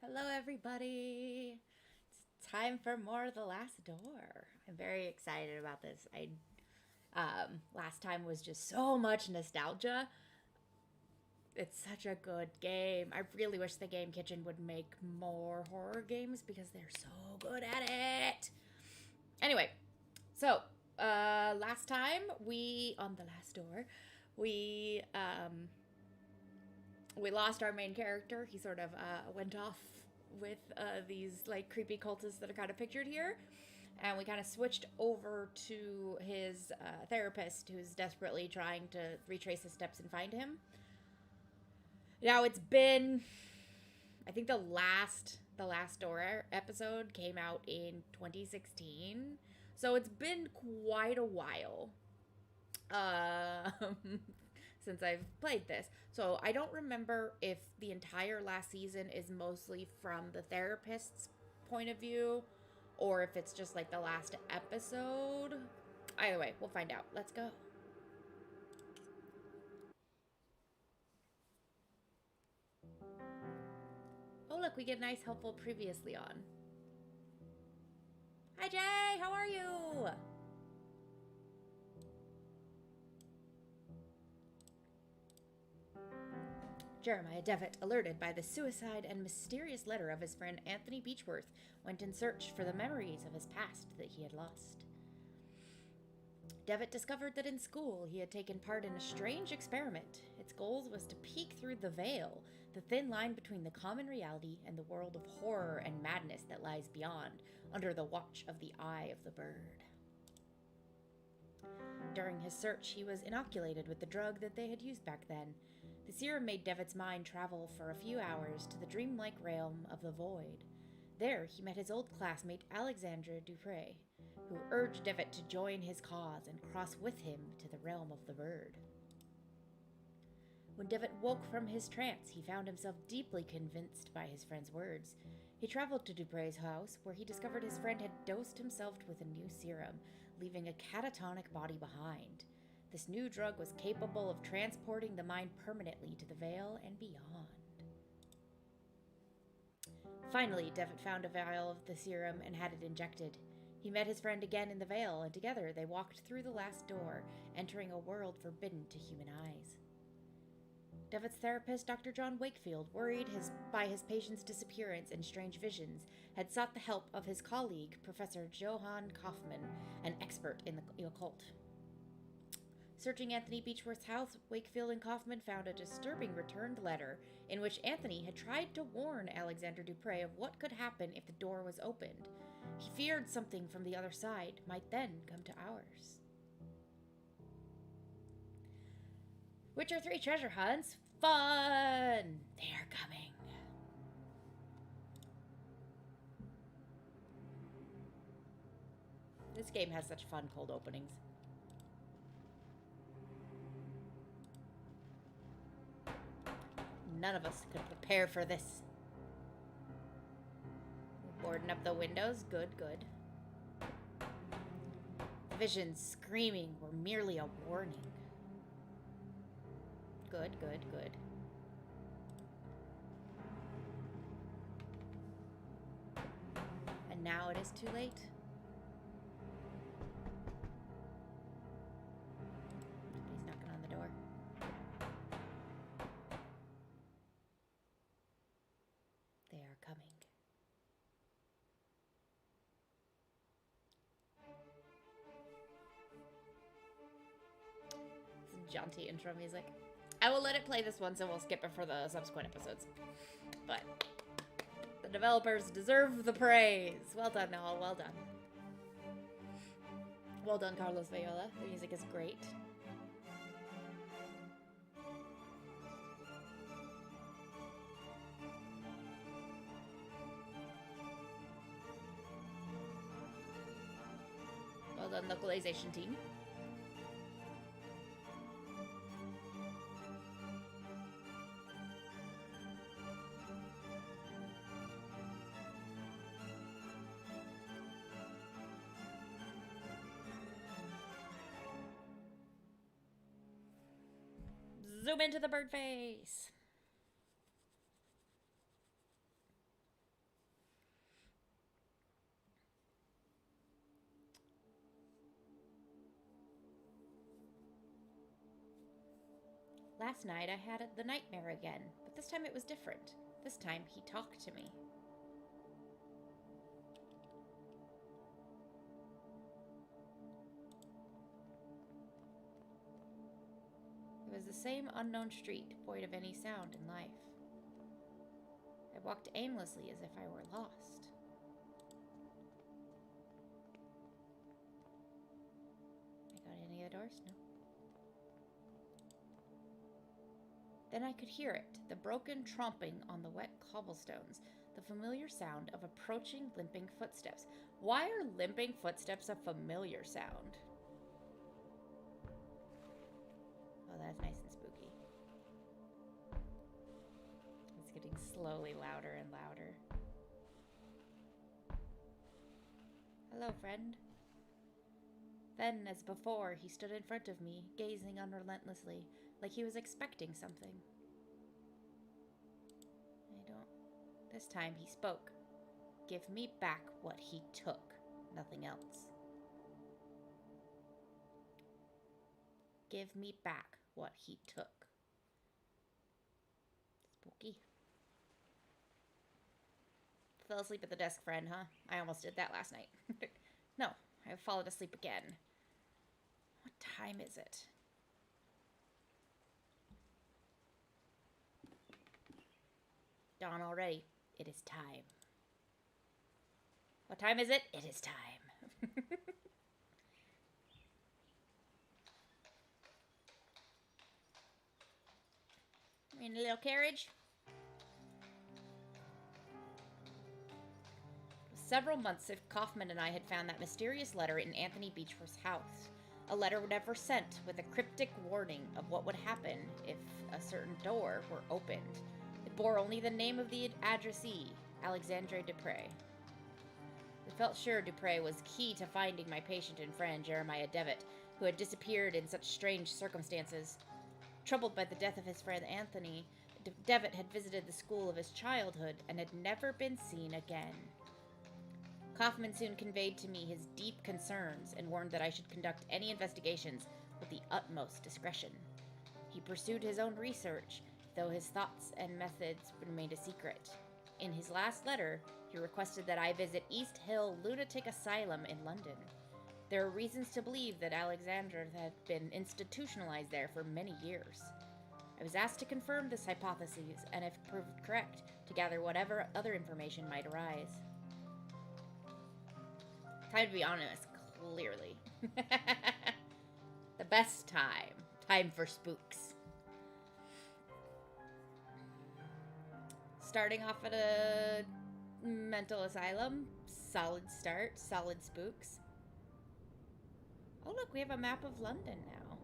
Hello, everybody. It's time for more of The Last Door. I'm very excited about this. I last time was just so much nostalgia. It's such a good game. I really wish the Game Kitchen would make more horror games because they're so good at it. Anyway, so last time we on The Last Door, we we lost our main character. He sort of went off with these like creepy cultists that are kind of pictured here, and we kind of switched over to his therapist, who's desperately trying to retrace his steps and find him. Now it's been, I think the last Door episode came out in 2016, so it's been quite a while. Um, since I've played this. So I don't remember if the entire last season is mostly from the therapist's point of view or if it's just like the last episode. Either way, we'll find out. Let's go. Oh, look, we get nice, helpful previously on. Hi, Jay. How are you? Jeremiah Devitt, alerted by the suicide and mysterious letter of his friend Anthony Beechworth, went in search for the memories of his past that he had lost. Devitt discovered that in school he had taken part in a strange experiment. Its goal was to peek through the veil, the thin line between the common reality and the world of horror and madness that lies beyond, under the watch of the Eye of the Bird. During his search, he was inoculated with the drug that they had used back then. The serum made Devitt's mind travel for a few hours to the dreamlike realm of the void. There, he met his old classmate Alexandra Dupre, who urged Devitt to join his cause and cross with him to the realm of the bird. When Devitt woke from his trance, he found himself deeply convinced by his friend's words. He traveled to Dupre's house, where he discovered his friend had dosed himself with a new serum, leaving a catatonic body behind. This new drug was capable of transporting the mind permanently to the veil and beyond. Finally, Devitt found a vial of the serum and had it injected. He met his friend again in the veil, and together they walked through the last door, entering a world forbidden to human eyes. Devitt's therapist, Dr. John Wakefield, worried by his patient's disappearance and strange visions, had sought the help of his colleague, Professor Johann Kaufmann, an expert in the occult. Searching Anthony Beechworth's house, Wakefield and Kaufman found a disturbing returned letter in which Anthony had tried to warn Alexander Dupre of what could happen if the door was opened. He feared something from the other side might then come to ours. Witcher 3 treasure hunts? Fun! They are coming. This game has such fun cold openings. None of us could prepare for this. Boarding up the windows. Good, good. The visions screaming were merely a warning. Good, good, good. And now it is too late. Somebody's knocking on the door. They are coming. Some jaunty intro music. I will let it play this once and we'll skip it for the subsequent episodes. But the developers deserve the praise. Well done, Noel. Well done. Well done, Carlos Viola. The music is great. Well done, localization team. Zoom into the bird face. Last night I had the nightmare again, but this time it was different. This time he talked to me. It was the same unknown street, void of any sound and life. I walked aimlessly as if I were lost. I got any of the doors? No. Then I could hear it, the broken tromping on the wet cobblestones, the familiar sound of approaching limping footsteps. Why are limping footsteps a familiar sound? Oh, that's nice and spooky. It's getting slowly louder and louder. Hello, friend. Then, as before, he stood in front of me, gazing unrelentlessly, like he was expecting something. This time he spoke. Give me back what he took, nothing else. Give me back what he took. Spooky. Fell asleep at the desk, friend, huh? I almost did that last night. No, I've fallen asleep again. What time is it? Dawn already. It is time. What time is it? It is time. In a little carriage. Several months if Kaufman and I had found that mysterious letter in Anthony Beechworth's house. A letter never sent, with a cryptic warning of what would happen if a certain door were opened. It bore only the name of the addressee, Alexandre Dupre. We felt sure Dupre was key to finding my patient and friend, Jeremiah Devitt, who had disappeared in such strange circumstances. Troubled by the death of his friend Anthony, Devitt had visited the school of his childhood and had never been seen again. Kaufman soon conveyed to me his deep concerns and warned that I should conduct any investigations with the utmost discretion. He pursued his own research, though his thoughts and methods remained a secret. In his last letter, he requested that I visit East Hill Lunatic Asylum in London. There are reasons to believe that Alexander had been institutionalized there for many years. I was asked to confirm this hypothesis, and if proved correct, to gather whatever other information might arise. Time to be honest, clearly. The best time. Time for spooks. Starting off at a mental asylum. Solid start. Solid spooks. Oh, look, we have a map of London now.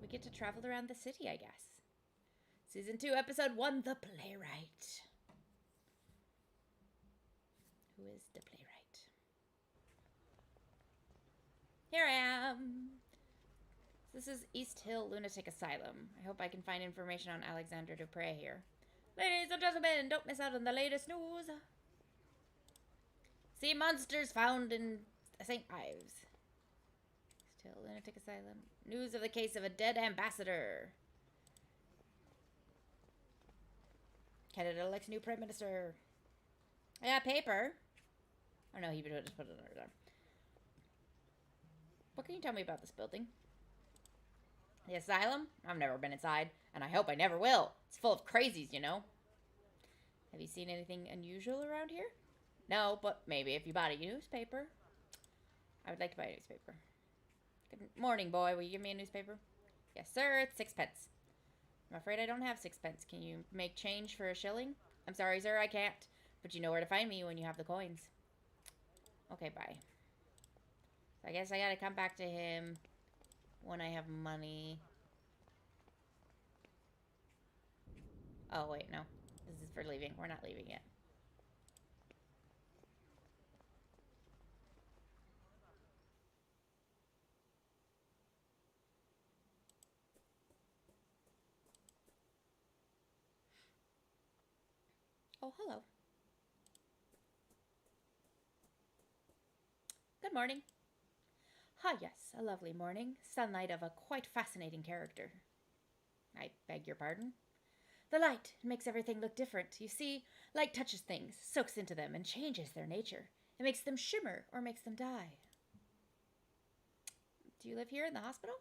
We get to travel around the city, I guess. Season 2, Episode 1, The Playwright. Who is the playwright? Here I am. This is East Hill Lunatic Asylum. I hope I can find information on Alexander Dupre here. Ladies and gentlemen, don't miss out on the latest news. See monsters found in St. Ives. East Hill Lunatic Asylum. News of the case of a dead ambassador. Canada elects new prime minister. Yeah, paper. Oh no, he would just put it under there. What can you tell me about this building? The asylum? I've never been inside, and I hope I never will. It's full of crazies, you know. Have you seen anything unusual around here? No, but maybe if you bought a newspaper. I would like to buy a newspaper. Good morning, boy. Will you give me a newspaper? Yes, sir. It's 6 pence. I'm afraid I don't have 6 pence. Can you make change for a shilling? I'm sorry, sir. I can't. But you know where to find me when you have the coins. Okay, bye. So I guess I gotta come back to him when I have money. Oh, wait, no. This is for leaving. We're not leaving yet. Oh, hello. Good morning. Ah, yes, a lovely morning. Sunlight of a quite fascinating character. I beg your pardon? The light makes everything look different. You see, light touches things, soaks into them, and changes their nature. It makes them shimmer or makes them die. Do you live here in the hospital?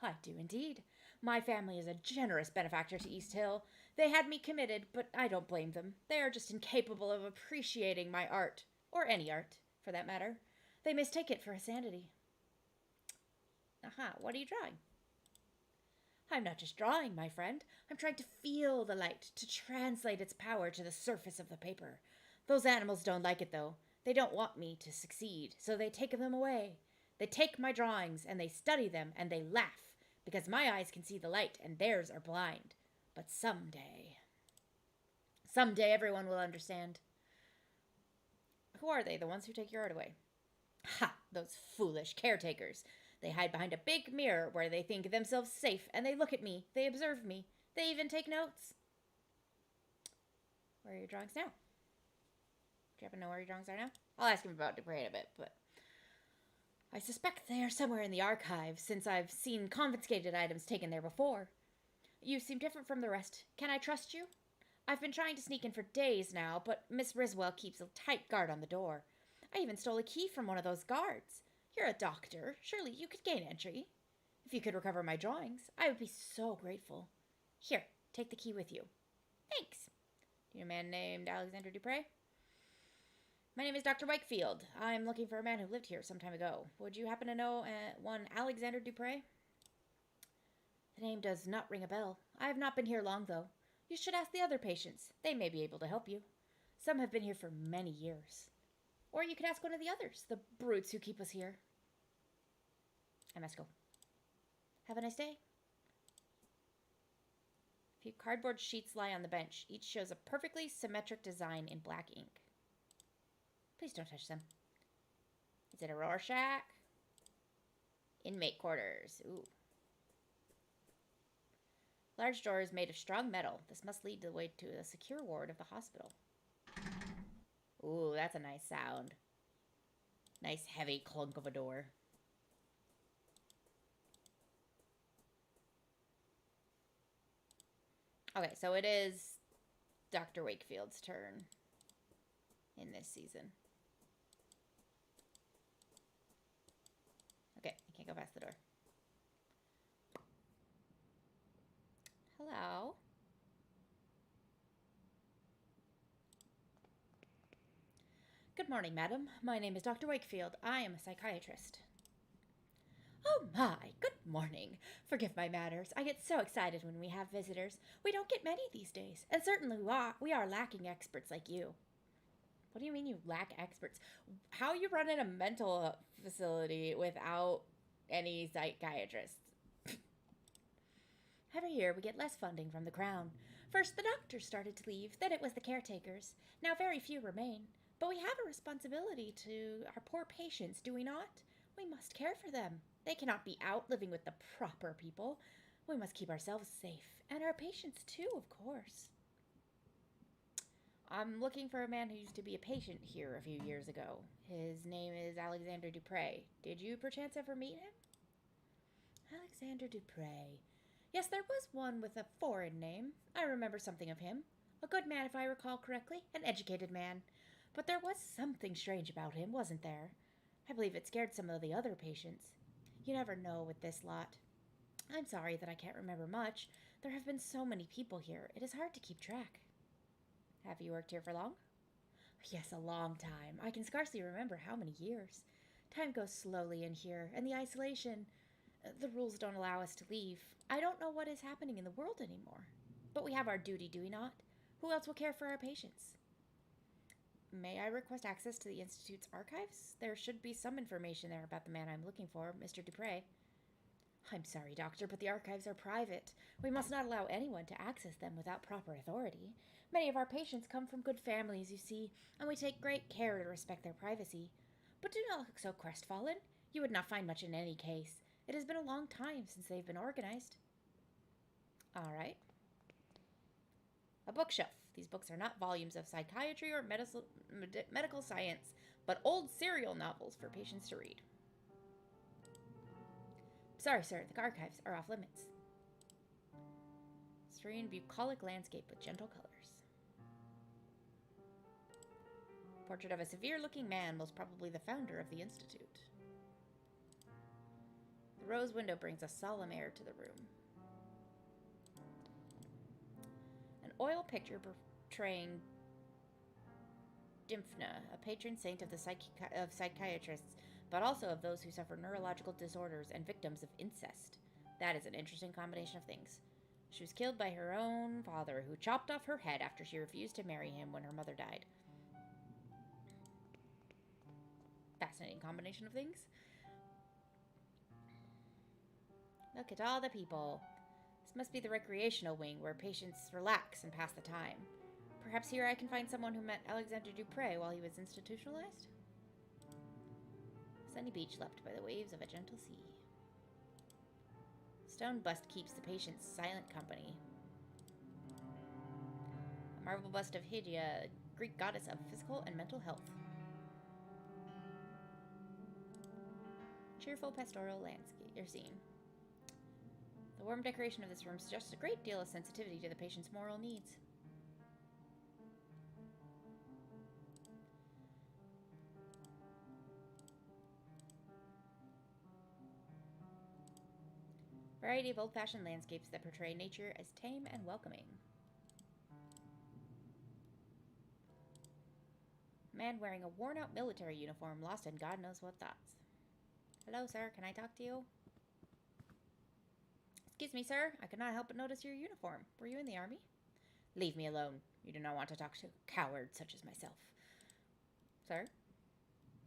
I do indeed. My family is a generous benefactor to East Hill. They had me committed, but I don't blame them. They are just incapable of appreciating my art, or any art, for that matter. They mistake it for a sanity. Aha, what are you drawing? I'm not just drawing, my friend. I'm trying to feel the light, to translate its power to the surface of the paper. Those animals don't like it, though. They don't want me to succeed, so they take them away. They take my drawings, and they study them, and they laugh, because my eyes can see the light, and theirs are blind. But someday everyone will understand. Who are they, the ones who take your art away? Ha! Those foolish caretakers. They hide behind a big mirror where they think themselves safe, and they look at me. They observe me. They even take notes. Where are your drawings now? Do you happen to know where your drawings are now? I'll ask him about Dupre in a bit, but I suspect they are somewhere in the archives, since I've seen confiscated items taken there before. You seem different from the rest. Can I trust you? I've been trying to sneak in for days now, but Miss Riswell keeps a tight guard on the door. I even stole a key from one of those guards. You're a doctor. Surely you could gain entry. If you could recover my drawings, I would be so grateful. Here, take the key with you. Thanks. Do you know a man named Alexander Dupre? My name is Dr. Wakefield. I'm looking for a man who lived here some time ago. Would you happen to know one Alexander Dupre? The name does not ring a bell. I have not been here long, though. You should ask the other patients. They may be able to help you. Some have been here for many years. Or you could ask one of the others, the brutes who keep us here. I must go. Have a nice day. A few cardboard sheets lie on the bench. Each shows a perfectly symmetric design in black ink. Please don't touch them. Is it a Rorschach? Inmate quarters. Ooh. Large doors made of strong metal. This must lead the way to a secure ward of the hospital. Ooh, that's a nice sound. Nice heavy clunk of a door. Okay, so it is Dr. Wakefield's turn in this season. Okay, I can't go past the door. Hello? Good morning, madam. My name is Dr. Wakefield. I am a psychiatrist. Oh my, good morning. Forgive my manners. I get so excited when we have visitors. We don't get many these days, and certainly we are lacking experts like you. What do you mean you lack experts? How are you running a mental facility without any psychiatrists? Every year we get less funding from the Crown. First the doctors started to leave, then it was the caretakers. Now very few remain. But we have a responsibility to our poor patients, do we not? We must care for them. They cannot be out living with the proper people. We must keep ourselves safe, and our patients too, of course. I'm looking for a man who used to be a patient here a few years ago. His name is Alexander Dupre. Did you perchance ever meet him? Alexander Dupre. Yes, there was one with a foreign name. I remember something of him. A good man, if I recall correctly. An educated man. But there was something strange about him, wasn't there? I believe it scared some of the other patients. You never know with this lot. I'm sorry that I can't remember much. There have been so many people here. It is hard to keep track. Have you worked here for long? Yes, a long time. I can scarcely remember how many years. Time goes slowly in here, and the isolation... The rules don't allow us to leave. I don't know what is happening in the world anymore. But we have our duty, do we not? Who else will care for our patients? May I request access to the Institute's archives? There should be some information there about the man I'm looking for, Mr. Dupre. I'm sorry, Doctor, but the archives are private. We must not allow anyone to access them without proper authority. Many of our patients come from good families, you see, and we take great care to respect their privacy. But do not look so crestfallen. You would not find much in any case. It has been a long time since they've been organized. All right. A bookshelf. These books are not volumes of psychiatry or medical science, but old serial novels for patients to read. Sorry, sir, the archives are off limits. Serene, bucolic landscape with gentle colors. Portrait of a severe-looking man, most probably the founder of the Institute. The rose window brings a solemn air to the room. An oil picture portraying Dymphna, a patron saint of the psychiatrists, but also of those who suffer neurological disorders and victims of incest. That is an interesting combination of things. She was killed by her own father, who chopped off her head after she refused to marry him when her mother died. Fascinating combination of things. Look at all the people. This must be the recreational wing, where patients relax and pass the time. Perhaps here I can find someone who met Alexander Dupre while he was institutionalized? Sunny beach left by the waves of a gentle sea. Stone bust keeps the patients silent company. A marble bust of Hygia, Greek goddess of physical and mental health. Cheerful pastoral landscape or scene. The warm decoration of this room suggests a great deal of sensitivity to the patient's moral needs. Variety of old-fashioned landscapes that portray nature as tame and welcoming. Man wearing a worn-out military uniform, lost in God knows what thoughts. Hello, sir. Can I talk to you? Excuse me, sir. I could not help but notice your uniform. Were you in the army? Leave me alone. You do not want to talk to cowards such as myself. Sir?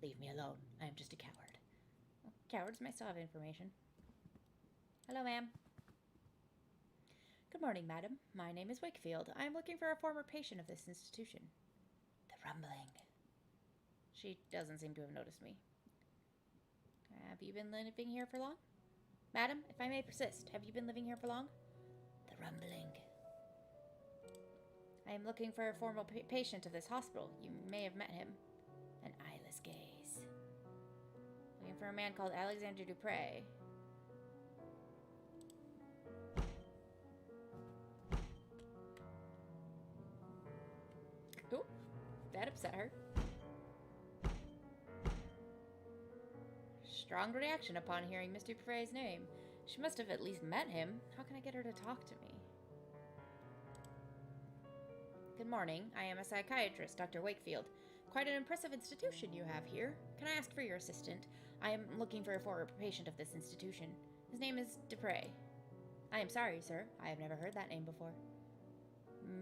Leave me alone. I am just a coward. Well, cowards may still have information. Hello, ma'am. Good morning, madam. My name is Wakefield. I am looking for a former patient of this institution. The rumbling. She doesn't seem to have noticed me. Have you been living here for long? Madam, if I may persist, have you been living here for long? The rumbling. I am looking for a former patient of this hospital. You may have met him. An eyeless gaze. Looking for a man called Alexander Dupre. Oh, that upset her. Strong reaction upon hearing Mr. Dupre's name. She must have at least met him. How can I get her to talk to me? Good morning. I am a psychiatrist, Dr. Wakefield. Quite an impressive institution you have here. Can I ask for your assistant? I am looking for a former patient of this institution. His name is Dupre. I am sorry, sir. I have never heard that name before.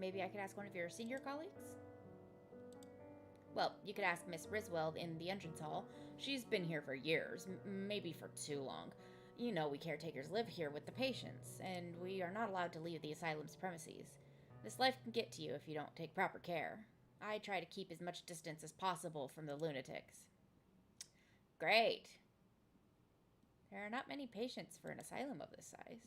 Maybe I could ask one of your senior colleagues? Well, you could ask Miss Riswell in the entrance hall. She's been here for years, maybe for too long. You know we caretakers live here with the patients, and we are not allowed to leave the asylum's premises. This life can get to you if you don't take proper care. I try to keep as much distance as possible from the lunatics. Great. There are not many patients for an asylum of this size.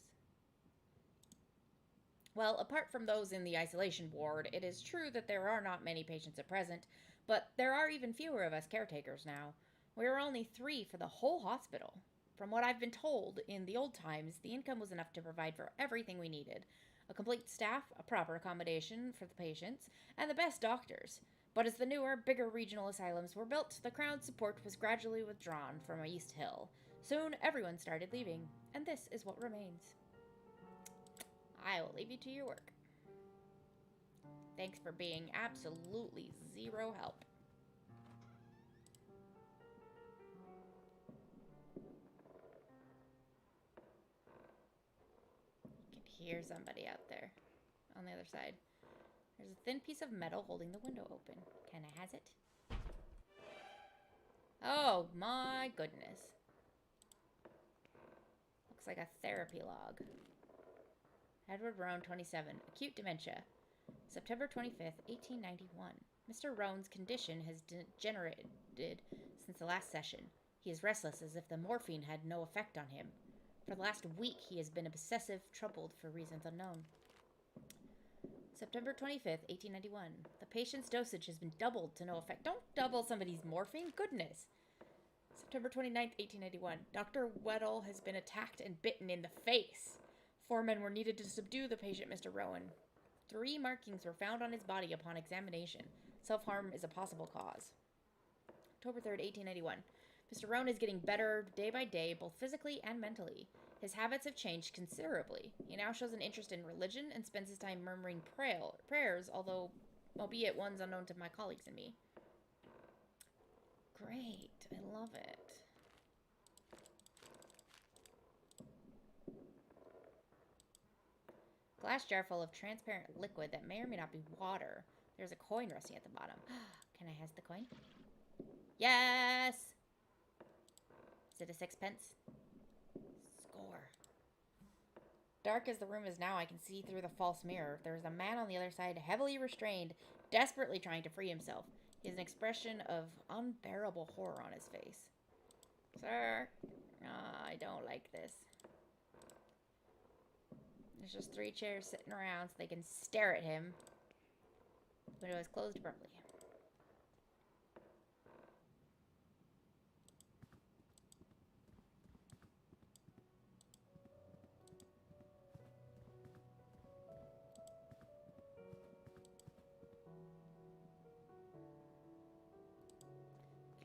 Well, apart from those in the isolation ward, it is true that there are not many patients at present, but there are even fewer of us caretakers now. We are only 3 for the whole hospital. From what I've been told, in the old times, the income was enough to provide for everything we needed. A complete staff, a proper accommodation for the patients, and the best doctors. But as the newer, bigger regional asylums were built, the crowd support was gradually withdrawn from East Hill. Soon, everyone started leaving, and this is what remains. I will leave you to your work. Thanks for being absolutely zero help. You can hear somebody out there on the other side. There's a thin piece of metal holding the window open. Can I has it? Oh my goodness. Looks like a therapy log. Edward Roan, 27, acute dementia. September 25th, 1891. Mr. Roan's condition has degenerated since the last session. He is restless as if the morphine had no effect on him. For the last week, he has been obsessive, troubled for reasons unknown. September 25th, 1891. The patient's dosage has been doubled to no effect. Don't double somebody's morphine. Goodness. October 29th, 1891. Dr. Weddle has been attacked and bitten in the face. 4 men were needed to subdue the patient, Mr. Rowan. 3 markings were found on his body upon examination. Self-harm is a possible cause. October 3rd, 1891. Mr. Rowan is getting better day by day, both physically and mentally. His habits have changed considerably. He now shows an interest in religion and spends his time murmuring prayers, albeit ones unknown to my colleagues and me. Great. I love it. Glass jar full of transparent liquid that may or may not be water. There's a coin resting at the bottom. Can I has the coin? Yes! Is it a 6-pence? Score. Dark as the room is now, I can see through the false mirror. There is a man on the other side, heavily restrained, desperately trying to free himself. He has an expression of unbearable horror on his face. Sir, I don't like this. There's just 3 chairs sitting around so they can stare at him. The window is closed abruptly.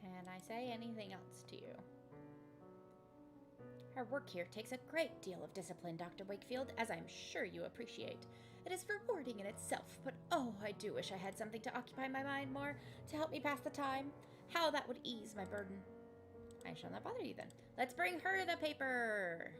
Can I say anything else to you? Our work here takes a great deal of discipline, Dr. Wakefield, as I'm sure you appreciate. It is rewarding in itself, but oh, I do wish I had something to occupy my mind more, to help me pass the time. How that would ease my burden. I shall not bother you then. Let's bring her the paper.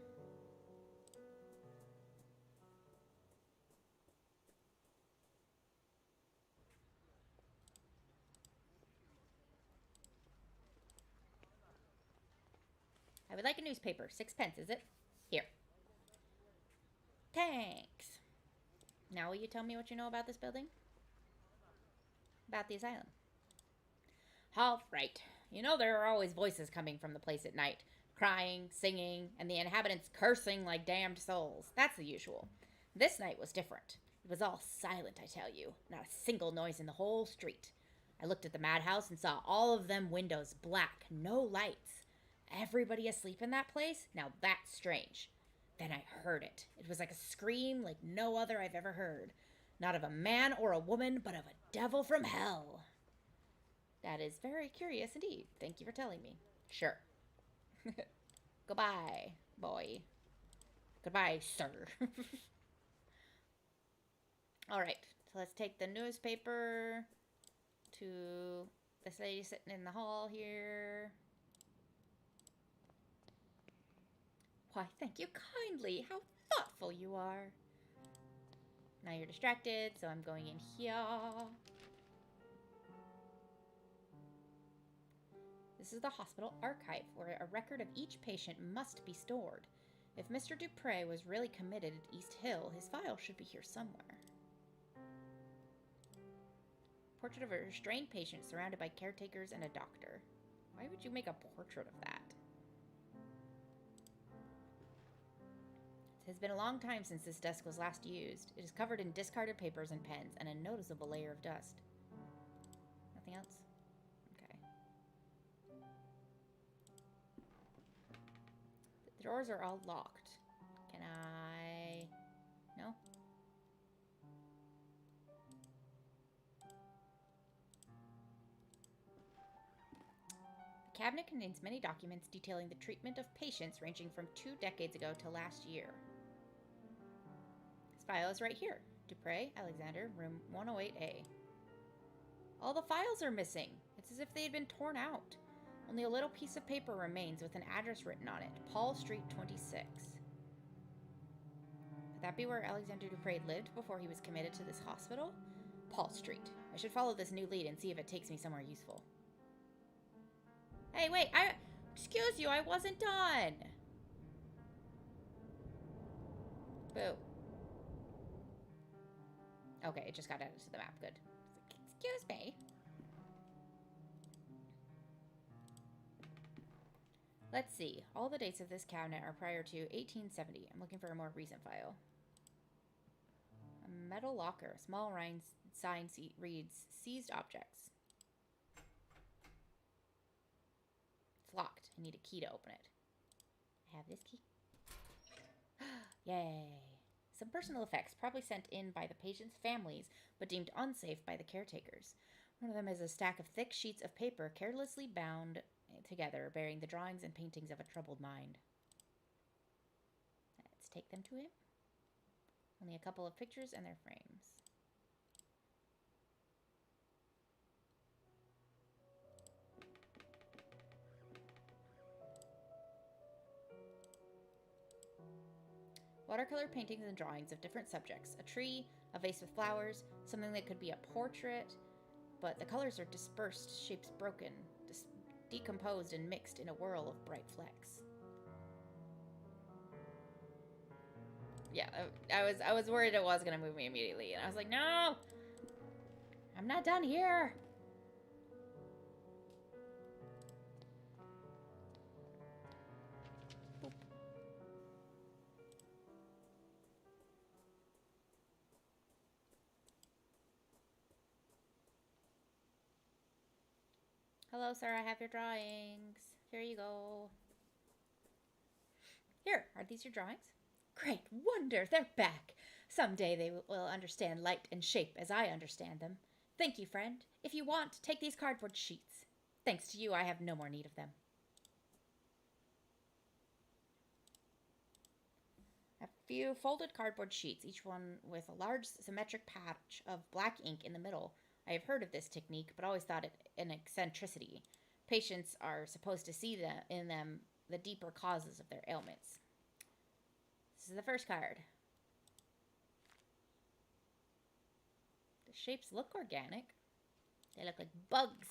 I would like a newspaper. 6-pence, is it? Here. Thanks. Now will you tell me what you know about this building? About the asylum. All right. You know there are always voices coming from the place at night. Crying, singing, and the inhabitants cursing like damned souls. That's the usual. This night was different. It was all silent, I tell you. Not a single noise in the whole street. I looked at the madhouse and saw all of them windows black, no lights. Everybody asleep in that place? Now that's strange. Then I heard it. It was like a scream like no other I've ever heard. Not of a man or a woman, but of a devil from hell. That is very curious indeed. Thank you for telling me. Sure. Goodbye, boy. Goodbye, sir. All right. So let's take the newspaper to this lady sitting in the hall here. Why, thank you kindly. How thoughtful you are. Now you're distracted, so I'm going in here. This is the hospital archive, where a record of each patient must be stored. If Mr. Dupre was really committed at East Hill, his file should be here somewhere. Portrait of a restrained patient surrounded by caretakers and a doctor. Why would you make a portrait of that? It has been a long time since this desk was last used. It is covered in discarded papers and pens and a noticeable layer of dust. Nothing else? Okay. The drawers are all locked. Can I... No? The cabinet contains many documents detailing the treatment of patients ranging from 2 decades ago to last year. File is right here. Dupre, Alexander, room 108A. All the files are missing. It's as if they had been torn out. Only a little piece of paper remains with an address written on it. Paul Street 26. Could that be where Alexander Dupre lived before he was committed to this hospital? Paul Street. I should follow this new lead and see if it takes me somewhere useful. Hey, wait, excuse you, I wasn't done. Boo. Okay, it just got added to the map. Good. Excuse me. Let's see. All the dates of this cabinet are prior to 1870. I'm looking for a more recent file. A metal locker. Small sign reads, seized objects. It's locked. I need a key to open it. I have this key. Yay. Some personal effects, probably sent in by the patients' families, but deemed unsafe by the caretakers. One of them is a stack of thick sheets of paper carelessly bound together, bearing the drawings and paintings of a troubled mind. Let's take them to him. Only a couple of pictures and their frames. Watercolor paintings and drawings of different subjects. A tree, a vase with flowers, something that could be a portrait, but the colors are dispersed, shapes broken, decomposed and mixed in a whirl of bright flecks. Yeah, I was worried it was going to move me immediately, and I was like, no! I'm not done here! Boop. Hello, sir, I have your drawings. Here you go. Here, are these your drawings? Great wonder, they're back. Someday they will understand light and shape as I understand them. Thank you, friend. If you want, take these cardboard sheets. Thanks to you, I have no more need of them. A few folded cardboard sheets, each one with a large symmetric patch of black ink in the middle. I have heard of this technique, but always thought it an eccentricity. Patients are supposed to see in them the deeper causes of their ailments. This is the first card. The shapes look organic. They look like bugs.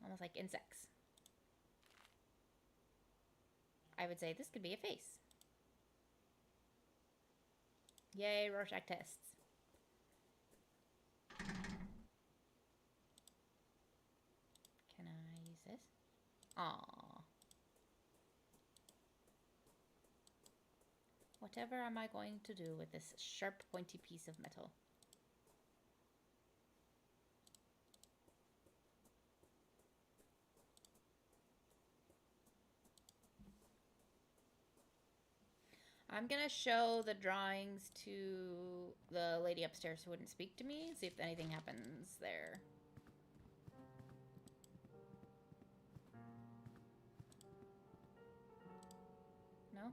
Almost like insects. I would say this could be a face. Yay, Rorschach tests. Can I use this? Aww. Whatever am I going to do with this sharp, pointy piece of metal? I'm gonna show the drawings to the lady upstairs who wouldn't speak to me, see if anything happens there. No?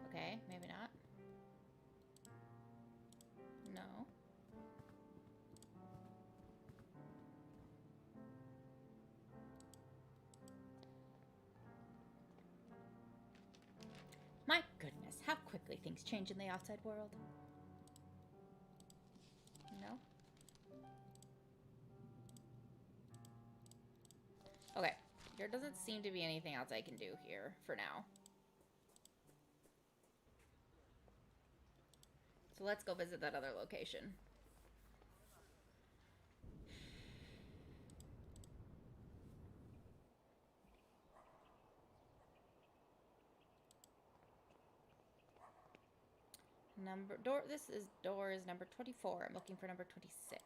Okay, maybe not. No. My goodness, how quickly things change in the outside world. No? Okay, there doesn't seem to be anything else I can do here for now. So let's go visit that other location. Door is number 24. I'm looking for number 26.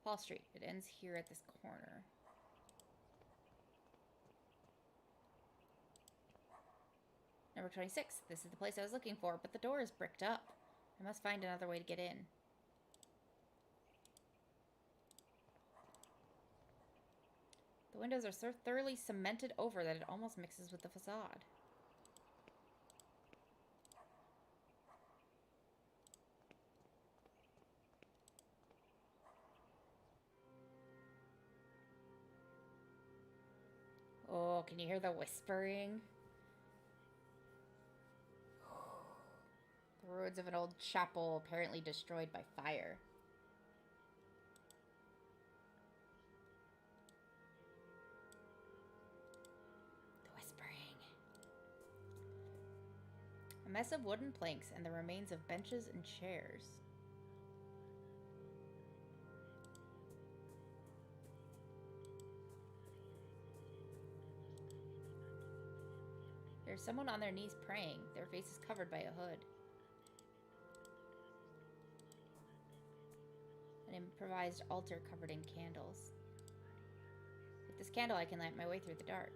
Paul Street. It ends here at this corner. Number 26. This is the place I was looking for, but the door is bricked up. I must find another way to get in. The windows are so thoroughly cemented over that it almost mixes with the facade. Oh, can you hear the whispering? The ruins of an old chapel apparently destroyed by fire. The whispering. A mess of wooden planks and the remains of benches and chairs. There's someone on their knees praying. Their face is covered by a hood. An improvised altar covered in candles. With this candle, I can light my way through the dark.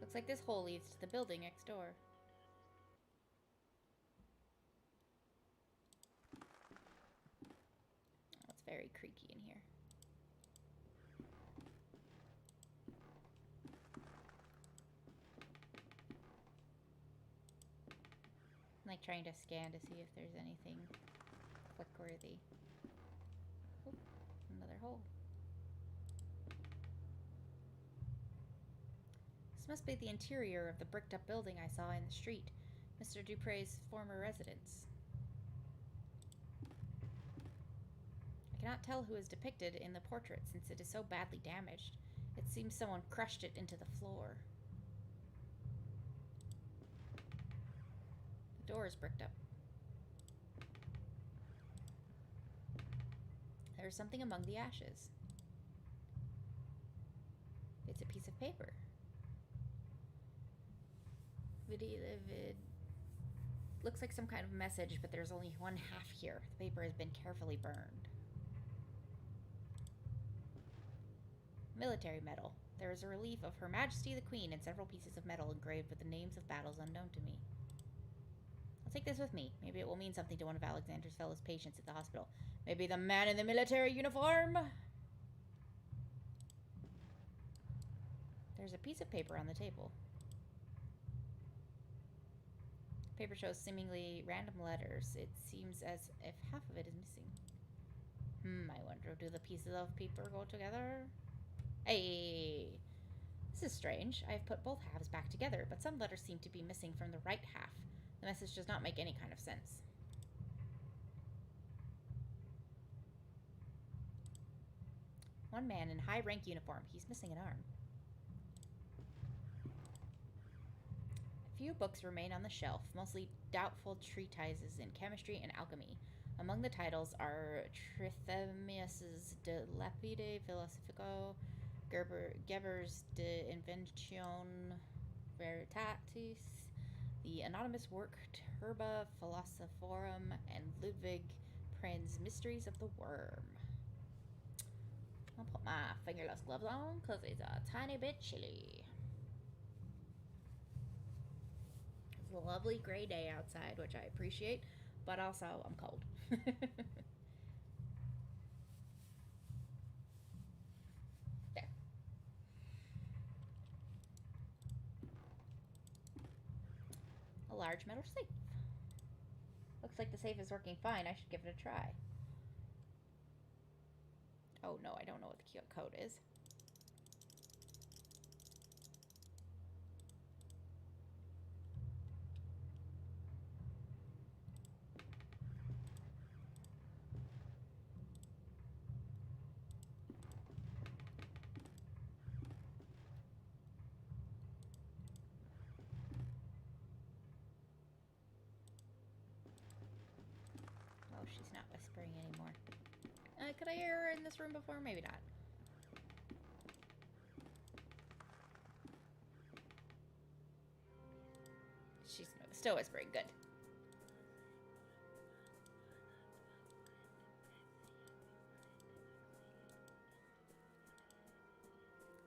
Looks like this hole leads to the building next door. Oh, it's very creaky in here. I'm like trying to scan to see if there's anything click-worthy. Oh, another hole. This must be the interior of the bricked-up building I saw in the street, Mr. Dupre's former residence. I cannot tell who is depicted in the portrait since it is so badly damaged. It seems someone crushed it into the floor. The door is bricked up. There is something among the ashes. It's a piece of paper. Looks like some kind of message, but there's only one half here. The paper has been carefully burned. Military medal. There is a relief of Her Majesty the Queen and several pieces of metal engraved with the names of battles unknown to me. I'll take this with me. Maybe it will mean something to one of Alexander's fellow patients at the hospital. Maybe the man in the military uniform? There's a piece of paper on the table. The paper shows seemingly random letters. It seems as if half of it is missing. I wonder, do the pieces of paper go together? Hey! This is strange. I have put both halves back together, but some letters seem to be missing from the right half. The message does not make any kind of sense. One man in high-rank uniform. He's missing an arm. Few books remain on the shelf, mostly doubtful treatises in chemistry and alchemy. Among the titles are Trithemius's De Lapide Philosophico, Geber's De Inventione Veritatis, the anonymous work Turba Philosophorum, and Ludwig Prin's Mysteries of the Worm. I'll put my fingerless gloves on because it's a tiny bit chilly. It's a lovely gray day outside, which I appreciate, but also I'm cold. There. A large metal safe. Looks like the safe is working fine. I should give it a try. Oh no, I don't know what the code is. Oh, she's not whispering anymore. Could I hear her in this room before? Maybe not. She's still whispering. Good.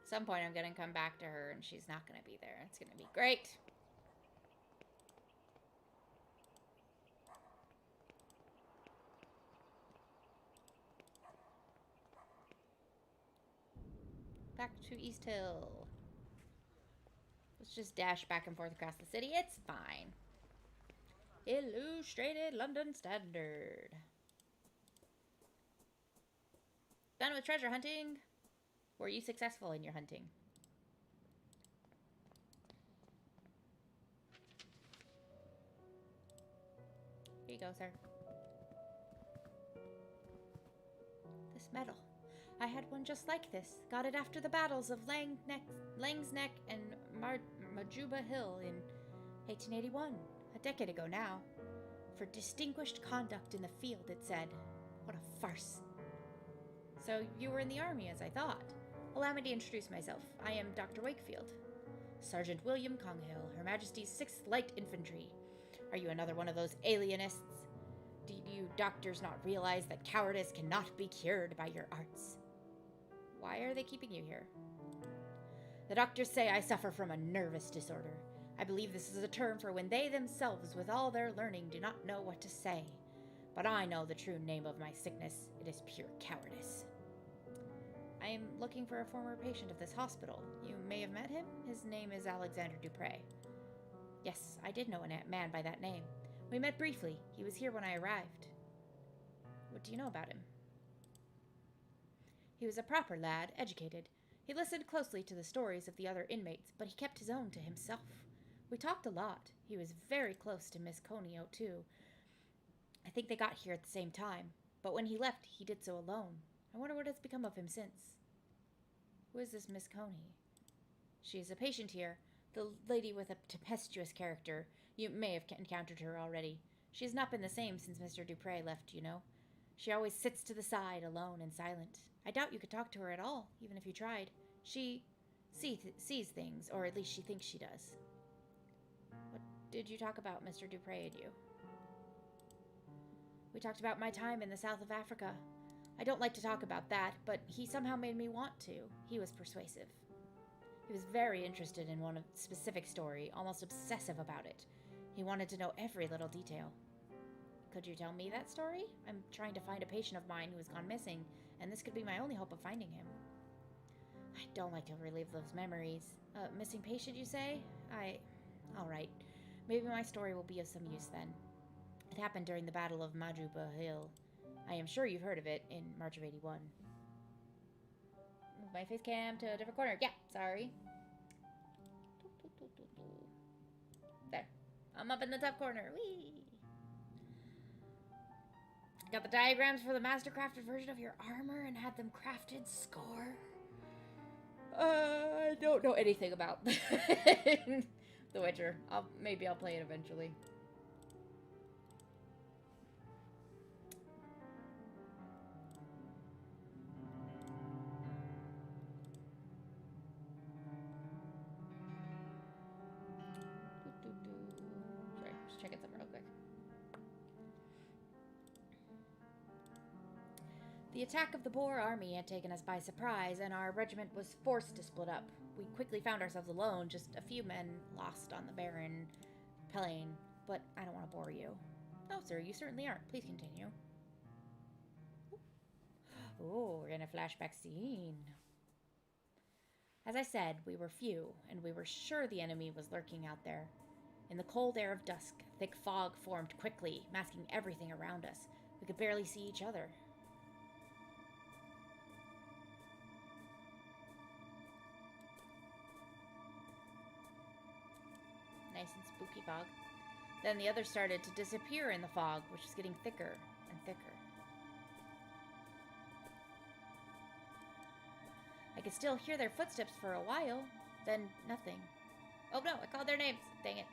At some point I'm going to come back to her and she's not going to be there. It's going to be great. Back to East Hill. Let's just dash back and forth across the city. It's fine. Illustrated London Standard. Done with treasure hunting? Were you successful in your hunting? Here you go, sir. This medal. I had one just like this. Got it after the battles of Lang's Neck and Majuba Hill in 1881. A decade ago now. For distinguished conduct in the field, it said. What a farce. So you were in the army, as I thought. Allow me to introduce myself. I am Dr. Wakefield. Sergeant William Conghill, Her Majesty's 6th Light Infantry. Are you another one of those alienists? Do you doctors not realize that cowardice cannot be cured by your arts? Why are they keeping you here? The doctors say I suffer from a nervous disorder. I believe this is a term for when they themselves, with all their learning, do not know what to say. But I know the true name of my sickness. It is pure cowardice. I am looking for a former patient of this hospital. You may have met him. His name is Alexander Dupre. Yes, I did know a man by that name. We met briefly. He was here when I arrived. What do you know about him? He was a proper lad, educated. He listened closely to the stories of the other inmates, but he kept his own to himself. We talked a lot. He was very close to Miss Conio, too. I think they got here at the same time, but when he left, he did so alone. I wonder what has become of him since. Who is this Miss Coney? She is a patient here, the lady with a tempestuous character. You may have encountered her already. She has not been the same since Mr. Dupre left, you know. She always sits to the side, alone and silent. I doubt you could talk to her at all, even if you tried. She sees things, or at least she thinks she does. What did you talk about, Mr. Dupre and you? We talked about my time in the south of Africa. I don't like to talk about that, but he somehow made me want to. He was persuasive. He was very interested in one specific story, almost obsessive about it. He wanted to know every little detail. Could you tell me that story? I'm trying to find a patient of mine who has gone missing, and this could be my only hope of finding him. I don't like to relive those memories. Missing patient, you say? All right. Maybe my story will be of some use then. It happened during the Battle of Majuba Hill. I am sure you've heard of it in March of 81. Move my face cam to a different corner. Yeah, sorry. There. I'm up in the top corner. Whee! Got the diagrams for the master-crafted version of your armor and had them crafted. Score. I don't know anything about The Witcher. Maybe I'll play it eventually. Sorry, just checking something real quick. The attack of the Boer army had taken us by surprise, and our regiment was forced to split up. We quickly found ourselves alone, just a few men lost on the barren plain, but I don't want to bore you. No, sir, you certainly aren't. Please continue. Oh, we're in a flashback scene. As I said, we were few, and we were sure the enemy was lurking out there. In the cold air of dusk, thick fog formed quickly, masking everything around us. We could barely see each other. Nice and spooky fog. Then the others started to disappear in the fog, which was getting thicker and thicker. I could still hear their footsteps for a while, then nothing. Oh no, I called their names. Dang it.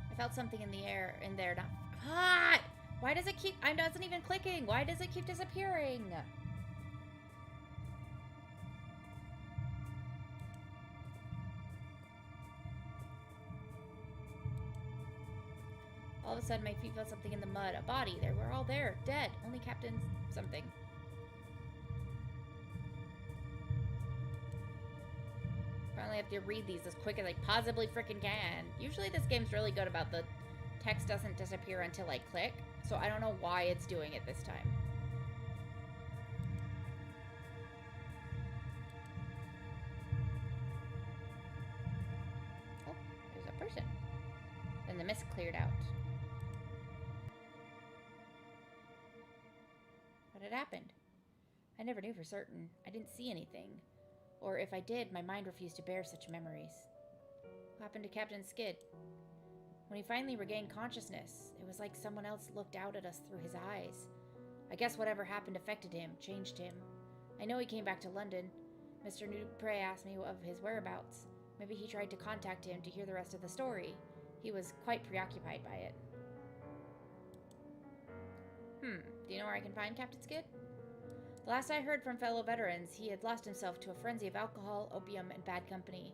I felt something in the air, in there, not... Ah! Why does it keep... I wasn't even clicking. Why does it keep disappearing? All of a sudden, my feet felt something in the mud. A body. They were all there. Dead. Only Captain something. Finally have to read these as quick as I possibly freaking can. Usually this game's really good about the text doesn't disappear until I click. So I don't know why it's doing it this time. Oh, there's a person. Then the mist cleared out. What had happened? I never knew for certain. I didn't see anything. Or if I did, my mind refused to bear such memories. What happened to Captain Skid? When he finally regained consciousness, it was like someone else looked out at us through his eyes. I guess whatever happened affected him, changed him. I know he came back to London. Mr. Dupre asked me of his whereabouts. Maybe he tried to contact him to hear the rest of the story. He was quite preoccupied by it. Do you know where I can find Captain Skid? The last I heard from fellow veterans, he had lost himself to a frenzy of alcohol, opium, and bad company.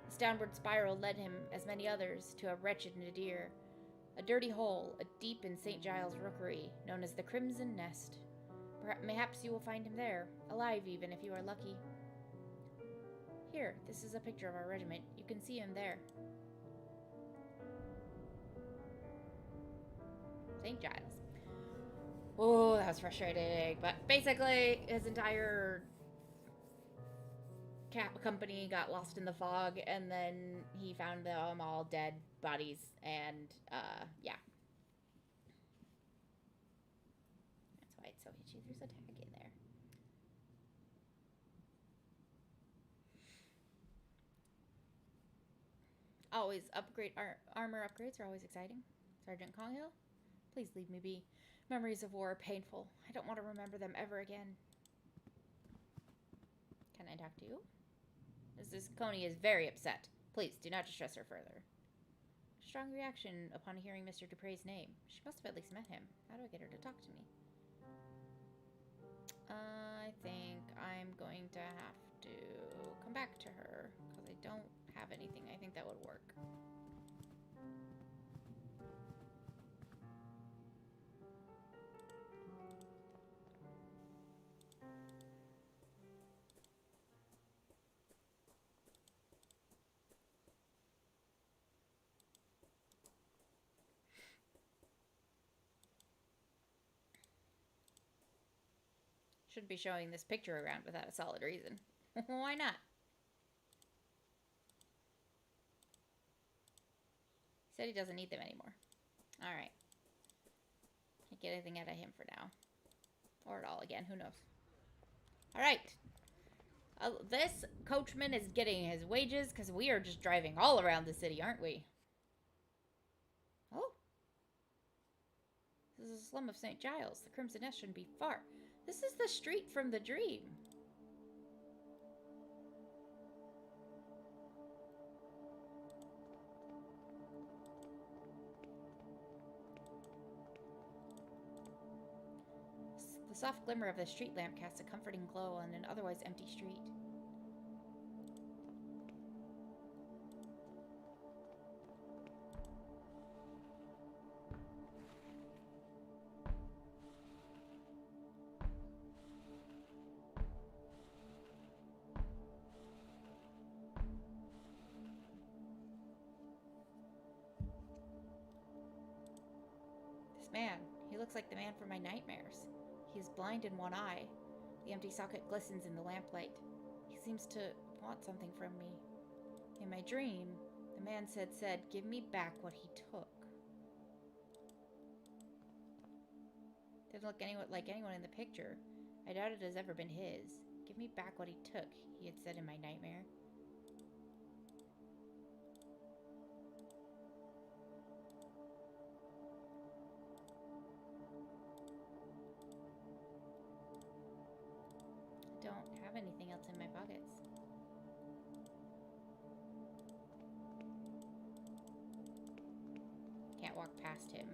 This downward spiral led him, as many others, to a wretched nadir. A dirty hole, deep in St. Giles' Rookery, known as the Crimson Nest. Perhaps you will find him there, alive even, if you are lucky. Here, this is a picture of our regiment. You can see him there. St. Giles. Oh, that was frustrating. But basically, his entire company got lost in the fog, and then he found them all dead bodies, and yeah. That's why it's so itchy. There's a tag in there. Always upgrade armor upgrades are always exciting. Sergeant Conghill, please leave me be. Memories of war are painful. I don't want to remember them ever again. Can I talk to you? Mrs. Coney is very upset. Please, do not distress her further. Strong reaction upon hearing Mr. Dupre's name. She must have at least met him. How do I get her to talk to me? I think I'm going to have to come back to her, because I don't have anything. I think that would work. Shouldn't be showing this picture around without a solid reason. Why not? He said he doesn't need them anymore. Alright. Can't get anything out of him for now. Or at all again, who knows. Alright. This coachman is getting his wages because we are just driving all around the city, aren't we? Oh. This is a slum of St. Giles. The Crimson Nest shouldn't be far. This is the street from the dream. The soft glimmer of the street lamp casts a comforting glow on an otherwise empty street. Man, he looks like the man from my nightmares. He is blind in one eye. The empty socket glistens in the lamplight. He seems to want something from me. In my dream, the man said, give me back what he took. Doesn't look like anyone in the picture. I doubt it has ever been his. Give me back what he took, he had said in my nightmare. Don't have anything else in my pockets. Can't walk past him.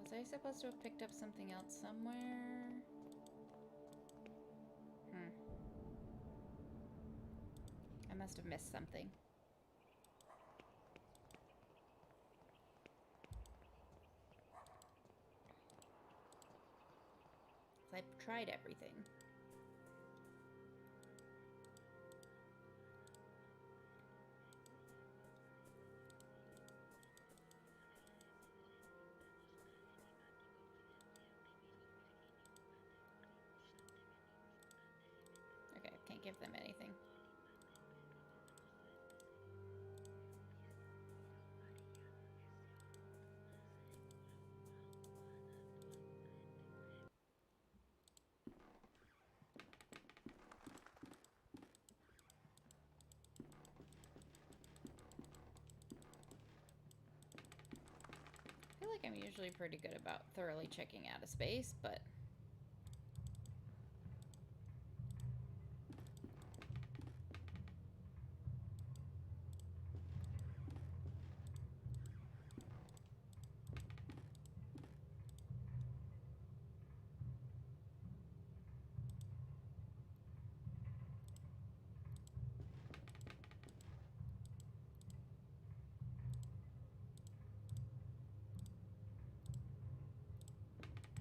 Was I supposed to have picked up something else somewhere? I must have missed something. I've tried everything. Okay, I can't give them anything. like I'm usually pretty good about thoroughly checking out a space, but...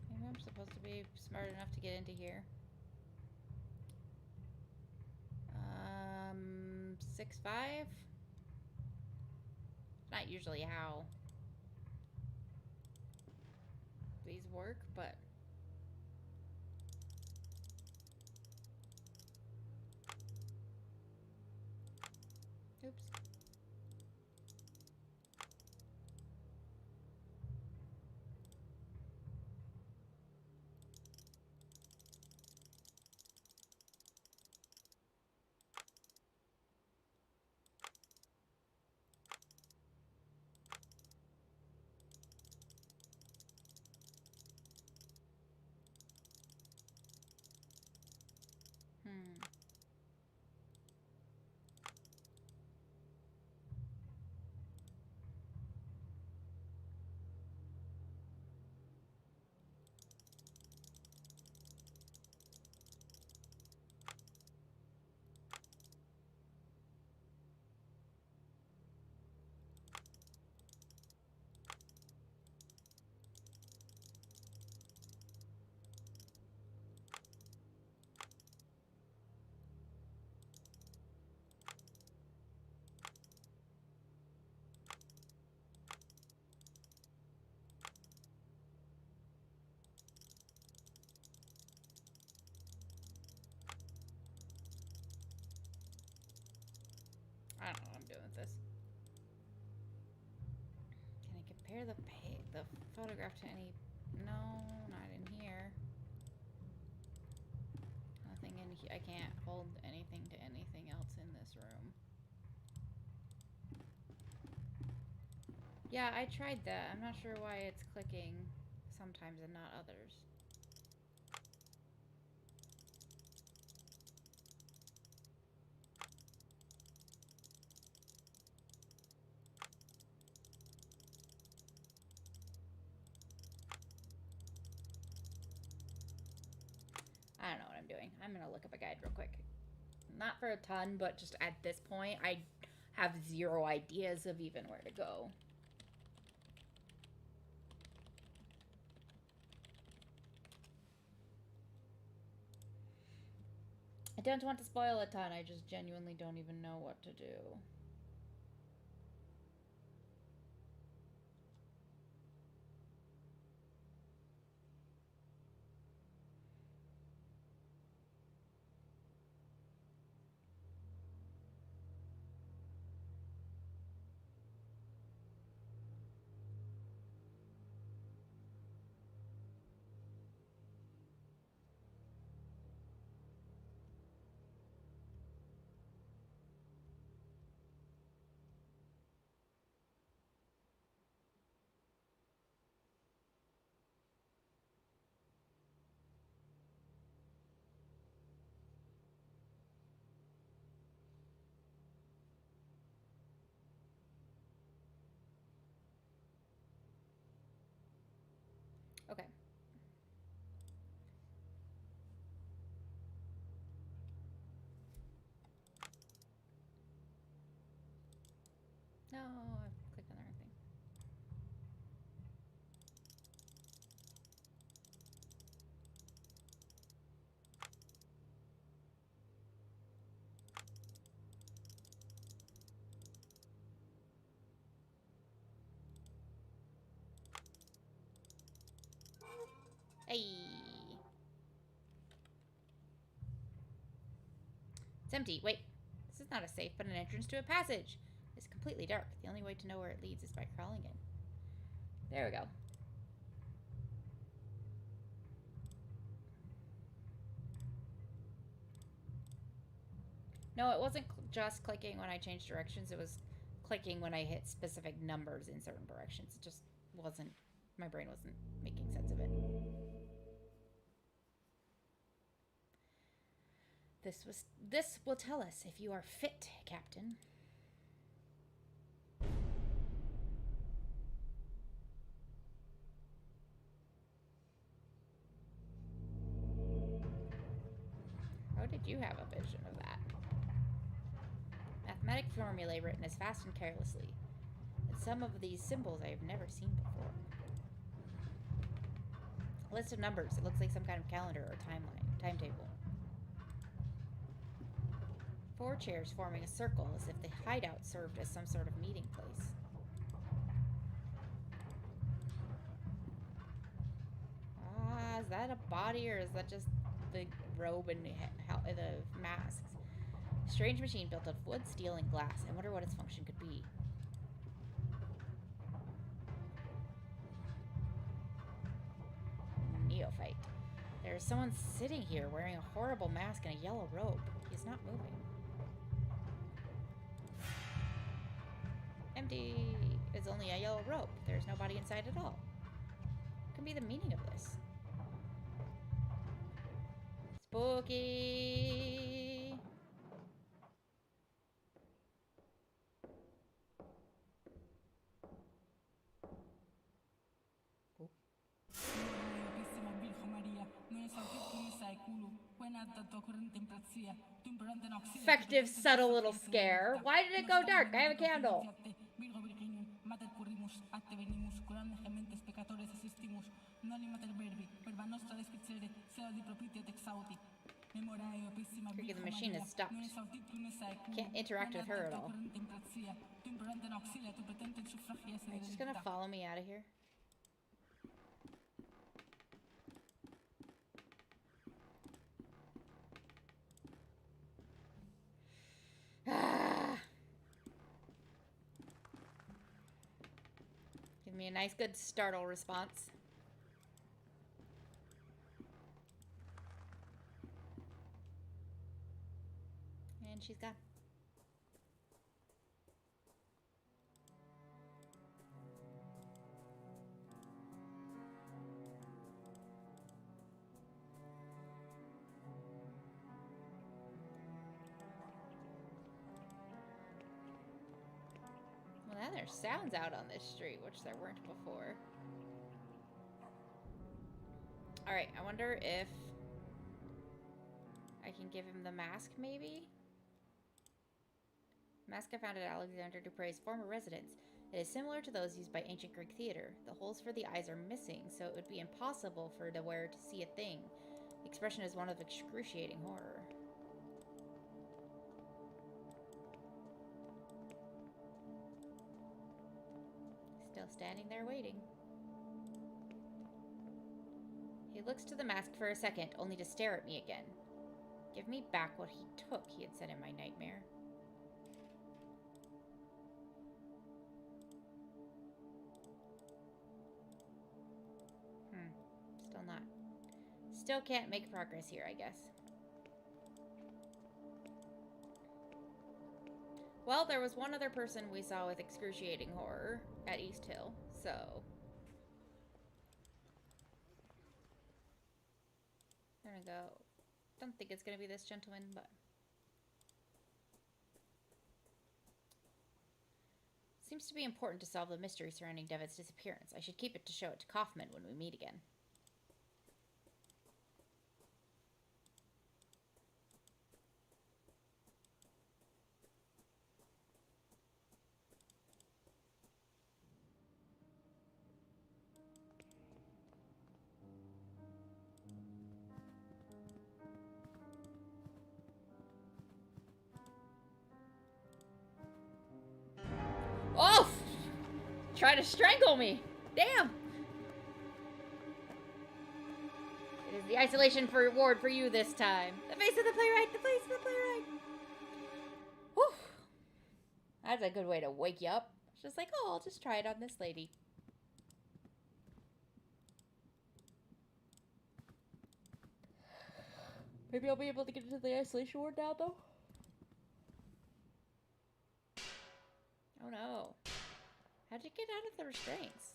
Maybe I'm supposed to be smart enough to get into here. 6'5"? Not usually how these work, but... Oops. I don't know what I'm doing with this. Can I compare the photograph to any... No, not in here. Nothing in here. I can't hold anything to anything else in this room. Yeah, I tried that. I'm not sure why it's clicking sometimes and not others. I don't know what I'm doing. I'm gonna look up a guide real quick. Not for a ton, but just at this point, I have zero ideas of even where to go. I don't want to spoil a ton, I just genuinely don't even know what to do. Okay. No, I clicked on the wrong thing. Hey! It's empty. Wait. This is not a safe, but an entrance to a passage. It's completely dark. The only way to know where it leads is by crawling in. There we go. No, it wasn't just clicking when I changed directions. It was clicking when I hit specific numbers in certain directions. It just wasn't My brain wasn't making sense of it. This will tell us if you are fit, Captain. How did you have a vision of that? Mathematic formulae written as fast and carelessly. And some of these symbols I have never seen before. A list of numbers. It looks like some kind of calendar or timetable. 4 chairs forming a circle as if the hideout served as some sort of meeting place. Is that a body or is that just the robe and the masks? Strange machine built of wood, steel, and glass. I wonder what its function could be. Neophyte. There is someone sitting here wearing a horrible mask and a yellow robe. He is not moving. Empty. It's only a yellow robe. There is nobody inside at all. What can be the meaning of this? Spooky. Effective, subtle little scare. Why did it go dark? I have a candle. The machine has stopped. Can't interact with her at all. Are you just gonna follow me out of here? Give me a nice good startle response. And she's gone. Well, now there's sounds out on this street, which there weren't before. Alright, I wonder if I can give him the mask, maybe? Mask I found at Alexander Dupre's former residence. It is similar to those used by ancient Greek theater. The holes for the eyes are missing, so it would be impossible for the wearer to see a thing. The expression is one of excruciating horror. Still standing there waiting. He looks to the mask for a second, only to stare at me again. Give me back what he took, he had said in my nightmare. Still not. Still can't make progress here, I guess. Well, there was one other person we saw with excruciating horror at East Hill, so... There we go. Don't think it's gonna be this gentleman, but... Seems to be important to solve the mystery surrounding Devitt's disappearance. I should keep it to show it to Kaufman when we meet again. Oh! Try to strangle me! Damn! It is the isolation reward for you this time. The face of the playwright! The face of the playwright! Whew! That's a good way to wake you up. It's just like, oh, I'll just try it on this lady. Maybe I'll be able to get into the isolation ward now, though? Oh no. How'd you get out of the restraints?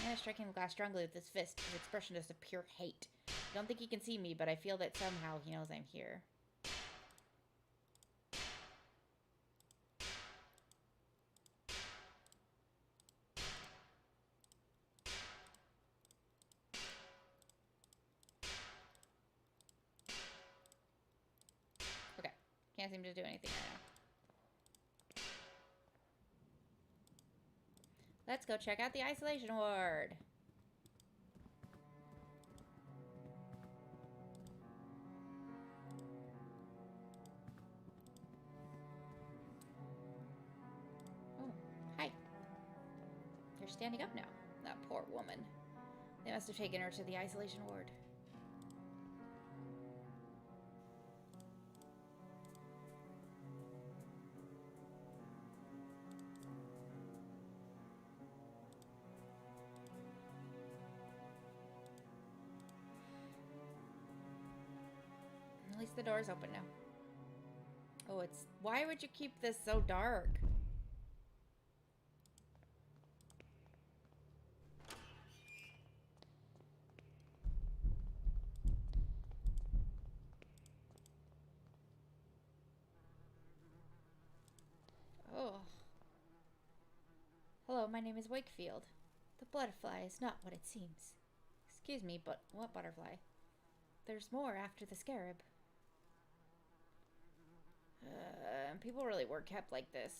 I'm striking the glass strongly with his fist. His expression is of pure hate. I don't think he can see me, but I feel that somehow he knows I'm here. Okay. Can't seem to do anything right now. Let's go check out the isolation ward. Oh, hi. You're standing up now. That poor woman. They must have taken her to the isolation ward. At least the door's open now. Oh, it's... Why would you keep this so dark? Oh. Hello, my name is Wakefield. The butterfly is not what it seems. Excuse me, but what butterfly? There's more after the scarab. People really were kept like this.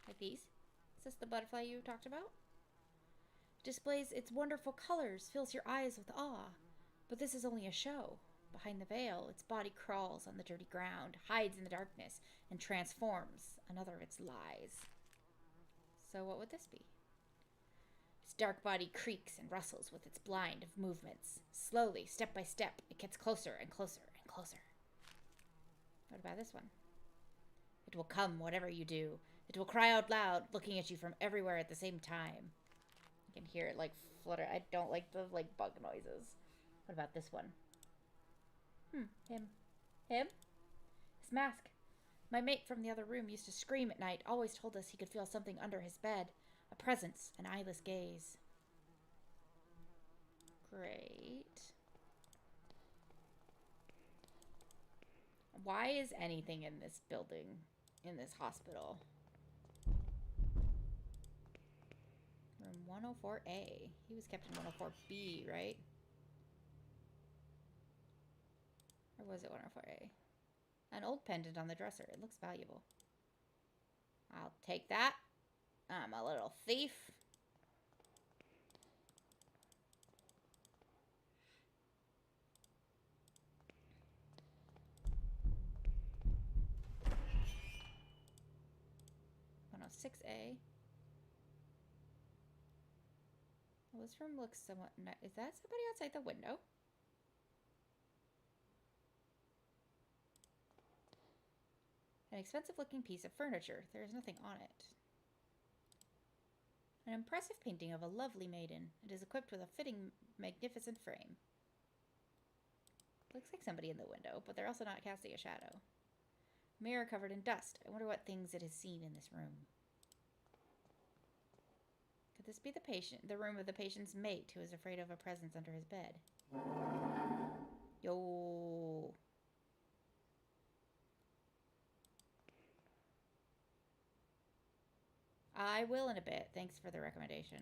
Like these? Is this the butterfly you talked about? It displays its wonderful colors, fills your eyes with awe. But this is only a show. Behind the veil, its body crawls on the dirty ground, hides in the darkness, and transforms another of its lies. So what would this be? Its dark body creaks and rustles with its blind of movements. Slowly, step by step, it gets closer and closer and closer. What about this one? It will come, whatever you do. It will cry out loud, looking at you from everywhere at the same time. You can hear it, like, flutter. I don't like the, like, bug noises. What about this one? Him. Him? His mask. My mate from the other room used to scream at night, always told us he could feel something under his bed. A presence, an eyeless gaze. Great. Why is anything in this building, in this hospital? Room 104A. He was kept in 104B, right? Or was it 104A? An old pendant on the dresser. It looks valuable. I'll take that. I'm a little thief. A. Well, this room looks somewhat nice. Is that somebody outside the window? An expensive looking piece of furniture. There is nothing on it. An impressive painting of a lovely maiden. It is equipped with a fitting, magnificent frame. Looks like somebody in the window, but they're also not casting a shadow. Mirror covered in dust. I wonder what things it has seen in this room. Could this be the room of the patient's mate who is afraid of a presence under his bed? Yo. I will in a bit. Thanks for the recommendation.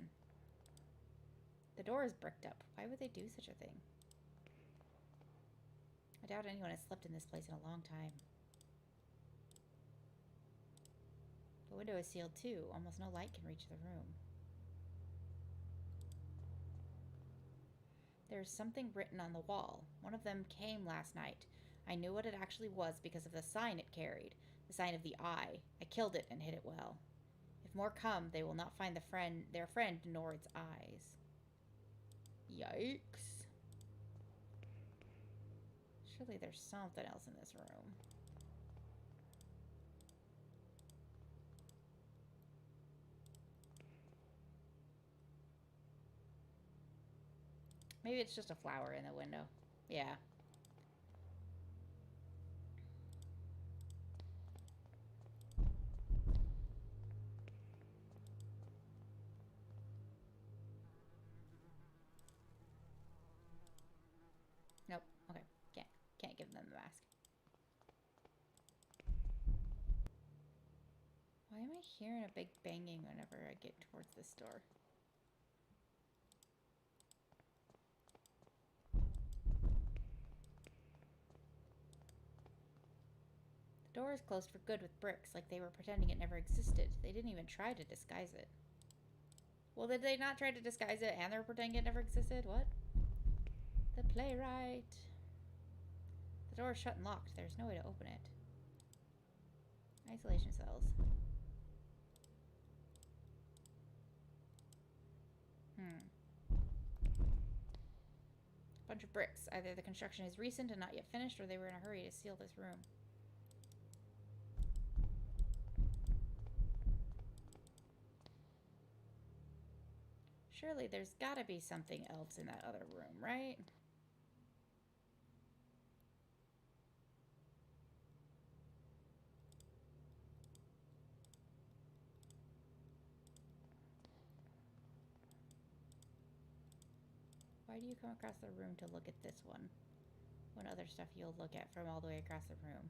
The door is bricked up. Why would they do such a thing? I doubt anyone has slept in this place in a long time. The window is sealed too. Almost no light can reach the room. There's something written on the wall. One of them came last night. I knew what it actually was because of the sign it carried. The sign of the eye. I killed it and hid it well. If more come, they will not find their friend nor its eyes. Yikes. Surely there's something else in this room. Maybe it's just a flower in the window. Yeah. Nope. Okay. Can't give them the mask. Why am I hearing a big banging whenever I get towards this door? The door is closed for good with bricks, like they were pretending it never existed. They didn't even try to disguise it. Well, did they not try to disguise it and they're pretending it never existed? What? The playwright. The door is shut and locked. There's no way to open it. Isolation cells. Bunch of bricks. Either the construction is recent and not yet finished, or they were in a hurry to seal this room. Surely there's gotta be something else in that other room, right? Why do you come across the room to look at this one, when other stuff you'll look at from all the way across the room?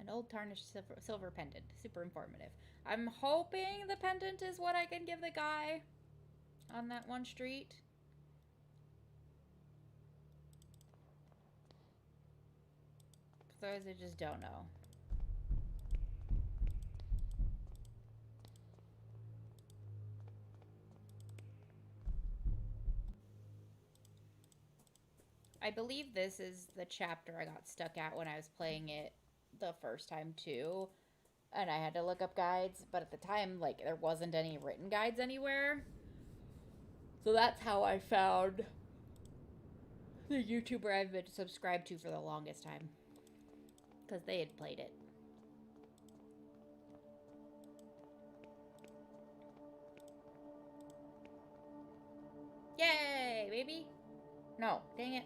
An old tarnished silver pendant. Super informative. I'm hoping the pendant is what I can give the guy on that one street. Otherwise, I just don't know. I believe this is the chapter I got stuck at when I was playing it the first time too, and I had to look up guides, but at the time, like, there wasn't any written guides anywhere. So that's how I found the YouTuber I've been subscribed to for the longest time, because they had played it. Yay, baby! No, dang it.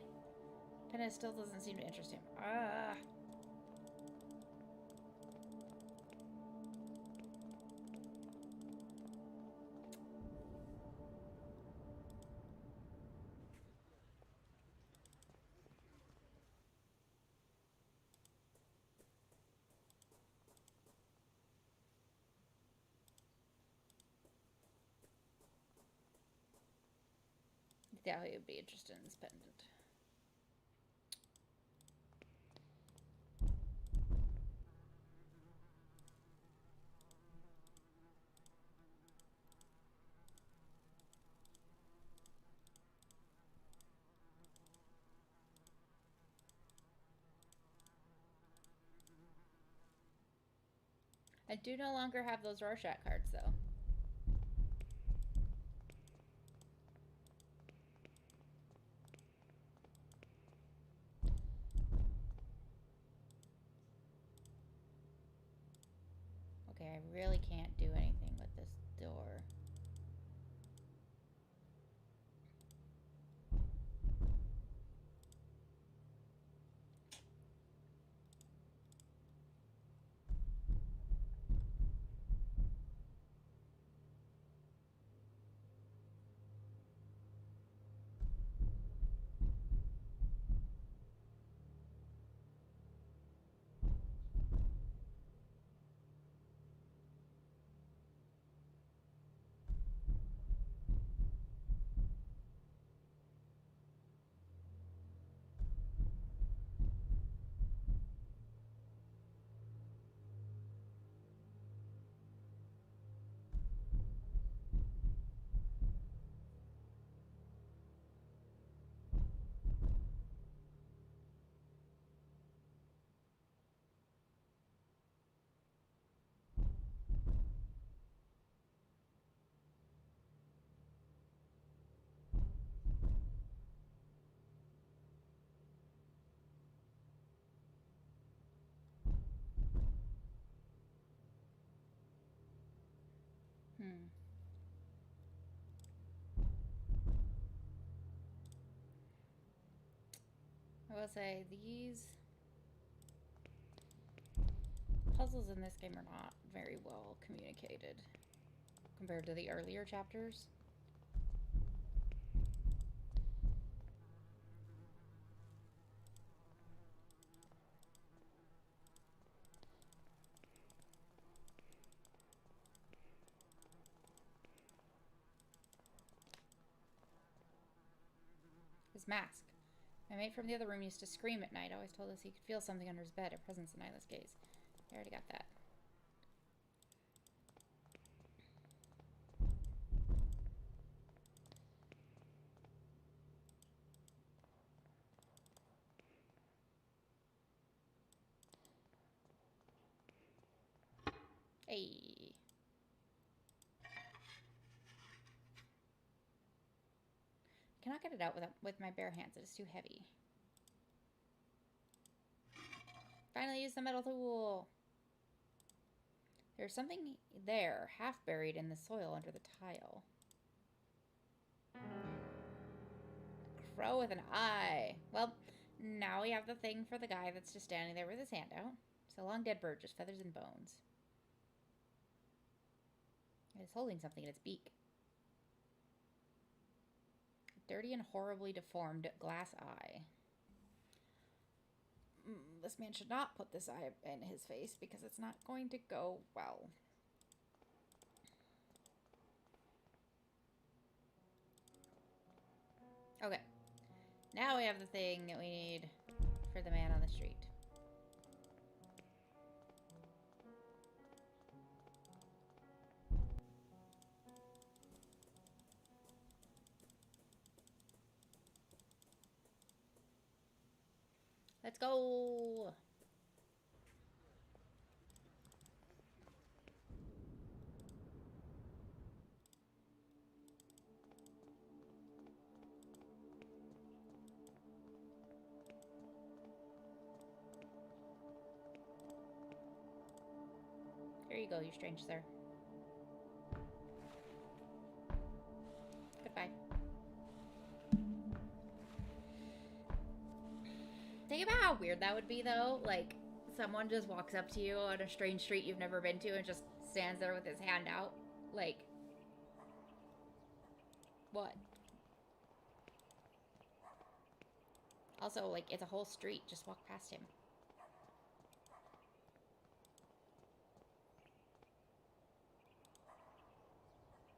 Penna still doesn't seem to interest him. Ah. I doubt he would be interested in this pendant. I do no longer have those Rorschach cards, though. Okay, I really can't do anything with this door. Hmm. I will say these puzzles in this game are not very well communicated compared to the earlier chapters. His mask. My mate from the other room used to scream at night. Always told us he could feel something under his bed, a presence in eyeless gaze. I already got that. Hey. I cannot get it out with my bare hands. It is too heavy. Finally use the metal tool. There's something there, half buried in the soil under the tile. A crow with an eye. Well, now we have the thing for the guy that's just standing there with his hand out. It's a long dead bird, just feathers and bones. It is holding something in its beak. A dirty and horribly deformed glass eye. This man should not put this eye in his face because it's not going to go well. Okay. Now we have the thing that we need for the man on the street. Let's go! Here you go, you strange sir. Goodbye. Think about how weird that would be, though. Like, someone just walks up to you on a strange street you've never been to and just stands there with his hand out. Like, what? Also, like, it's a whole street. Just walk past him.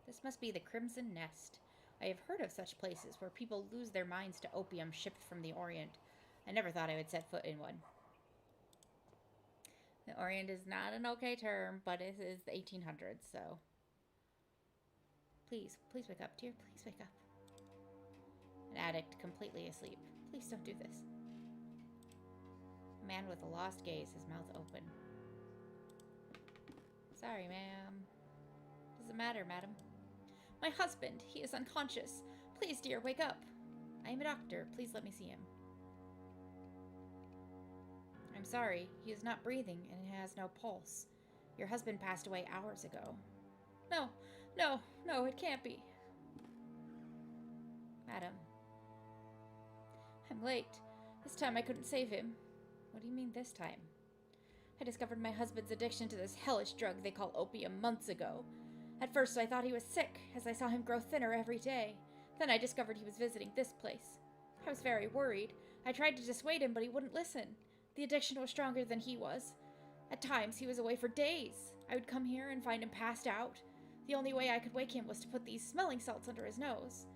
This must be the Crimson Nest. I have heard of such places where people lose their minds to opium shipped from the Orient. I never thought I would set foot in one. The Orient is not an okay term, but it is the 1800s, so... Please, please wake up, dear. Please wake up. An addict completely asleep. Please don't do this. A man with a lost gaze, his mouth open. Sorry, ma'am. Doesn't matter, madam. My husband, he is unconscious. Please, dear, wake up. I am a doctor. Please let me see him. I'm sorry. He is not breathing and has no pulse. Your husband passed away hours ago. No, no, no, it can't be. Madam. I'm late. This time I couldn't save him. What do you mean this time? I discovered my husband's addiction to this hellish drug they call opium months ago. At first I thought he was sick, as I saw him grow thinner every day. Then I discovered he was visiting this place. I was very worried. I tried to dissuade him, but he wouldn't listen. The addiction was stronger than he was. At times, he was away for days. I would come here and find him passed out. The only way I could wake him was to put these smelling salts under his nose.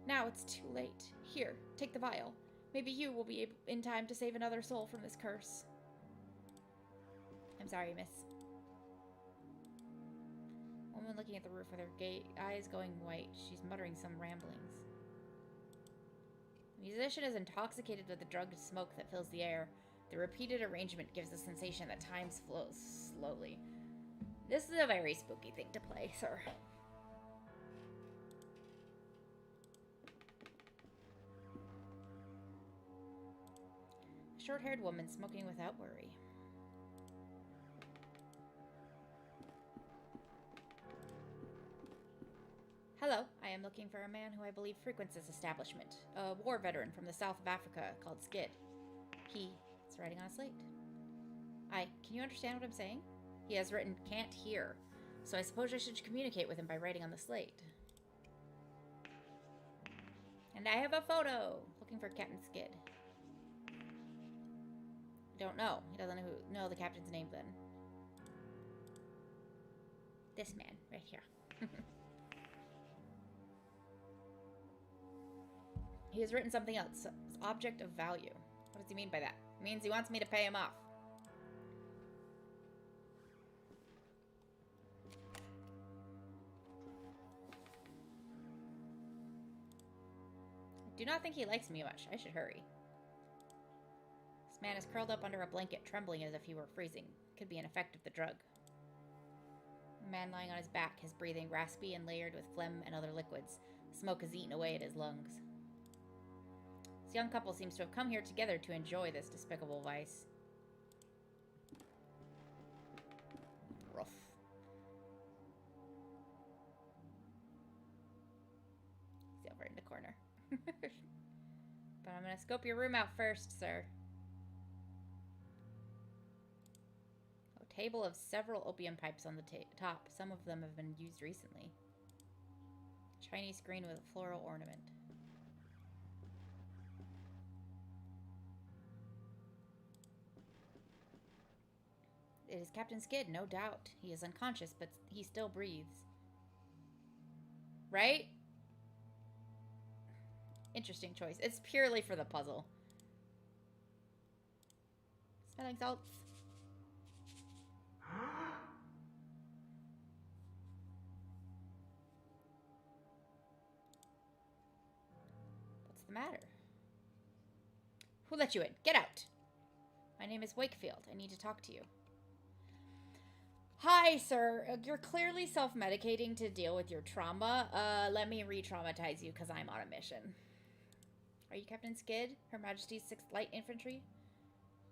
Now it's too late. Here, take the vial. Maybe you will be in time to save another soul from this curse. I'm sorry, miss. Woman looking at the roof with her eyes going white. She's muttering some ramblings. The musician is intoxicated with the drugged smoke that fills the air. The repeated arrangement gives the sensation that time flows slowly. This is a very spooky thing to play, sir. A short-haired woman smoking without worry. am looking for a man who I believe frequents this establishment. A war veteran from the south of Africa called Skid. He is writing on a slate. Can you understand what I'm saying? He has written can't hear, so I suppose I should communicate with him by writing on the slate. And I have a photo! Looking for Captain Skid. Don't know. He doesn't know the captain's name then. This man, right here. He has written something else. Object of value. What does he mean by that? It means he wants me to pay him off. I do not think he likes me much. I should hurry. This man is curled up under a blanket, trembling as if he were freezing. Could be an effect of the drug. A man lying on his back, his breathing raspy and layered with phlegm and other liquids. Smoke has eaten away at his lungs. This young couple seems to have come here together to enjoy this despicable vice. Rough. He's over in the corner. But I'm gonna scope your room out first, sir. A table of several opium pipes on the top. Some of them have been used recently. Chinese screen with a floral ornament. It is Captain Skid, no doubt. He is unconscious, but he still breathes. Right? Interesting choice. It's purely for the puzzle. Smelling salts. What's the matter? Who let you in? Get out! My name is Wakefield. I need to talk to you. Hi, sir. You're clearly self-medicating to deal with your trauma. Let me re-traumatize you because I'm on a mission. Are you Captain Skid, Her Majesty's 6th Light Infantry?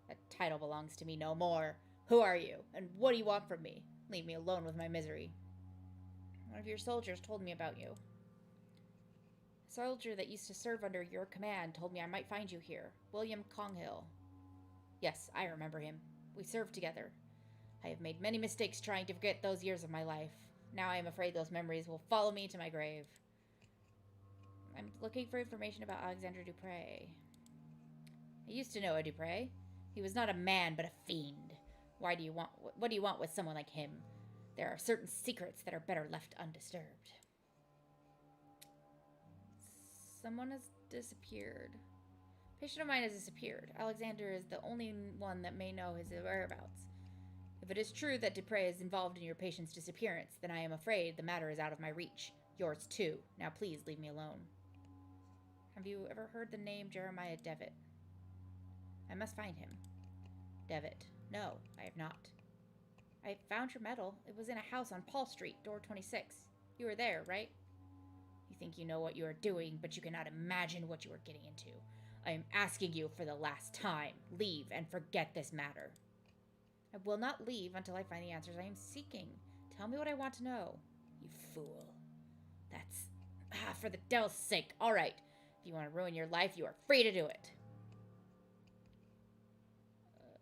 That title belongs to me no more. Who are you? And what do you want from me? Leave me alone with my misery. One of your soldiers told me about you. A soldier that used to serve under your command told me I might find you here. William Conghill. Yes, I remember him. We served together. I have made many mistakes trying to forget those years of my life. Now I am afraid those memories will follow me to my grave. I'm looking for information about Alexander Dupre. I used to know a Dupre. He was not a man, but a fiend. What do you want with someone like him? There are certain secrets that are better left undisturbed. Someone has disappeared. A patient of mine has disappeared. Alexander is the only one that may know his whereabouts. If it is true that Dupre is involved in your patient's disappearance, then I am afraid the matter is out of my reach. Yours too. Now please leave me alone. Have you ever heard the name Jeremiah Devitt? I must find him. Devitt. No, I have not. I found your medal. It was in a house on Paul Street, door 26. You were there, right? You think you know what you are doing, but you cannot imagine what you are getting into. I am asking you for the last time. Leave and forget this matter. I will not leave until I find the answers I am seeking. Tell me what I want to know. You fool. That's... for the devil's sake. All right. If you want to ruin your life, you are free to do it.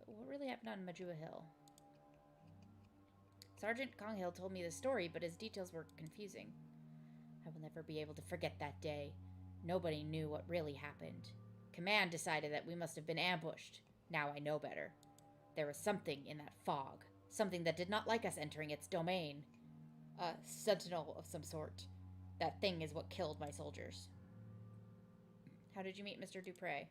What really happened on Majua Hill? Sergeant Conghill told me the story, but his details were confusing. I will never be able to forget that day. Nobody knew what really happened. Command decided that we must have been ambushed. Now I know better. There was something in that fog. Something that did not like us entering its domain. A sentinel of some sort. That thing is what killed my soldiers. How did you meet Mr. Dupre?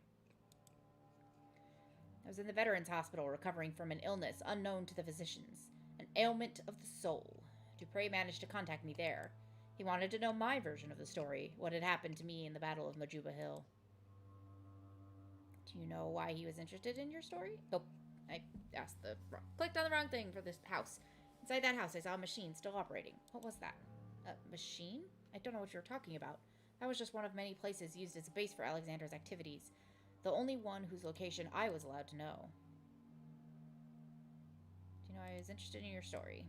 I was in the Veterans Hospital recovering from an illness unknown to the physicians. An ailment of the soul. Dupre managed to contact me there. He wanted to know my version of the story, what had happened to me in the Battle of Majuba Hill. Do you know why he was interested in your story? Oh, I clicked on the wrong thing for this house. Inside that house, I saw a machine still operating. What was that? A machine? I don't know what you're talking about. That was just one of many places used as a base for Alexander's activities. The only one whose location I was allowed to know. Do you know I was interested in your story?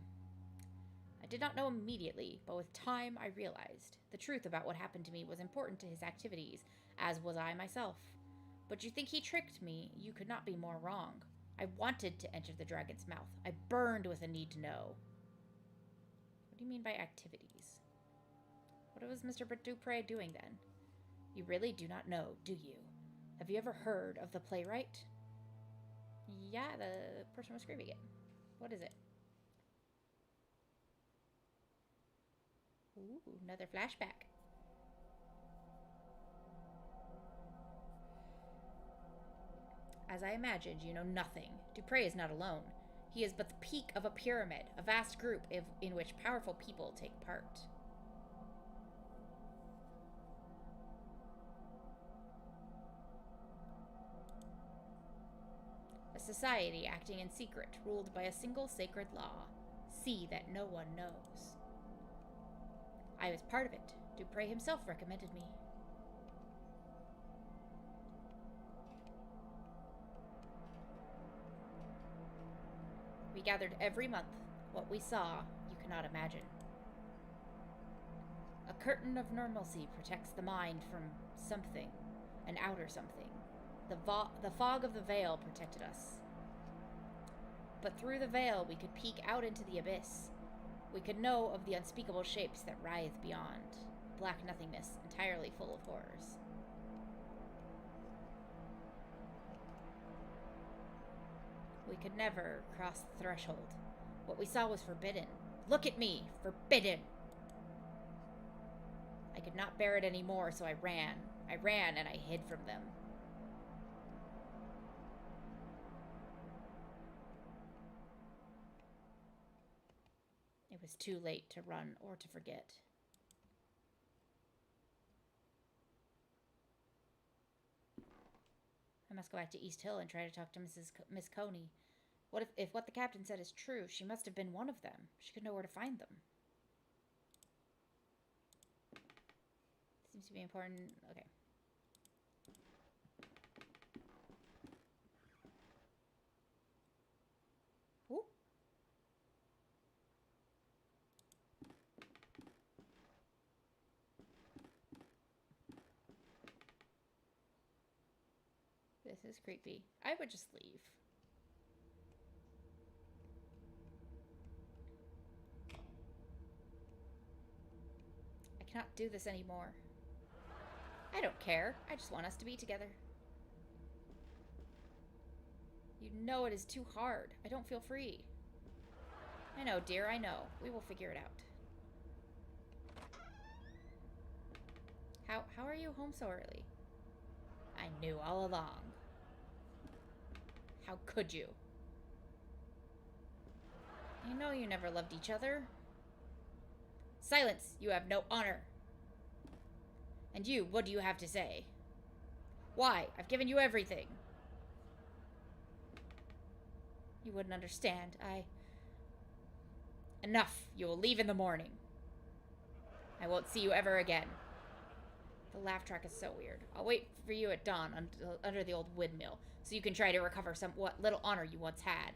I did not know immediately, but with time I realized. The truth about what happened to me was important to his activities, as was I myself. But you think he tricked me? You could not be more wrong. I wanted to enter the dragon's mouth. I burned with a need to know. What do you mean by activities? What was Mr. Dupre doing then? You really do not know, do you? Have you ever heard of the playwright? Yeah, the person was screaming it. What is it? Ooh, another flashback. As I imagined, you know nothing. Dupre is not alone. He is but the peak of a pyramid, a vast group in which powerful people take part. A society acting in secret, ruled by a single sacred law. See that no one knows. I was part of it. Dupre himself recommended me. We gathered every month. What we saw, you cannot imagine. A curtain of normalcy protects the mind from something, an outer something. The fog of the veil protected us. But through the veil, we could peek out into the abyss. We could know of the unspeakable shapes that writhe beyond. Black nothingness, entirely full of horrors. We could never cross the threshold. What we saw was forbidden. Look at me! Forbidden! I could not bear it anymore, so I ran. I ran and I hid from them. It was too late to run or to forget. I must go back to East Hill and try to talk to Miss Coney. What if what the captain said is true? She must have been one of them. She could know where to find them. Seems to be important. Okay. Ooh. This is creepy. I would just leave. I cannot do this anymore. I don't care. I just want us to be together. You know it is too hard. I don't feel free. I know, dear, I know. We will figure it out. How are you home so early? I knew all along. How could you? You know you never loved each other. Silence! You have no honor. And you, what do you have to say? Why? I've given you everything. You wouldn't understand. Enough. You will leave in the morning. I won't see you ever again. The laugh track is so weird. I'll wait for you at dawn under the old windmill, so you can try to recover what little honor you once had.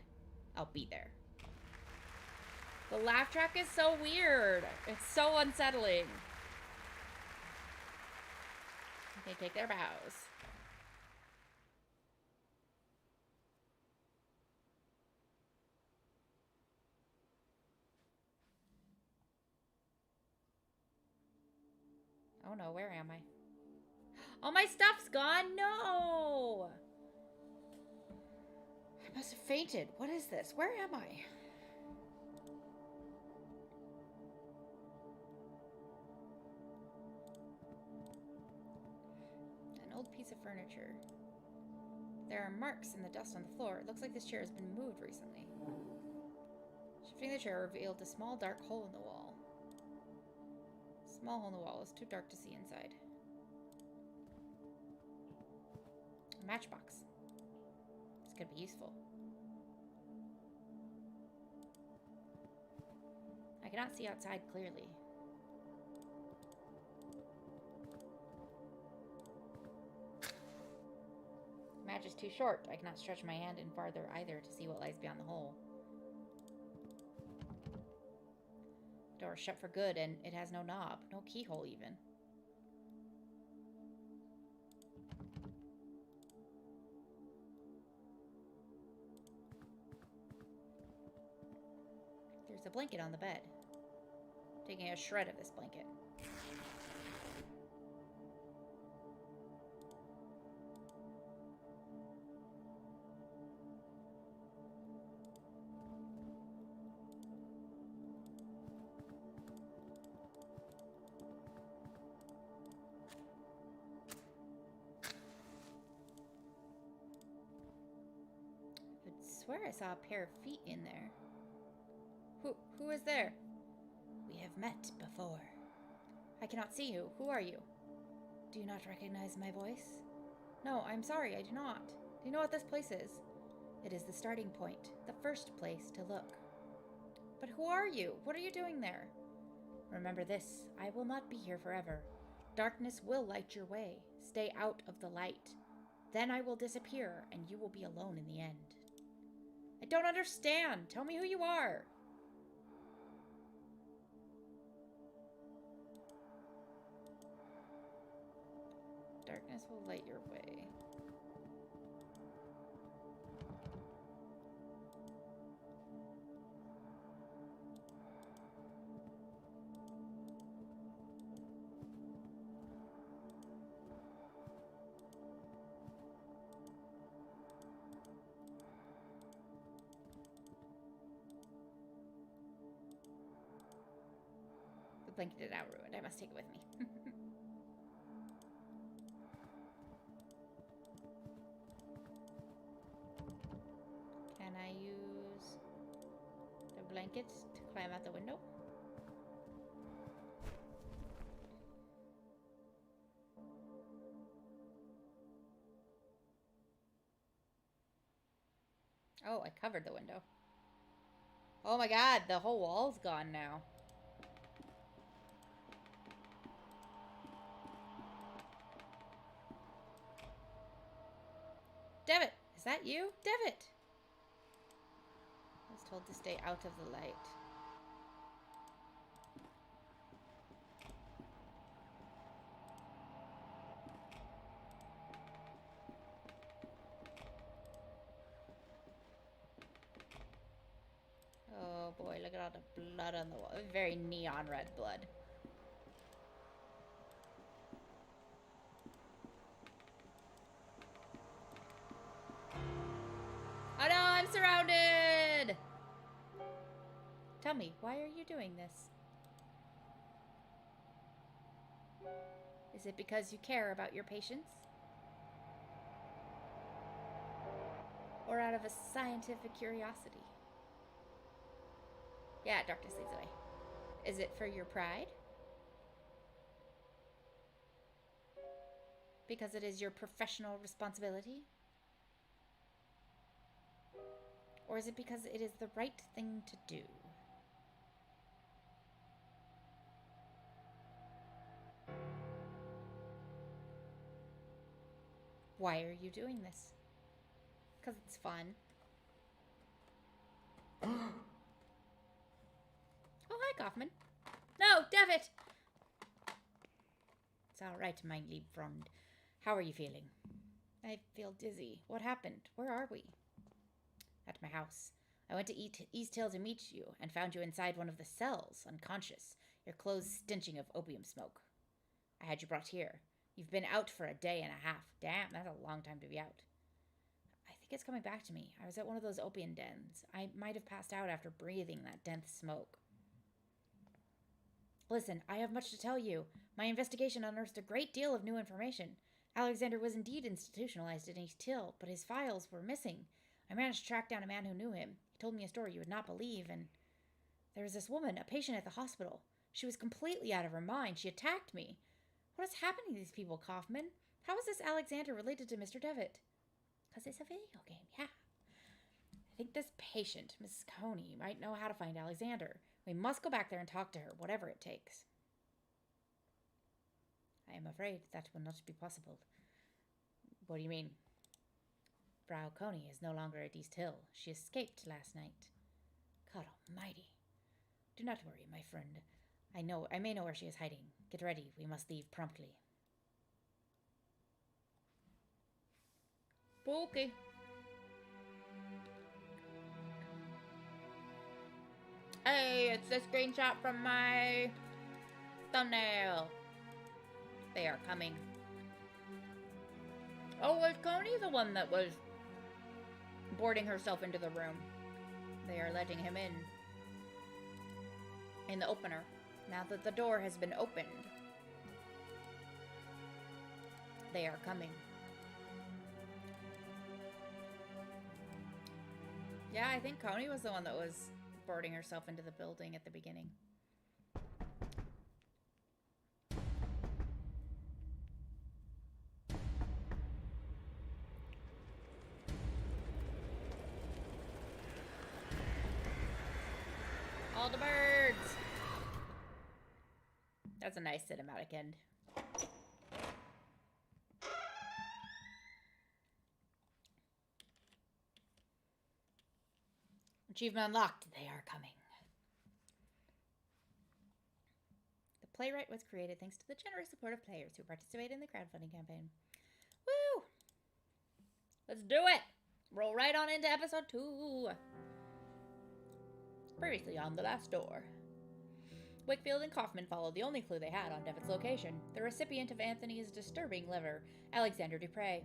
I'll be there. The laugh track is so weird. It's so unsettling. They take their bows. Oh no, where am I? Oh, my stuff's gone? No! I must have fainted. What is this? Where am I? An old piece of furniture. There are marks in the dust on the floor. It looks like this chair has been moved recently. Shifting the chair revealed a small dark hole in the wall. Small hole in the wall is too dark to see inside. A matchbox. This could be useful. I cannot see outside clearly. The match is too short. I cannot stretch my hand in farther either to see what lies beyond the hole. Door's shut for good, and it has no knob. No keyhole, even. There's a blanket on the bed. Taking a shred of this blanket. I swear I saw a pair of feet in there. Who is there? We have met before. I cannot see you. Who are you? Do you not recognize my voice? No, I'm sorry, I do not. Do you know what this place is? It is the starting point, the first place to look. But who are you? What are you doing there? Remember this, I will not be here forever. Darkness will light your way. Stay out of the light. Then I will disappear, and you will be alone in the end. I don't understand. Tell me who you are. Darkness will light your way. The blanket is now ruined. I must take it with me. Can I use the blanket to climb out the window? Oh, I covered the window. Oh my god, the whole wall's gone now. Devitt! Is that you? Devitt! I was told to stay out of the light. Oh boy, look at all the blood on the wall. Very neon red blood. Oh no, I'm surrounded! Tell me, why are you doing this? Is it because you care about your patients? Or out of a scientific curiosity? Yeah, darkness leads the way. Is it for your pride? Because it is your professional responsibility? Or is it because it is the right thing to do? Why are you doing this? Because it's fun. Oh, hi, Kaufman. No, Devitt! It's all right, mein lieb Freund. How are you feeling? I feel dizzy. What happened? Where are we? At my house. I went to East Hill to meet you and found you inside one of the cells, unconscious, your clothes stenching of opium smoke. I had you brought here. You've been out for a day and a half. Damn, that's a long time to be out. I think it's coming back to me. I was at one of those opium dens. I might have passed out after breathing that dense smoke. Listen, I have much to tell you. My investigation unearthed a great deal of new information. Alexander was indeed institutionalized in East Hill, but his files were missing. I managed to track down a man who knew him. He told me a story you would not believe, and there was this woman, a patient at the hospital. She was completely out of her mind. She attacked me. What is happening to these people, Kaufman? How is this Alexander related to Mr. Devitt? Because it's a video game, yeah. I think this patient, Mrs. Coney, might know how to find Alexander. We must go back there and talk to her, whatever it takes. I am afraid that will not be possible. What do you mean? Frau Coney is no longer at East Hill. She escaped last night. God almighty. Do not worry, my friend. I may know where she is hiding. Get ready. We must leave promptly. Spooky. Hey, it's a screenshot from my thumbnail. They are coming. Oh, was Coney the one that was boarding herself into the room? They are letting him in the opener. Now that the door has been opened, they are coming. Yeah, I think Coney was the one that was boarding herself into the building at the beginning. All the birds! That's a nice cinematic end. Achievement unlocked. They are coming. The playwright was created thanks to the generous support of players who participated in the crowdfunding campaign. Woo! Let's do it! Roll right on into episode 2. Previously on The Last Door. Wakefield and Kaufman followed the only clue they had on Devitt's location, the recipient of Anthony's disturbing letter, Alexander Dupre.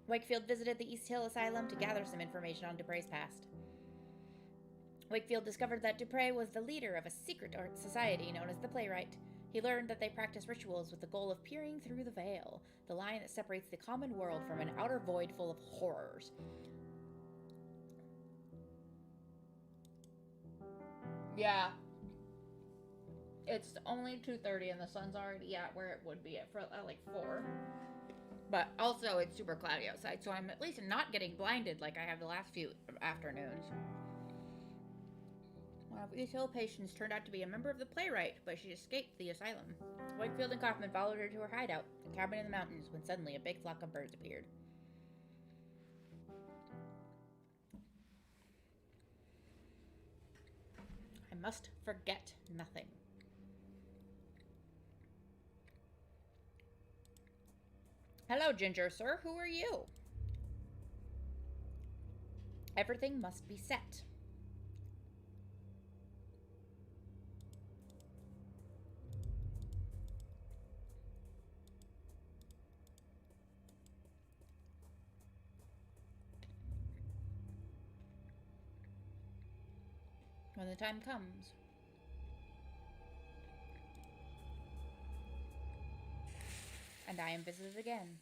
Wakefield visited the East Hill Asylum to gather some information on Dupre's past. Wakefield discovered that Dupre was the leader of a secret art society known as the Playwright. He learned that they practice rituals with the goal of peering through the veil, the line that separates the common world from an outer void full of horrors. Yeah. It's only 2:30 and the sun's already at where it would be at like 4. But also it's super cloudy outside, so I'm at least not getting blinded like I have the last few afternoons. One of East Hill patients turned out to be a member of the Playwright, but she escaped the asylum. Wakefield and Kaufman followed her to her hideout, a cabin in the mountains, when suddenly a big flock of birds appeared. I must forget nothing. Hello, Ginger, sir. Who are you? Everything must be set. When the time comes. And I am visited again.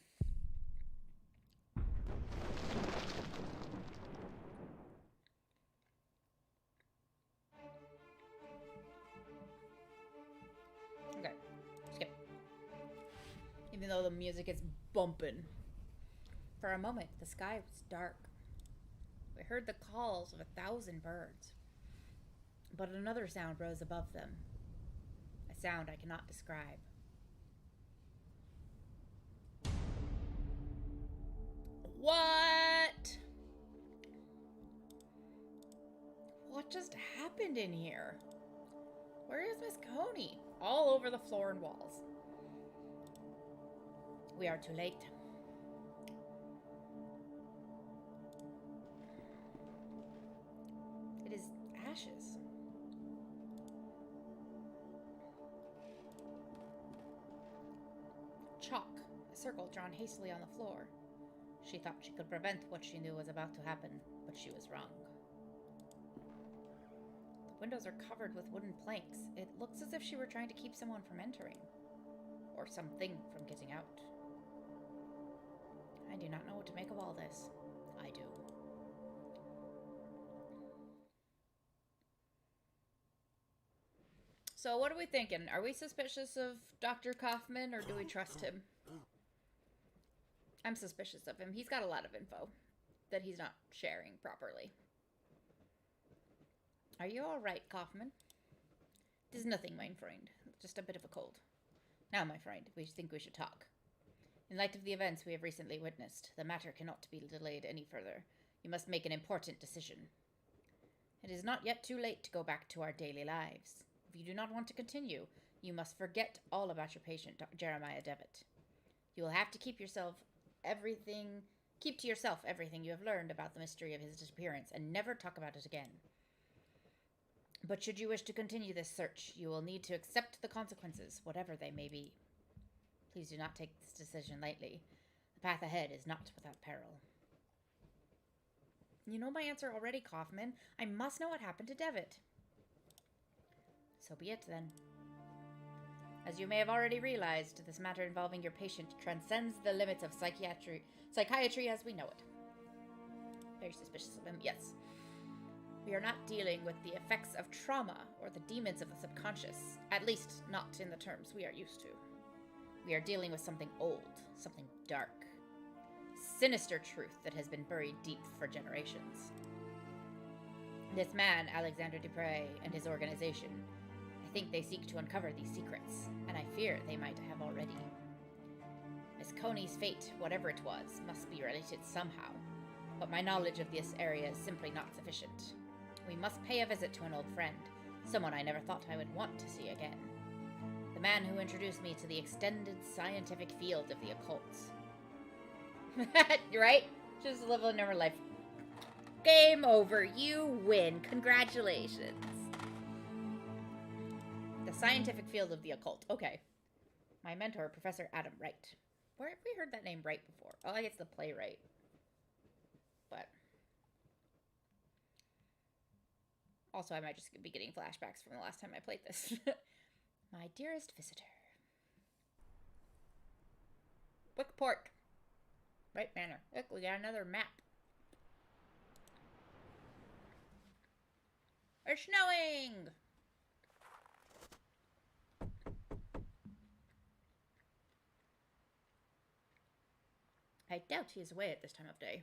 Okay, skip. Even though the music is bumping. For a moment, the sky was dark. We heard the calls of 1,000 birds. But another sound rose above them. A sound I cannot describe. What? What just happened in here? Where is Miss Coney? All over the floor and walls. We are too late. It is ashes. Chalk, a circle drawn hastily on the floor. She thought she could prevent what she knew was about to happen, but she was wrong. The windows are covered with wooden planks. It looks as if she were trying to keep someone from entering. Or something from getting out. I do not know what to make of all this. I do. So what are we thinking? Are we suspicious of Dr. Kaufman, or do we trust him? I'm suspicious of him. He's got a lot of info that he's not sharing properly. Are you all right, Kaufman? It is nothing, my friend. Just a bit of a cold. Now, my friend, we think we should talk. In light of the events we have recently witnessed, the matter cannot be delayed any further. You must make an important decision. It is not yet too late to go back to our daily lives. If you do not want to continue, you must forget all about your patient, Jeremiah Devitt. You will have to keep to yourself everything you have learned about the mystery of his disappearance, and never talk about it again. But should you wish to continue this search, you will need to accept the consequences, whatever they may be. Please do not take this decision lightly. The path ahead is not without peril. You know my answer already, Kaufman. I must know what happened to Devitt. So be it, then. As you may have already realized, this matter involving your patient transcends the limits of psychiatry as we know it. Very suspicious of him, yes. We are not dealing with the effects of trauma or the demons of the subconscious, at least not in the terms we are used to. We are dealing with something old, something dark. Sinister truth that has been buried deep for generations. This man, Alexander Dupre, and his organization, I think they seek to uncover these secrets, and I fear they might have already. Miss Coney's fate, whatever it was, must be related somehow, but my knowledge of this area is simply not sufficient. We must pay a visit to an old friend, someone I never thought I would want to see again. The man who introduced me to the extended scientific field of the occult. Right? Just living her life. Game over. You win. Congratulations. The scientific field of the occult. Okay. My mentor, Professor Adam Wright. Where have we heard that name right before? Oh, I guess the playwright. But also, I might just be getting flashbacks from the last time I played this. My dearest visitor. Wickport. Right manor. Look, we got another map. It's snowing! I doubt he is away at this time of day.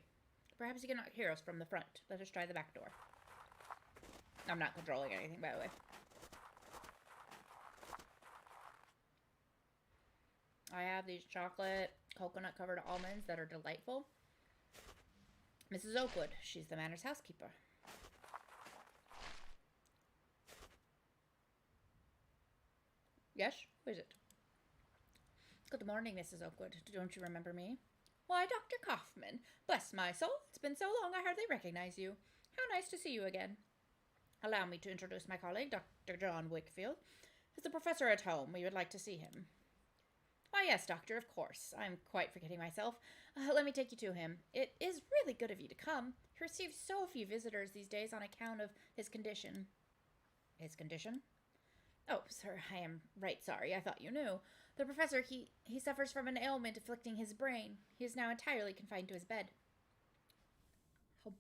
Perhaps he cannot hear us from the front. Let us try the back door. I'm not controlling anything, by the way. I have these chocolate coconut covered almonds that are delightful. Mrs. Oakwood, she's the manor's housekeeper. Yes? Who is it? Good morning, Mrs. Oakwood. Don't you remember me? Why, Dr. Kaufman. Bless my soul. It's been so long I hardly recognize you. How nice to see you again. Allow me to introduce my colleague, Dr. John Wakefield. Is the professor at home? We would like to see him. Why, yes, doctor, of course. I'm quite forgetting myself. Let me take you to him. It is really good of you to come. He receives so few visitors these days on account of his condition. His condition? Oh, sir, I am right sorry. I thought you knew. The professor, he suffers from an ailment afflicting his brain. He is now entirely confined to his bed. Oh.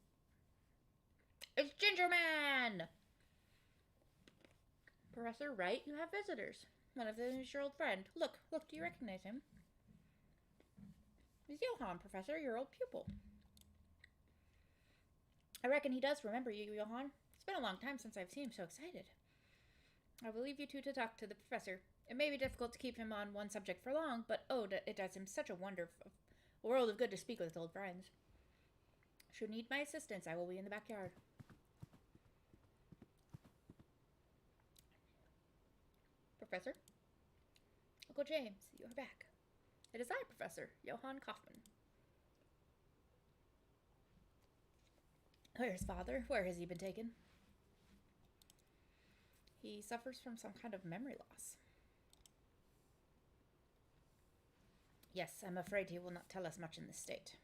It's Ginger Man! Professor Wright, you have visitors. One of them is your old friend. Look, do you recognize him? He's Johann, Professor, your old pupil. I reckon he does remember you, Johann. It's been a long time since I've seen him so excited. I will leave you two to talk to the professor. It may be difficult to keep him on one subject for long, but oh, it does him such a world of good to speak with old friends. Should need my assistance, I will be in the backyard. Professor? Uncle James, you are back. It is I, Professor Johann Kaufman. Where is father? Where has he been taken? He suffers from some kind of memory loss. Yes, I'm afraid he will not tell us much in this state.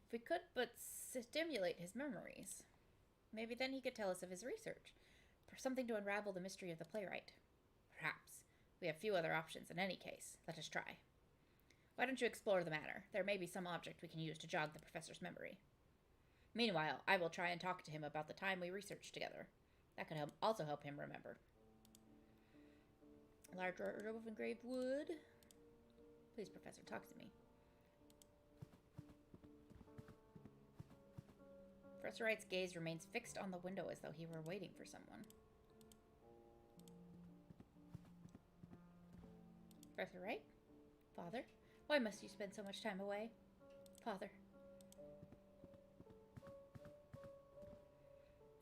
If we could but stimulate his memories, maybe then he could tell us of his research, something to unravel the mystery of the playwright. Perhaps. We have few other options in any case. Let us try. Why don't you explore the manor? There may be some object we can use to jog the professor's memory. Meanwhile, I will try and talk to him about the time we researched together. That could also help him remember. Large robe of engraved wood. Please, Professor, talk to me. Professor Wright's gaze remains fixed on the window as though he were waiting for someone. Professor Wright? Father? Why must you spend so much time away? Father.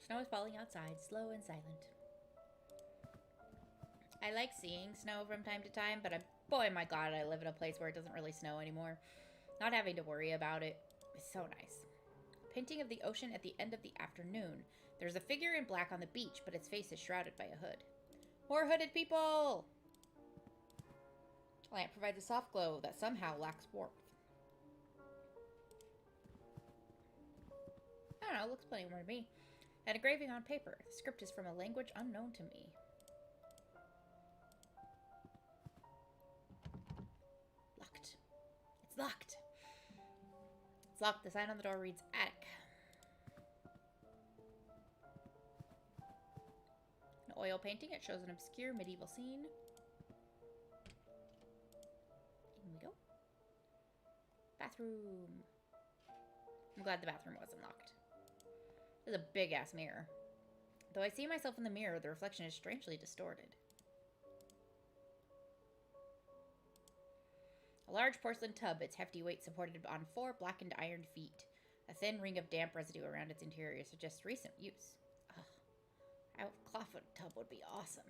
Snow is falling outside, slow and silent. I like seeing snow from time to time, but boy, my god, I live in a place where it doesn't really snow anymore. Not having to worry about it is so nice. Painting of the ocean at the end of the afternoon. There's a figure in black on the beach, but its face is shrouded by a hood. More hooded people! The lamp provides a soft glow that somehow lacks warmth. I don't know, it looks plenty warm to me. An engraving on paper. The script is from a language unknown to me. Locked. It's locked. It's locked. The sign on the door reads attic. An oil painting. It shows an obscure medieval scene. In we go. Bathroom. I'm glad the bathroom wasn't locked. There's a big-ass mirror. Though I see myself in the mirror, the reflection is strangely distorted. A large porcelain tub, its hefty weight supported on 4 blackened iron feet. A thin ring of damp residue around its interior suggests recent use. Ugh. A clawfoot tub would be awesome.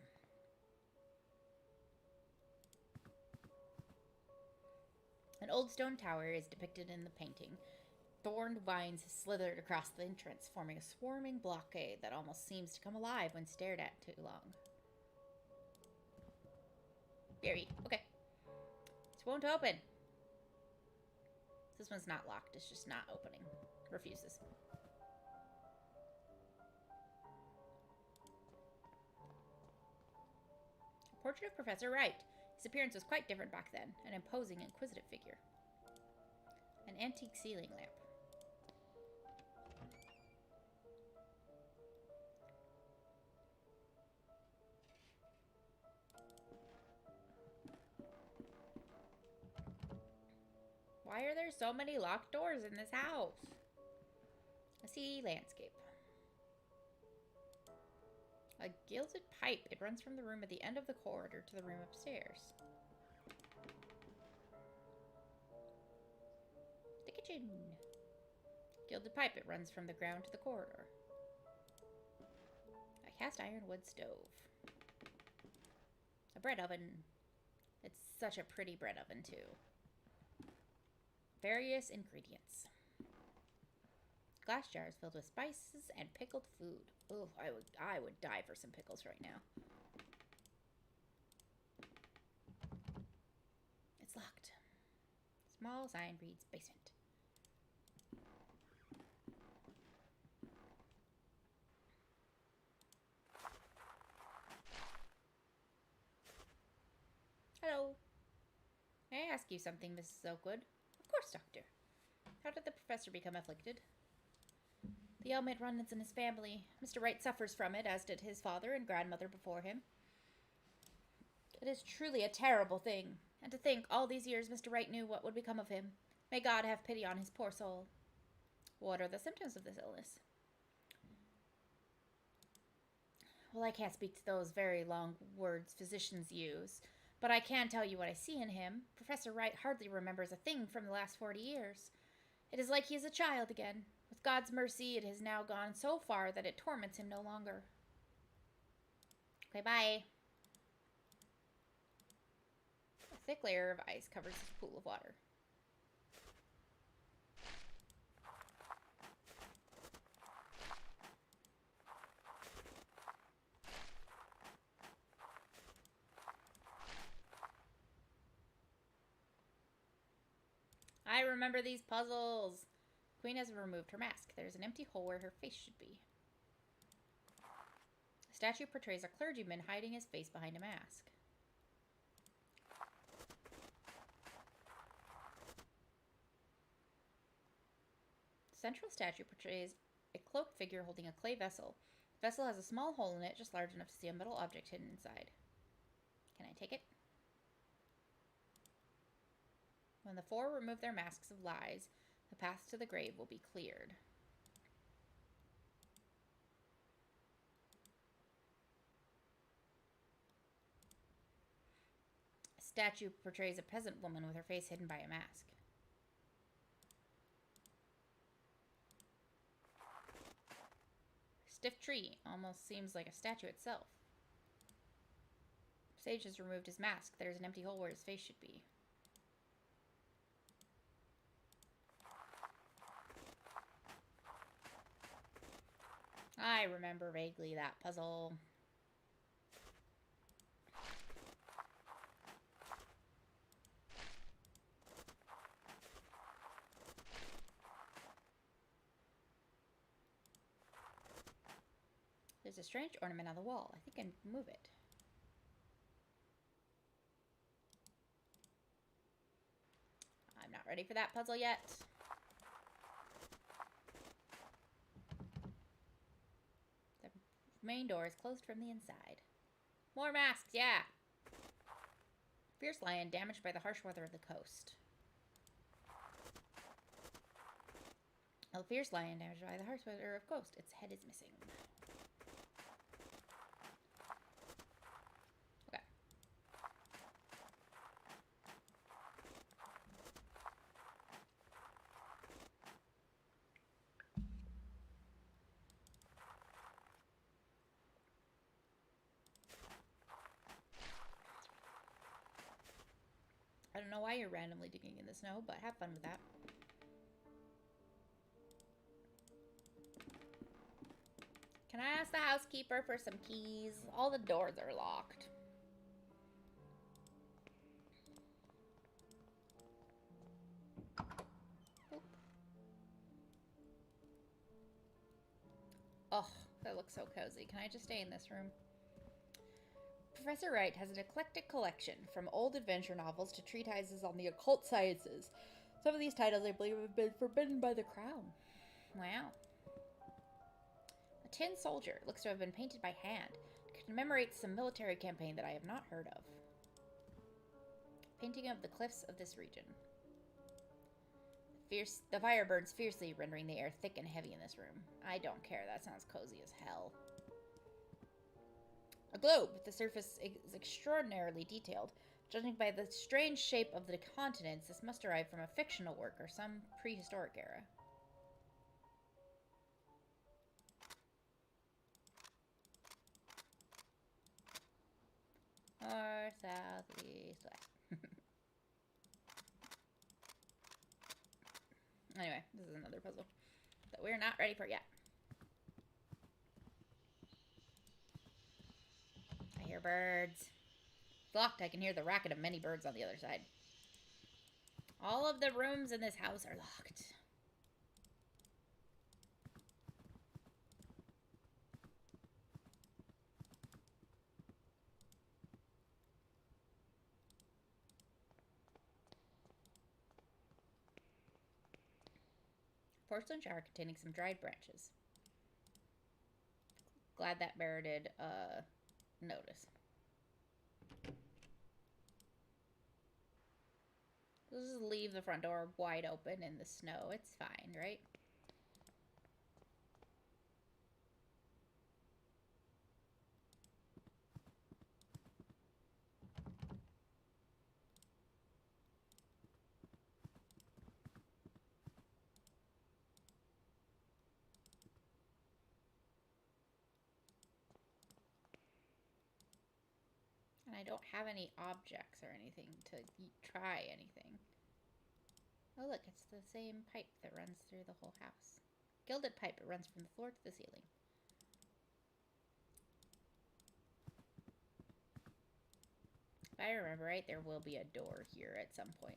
An old stone tower is depicted in the painting. Thorned vines slithered across the entrance, forming a swarming blockade that almost seems to come alive when stared at too long. Very. Okay. This won't open. This one's not locked. It's just not opening. Refuses. A portrait of Professor Wright. His appearance was quite different back then. An imposing, inquisitive figure. An antique ceiling lamp. Why are there so many locked doors in this house? I see landscape. A gilded pipe. It runs from the room at the end of the corridor to the room upstairs. The kitchen. Gilded pipe. It runs from the ground to the corridor. A cast iron wood stove. A bread oven. It's such a pretty bread oven, too. Various ingredients. Glass jars filled with spices and pickled food. Oh, I would die for some pickles right now. It's locked. Small sign reads basement. Hello. May I ask you something, Mrs. Oakwood? Of course, Doctor. How did the professor become afflicted? The ailment runs in his family. Mr. Wright suffers from it, as did his father and grandmother before him. It is truly a terrible thing. And to think, all these years Mr. Wright knew what would become of him. May God have pity on his poor soul. What are the symptoms of this illness? Well, I can't speak to those very long words physicians use, but I can tell you what I see in him. Professor Wright hardly remembers a thing from the last 40 years. It is like he is a child again. With God's mercy, it has now gone so far that it torments him no longer. Okay, bye. A thick layer of ice covers this pool of water. I remember these puzzles. Queen has removed her mask. There's an empty hole where her face should be. A statue portrays a clergyman hiding his face behind a mask. The central statue portrays a cloaked figure holding a clay vessel. The vessel has a small hole in it, just large enough to see a metal object hidden inside. Can I take it? When the 4 remove their masks of lies, the path to the grave will be cleared. A statue portrays a peasant woman with her face hidden by a mask. Stiff tree. Almost seems like a statue itself. Sage has removed his mask. There's an empty hole where his face should be. I remember vaguely that puzzle. There's a strange ornament on the wall. I think I can move it. I'm not ready for that puzzle yet. The main door is closed from the inside. More masks, yeah! Fierce lion damaged by the harsh weather of the coast. A fierce lion damaged by the harsh weather of coast. Its head is missing. Okay. I don't know why you're randomly digging in the snow, but have fun with that. Can I ask the housekeeper for some keys? All the doors are locked. Oop. Oh, that looks so cozy. Can I just stay in this room? Professor Wright has an eclectic collection, from old adventure novels to treatises on the occult sciences. Some of these titles, I believe, have been forbidden by the crown. Wow. A tin soldier looks to have been painted by hand. It commemorates some military campaign that I have not heard of. Painting of the cliffs of this region. The fire burns fiercely, rendering the air thick and heavy in this room. I don't care. That sounds cozy as hell. A globe. The surface is extraordinarily detailed. Judging by the strange shape of the continents, this must derive from a fictional work or some prehistoric era. North, south, east, west. Anyway, this is another puzzle that we're not ready for yet. I hear birds. It's locked. I can hear the racket of many birds on the other side. All of the rooms in this house are locked. Porcelain jar containing some dried branches. Glad that bear did notice. Let's just leave the front door wide open in the snow. It's fine, right? And I don't have any objects or anything to try anything. Oh look, it's the same pipe that runs through the whole house. Gilded pipe, it runs from the floor to the ceiling. If I remember right, there will be a door here at some point.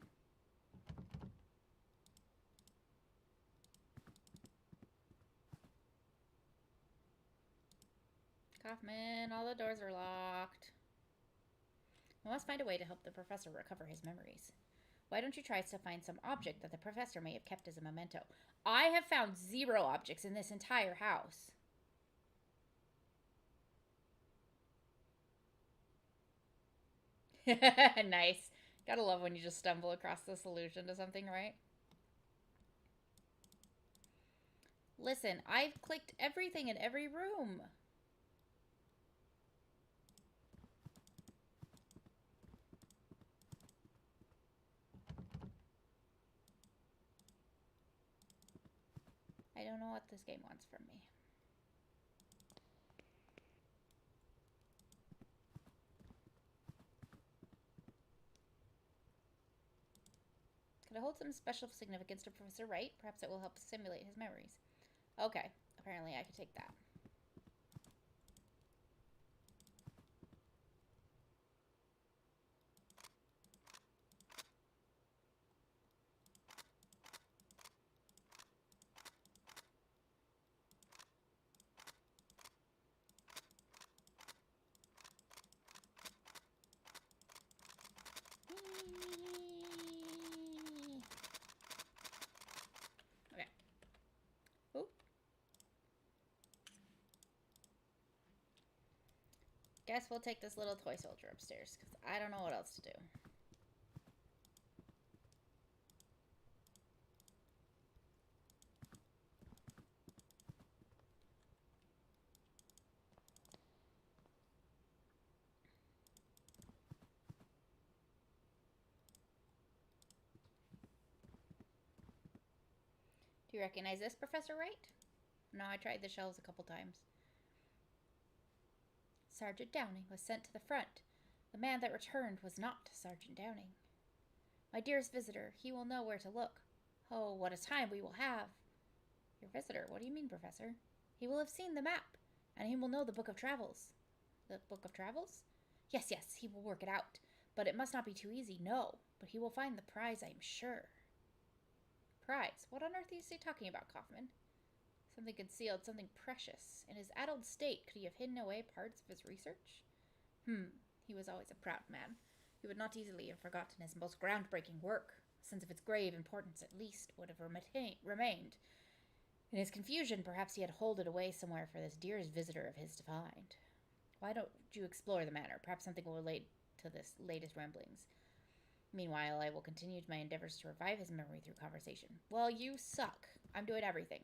Kaufman, all the doors are locked. We must find a way to help the professor recover his memories. Why don't you try to find some object that the professor may have kept as a memento? I have found 0 objects in this entire house. Nice. Gotta love when you just stumble across the solution to something, right? Listen, I've clicked everything in every room. I don't know what this game wants from me. Could it hold some special significance to Professor Wright? Perhaps it will help simulate his memories. Okay, apparently I could take that. Okay. Ooh. Guess we'll take this little toy soldier upstairs, because I don't know what else to do. Do you recognize this, Professor Wright? No, I tried the shelves a couple times. Sergeant Downing was sent to the front. The man that returned was not Sergeant Downing. My dearest visitor, he will know where to look. Oh, what a time we will have! Your visitor? What do you mean, Professor? He will have seen the map, and he will know the Book of Travels. The Book of Travels? Yes, yes, he will work it out. But it must not be too easy, no. But he will find the prize, I am sure. Prize? What on earth is he talking about, Kaufman? Something concealed, something precious. In his addled state, could he have hidden away parts of his research? He was always a proud man. He would not easily have forgotten his most groundbreaking work. A sense of its grave importance, at least, would have remained. In his confusion, perhaps he had holed it away somewhere for this dearest visitor of his to find. Why don't you explore the matter? Perhaps something will relate to this latest ramblings. Meanwhile, I will continue my endeavors to revive his memory through conversation. Well, you suck. I'm doing everything.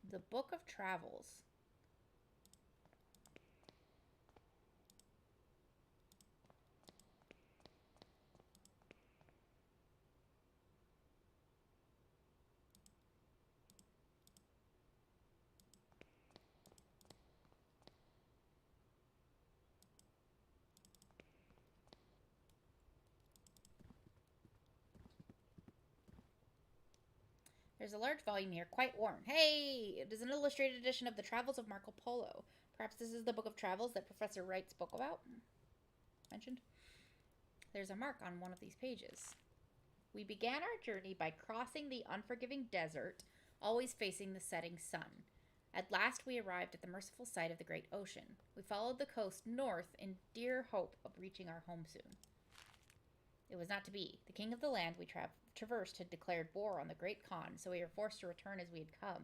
The Book of Travels. There's a large volume here, quite worn. Hey! It is an illustrated edition of the Travels of Marco Polo. Perhaps this is the Book of Travels that Professor Wright spoke about? Mentioned. There's a mark on one of these pages. We began our journey by crossing the unforgiving desert, always facing the setting sun. At last we arrived at the merciful sight of the great ocean. We followed the coast north in dear hope of reaching our home soon. It was not to be. The king of the land we traversed had declared war on the great Khan, so we were forced to return as we had come.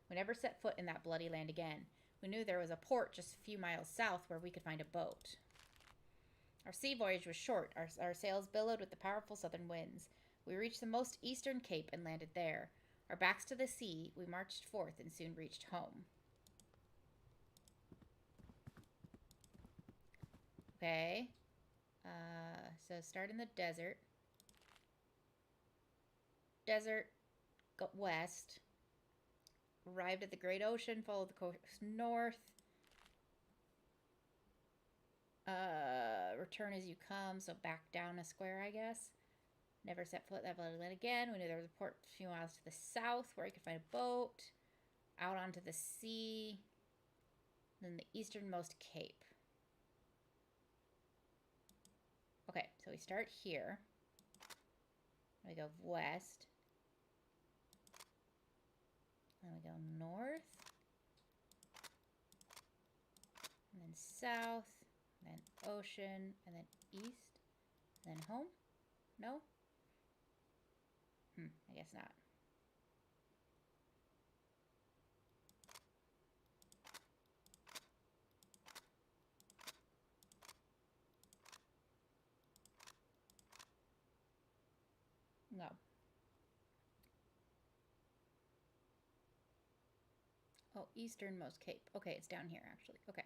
We never set foot in that bloody land again. We knew there was a port just a few miles south where we could find a boat. Our sea voyage was short. Our sails billowed with the powerful southern winds. We reached the most eastern cape and landed there. Our backs to the sea, we marched forth and soon reached home. Okay. So start in the desert. Desert, go west. Arrived at the great ocean, followed the coast north. Return as you come, so back down a square, I guess. Never set foot that bloody land again. We knew there was a port a few miles to the south where I could find a boat. Out onto the sea. Then the easternmost cape. Okay, so we start here. We go west. Then we go north. And then south. And then ocean. And then east. And then home? No? I guess not. No. Oh, easternmost cape. Okay, it's down here, actually. Okay.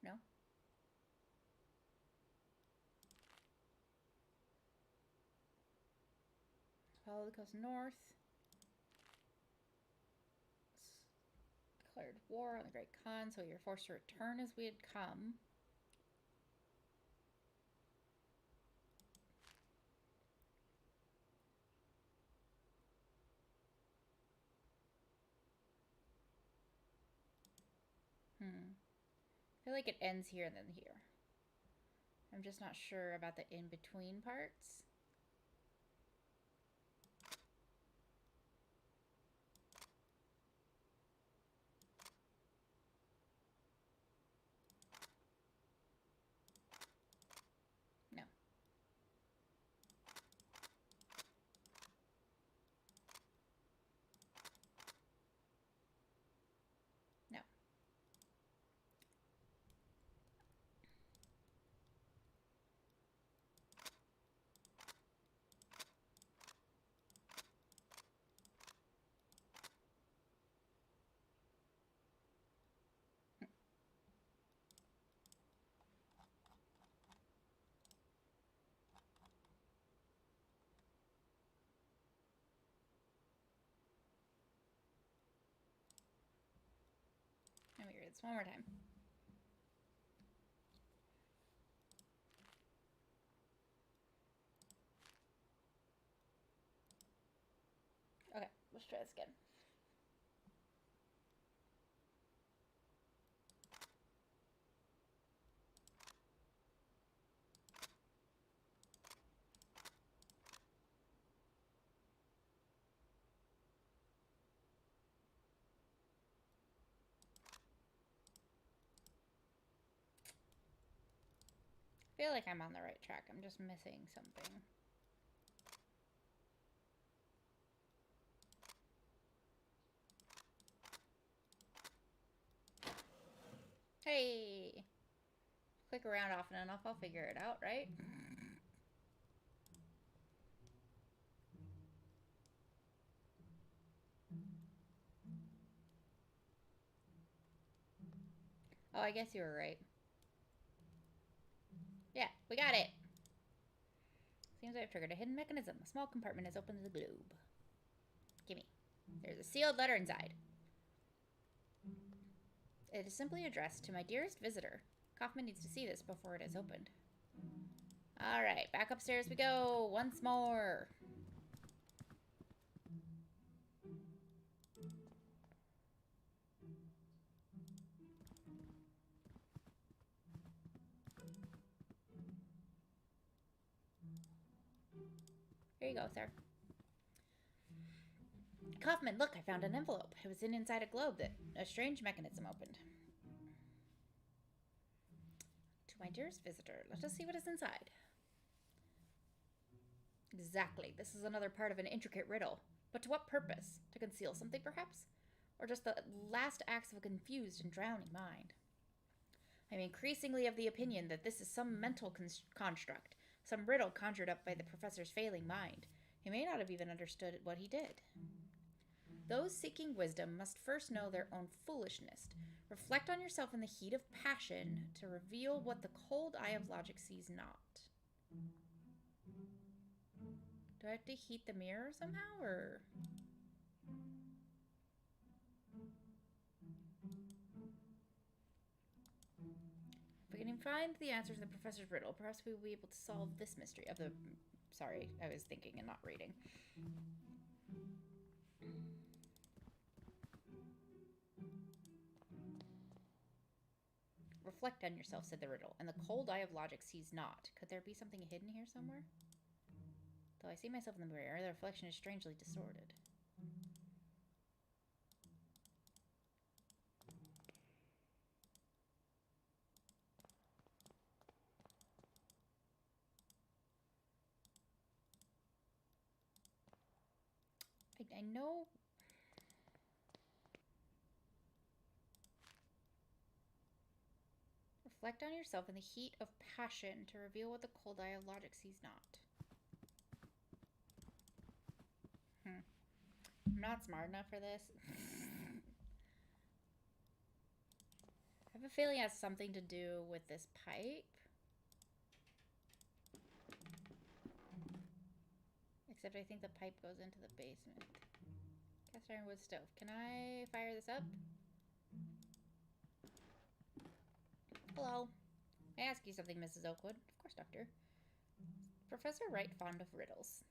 No? Follow the coast north. Declared war on the Great Khan, so you're forced to return as we had come. I feel like it ends here and then here. I'm just not sure about the in-between parts. No. No. Let me read this one more time. Okay, let's try this again. I feel like I'm on the right track. I'm just missing something. Hey! Click around often enough, I'll figure it out, right? Oh, I guess you were right. Yeah, we got it! Seems I've triggered a hidden mechanism. A small compartment has opened the globe. Gimme. There's a sealed letter inside. It is simply addressed to my dearest visitor. Kaufman needs to see this before it is opened. Alright, back upstairs we go. Once more. Here you go, sir. Kaufman, look, I found an envelope. It was inside a globe that a strange mechanism opened. To my dearest visitor, let us see what is inside. Exactly. This is another part of an intricate riddle. But to what purpose? To conceal something, perhaps? Or just the last acts of a confused and drowning mind? I'm increasingly of the opinion that this is some mental construct, some riddle conjured up by the professor's failing mind. He may not have even understood what he did. Those seeking wisdom must first know their own foolishness. Reflect on yourself in the heat of passion to reveal what the cold eye of logic sees not. Do I have to heat the mirror somehow, or...? If we can find the answer to the professor's riddle, perhaps we will be able to solve this mystery of the... Sorry, I was thinking and not reading. Reflect on yourself, said the riddle, and the cold eye of logic sees not. Could there be something hidden here somewhere? Though I see myself in the mirror, the reflection is strangely distorted. I know... Reflect on yourself in the heat of passion to reveal what the cold eye of logic sees not. I'm not smart enough for this. I have a feeling it has something to do with this pipe. I Except I think the pipe goes into the basement. Cast iron wood stove. Can I fire this up? Hello. May I ask you something, Mrs. Oakwood? Of course, Doctor. Professor Wright fond of riddles?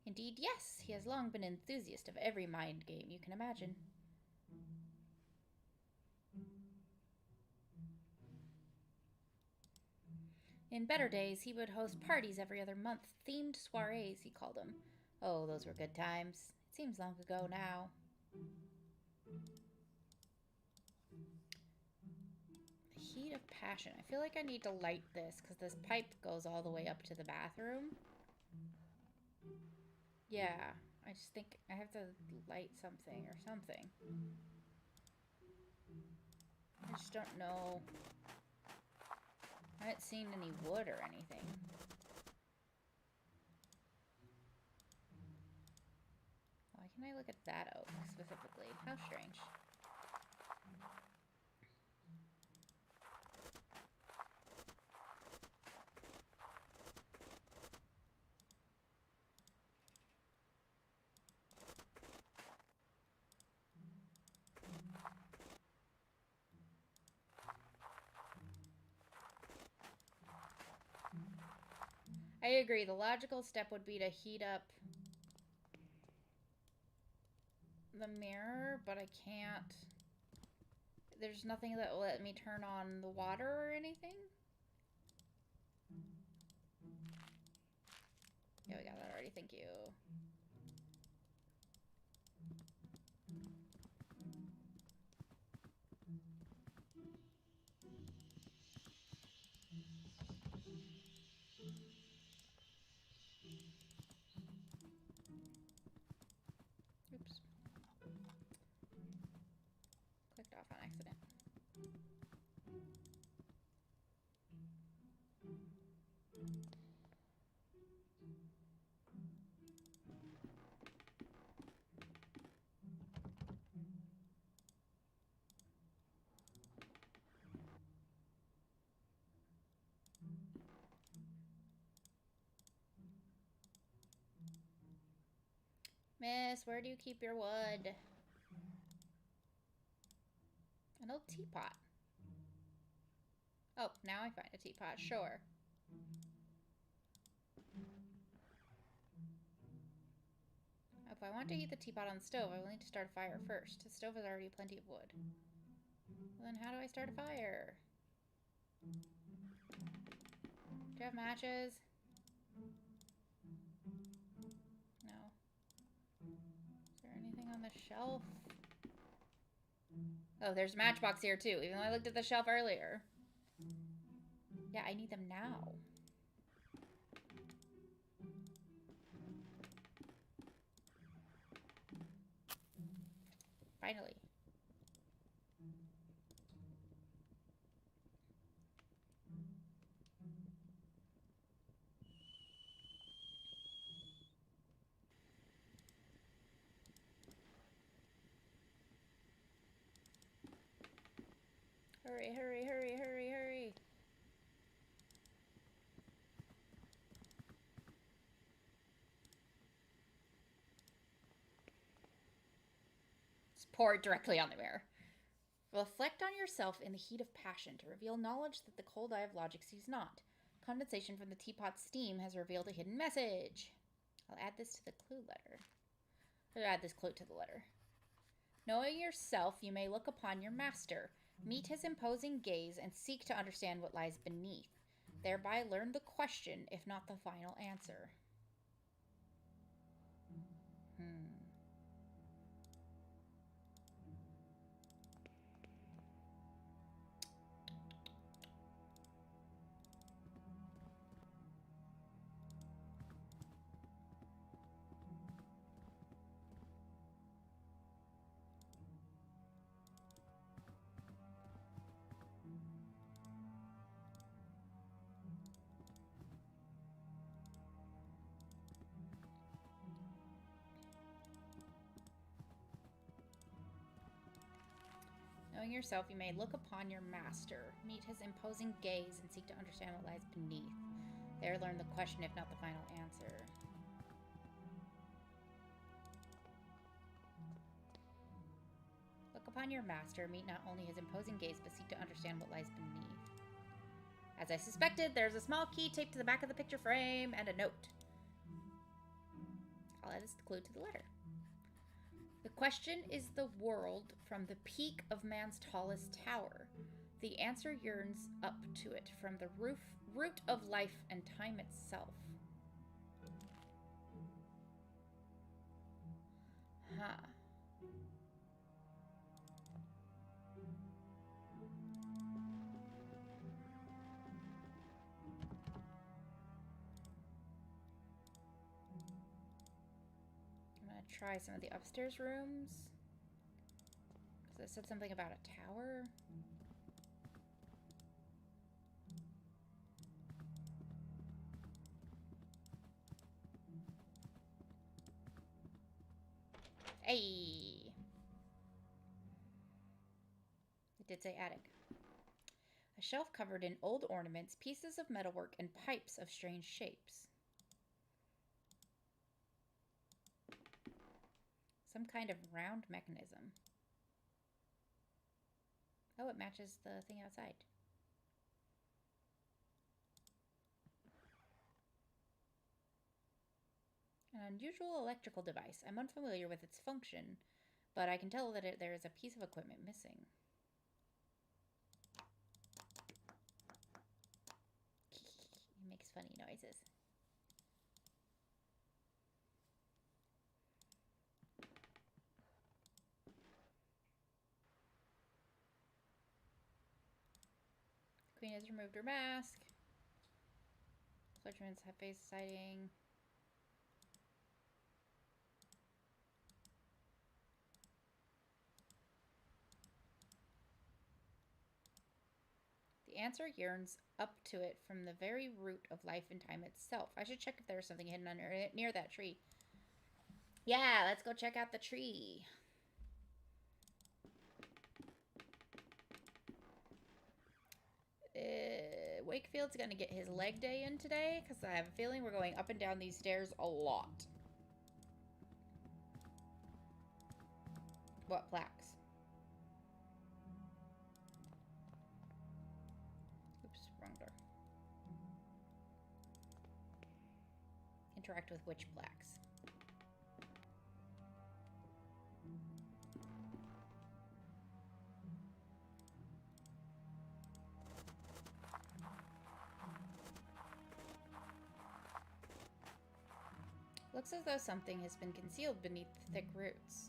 Indeed, yes. He has long been an enthusiast of every mind game you can imagine. In better days, he would host parties every other month. Themed soirees, he called them. Oh, those were good times. It seems long ago now. Heat of passion. I feel like I need to light this because this pipe goes all the way up to the bathroom. Yeah, I just think I have to light something or something. I just don't know. I haven't seen any wood or anything. Why can I look at that oak specifically? How strange. I agree. The logical step would be to heat up the mirror, but I can't. There's nothing that will let me turn on the water or anything. Yeah, we got that already. Thank you. Oops. Clicked off on accident. Miss, where do you keep your wood? An old teapot. Oh, now I find a teapot, sure. If I want to heat the teapot on the stove, I will need to start a fire first. The stove has already plenty of wood. Well, then how do I start a fire? Do you have matches? No. Is there anything on the shelf? Oh, there's a matchbox here too, even though I looked at the shelf earlier. Yeah, I need them now. Finally. Hurry, hurry, hurry, hurry, hurry. Just pour it directly on the mirror. Reflect on yourself in the heat of passion to reveal knowledge that the cold eye of logic sees not. Condensation from the teapot's steam has revealed a hidden message. I'll add this to the clue letter. Or add this clue to the letter. Knowing yourself, you may look upon your master, meet his imposing gaze, and seek to understand what lies beneath. Thereby learn the question, if not the final answer. Knowing yourself, you may look upon your master, meet his imposing gaze, and seek to understand what lies beneath. There learn the question, if not the final answer. upon your master, meet not only his imposing gaze, but seek to understand what lies beneath. As I suspected, there's a small key taped to the back of the picture frame and a note. I'll add this clue to the letter. The question is the world from the peak of man's tallest tower. The answer yearns up to it from the root of life and time itself. Huh. I'm gonna try some of the upstairs rooms. Because it said something about a tower. Hey! It did say attic. A shelf covered in old ornaments, pieces of metalwork, and pipes of strange shapes. Some kind of round mechanism. Oh, it matches the thing outside. An unusual electrical device. I'm unfamiliar with its function, but I can tell that there is a piece of equipment missing. It makes funny noises. The Queen has removed her mask. Fletcherman's face sighting. The answer yearns up to it from the very root of life and time itself. I should check if there's something hidden under it, near that tree. Yeah, let's go check out the tree. Wakefield's gonna get his leg day in today, because I have a feeling we're going up and down these stairs a lot. What plaques? Oops, wrong door. Interact with which plaques? Looks as though something has been concealed beneath the thick roots.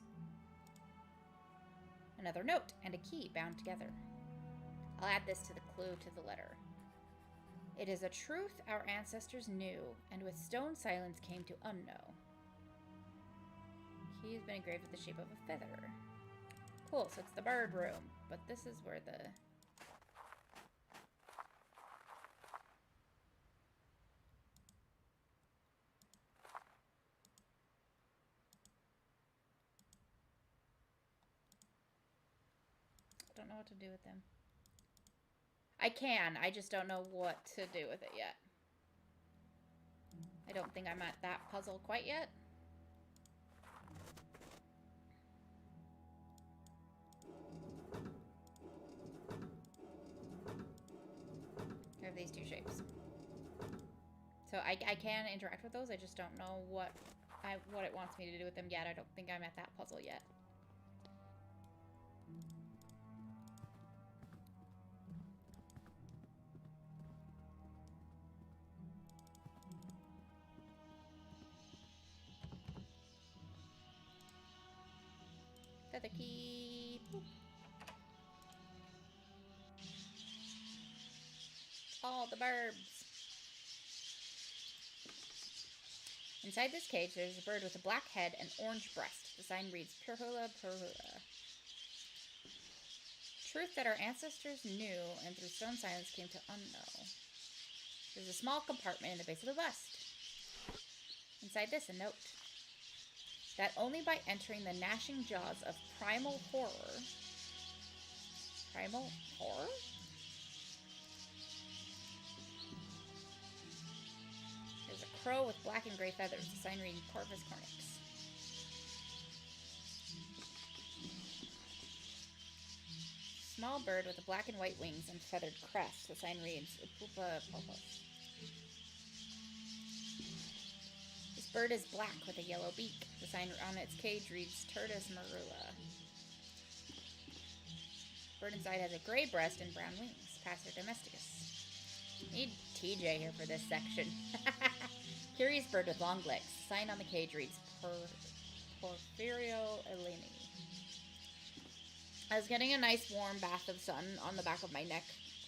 Another note and a key bound together. I'll add this to the clue to the letter. It is a truth our ancestors knew, and with stone silence came to unknow. Key has been engraved with the shape of a feather. Cool, so it's the bird room, but this is where the... I don't know what to do with them. I can, I just don't know what to do with it yet. I don't think I'm at that puzzle quite yet. I have these two shapes. So I can interact with those, I just don't know what it wants me to do with them yet. I don't think I'm at that puzzle yet. Feather key. Boop. All the burbs. Inside this cage, there's a bird with a black head and orange breast. The sign reads, Purhula Purhula. Truth that our ancestors knew and through stone silence came to unknow. There's a small compartment in the base of the bust. Inside this, a note. That only by entering the gnashing jaws of primal horror... Primal horror? There's a crow with black and gray feathers. The sign reading Corvus Cornix. small bird with black and white wings and feathered crest. The sign reads, Upupa popos. This bird is black with a yellow beak. The sign on its cage reads, Turdus marula. Bird inside has a gray breast and brown wings. Passer domesticus. Need TJ here for this section. Curious bird with long legs. Sign on the cage reads, Porphyrio eleni. I was getting a nice warm bath of sun on the back of my neck,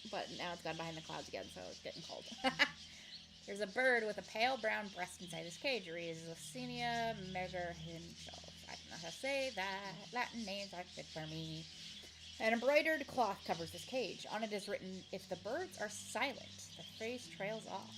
but now it's gone behind the clouds again, so it's getting cold. There's a bird with a pale brown breast inside his cage. It reads Licinia megarhinchal. I don't know how to say that. Latin names aren't fit for me. An embroidered cloth covers this cage. On it is written, if the birds are silent, the phrase trails off.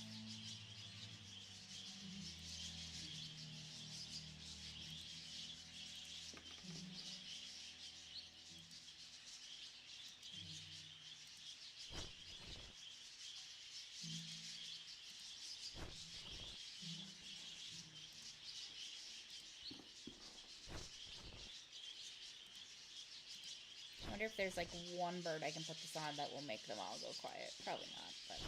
I wonder if there's like one bird I can put this on that will make them all go quiet. Probably not, but...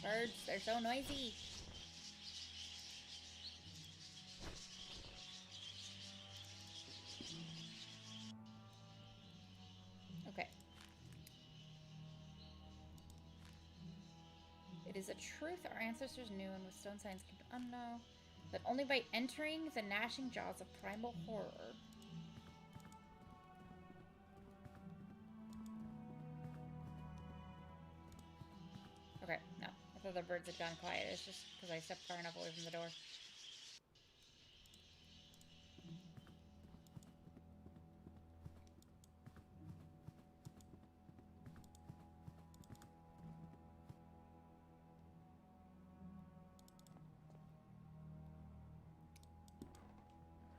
Birds, they're so noisy. Okay. It is a truth our ancestors knew and with stone signs could unknow that only by entering the gnashing jaws of primal horror. Okay, no. I thought the birds had gone quiet. It's just because I stepped far enough away from the door.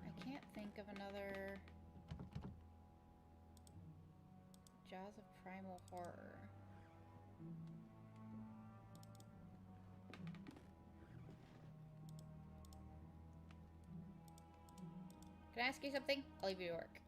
I can't think of another Jaws of Primal Horror. Can I ask you something? I'll leave you to work.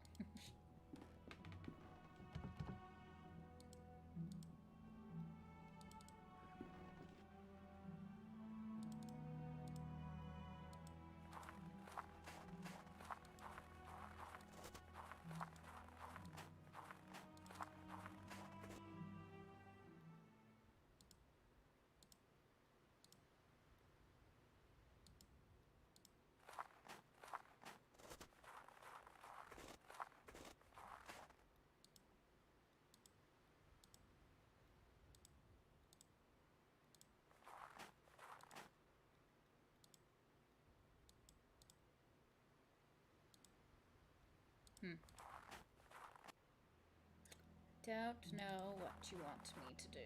Don't know what you want me to do.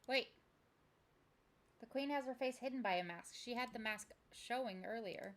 Wait. Queen has her face hidden by a mask. She had the mask showing earlier.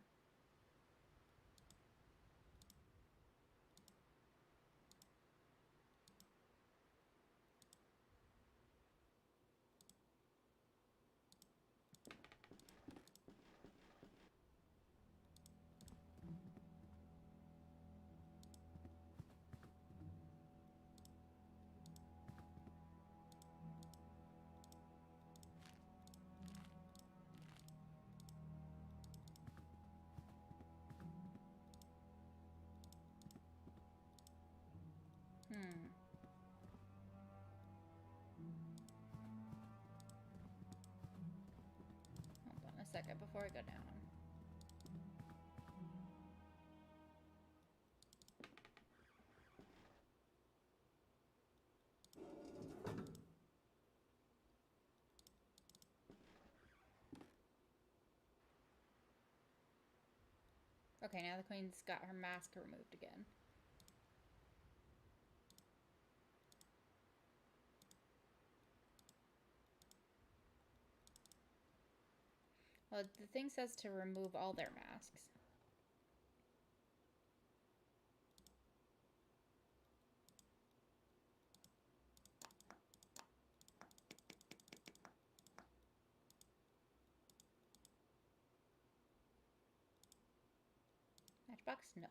Hold on a second before I go down. Okay, now the Queen's got her mask removed again. Well, the thing says to remove all their masks. Matchbox? No.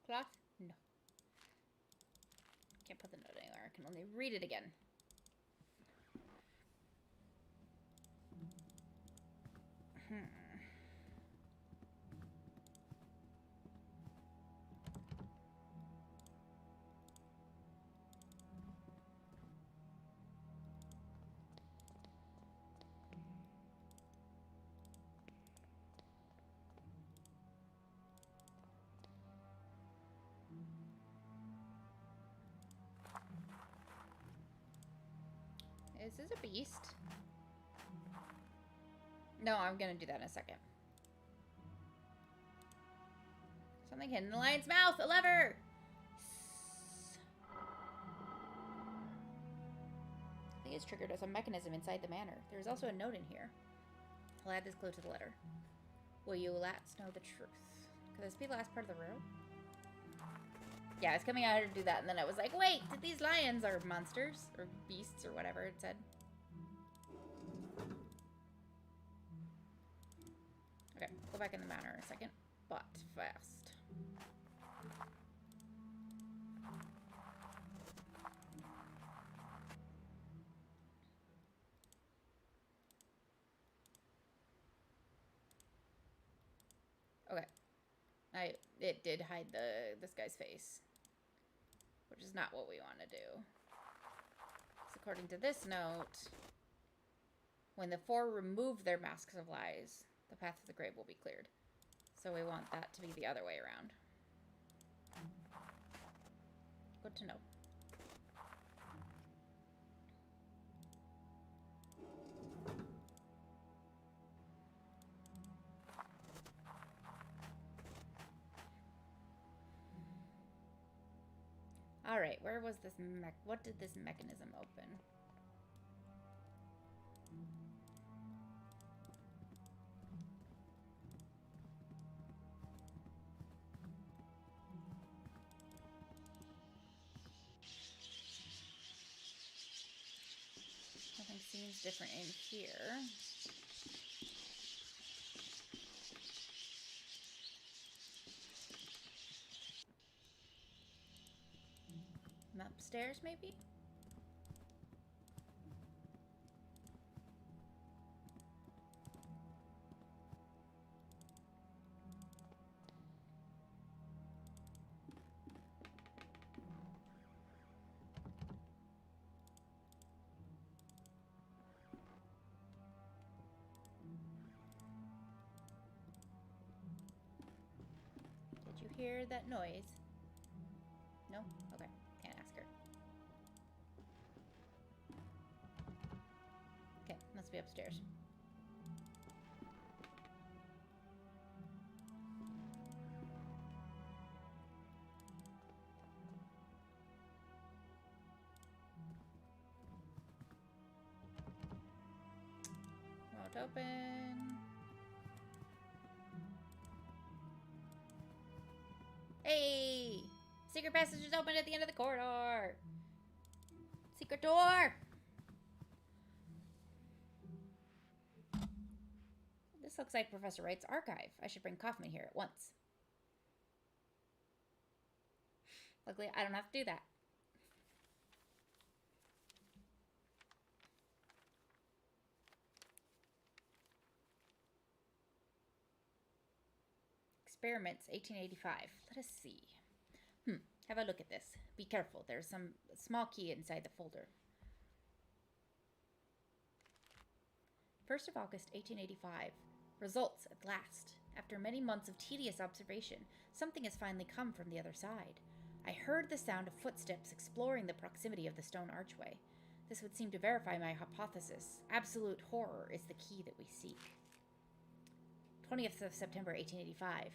Cloth? No. Can't put the note anywhere. I can only read it again. Is this a beast? No, I'm gonna do that in a second. Something hidden in the lion's mouth! A lever! I think it's triggered as a mechanism inside the manor. There's also a note in here. I'll add this clue to the letter. Will you let us know the truth? Could this be the last part of the room? Yeah, I was coming out here to do that, and then I was like, wait, did these lions are monsters? Or beasts, or whatever it said. Okay, go back in the manor in a second. But fast. Okay. It did hide this guy's face. Which is not what we want to do. So according to this note, when the four remove their masks of lies, the path to the grave will be cleared. So we want that to be the other way around. Good to know. Alright, where was this what did this mechanism open? Nothing seems different in here. Upstairs, maybe? Did you hear that noise? No? Okay. Can't ask her. Okay, must be upstairs. Open. Hey! Secret passage is open at the end of the corridor. Secret door! This looks like Professor Wright's archive. I should bring Kaufman here at once. Luckily, I don't have to do that. Experiments, 1885. Let us see. Have a look at this. Be careful. There's some small key inside the folder. 1st of August, 1885. Results at last. After many months of tedious observation, something has finally come from the other side. I heard the sound of footsteps exploring the proximity of the stone archway. This would seem to verify my hypothesis. Absolute horror is the key that we seek. 20th of September, 1885.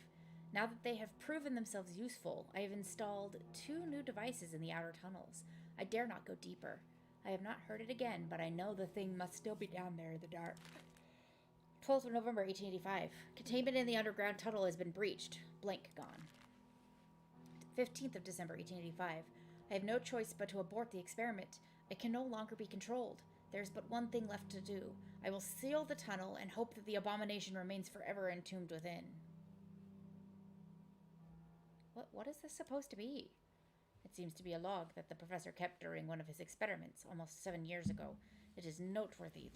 Now that they have proven themselves useful, I have installed 2 new devices in the outer tunnels. I dare not go deeper. I have not heard it again, but I know the thing must still be down there in the dark. 12th of November, 1885. Containment in the underground tunnel has been breached. Blank gone. 15th of December, 1885. I have no choice but to abort the experiment. It can no longer be controlled. There is but one thing left to do. I will seal the tunnel and hope that the abomination remains forever entombed within. What is this supposed to be? It seems to be a log that the professor kept during one of his experiments almost 7 years ago. It is noteworthy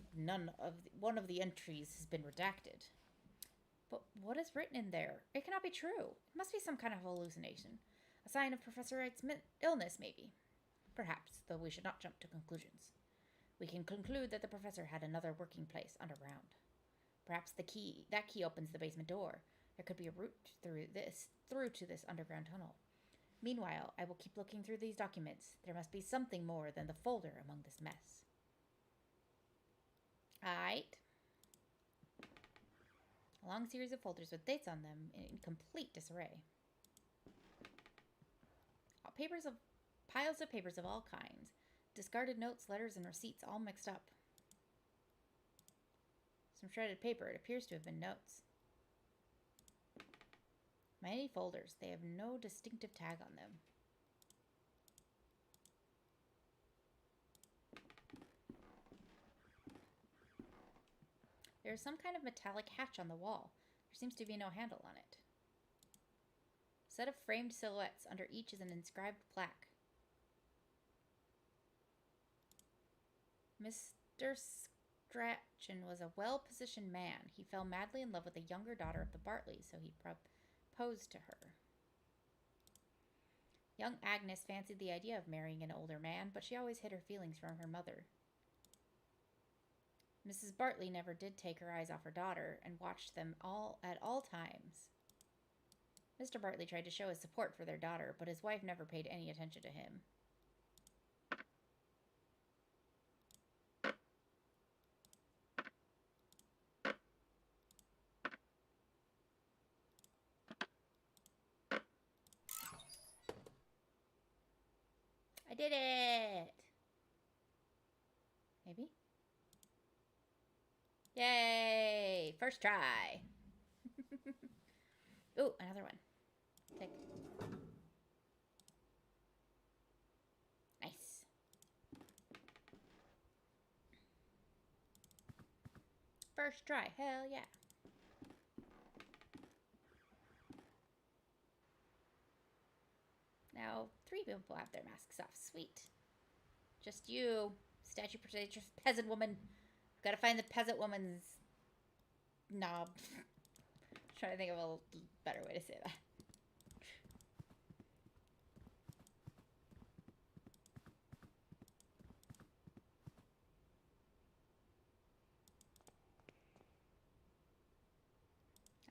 one of the entries has been redacted. But what is written in there? It cannot be true. It must be some kind of hallucination. A sign of Professor Wright's illness, maybe. Perhaps, though we should not jump to conclusions. We can conclude that the professor had another working place underground. Perhaps that key opens the basement door. There could be a route through to this underground tunnel. Meanwhile, I will keep looking through these documents. There must be something more than the folder among this mess. Alright. A long series of folders with dates on them in complete disarray. Piles of papers of all kinds. Discarded notes, letters, and receipts all mixed up. Some shredded paper. It appears to have been notes. Many folders. They have no distinctive tag on them. There is some kind of metallic hatch on the wall. There seems to be no handle on it. A set of framed silhouettes. Under each is an inscribed plaque. Mr. Strachan was a well-positioned man. He fell madly in love with the younger daughter of the Bartleys, so he proposed to her. Young Agnes fancied the idea of marrying an older man, but she always hid her feelings from her mother. Mrs. Bartley never did take her eyes off her daughter and watched them at all times. Mr. Bartley tried to show his support for their daughter, but his wife never paid any attention to him. I did it! Maybe? Yay! First try! Ooh, another one. Take. Nice. First try. Hell yeah. Now, 3 people have their masks off. Sweet. Just you, statue protector peasant woman. Gotta find the peasant woman's knob. Trying to think of a better way to say that.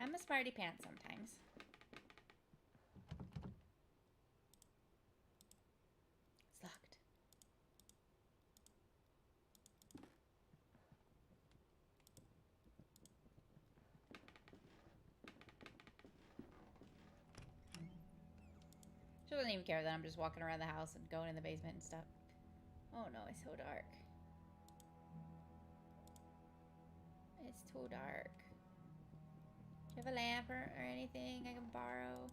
I'm a smarty pants sometimes. It's locked. She doesn't even care that I'm just walking around the house and going in the basement and stuff. Oh no, it's so dark. It's too dark. Do you have a lamp or anything I can borrow?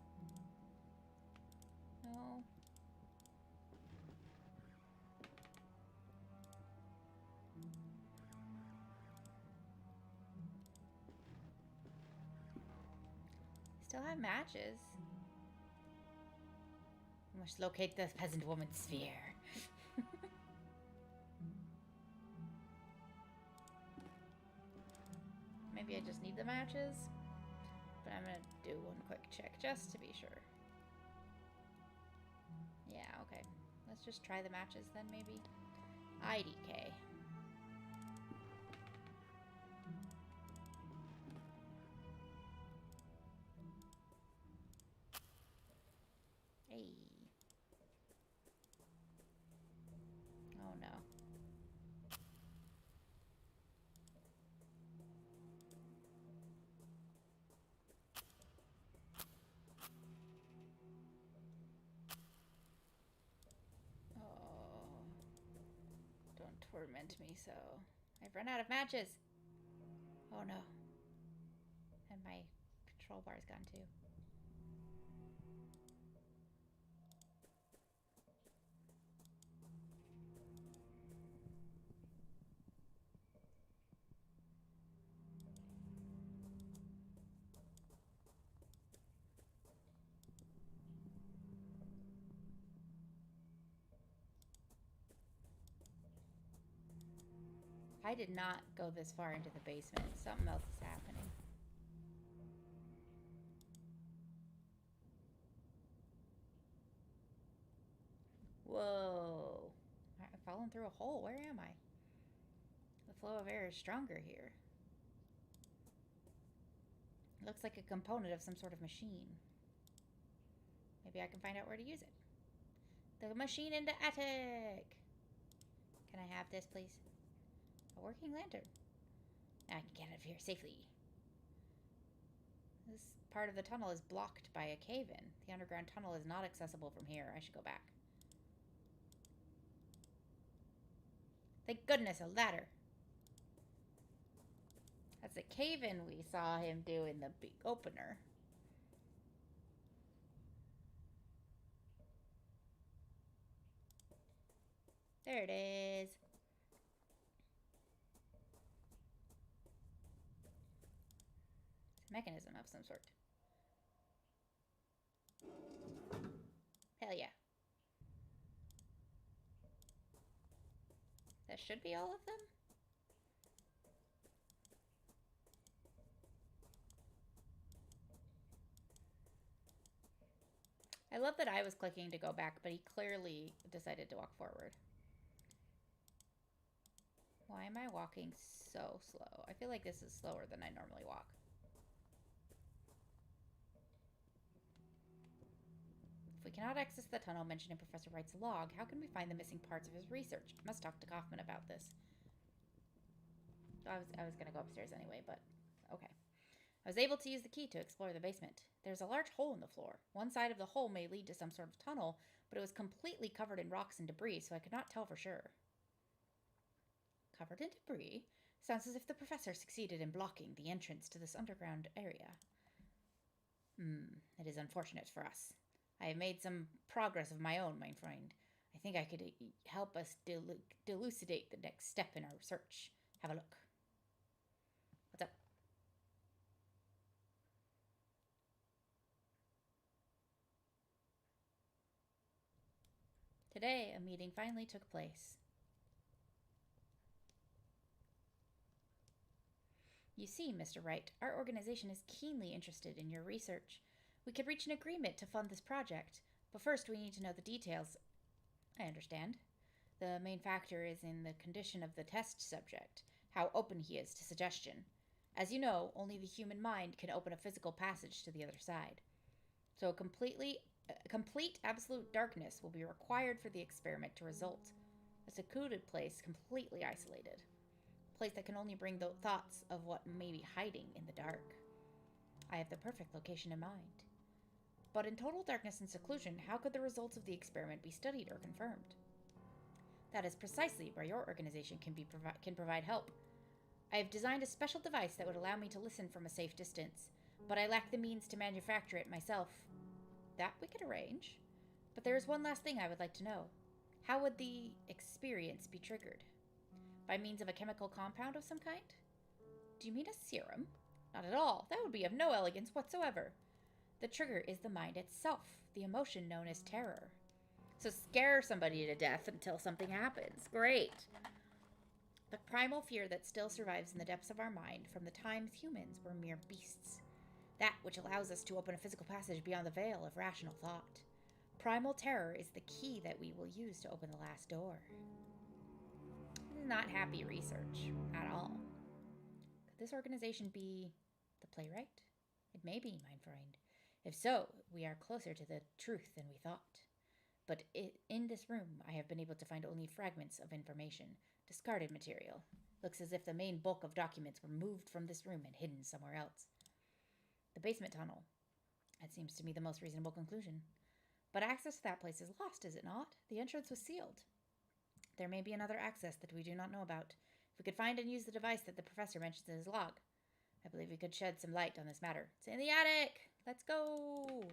No. Still have matches. We must locate the peasant woman's sphere. Maybe I just need the matches. But I'm gonna do one quick check just to be sure. Yeah, okay. Let's just try the matches then, maybe. IDK. Hey. Oh no. Oh. Don't torment me so. I've run out of matches. Oh no. And my control bar's gone too. I did not go this far into the basement. Something else is happening. Whoa. I've fallen through a hole. Where am I? The flow of air is stronger here. It looks like a component of some sort of machine. Maybe I can find out where to use it. The machine in the attic! Can I have this, please? A working lantern. Now I can get out of here safely. This part of the tunnel is blocked by a cave-in. The underground tunnel is not accessible from here. I should go back. Thank goodness, a ladder. That's a cave-in we saw him do in the big opener. There it is. It's a mechanism of some sort. Hell yeah. That should be all of them? I love that I was clicking to go back, but he clearly decided to walk forward. Why am I walking so slow? I feel like this is slower than I normally walk. If we cannot access the tunnel mentioned in Professor Wright's log, how can we find the missing parts of his research? I must talk to Kaufman about this. I was going to go upstairs anyway, but okay. I was able to use the key to explore the basement. There's a large hole in the floor. One side of the hole may lead to some sort of tunnel, but it was completely covered in rocks and debris, so I could not tell for sure. Covered in debris? Sounds as if the professor succeeded in blocking the entrance to this underground area. It is unfortunate for us. I have made some progress of my own, my friend. I think I could help us delucidate the next step in our search. Have a look. What's up? Today, a meeting finally took place. You see, Mr. Wright, our organization is keenly interested in your research. We could reach an agreement to fund this project, but first we need to know the details. I understand. The main factor is in the condition of the test subject, how open he is to suggestion. As you know, only the human mind can open a physical passage to the other side. So complete absolute darkness will be required for the experiment to result. A secluded place completely isolated. A place that can only bring the thoughts of what may be hiding in the dark. I have the perfect location in mind. But in total darkness and seclusion, how could the results of the experiment be studied or confirmed? That is precisely where your organization can provide help. I have designed a special device that would allow me to listen from a safe distance, but I lack the means to manufacture it myself. That we could arrange. But there is one last thing I would like to know. How would the experience be triggered? By means of a chemical compound of some kind? Do you mean a serum? Not at all. That would be of no elegance whatsoever. The trigger is the mind itself, the emotion known as terror. So scare somebody to death until something happens. Great. The primal fear that still survives in the depths of our mind from the times humans were mere beasts. That which allows us to open a physical passage beyond the veil of rational thought. Primal terror is the key that we will use to open the last door. This is not happy research at all. Could this organization be the playwright? It may be, mein Freund. If so, we are closer to the truth than we thought. But in this room, I have been able to find only fragments of information, discarded material. Looks as if the main bulk of documents were moved from this room and hidden somewhere else. The basement tunnel. That seems to me the most reasonable conclusion. But access to that place is lost, is it not? The entrance was sealed. There may be another access that we do not know about. If we could find and use the device that the professor mentions in his log, I believe we could shed some light on this matter. It's in the attic! Let's go!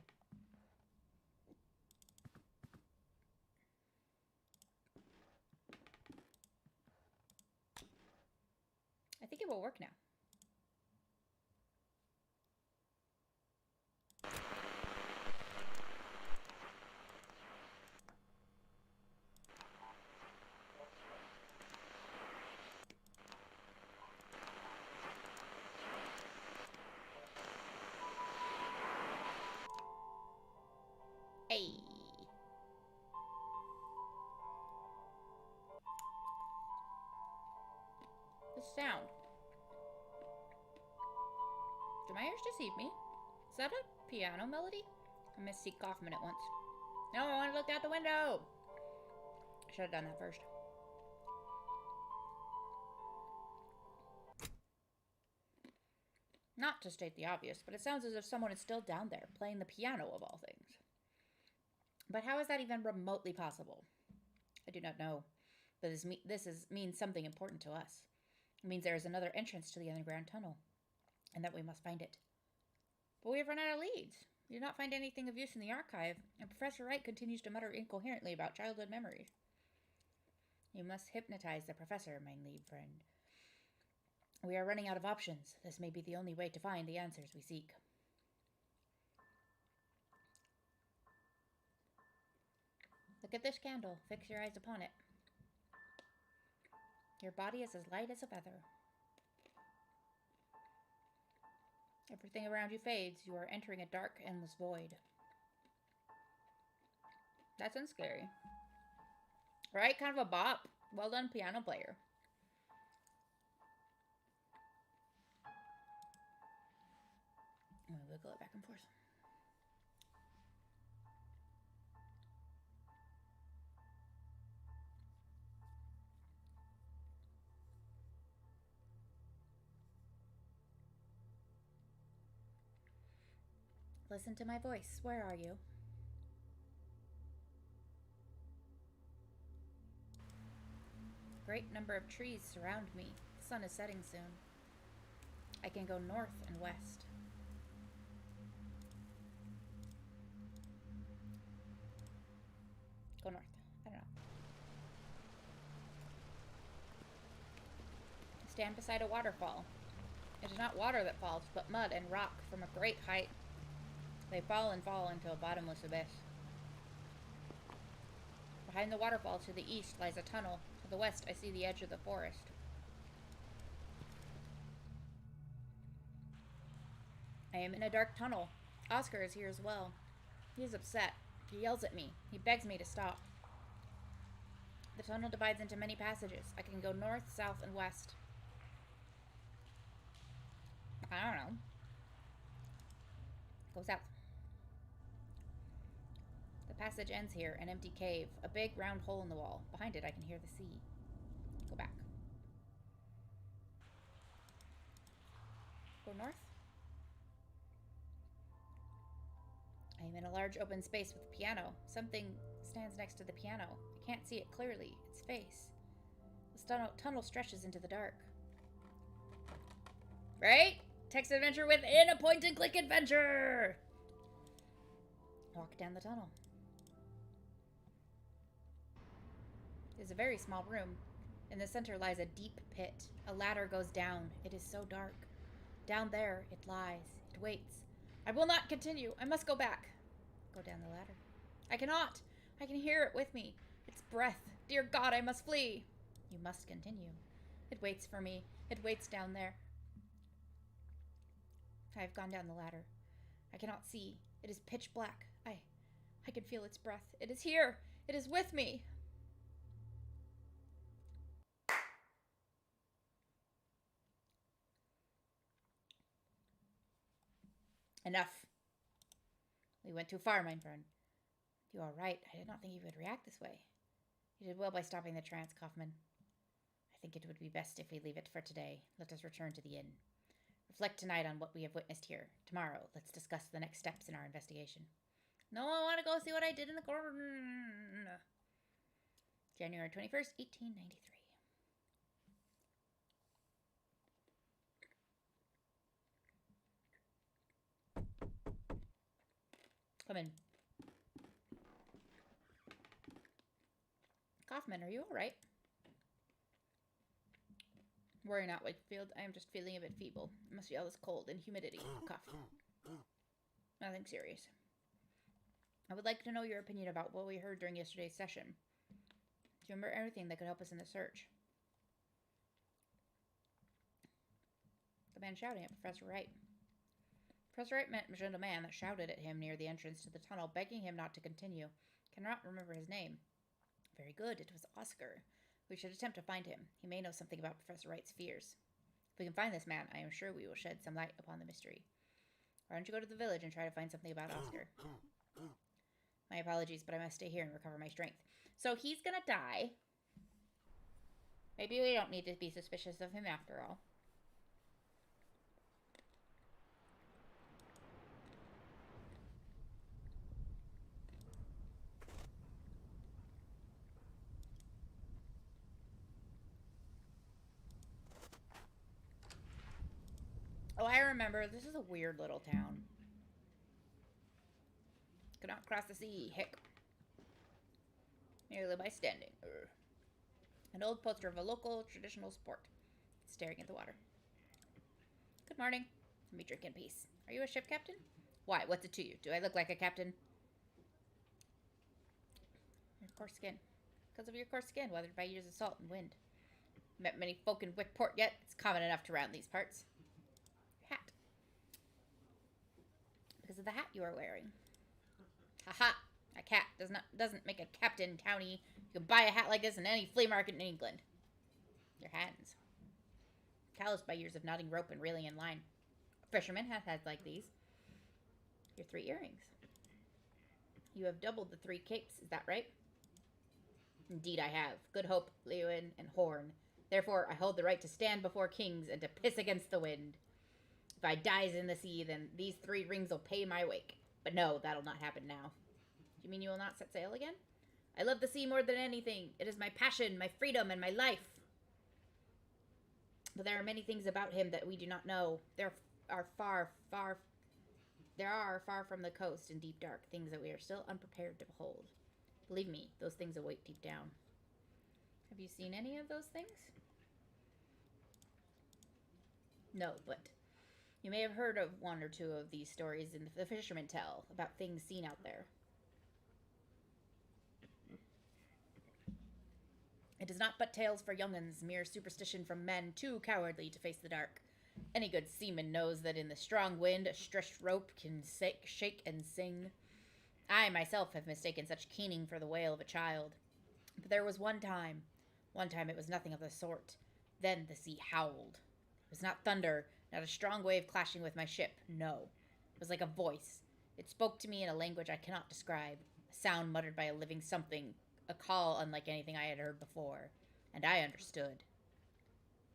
I think it will work now. Hey! The sound. Do my ears deceive me? Is that a piano melody? I missed Seek Kaufman at once. No, I want to look out the window! I should have done that first. Not to state the obvious, but it sounds as if someone is still down there, playing the piano of all things. But how is that even remotely possible? I do not know. But this means something important to us. It means there is another entrance to the underground tunnel, and that we must find it. But we have run out of leads. We did not find anything of use in the archive, and Professor Wright continues to mutter incoherently about childhood memories. You must hypnotize the professor, mein lieb friend. We are running out of options. This may be the only way to find the answers we seek. Look at this candle. Fix your eyes upon it. Your body is as light as a feather. Everything around you fades. You are entering a dark, endless void. That sounds scary. Right? Kind of a bop. Well done, piano player. I'm going to wiggle it back and forth. Listen to my voice. Where are you? A great number of trees surround me. The sun is setting soon. I can go north and west. Go north. I don't know. I stand beside a waterfall. It is not water that falls, but mud and rock from a great height. They fall and fall into a bottomless abyss. Behind the waterfall to the east lies a tunnel. To the west I see the edge of the forest. I am in a dark tunnel. Oscar is here as well. He is upset. He yells at me. He begs me to stop. The tunnel divides into many passages. I can go north, south, and west. I don't know. Go south. The passage ends here, an empty cave, a big round hole in the wall. Behind it I can hear the sea. Go back. Go north. I am in a large open space with a piano. Something stands next to the piano. I can't see it clearly. Its face. The tunnel stretches into the dark. Right? Text adventure within a point-and-click adventure! Walk down the tunnel. It is a very small room. In the center lies a deep pit. A ladder goes down. It is so dark. Down there, it lies. It waits. I will not continue. I must go back. Go down the ladder. I cannot. I can hear it with me. Its breath. Dear God, I must flee. You must continue. It waits for me. It waits down there. I have gone down the ladder. I cannot see. It is pitch black. I can feel its breath. It is here. It is with me. Enough. We went too far, my friend. You are right. I did not think you would react this way. You did well by stopping the trance, Kaufman. I think it would be best if we leave it for today. Let us return to the inn. Reflect tonight on what we have witnessed here. Tomorrow, let's discuss the next steps in our investigation. No, I want to go see what I did in the garden. January 21st, 1893. Come in. Kaufman, are you alright? Worry not, Wakefield. I am just feeling a bit feeble. It must be all this cold and humidity. Cough. Nothing serious. I would like to know your opinion about what we heard during yesterday's session. Do you remember anything that could help us in the search? The man shouting at Professor Wright. Professor Wright mentioned a man that shouted at him near the entrance to the tunnel, begging him not to continue. Cannot remember his name. Very good. It was Oscar. We should attempt to find him. He may know something about Professor Wright's fears. If we can find this man, I am sure we will shed some light upon the mystery. Why don't you go to the village and try to find something about Oscar? My apologies, but I must stay here and recover my strength. So he's gonna die. Maybe we don't need to be suspicious of him after all. Oh, I remember. This is a weird little town. Cannot cross the sea. Heck. Merely by standing. Urgh. An old poster of a local traditional sport. Staring at the water. Good morning. Let me drink in peace. Are you a ship captain? Why? What's it to you? Do I look like a captain? Your coarse skin. Because of your coarse skin, weathered by years of salt and wind. Met many folk in Wickport yet? It's common enough to round these parts. Your hat. Because of the hat you are wearing. Haha. A cat doesn't make a captain, townie. You can buy a hat like this in any flea market in England. Your hands. Calloused by years of knotting rope and reeling in line. A fisherman has hats like these. Your 3 earrings. You have doubled the 3 capes, is that right? Indeed I have. Good Hope, Lewin, and Horn. Therefore I hold the right to stand before kings and to piss against the wind. If I dies in the sea, then these 3 rings will pay my wake. But no, that'll not happen now. Do you mean you will not set sail again? I love the sea more than anything. It is my passion, my freedom, and my life. But there are many things about him that we do not know. There are far from the coast and deep dark things that we are still unprepared to behold. Believe me, those things await deep down. Have you seen any of those things? No, but you may have heard of 1 or 2 of these stories in the fishermen tell about things seen out there. It is not but tales for young'uns, mere superstition from men too cowardly to face the dark. Any good seaman knows that in the strong wind a stretched rope can shake and sing. I myself have mistaken such keening for the wail of a child. But there was one time it was nothing of the sort. Then the sea howled. It was not thunder, not a strong wave clashing with my ship, no. It was like a voice. It spoke to me in a language I cannot describe, a sound muttered by a living something, a call unlike anything I had heard before. And I understood.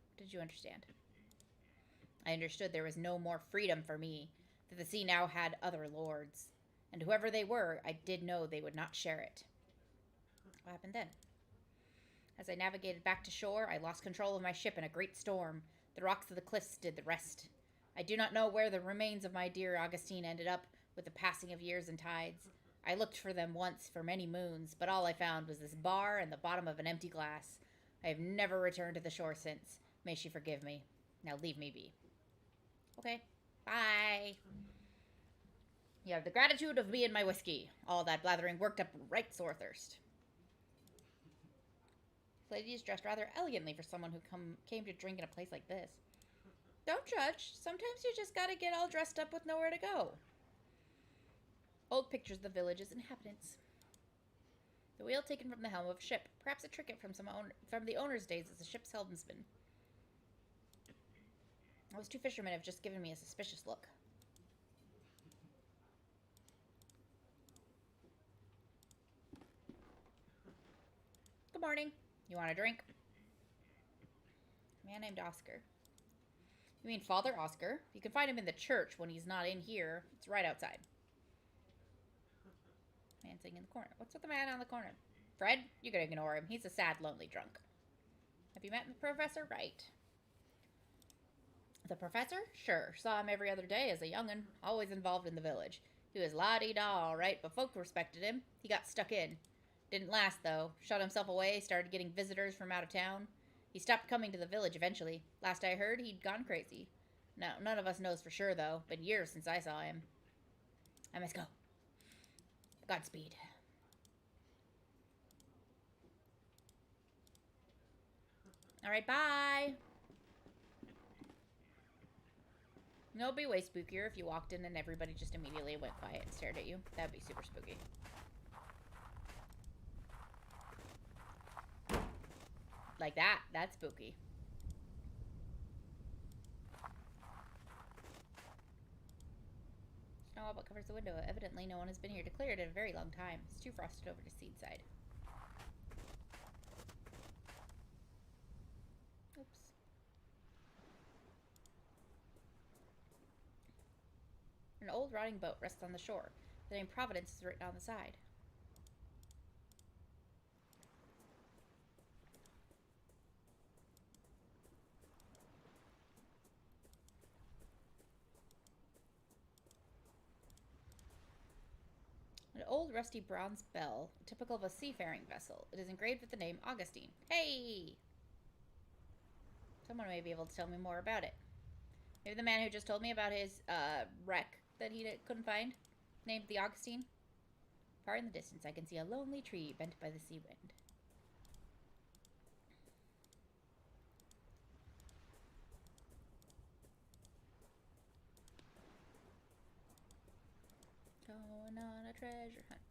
What did you understand? I understood there was no more freedom for me, that the sea now had other lords. And whoever they were, I did know they would not share it. What happened then? As I navigated back to shore, I lost control of my ship in a great storm. The rocks of the cliffs did the rest. I do not know where the remains of my dear Augustine ended up with the passing of years and tides. I looked for them once for many moons, but all I found was this bar and the bottom of an empty glass. I have never returned to the shore since. May she forgive me. Now leave me be. Okay. Bye. You have the gratitude of me and my whiskey. All that blathering worked up right sore thirst. This lady is dressed rather elegantly for someone who came to drink in a place like this. Don't judge. Sometimes you just gotta get all dressed up with nowhere to go. Old pictures of the village's inhabitants. The wheel taken from the helm of a ship, perhaps a trinket from the owner's days as a ship's helmsman. Those two fishermen have just given me a suspicious look. Good morning. You want a drink? A man named Oscar. You mean Father Oscar? You can find him in the church when he's not in here. It's right outside. Man sitting in the corner. What's with the man on the corner? Fred? You can ignore him. He's a sad, lonely drunk. Have you met the professor? Right. The professor? Sure. Saw him every other day as a young'un. Always involved in the village. He was la-dee-da all right, but folk respected him. He got stuck in. Didn't last, though. Shut himself away, started getting visitors from out of town. He stopped coming to the village eventually. Last I heard, he'd gone crazy. No, none of us knows for sure, though. Been years since I saw him. I must go. Godspeed. Alright, bye! You know, it'd be way spookier if you walked in and everybody just immediately went quiet and stared at you. That'd be super spooky. Like that. That's spooky. Snow all but covers the window. Evidently no one has been here to clear it in a very long time. It's too frosted over to Seedside. Oops. An old rotting boat rests on the shore. The name Providence is written on the side. An old rusty bronze bell, typical of a seafaring vessel. It is engraved with the name Augustine. Hey! Someone may be able to tell me more about it. Maybe the man who just told me about his wreck that he couldn't find, named the Augustine. Far in the distance, I can see a lonely tree bent by the sea wind. Going on a treasure hunt.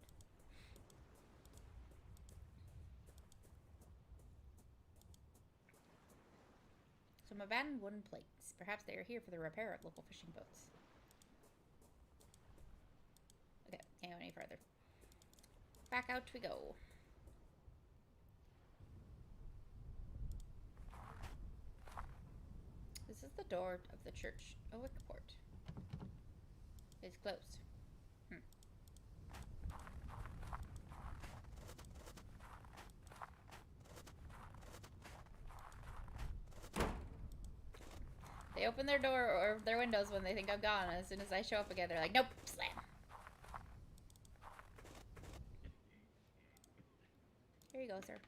Some abandoned wooden plates. Perhaps they are here for the repair of local fishing boats. Okay, can't go any further. Back out we go. This is the door of the church of Wickport. It's closed. They open their door or their windows when they think I'm gone. As soon as I show up again, they're like, nope, slam. Here you go, sir.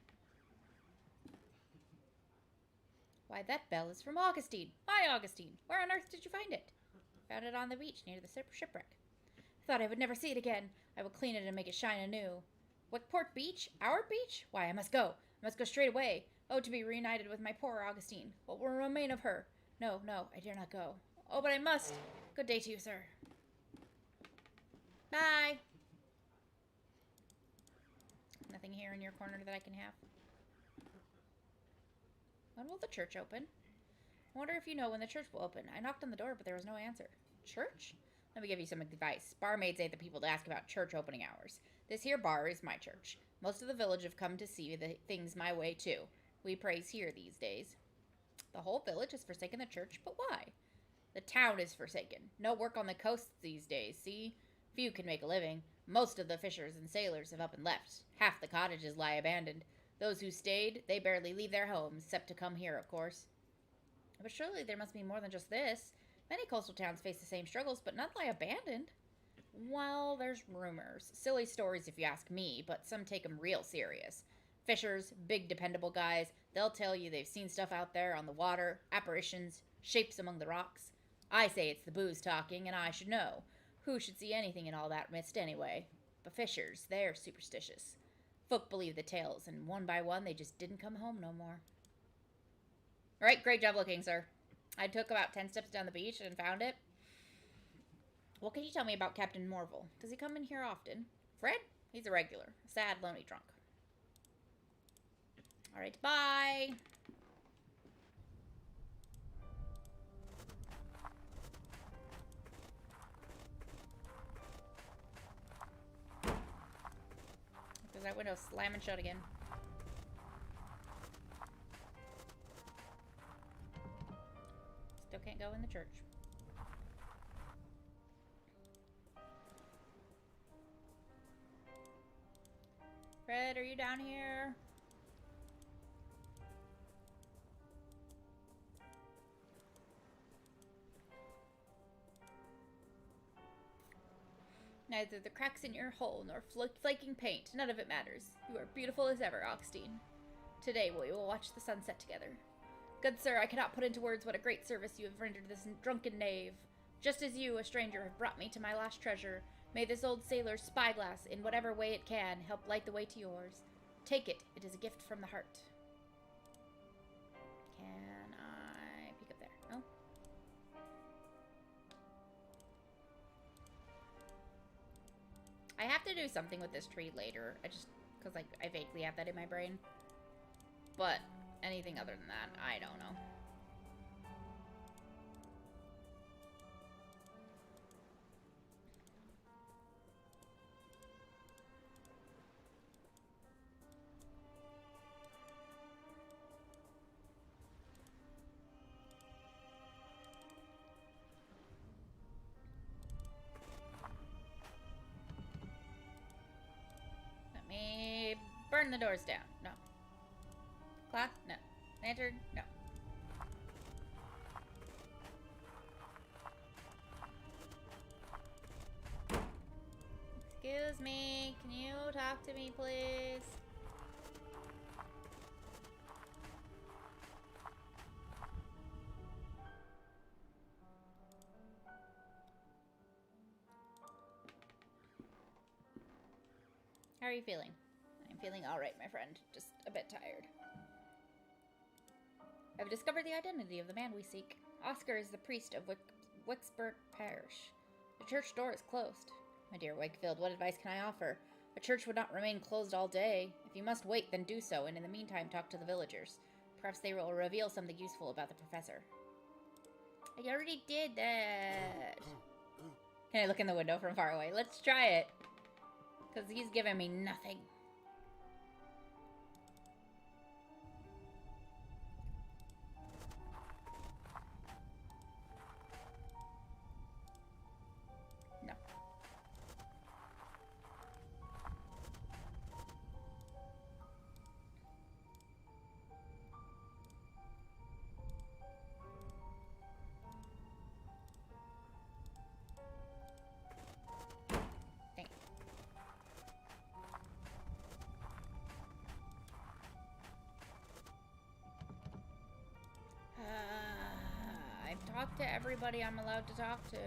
Why, that bell is from Augustine. My Augustine. Where on earth did you find it? Found it on the beach near the shipwreck. Thought I would never see it again. I will clean it and make it shine anew. What port beach? Our beach? Why, I must go. I must go straight away. Oh, to be reunited with my poor Augustine. What will remain of her? No, no, I dare not go. Oh, but I must. Good day to you, sir. Bye. Nothing here in your corner that I can have. When will the church open? I wonder if you know when the church will open. I knocked on the door, but there was no answer. Church? Let me give you some advice. Barmaids ain't the people to ask about church opening hours. This here bar is my church. Most of the village have come to see the things my way, too. We prays here these days. The whole village has forsaken the church, but why? The town is forsaken. No work on the coast these days, see? Few can make a living. Most of the fishers and sailors have up and left. Half the cottages lie abandoned. Those who stayed, they barely leave their homes, except to come here, of course. But surely there must be more than just this. Many coastal towns face the same struggles, but none lie abandoned. Well, there's rumors. Silly stories if you ask me, but some take them real serious. Fishers, big dependable guys, they'll tell you they've seen stuff out there on the water, apparitions, shapes among the rocks. I say it's the booze talking, and I should know. Who should see anything in all that mist anyway? But fishers, they're superstitious. Folk believe the tales, and one by one they just didn't come home no more. Alright, great job looking, sir. I took about 10 steps down the beach and found it. What can you tell me about Captain Morville? Does he come in here often? Fred? He's a regular. A sad, lonely drunk. Alright, bye! There's that window slamming shut again. Still can't go in the church. Fred, are you down here? Neither the cracks in your hull nor flaking paint. None of it matters. You are beautiful as ever, Augustine. Today we will watch the sunset together. Good sir, I cannot put into words what a great service you have rendered this drunken knave. Just as you, a stranger, have brought me to my last treasure, may this old sailor's spyglass, in whatever way it can, help light the way to yours. Take it. It is a gift from the heart. Can I peek up there? No? I have to do something with this tree later. Because I vaguely have that in my brain. But anything other than that, I don't know. Let me burn the doors down. No. Clock? No. Lantern? No. Excuse me, can you talk to me, please? How are you feeling? I'm feeling alright, my friend. Just a bit tired. I've discovered the identity of the man we seek. Oscar is the priest of Wicksburg Parish. The church door is closed. My dear Wakefield, what advice can I offer? A church would not remain closed all day. If you must wait, then do so, and in the meantime talk to the villagers. Perhaps they will reveal something useful about the professor. I already did that. Can I look in the window from far away? Let's try it. Because he's giving me nothing. No. Thanks. I've talked to everybody I'm allowed to talk to.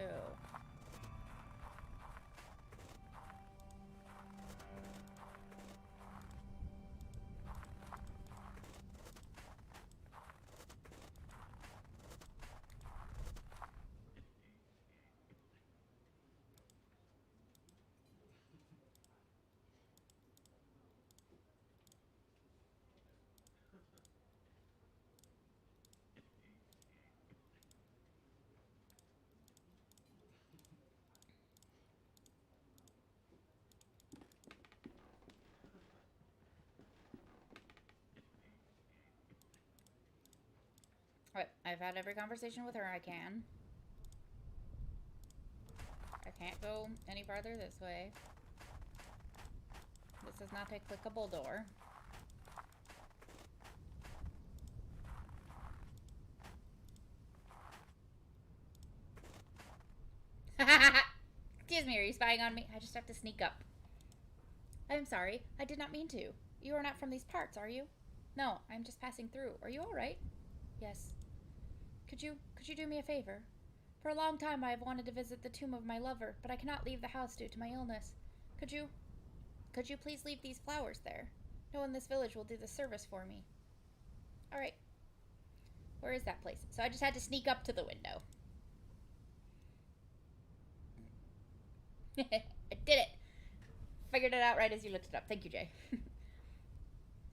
Alright, I've had every conversation with her I can. I can't go any farther this way. This is not a clickable door. Excuse me, are you spying on me? I just have to sneak up. I'm sorry, I did not mean to. You are not from these parts, are you? No, I'm just passing through. Are you all right? Yes. Could you do me a favor? For a long time I have wanted to visit the tomb of my lover, but I cannot leave the house due to my illness. Could you please leave these flowers there? No one in this village will do the service for me. All right. Where is that place? So I just had to sneak up to the window. I did it. Figured it out right as you looked it up. Thank you, Jay.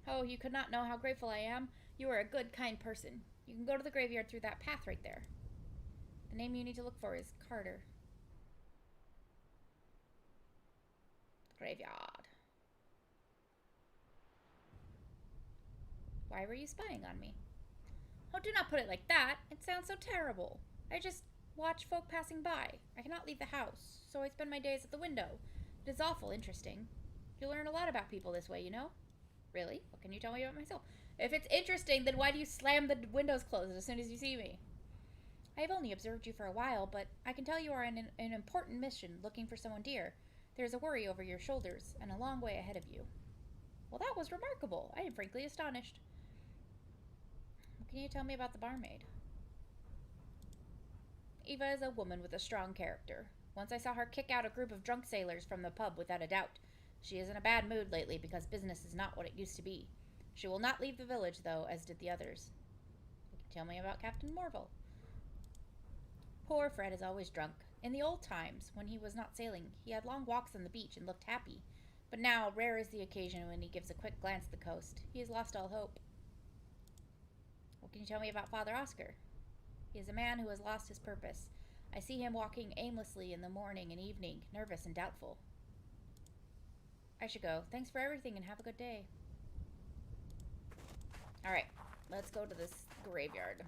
Oh, you could not know how grateful I am. You are a good, kind person. You can go to the graveyard through that path right there. The name you need to look for is Carter. Graveyard. Why were you spying on me? Oh, do not put it like that. It sounds so terrible. I just watch folk passing by. I cannot leave the house, so I spend my days at the window. It is awful interesting. You learn a lot about people this way, you know? Really? What can you tell me about myself? If it's interesting, then why do you slam the windows closed as soon as you see me? I have only observed you for a while, but I can tell you are in an important mission looking for someone dear. There is a worry over your shoulders and a long way ahead of you. Well, that was remarkable. I am frankly astonished. What can you tell me about the barmaid? Eva is a woman with a strong character. Once I saw her kick out a group of drunk sailors from the pub without a doubt. She is in a bad mood lately because business is not what it used to be. She will not leave the village, though, as did the others. You can tell me about Captain Morville. Poor Fred is always drunk. In the old times, when he was not sailing, he had long walks on the beach and looked happy. But now, rare is the occasion when he gives a quick glance at the coast. He has lost all hope. What can you tell me about Father Oscar? He is a man who has lost his purpose. I see him walking aimlessly in the morning and evening, nervous and doubtful. I should go. Thanks for everything and have a good day. Alright, let's go to this graveyard.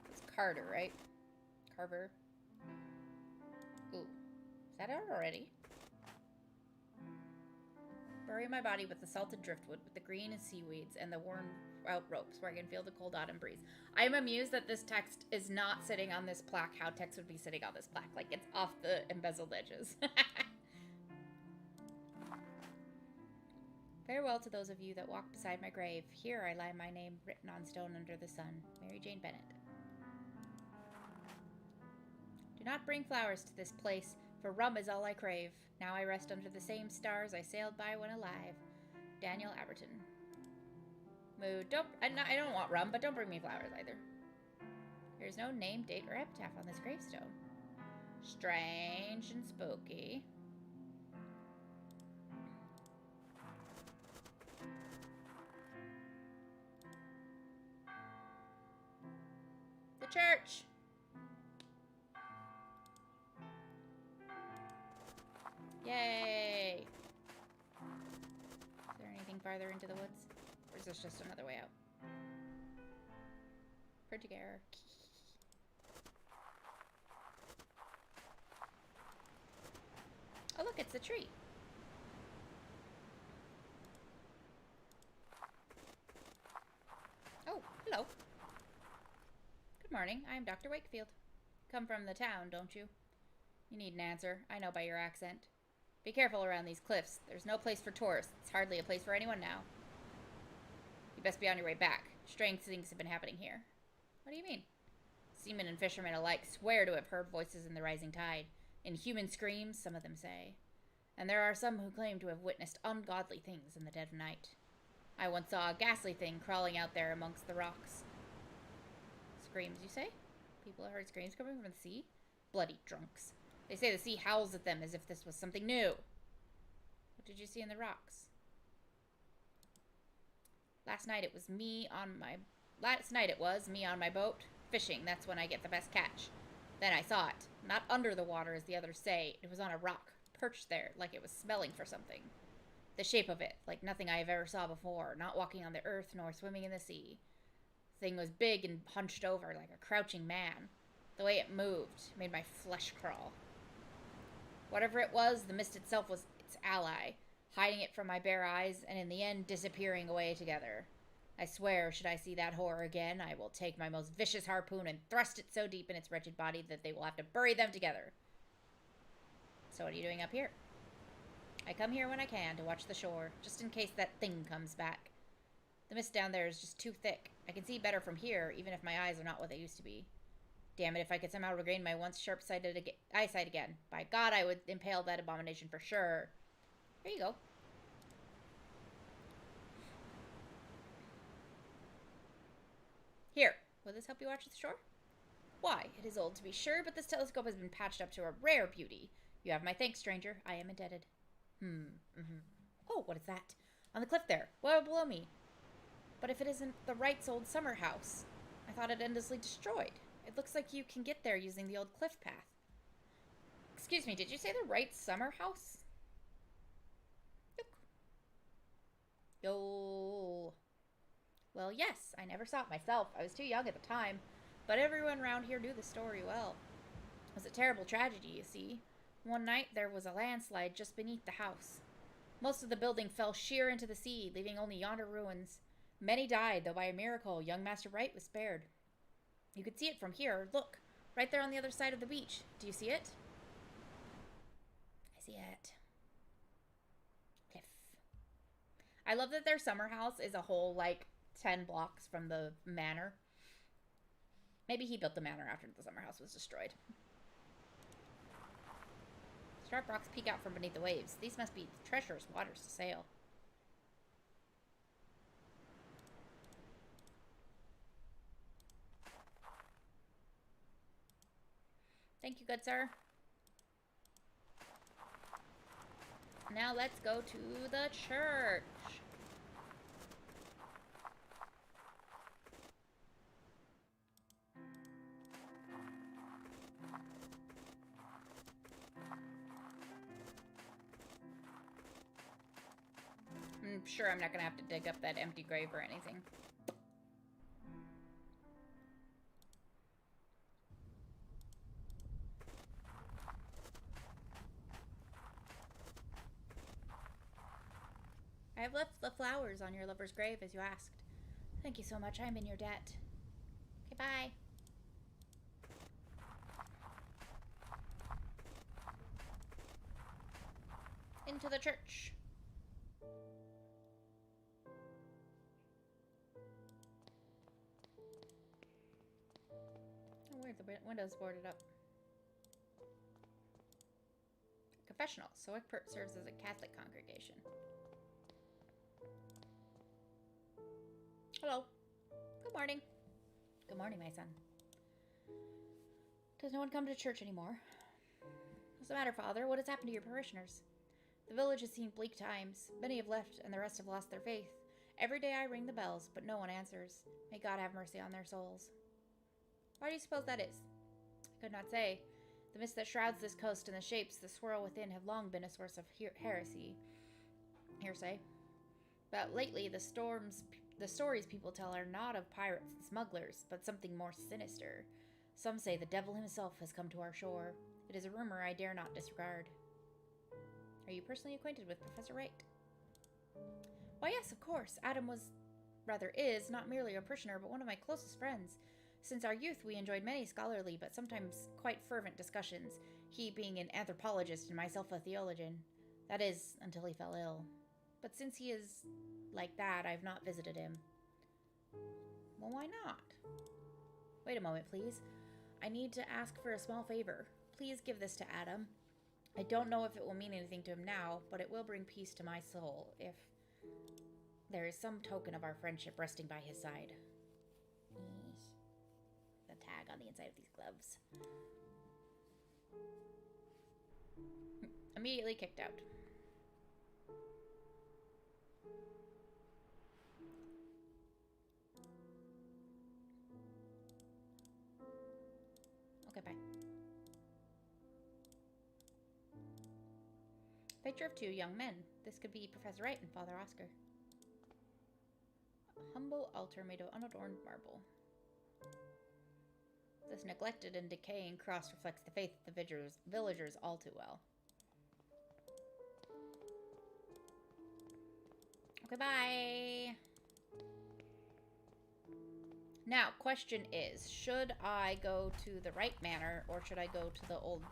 It's Carter, right? Carver. Ooh, is that it already? Bury my body with the salted driftwood, with the green and seaweeds, and the worn out ropes where I can feel the cold autumn breeze. I am amused that this text is not sitting on this plaque, how text would be sitting on this plaque. Like, it's off the embezzled edges. Farewell to those of you that walk beside my grave. Here I lie my name written on stone under the sun. Mary Jane Bennett. Do not bring flowers to this place, for rum is all I crave. Now I rest under the same stars I sailed by when alive. Daniel Aberton. Mood. I don't want rum, but don't bring me flowers either. There's no name, date, or epitaph on this gravestone. Strange and spooky. The church! Yay! Is there anything farther into the woods? Or is this just another way out? Printing error. Oh look, it's a tree. Oh, hello. Good morning, I am Dr. Wakefield. Come from the town, don't you? You need an answer, I know by your accent. Be careful around these cliffs. There's no place for tourists. It's hardly a place for anyone now. You best be on your way back. Strange things have been happening here. What do you mean? Seamen and fishermen alike swear to have heard voices in the rising tide. Inhuman screams, some of them say. And there are some who claim to have witnessed ungodly things in the dead of night. I once saw a ghastly thing crawling out there amongst the rocks. Screams, you say? People have heard screams coming from the sea? Bloody drunks. They say the sea howls at them as if this was something new. What did you see in the rocks? Last night it was me on my boat, fishing. That's when I get the best catch. Then I saw it. Not under the water, as the others say. It was on a rock, perched there, like it was smelling for something. The shape of it, like nothing I have ever saw before, not walking on the earth nor swimming in the sea. The thing was big and hunched over, like a crouching man. The way it moved made my flesh crawl. Whatever it was, the mist itself was its ally, hiding it from my bare eyes, and in the end disappearing away together. I swear, should I see that horror again, I will take my most vicious harpoon and thrust it so deep in its wretched body that they will have to bury them together. So what are you doing up here? I come here when I can to watch the shore, just in case that thing comes back. The mist down there is just too thick. I can see better from here, even if my eyes are not what they used to be. Damn it, if I could somehow regain my once sharp-sighted eyesight again. By God, I would impale that abomination for sure. Here you go. Here, will this help you watch the shore? Why, it is old to be sure, but this telescope has been patched up to a rare beauty. You have my thanks, stranger. I am indebted. Oh, what is that? On the cliff there, well below me. But if it isn't the Wright's old summer house, I thought it endlessly destroyed. It looks like you can get there using the old cliff path. Excuse me, did you say the Wright's summer house? Look. Yo. Well, yes, I never saw it myself. I was too young at the time, but everyone around here knew the story well. It was a terrible tragedy, you see. One night, there was a landslide just beneath the house. Most of the building fell sheer into the sea, leaving only yonder ruins. Many died, though by a miracle, young Master Wright was spared. You could see it from here. Look, right there on the other side of the beach. Do you see it? I see it. Cliff. I love that their summer house is a whole, 10 blocks from the manor. Maybe he built the manor after the summer house was destroyed. Sharp rocks peek out from beneath the waves. These must be treacherous waters to sail. Thank you, good sir. Now let's go to the church. I'm sure I'm not going to have to dig up that empty grave or anything. I have left the flowers on your lover's grave as you asked. Thank you so much. I'm in your debt. Okay, bye. Into the church. Oh, weird, the window's boarded up. Confessional. SPOOKS serves as a Catholic congregation. Hello. Good morning. Good morning, my son. Does no one come to church anymore? What's the matter, Father? What has happened to your parishioners? The village has seen bleak times. Many have left, and the rest have lost their faith. Every day I ring the bells, but no one answers. May God have mercy on their souls. Why do you suppose that is? I could not say. The mist that shrouds this coast and the shapes that swirl within have long been a source of hearsay. But lately, the stories people tell are not of pirates and smugglers, but something more sinister. Some say the devil himself has come to our shore. It is a rumor I dare not disregard. Are you personally acquainted with Professor Wright? Why, yes, of course. Adam is not merely a parishioner, but one of my closest friends. Since our youth, we enjoyed many scholarly, but sometimes quite fervent discussions, he being an anthropologist and myself a theologian. That is, until he fell ill. But since he is like that, I've not visited him. Well, why not? Wait a moment, please. I need to ask for a small favor. Please give this to Adam. I don't know if it will mean anything to him now, but it will bring peace to my soul if there is some token of our friendship resting by his side. The tag on the inside of these gloves. Immediately kicked out. Okay, bye. Picture of two young men. This could be Professor Wright and Father Oscar. A humble altar made of unadorned marble. This neglected and decaying cross reflects the faith of the villagers all too well. Okay, bye. Now, question is, should I go to the right manor or should I go to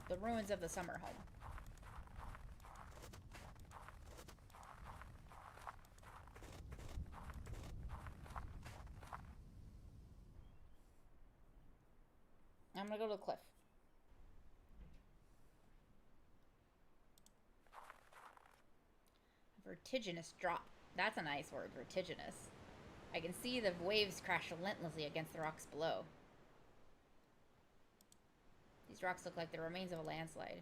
the ruins of the summer home? I'm gonna go to the cliff. Vertiginous drop. That's a nice word, vertiginous. I can see the waves crash relentlessly against the rocks below. These rocks look like the remains of a landslide.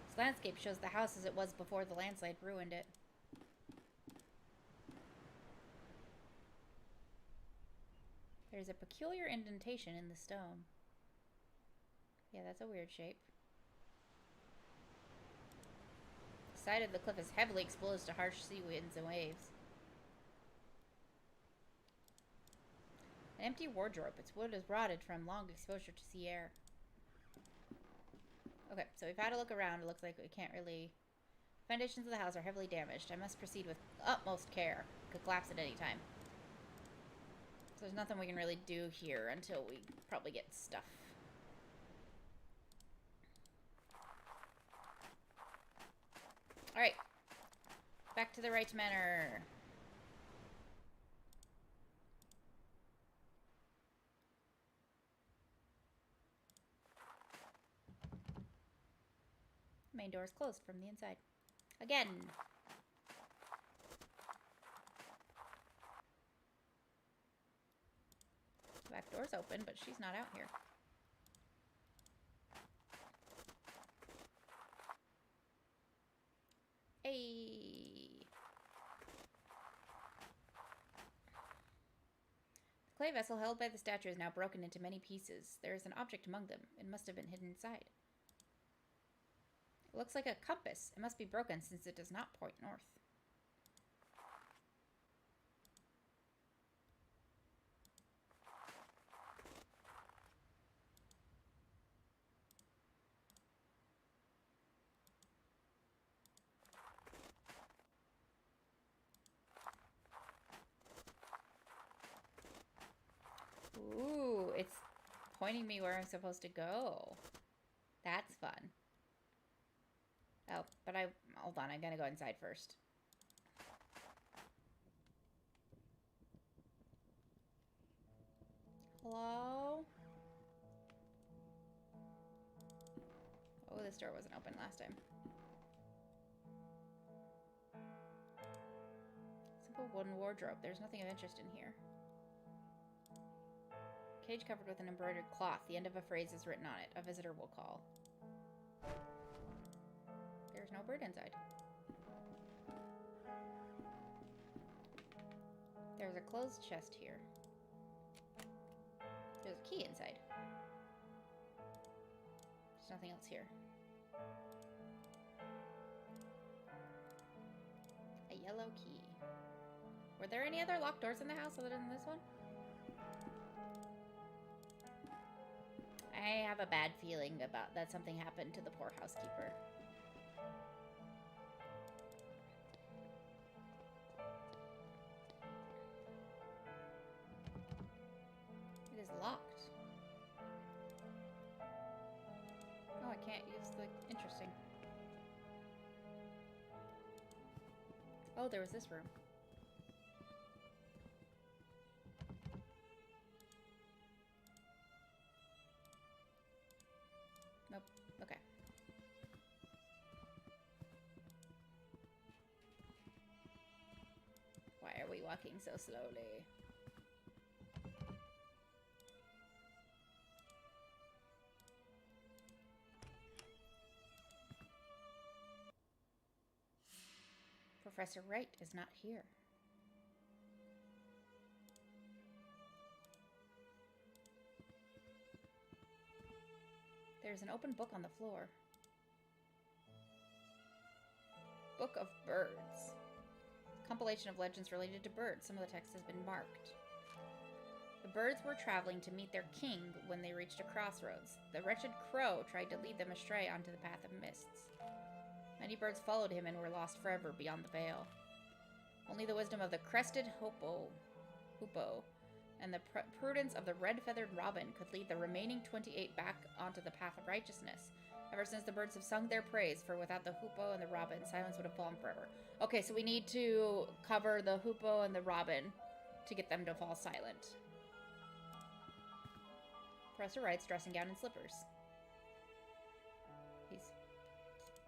This landscape shows the house as it was before the landslide ruined it. There's a peculiar indentation in the stone. Yeah, that's a weird shape. The side of the cliff is heavily exposed to harsh sea winds and waves. An empty wardrobe. Its wood is rotted from long exposure to sea air. Okay, so we've had a look around. It looks like we can't really... Foundations of the house are heavily damaged. I must proceed with utmost care. It could collapse at any time. So there's nothing we can really do here until we probably get stuff. Alright. Back to the right manor. Main door is closed from the inside. Again. The back door's open, but she's not out here. Hey. The clay vessel held by the statue is now broken into many pieces. There is an object among them. It must have been hidden inside. It looks like a compass. It must be broken since it does not point north. Ooh, it's pointing me where I'm supposed to go. That's fun. Oh, but hold on, I'm gonna go inside first. Hello? Oh, this door wasn't open last time. Simple wooden wardrobe. There's nothing of interest in here. Cage covered with an embroidered cloth. The end of a phrase is written on it. A visitor will call. There's no bird inside. There's a closed chest here. There's a key inside. There's nothing else here. A yellow key. Were there any other locked doors in the house other than this one? I have a bad feeling about that something happened to the poor housekeeper. It is locked. Oh, I can't use the... Interesting. Oh, there was this room. Nope. Okay. Why are we walking so slowly? Professor Wright is not here. There's an open book on the floor. Book of Birds. Compilation of legends related to birds. Some of the text has been marked. The birds were traveling to meet their king when they reached a crossroads. The wretched crow tried to lead them astray onto the path of mists. Many birds followed him and were lost forever beyond the veil. Only the wisdom of the crested hoopoe and the prudence of the red-feathered robin could lead the remaining 28 back onto the path of righteousness. Ever since the birds have sung their praise, for without the hoopoe and the robin, silence would have fallen forever. Okay, so we need to cover the hoopoe and the robin to get them to fall silent. Professor Wright's dressing gown and slippers.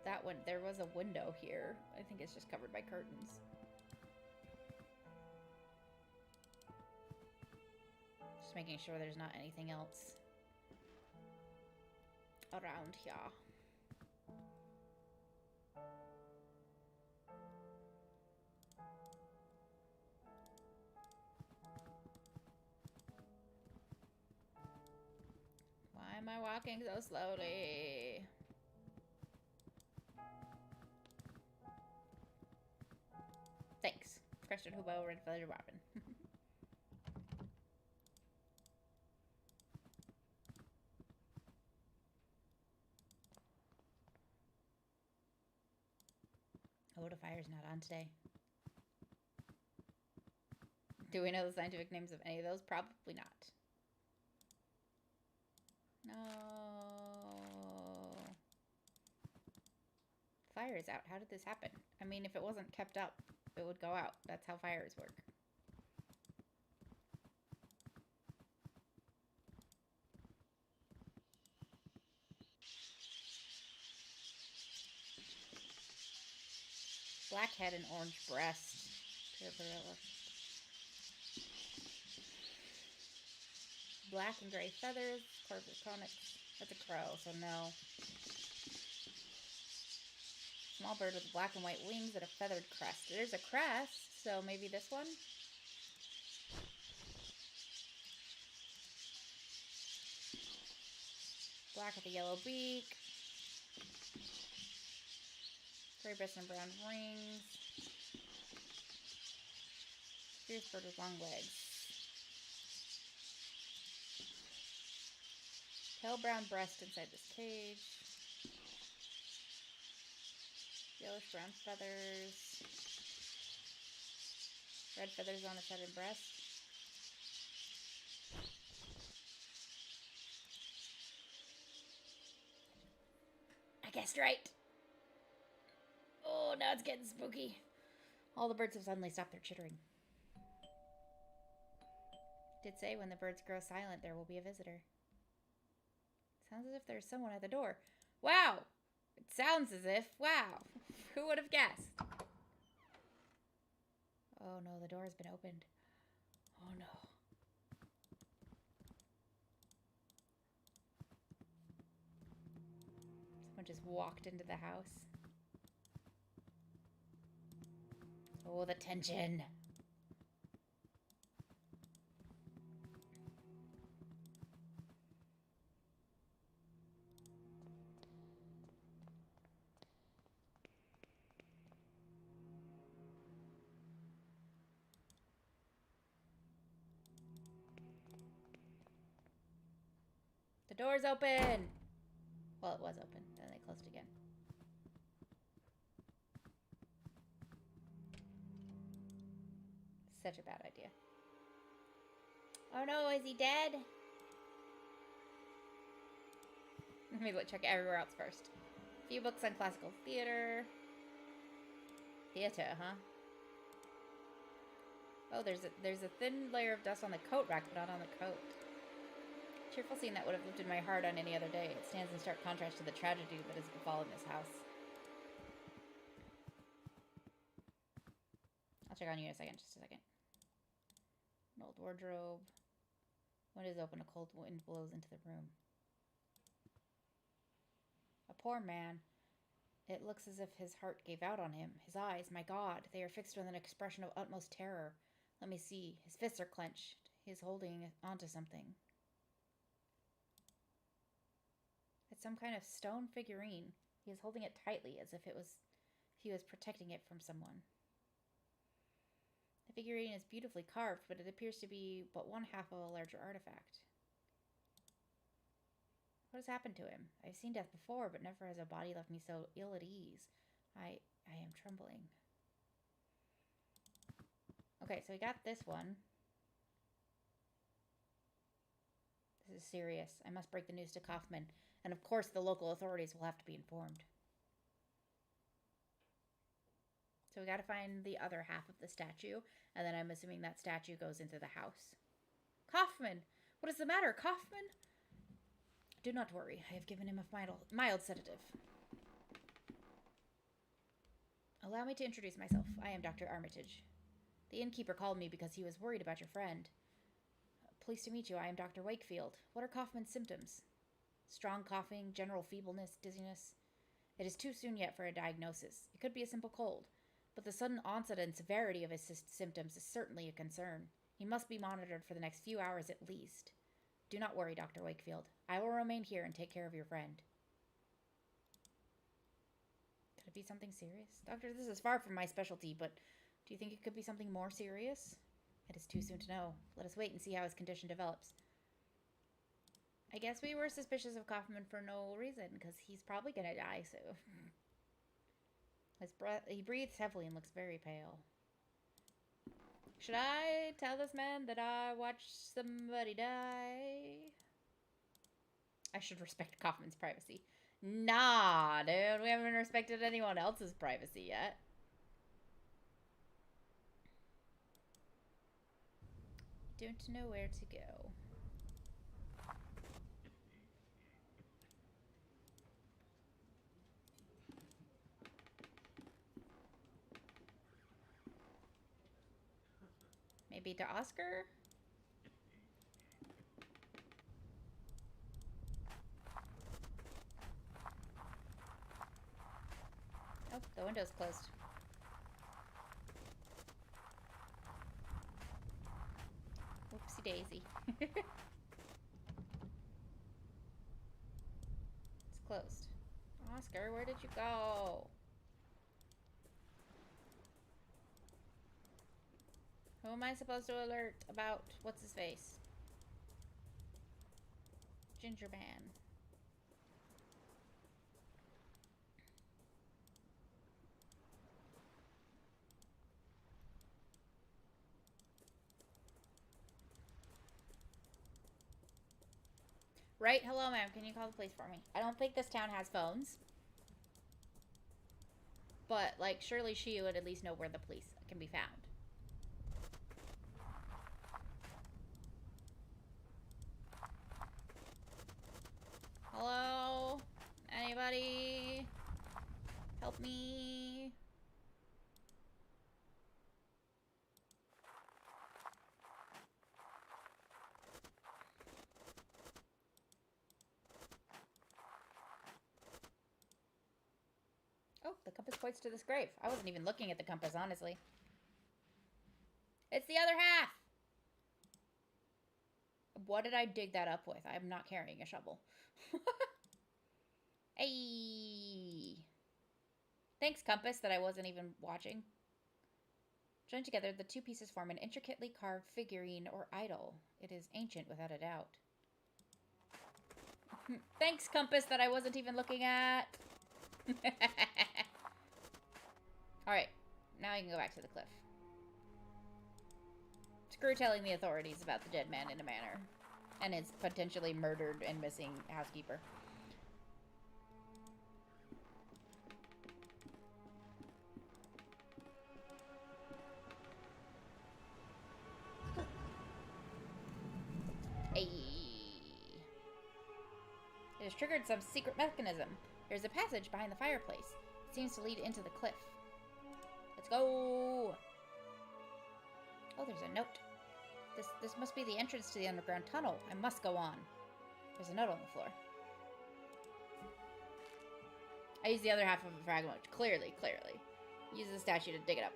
That one, there was a window here. I think it's just covered by curtains. Just making sure there's not anything else around here. Why am I walking so slowly? Thanks. Crested hoopoe, red-feathered robin. Oh, the fire's not on today. Do we know the scientific names of any of those? Probably not. No. Fire is out. How did this happen? I mean, if it wasn't kept up, it would go out. That's how fires work. Black head and orange breast. Black and gray feathers. Conic. That's a crow, so no. Small bird with black and white wings and a feathered crest. There's a crest, so maybe this one? Black with a yellow beak. Gray breast and brown rings. Fierce bird with long legs. Pale brown breast inside this cage. Yellowish brown feathers. Red feathers on its head and breast. I guessed right. Oh, now it's getting spooky. All the birds have suddenly stopped their chittering. It did say when the birds grow silent, there will be a visitor. Sounds as if there's someone at the door. Wow! It sounds as if. Wow! Who would have guessed? Oh no, the door has been opened. Oh no. Someone just walked into the house. Oh, the tension. The door's open! Well, it was open. Then they closed again. Such a bad idea. Oh no, is he dead? Let me check everywhere else first. A few books on classical theater. Theater, huh? Oh, there's a thin layer of dust on the coat rack, but not on the coat. Cheerful scene that would have lifted my heart on any other day. It stands in stark contrast to the tragedy that has befallen this house. I'll check on you in a second. Just a second. An old wardrobe. Windows open. A cold wind blows into the room. A poor man. It looks as if his heart gave out on him. His eyes, my God, they are fixed with an expression of utmost terror. Let me see. His fists are clenched. He is holding onto something. It's some kind of stone figurine. He is holding it tightly as if he was protecting it from someone. The figurine is beautifully carved, but it appears to be but one half of a larger artifact. What has happened to him? I've seen death before, but never has a body left me so ill at ease. I am trembling. Okay, so we got this one. This is serious. I must break the news to Kaufman. And of course, the local authorities will have to be informed. So we got to find the other half of the statue. And then I'm assuming that statue goes into the house. Kaufman! What is the matter, Kaufman? Do not worry. I have given him a mild sedative. Allow me to introduce myself. I am Dr. Armitage. The innkeeper called me because he was worried about your friend. Pleased to meet you. I am Dr. Wakefield. What are Kaufman's symptoms? Strong coughing, general feebleness, dizziness. It is too soon yet for a diagnosis. It could be a simple cold, but the sudden onset and severity of his symptoms is certainly a concern. He must be monitored for the next few hours at least. Do not worry, Dr. Wakefield. I will remain here and take care of your friend. Could it be something serious? Doctor, this is far from my specialty, but do you think it could be something more serious? It is too soon to know. Let us wait and see how his condition develops. I guess we were suspicious of Kaufman for no reason, because he's probably going to die soon. He breathes heavily and looks very pale. Should I tell this man that I watched somebody die? I should respect Kaufman's privacy. Nah, dude. We haven't respected anyone else's privacy yet. Don't know where to go. Maybe to Oscar? Oh, the window's closed. Whoopsie daisy. It's closed. Oscar, where did you go? Who am I supposed to alert about what's his face? Ginger Man. Right? Hello, ma'am. Can you call the police for me? I don't think this town has phones. But, like, surely she would at least know where the police can be found. Hello? Anybody? Help me. Oh, the compass points to this grave. I wasn't even looking at the compass, honestly. It's the other half! What did I dig that up with? I'm not carrying a shovel. Hey! Thanks, compass, that I wasn't even watching. Joined together, the two pieces form an intricately carved figurine or idol. It is ancient, without a doubt. Thanks, compass, that I wasn't even looking at. Alright, now I can go back to the cliff. Screw telling the authorities about the dead man in a manor. And his potentially murdered and missing housekeeper. Hey. It has triggered some secret mechanism. There's a passage behind the fireplace. It seems to lead into the cliff. Let's go! Oh, there's a note. This must be the entrance to the underground tunnel. I must go on. There's a note on the floor. I used the other half of the fragment. Clearly. Use the statue to dig it up.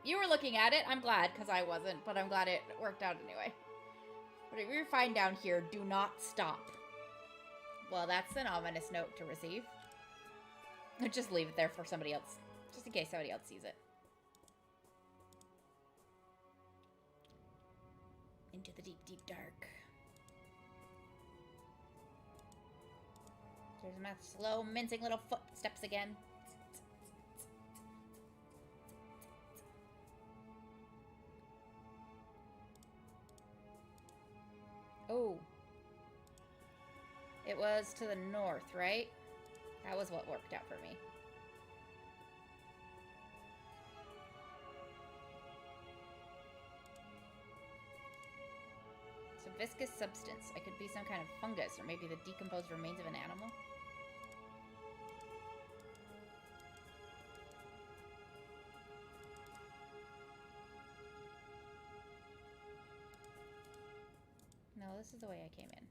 You were looking at it. I'm glad, because I wasn't. But I'm glad it worked out anyway. Whatever you find down here, do not stop. Well, that's an ominous note to receive. Just leave it there for somebody else Just in case somebody else sees it. Into the deep, deep dark. There's my slow, mincing little footsteps again. Oh. It was to the north, right? That was what worked out for me. It's a viscous substance. It could be some kind of fungus or maybe the decomposed remains of an animal. No, this is the way I came in.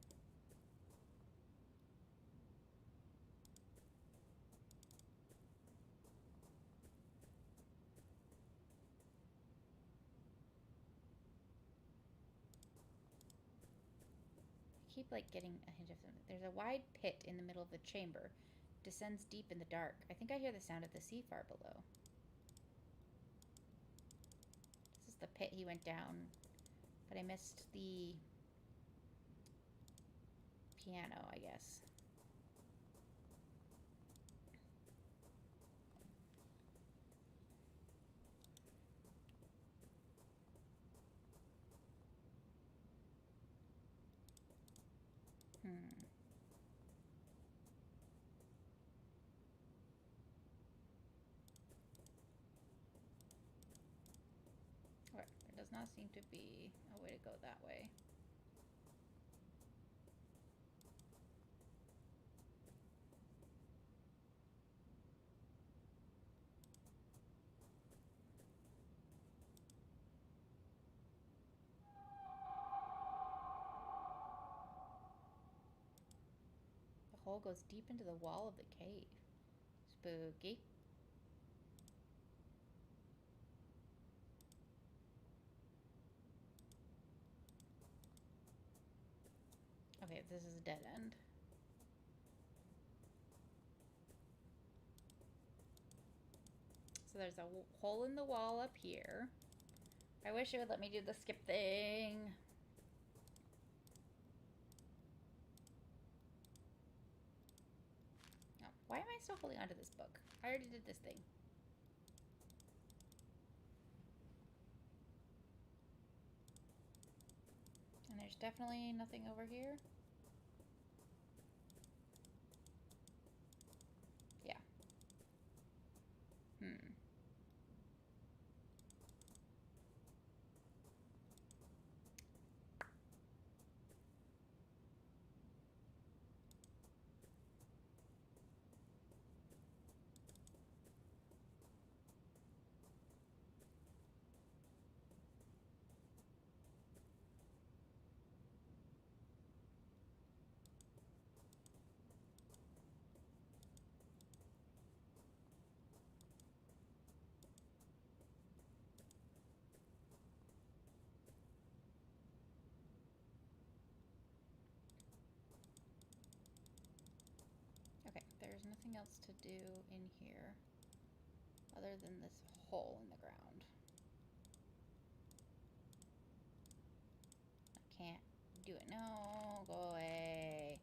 I keep like getting a hint of something. There's a wide pit in the middle of the chamber. Descends deep in the dark. I think I hear the sound of the sea far below. This is the pit he went down, but I missed the piano, I guess. Alright, there does not seem to be a way to go that way. The hole goes deep into the wall of the cave. Spooky. Okay, this is a dead end. So there's a hole in the wall up here. I wish it would let me do the skip thing. Oh, why am I still holding onto this book? I already did this thing. And there's definitely nothing over here. Yeah. Okay, there's nothing else to do in here other than this hole in the ground. I can't do it. No, go away.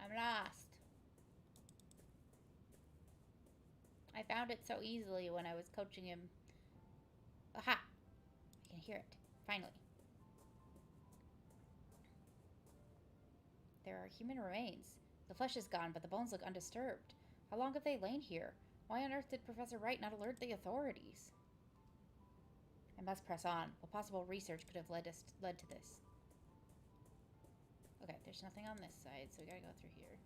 I'm lost. I found it so easily when I was coaching him. Aha! I can hear it. Finally. There are human remains. The flesh is gone, but the bones look undisturbed. How long have they lain here? Why on earth did Professor Wright not alert the authorities? I must press on. What possible research could have led to this? Okay, there's nothing on this side, so we gotta go through here.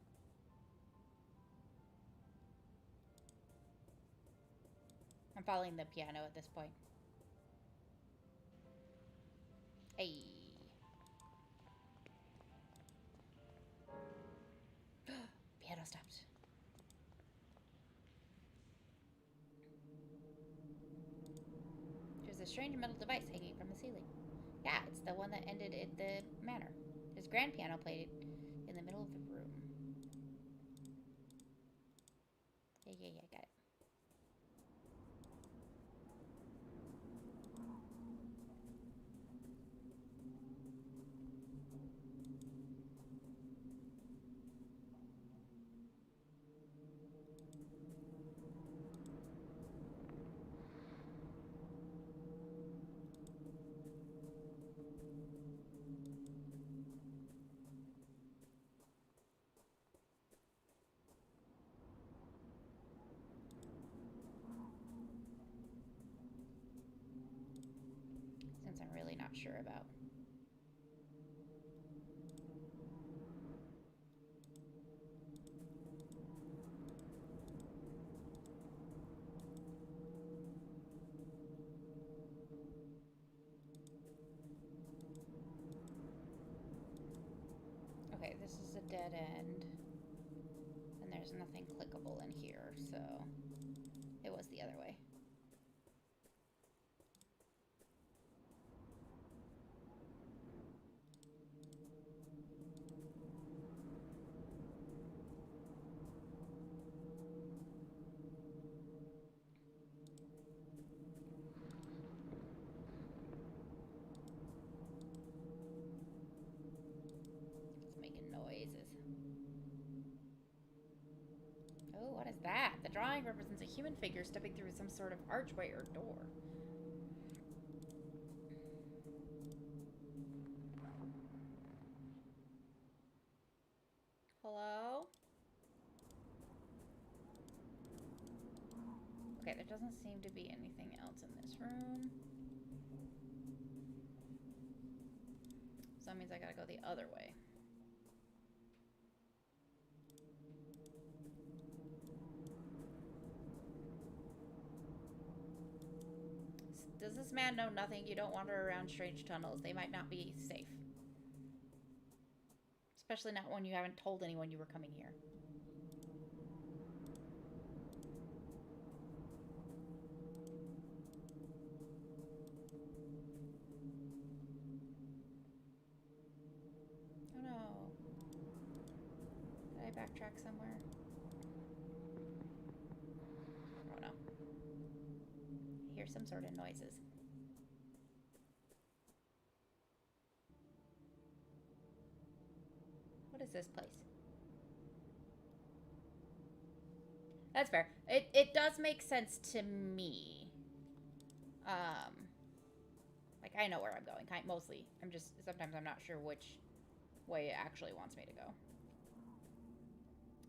I'm following the piano at this point. Hey. Piano stopped. a strange metal device hanging from the ceiling. Yeah, it's the one that ended at the manor. His grand piano played in the middle of the room. Yeah, got it. Since I'm really not sure about. Okay, this is a dead end. And there's nothing clickable in here, so it was the other way. It's making noises. Oh, what is that? The drawing represents a human figure stepping through some sort of archway or door. Hello? Okay, there doesn't seem to be anything else in this room. So that means I gotta go the other way. Does this man know nothing? You don't wander around strange tunnels. They might not be safe. Especially not when you haven't told anyone you were coming here. Oh no. Did I backtrack somewhere? Oh no. I hear some sort of noises. What is this place? That's fair. It does make sense to me. Like I know where I'm going, mostly. Sometimes I'm not sure which way it actually wants me to go.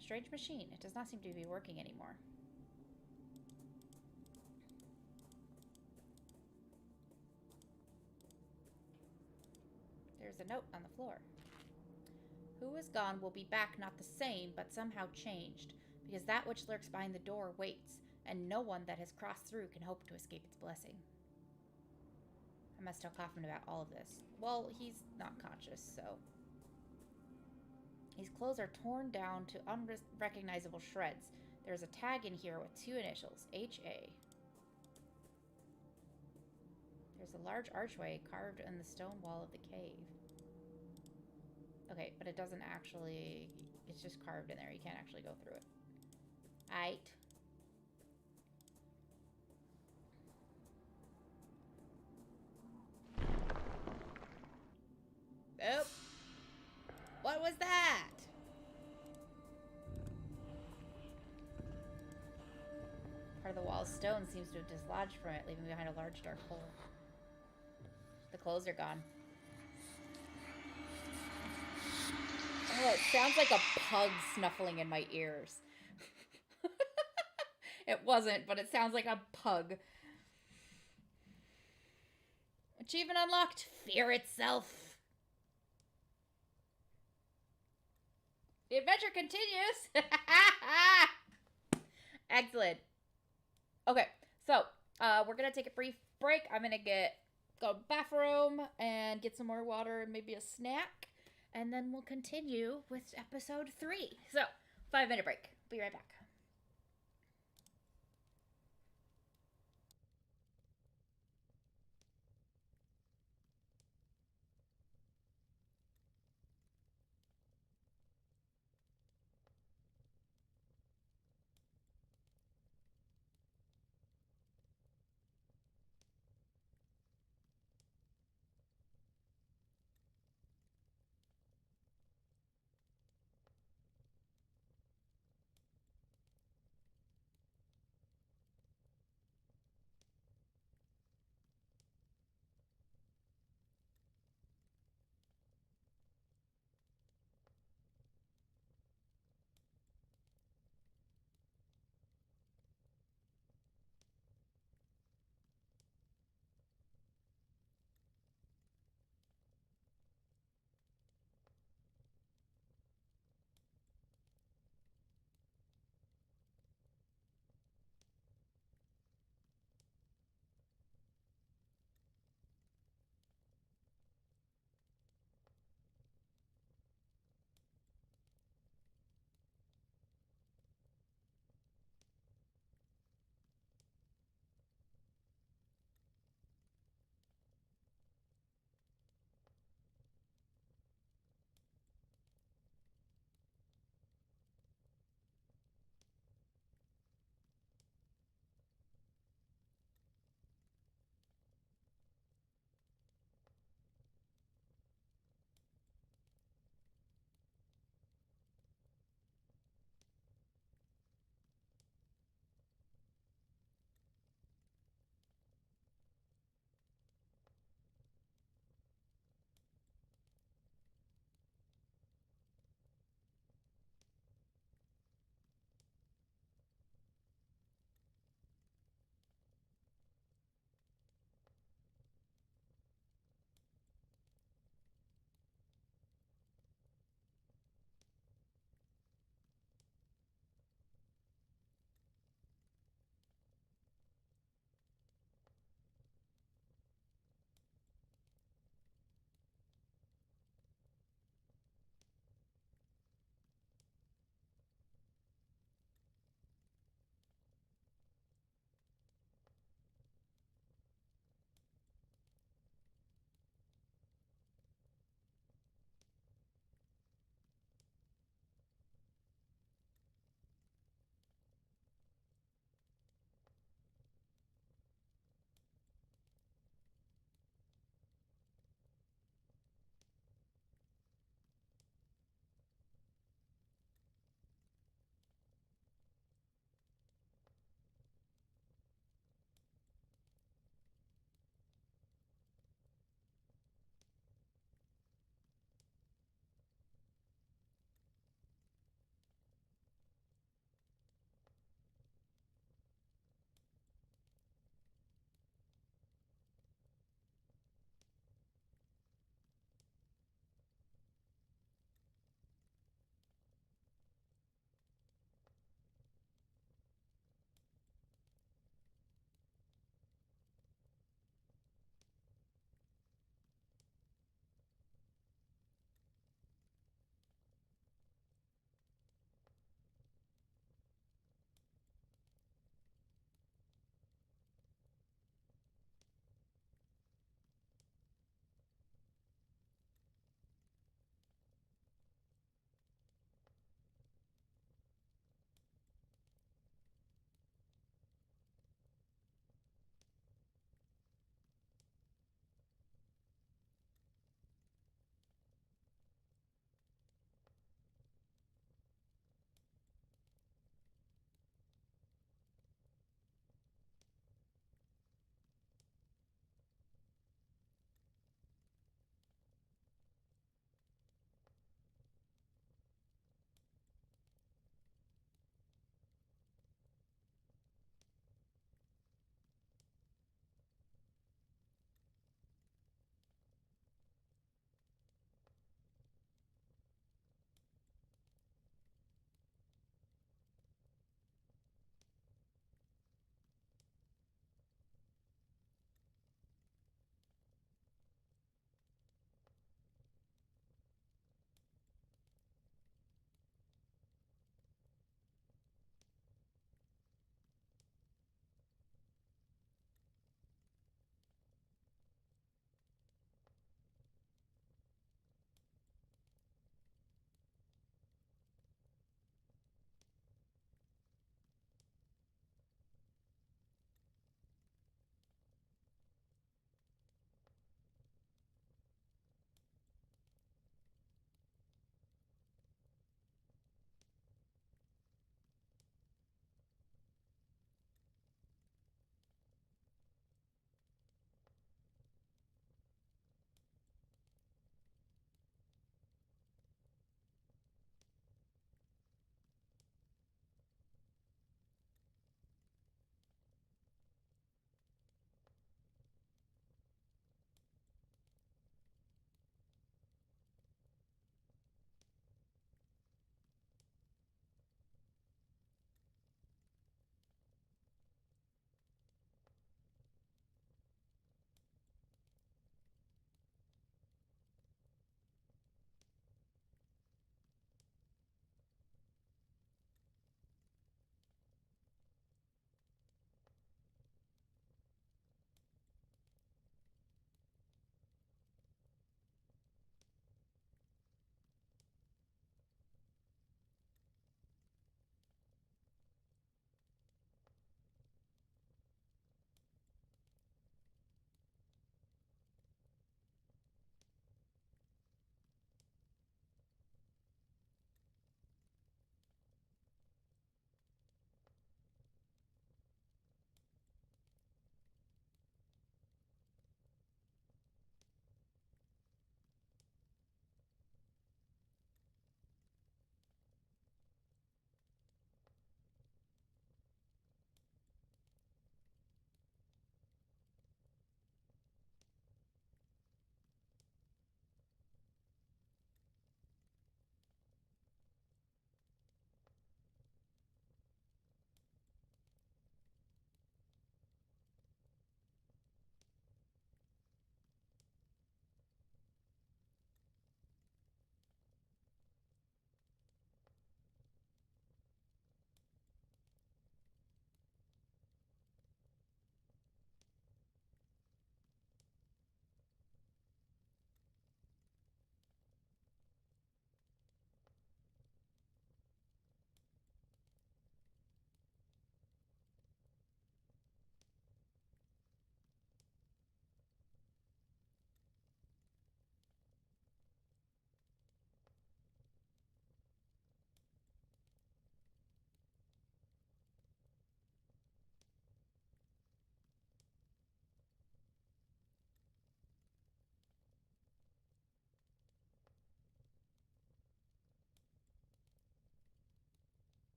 Strange machine. It does not seem to be working anymore. There's a note on the floor. Who is gone will be back not the same, but somehow changed, because that which lurks behind the door waits, and no one that has crossed through can hope to escape its blessing. I must tell Kaufman about all of this. Well, he's not conscious, so... His clothes are torn down to unrecognizable shreds. There's a tag in here with 2 initials, H.A. There's a large archway carved in the stone wall of the cave. Okay, but it doesn't actually... It's just carved in there. You can't actually go through it. Aight. Oh. What was that? Part of the wall's stone seems to have dislodged from it, leaving behind a large dark hole. The clothes are gone. Oh, it sounds like a pug snuffling in my ears. It wasn't, but it sounds like a pug. Achievement unlocked. Fear itself. The adventure continues. Excellent. Okay, so we're gonna take a brief break. I'm gonna go to the bathroom and get some more water and maybe a snack, and then we'll continue with episode 3. So 5-minute break. Be right back.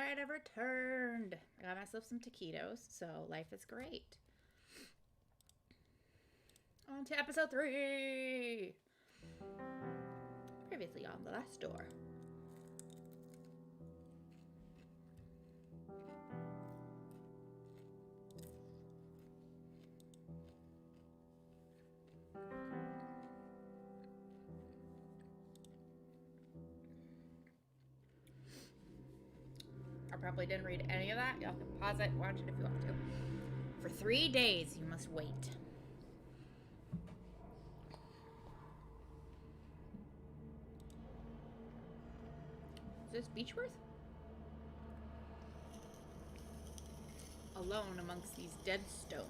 Alright, I've returned. I got myself some taquitos, so life is great. On to episode 3! Previously on the last door. I probably didn't read any of that. Y'all can pause it and watch it if you want to. For 3 days, you must wait. Is this Beechworth? Alone amongst these dead stones.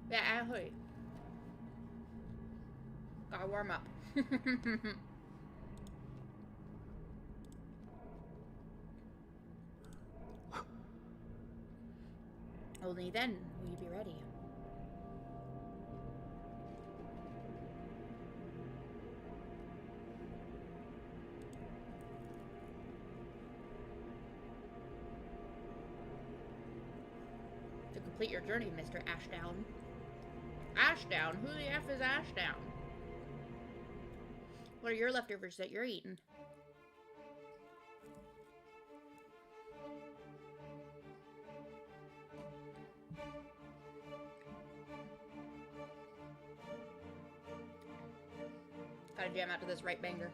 Yeah, ahoy. Gotta warm up. Only then will you be ready. To complete your journey, Mr. Ashdown. Ashdown? Who the F is Ashdown? What are your leftovers that you're eating? Gotta jam out to this right banger.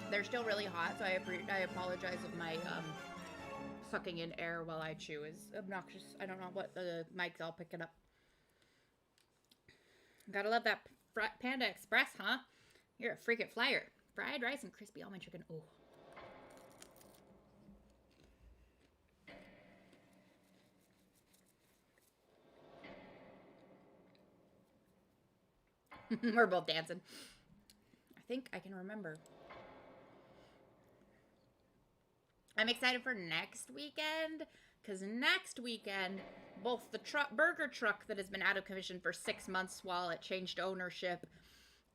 They're still really hot, so I apologize if my sucking in air while I chew is obnoxious. I don't know what the mic's all picking up. Gotta love that Panda Express, huh? You're a freaking flyer. Fried rice and crispy almond chicken. Ooh. We're both dancing. I think I can remember. I'm excited for next weekend, because next weekend, both the burger truck that has been out of commission for 6 months while it changed ownership,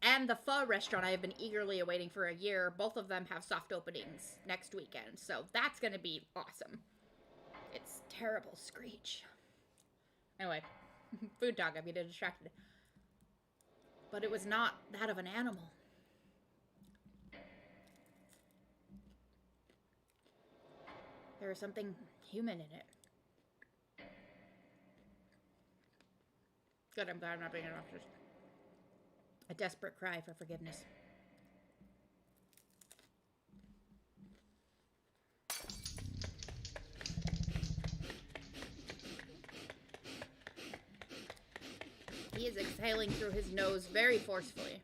and the pho restaurant I have been eagerly awaiting for a year, both of them have soft openings next weekend, so that's going to be awesome. It's terrible screech. Anyway, food talk, I'm getting distracted. But it was not that of an animal. There was something human in it. Good, I'm glad I'm not being obnoxious. A desperate cry for forgiveness. He is exhaling through his nose very forcefully.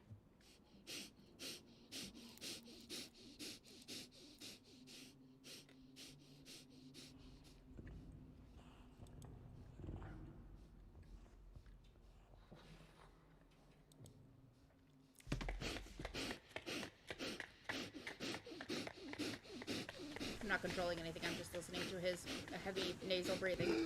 I'm not controlling anything, I'm just listening to his heavy nasal breathing.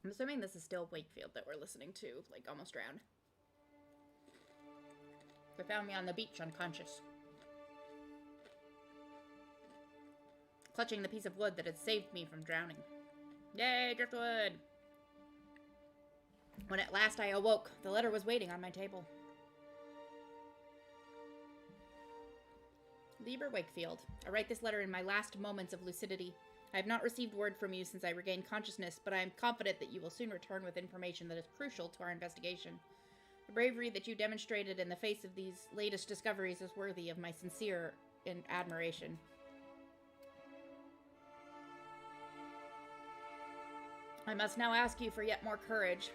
I'm assuming this is still Wakefield that we're listening to, like, almost drowned. They found me on the beach, unconscious. Clutching the piece of wood that had saved me from drowning. Yay, driftwood! When at last I awoke, the letter was waiting on my table. Lieber Wakefield, I write this letter in my last moments of lucidity. I have not received word from you since I regained consciousness, but I am confident that you will soon return with information that is crucial to our investigation. The bravery that you demonstrated in the face of these latest discoveries is worthy of my sincere in admiration. I must now ask you for yet more courage.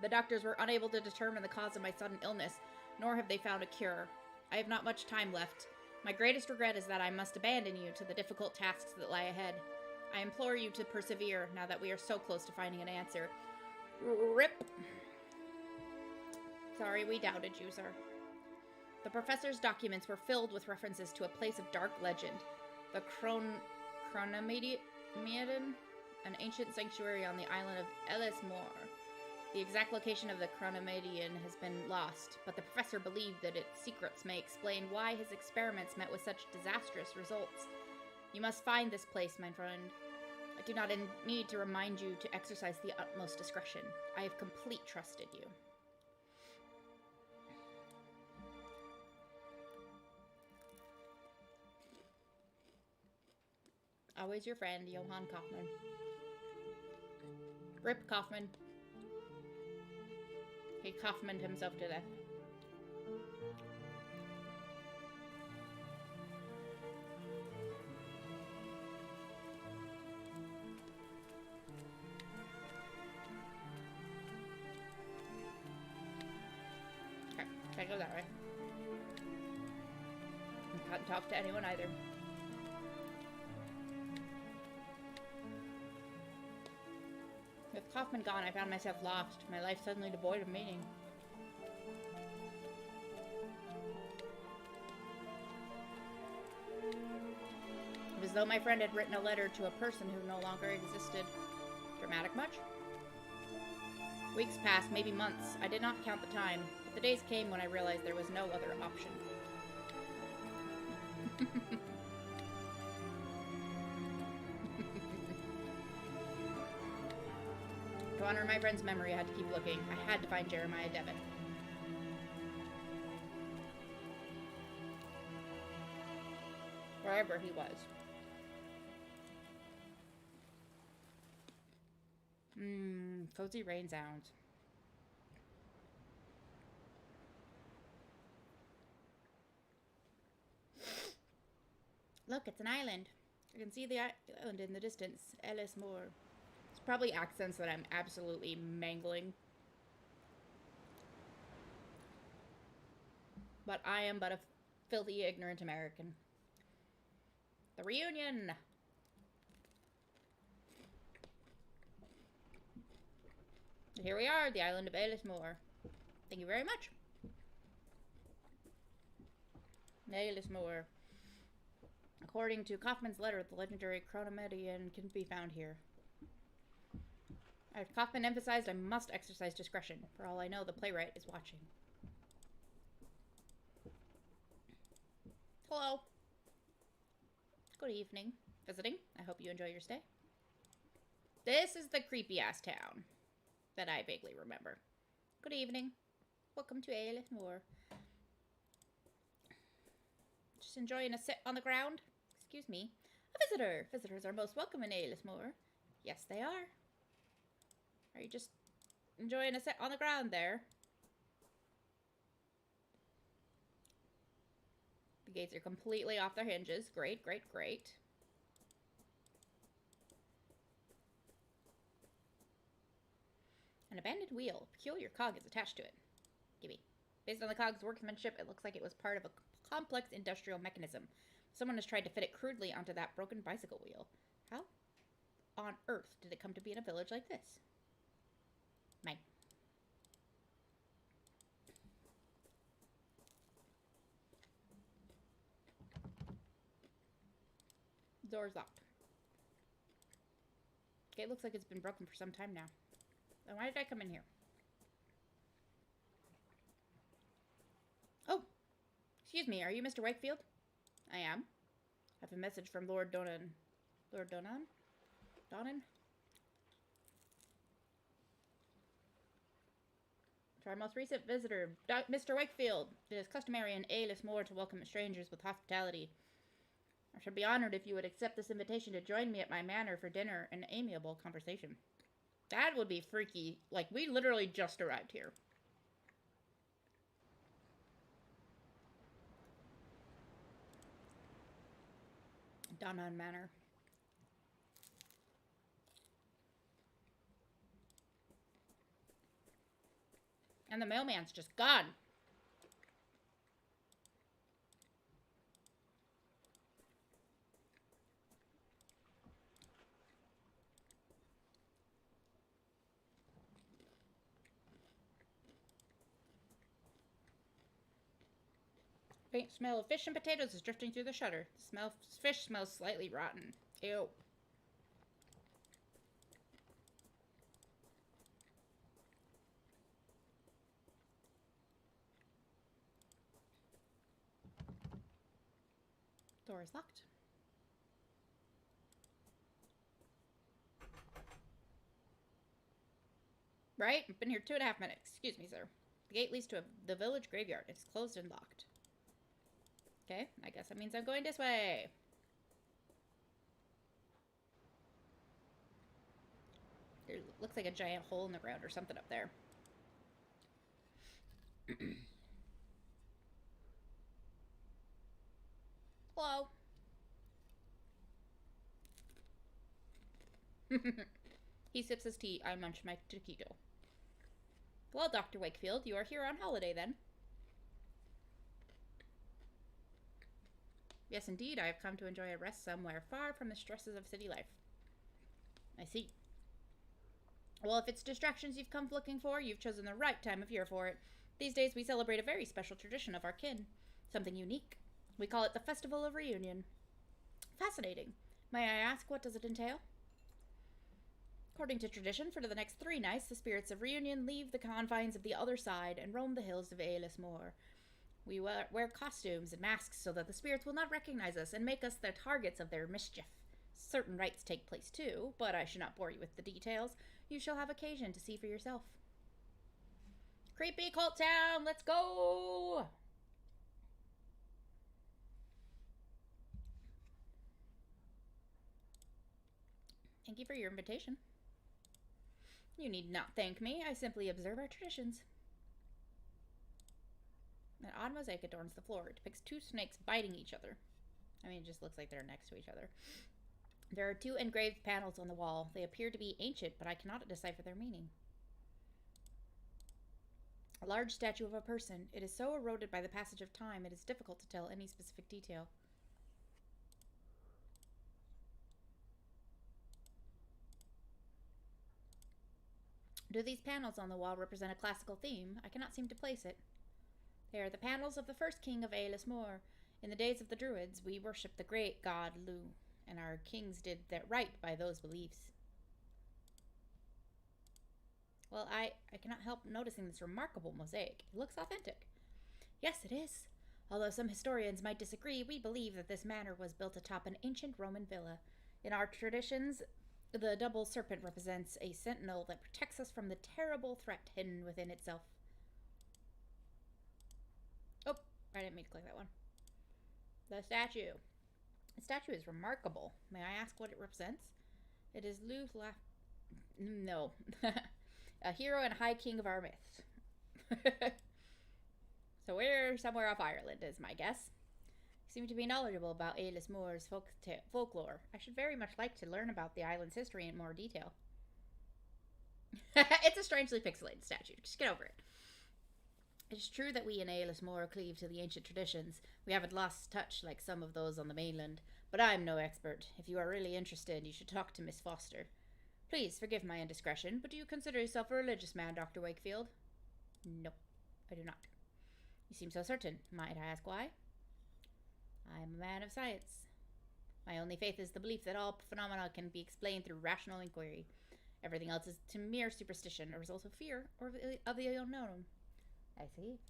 The doctors were unable to determine the cause of my sudden illness, nor have they found a cure. I have not much time left. My greatest regret is that I must abandon you to the difficult tasks that lie ahead. I implore you to persevere now that we are so close to finding an answer. RIP. Sorry we doubted you, sir. The professor's documents were filled with references to a place of dark legend, the Chronomedian, an ancient sanctuary on the island of Ellismore. The exact location of the Chronomedian has been lost, but the professor believed that its secrets may explain why his experiments met with such disastrous results. You must find this place, my friend. I do not need to remind you to exercise the utmost discretion. I have complete trust in you. Always your friend, Johann Kaufmann. Rip Kaufmann. He Kaufmanned himself to death. Okay, can't go that way. Can't talk to anyone either. With Kaufmann gone, I found myself lost, my life suddenly devoid of meaning. It was as though my friend had written a letter to a person who no longer existed. Dramatic much? Weeks passed, maybe months. I did not count the time, but the days came when I realized there was no other option. To honor my friend's memory, I had to keep looking. I had to find Jeremiah Devon. Wherever he was. Cozy rain sounds. Look, it's an island. I can see the island in the distance. Ellismore. It's probably accents that I'm absolutely mangling. But I am but a filthy, ignorant American. The reunion! Here we are, the island of Ellismore. Thank you very much. Ellismore. According to Kaufmann's letter, the legendary Chronomedian can be found here. As Kaufmann emphasized, I must exercise discretion. For all I know, the playwright is watching. Hello. Good evening. Visiting. I hope you enjoy your stay. This is the creepy-ass town that I vaguely remember. Good evening. Welcome to Ellismore. Just enjoying a sit on the ground? Excuse me. A visitor. Visitors are most welcome in Ellismore. Yes, they are. Are you just enjoying a sit on the ground there? The gates are completely off their hinges. Great, great, great. An abandoned wheel. A peculiar cog is attached to it. Gimme. Based on the cog's workmanship, it looks like it was part of a complex industrial mechanism. Someone has tried to fit it crudely onto that broken bicycle wheel. How on earth did it come to be in a village like this? Mine. Door's locked. Okay, it looks like it's been broken for some time now. Then why did I come in here? Oh! Excuse me, are you Mr. Wakefield? I am. I have a message from Lord Donan. Lord Donan? Donan? To our most recent visitor, Mr. Wakefield. It is customary in Ellismore to welcome strangers with hospitality. I should be honored if you would accept this invitation to join me at my manor for dinner and amiable conversation. That would be freaky. Like, we literally just arrived here. Danan Manor. And the mailman's just gone. Faint smell of fish and potatoes is drifting through the shutter. The fish smells slightly rotten. Ew. Door is locked. Right? I've been here 2.5 minutes. Excuse me, sir. The gate leads to the village graveyard. It's closed and locked. Okay, I guess that means I'm going this way. There looks like a giant hole in the ground or something up there. Hello. He sips his tea. I munch my taquito. Well, Dr. Wakefield, you are here on holiday then. Yes, indeed, I have come to enjoy a rest somewhere far from the stresses of city life. I see. Well, if it's distractions you've come looking for, you've chosen the right time of year for it. These days we celebrate a very special tradition of our kin. Something unique. We call it the Festival of Reunion. Fascinating. May I ask, what does it entail? According to tradition, for the next 3 nights, the spirits of reunion leave the confines of the other side and roam the hills of Eeriness Moor. We wear costumes and masks so that the spirits will not recognize us and make us the targets of their mischief. Certain rites take place too, but I should not bore you with the details. You shall have occasion to see for yourself. Creepy Cult Town, let's go! Thank you for your invitation. You need not thank me. I simply observe our traditions. An odd mosaic adorns the floor. It depicts 2 snakes biting each other. I mean, it just looks like they're next to each other. There are 2 engraved panels on the wall. They appear to be ancient, but I cannot decipher their meaning. A large statue of a person. It is so eroded by the passage of time, it is difficult to tell any specific detail. Do these panels on the wall represent a classical theme? I cannot seem to place it. They are the panels of the first king of Eeriness Moor. In the days of the Druids, we worshipped the great god Lu, and our kings did that right by those beliefs. Well, I cannot help noticing this remarkable mosaic. It looks authentic. Yes, it is. Although some historians might disagree, we believe that this manor was built atop an ancient Roman villa. In our traditions, the double serpent represents a sentinel that protects us from the terrible threat hidden within itself. Oh, I didn't mean to click that one. The statue. The statue is remarkable. May I ask what it represents? It is No. A hero and high king of our myth. So we're somewhere off Ireland, is my guess. You seem to be knowledgeable about Eeriness Moor's folklore. I should very much like to learn about the island's history in more detail. It's a strangely pixelated statue. Just get over it. It is true that we in Eeriness Moor cleave to the ancient traditions. We haven't lost touch like some of those on the mainland. But I'm no expert. If you are really interested, you should talk to Miss Foster. Please forgive my indiscretion, but do you consider yourself a religious man, Dr. Wakefield? No, I do not. You seem so certain. Might I ask why? I am a man of science. My only faith is the belief that all phenomena can be explained through rational inquiry. Everything else is to mere superstition, a result of fear or of the unknown. I see.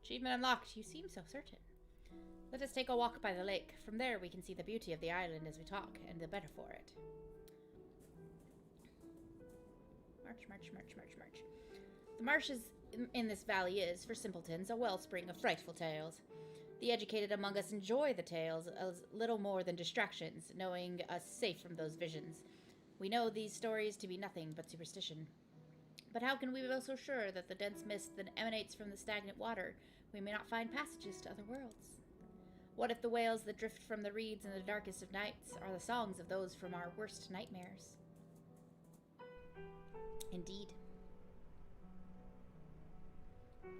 Achievement unlocked. You seem so certain. Let us take a walk by the lake. From there we can see the beauty of the island as we talk, and the better for it. March, march, march, march, march. The marshes in this valley is, for simpletons, a wellspring of frightful tales. The educated among us enjoy the tales as little more than distractions, knowing us safe from those visions. We know these stories to be nothing but superstition. But how can we be so sure that the dense mist that emanates from the stagnant water, we may not find passages to other worlds? What if the wails that drift from the reeds in the darkest of nights are the songs of those from our worst nightmares? Indeed.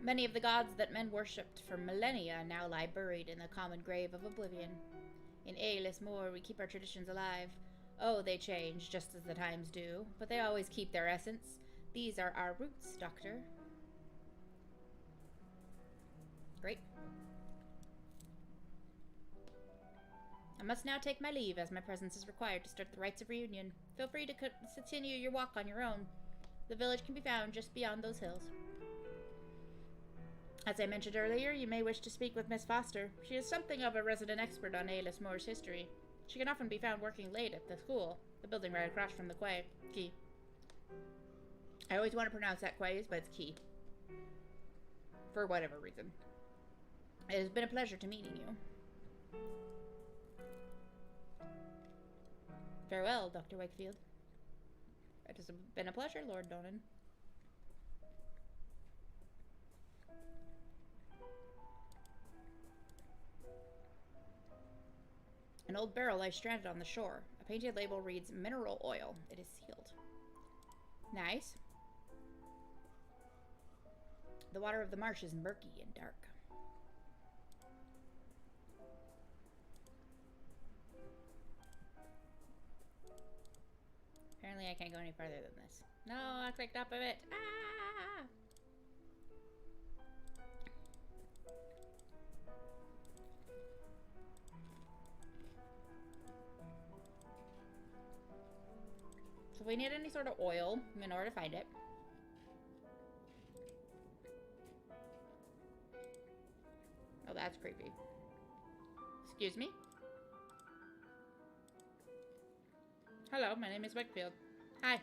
Many of the gods that men worshipped for millennia now lie buried in the common grave of oblivion. In Eeriness Moor, we keep our traditions alive. Oh, they change, just as the times do, but they always keep their essence. These are our roots, Doctor. Great. I must now take my leave, as my presence is required to start the rites of reunion. Feel free to continue your walk on your own. The village can be found just beyond those hills. As I mentioned earlier, you may wish to speak with Miss Foster. She is something of a resident expert on Eeriness Moor's history. She can often be found working late at the school, the building right across from the quay. Quay. I always want to pronounce that quays, but it's quay. For whatever reason. It has been a pleasure to meeting you. Farewell, Dr. Wakefield. It has been a pleasure, Lord Donan. An old barrel lies stranded on the shore. A painted label reads mineral oil. It is sealed. Nice. The water of the marsh is murky and dark. Apparently I can't go any further than this. No, I clicked up of it. Ah! So we need any sort of oil in order to find it. Oh, that's creepy. Excuse me? Hello, my name is Wakefield. Hi.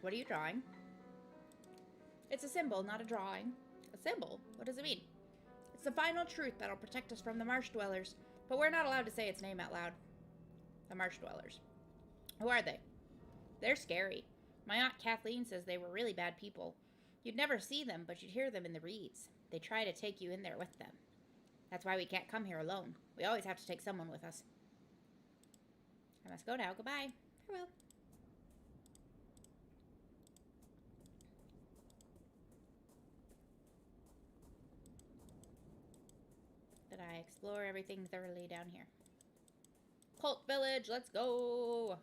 What are you drawing? It's a symbol, not a drawing. A symbol? What does it mean? It's the final truth that'll protect us from the marsh dwellers, but we're not allowed to say its name out loud. The marsh dwellers. Who are they? They're scary. My Aunt Kathleen says they were really bad people. You'd never see them, but you'd hear them in the reeds. They try to take you in there with them. That's why we can't come here alone. We always have to take someone with us. I must go now. Goodbye. Farewell. Did I explore everything thoroughly down here? Cult Village, let's go!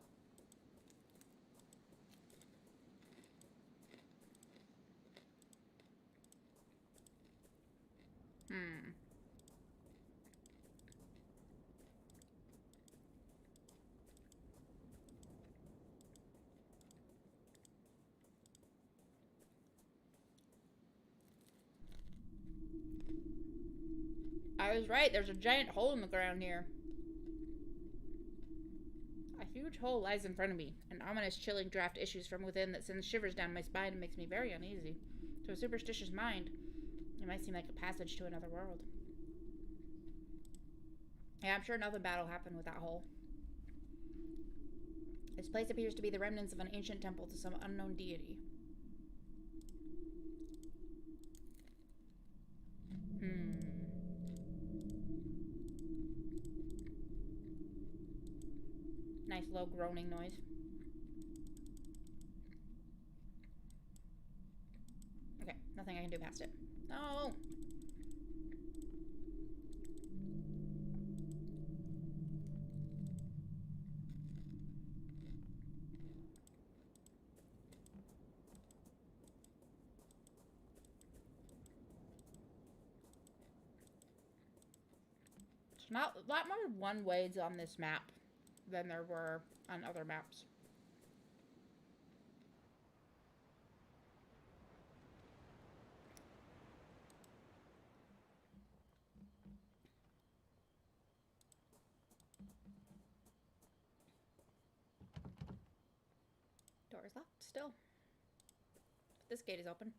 I was right, there's a giant hole in the ground here. A huge hole lies in front of me. An ominous, chilling draft issues from within that sends shivers down my spine and makes me very uneasy. To a superstitious mind, it might seem like a passage to another world. Yeah, I'm sure nothing bad will happen with that hole. This place appears to be the remnants of an ancient temple to some unknown deity. Nice low groaning noise. Okay, nothing I can do past it. No! There's not a lot more one-ways on this map than there were on other maps. Door is locked still. This gate is open.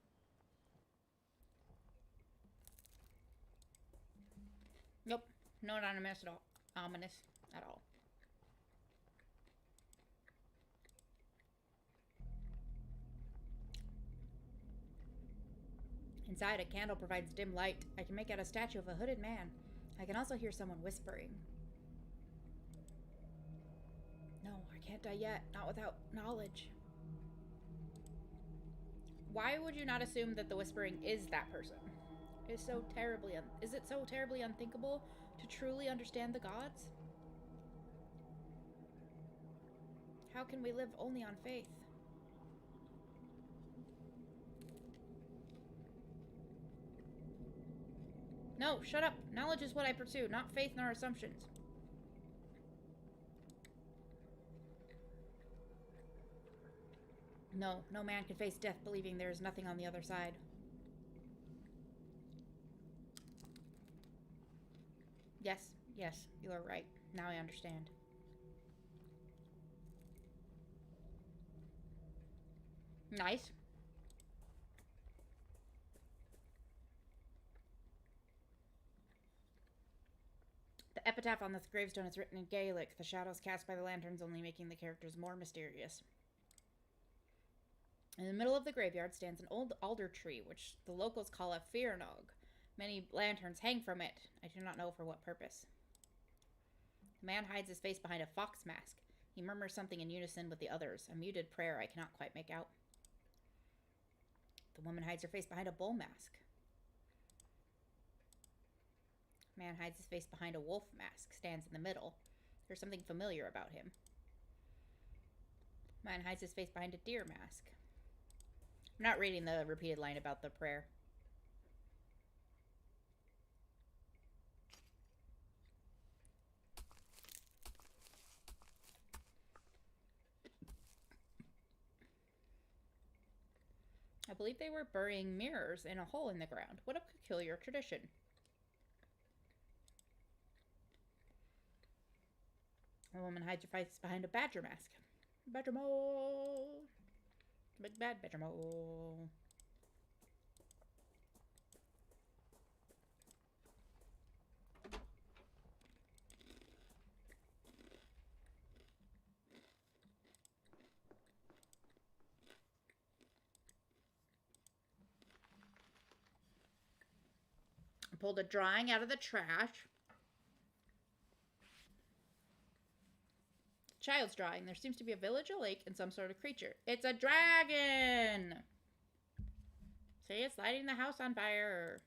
Nope. Not ominous at all. Ominous at all. Inside, a candle provides dim light. I can make out a statue of a hooded man. I can also hear someone whispering. No, I can't die yet. Not without knowledge. Why would you not assume that the whispering is that person? Is it so terribly unthinkable to truly understand the gods? How can we live only on faith? No, shut up. Knowledge is what I pursue, not faith nor assumptions. No, no man can face death believing there is nothing on the other side. Yes, yes, you are right. Now I understand. Nice. The epitaph on this gravestone is written in Gaelic, the shadows cast by the lanterns only making the characters more mysterious. In the middle of the graveyard stands an old alder tree, which the locals call a fearnog. Many lanterns hang from it. I do not know for what purpose. The man hides his face behind a fox mask. He murmurs something in unison with the others, a muted prayer I cannot quite make out. The woman hides her face behind a bull mask. The man hides his face behind a wolf mask, stands in the middle. There's something familiar about him. The man hides his face behind a deer mask. I'm not reading the repeated line about the prayer. I believe they were burying mirrors in a hole in the ground. What a peculiar tradition. A woman hides her face behind a badger mask. Badger mole. Big bad badger mole. I pulled a drawing out of the trash. Child's drawing. There seems to be a village, a lake, and some sort of creature. It's a dragon! See, it's lighting the house on fire.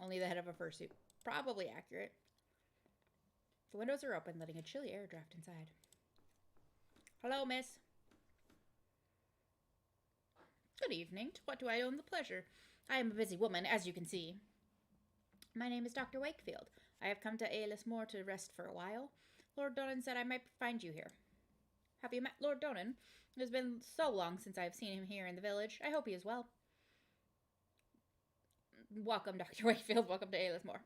Only the head of a fursuit. Probably accurate. The windows are open, letting a chilly air draft inside. Hello, miss. Good evening. To what do I owe the pleasure? I am a busy woman, as you can see. My name is Dr. Wakefield. I have come to Eeriness Moor to rest for a while. Lord Donan said I might find you here. Have you met Lord Donan? It has been so long since I have seen him here in the village. I hope he is well. Welcome, Dr. Wakefield. Welcome to Eeriness Moor.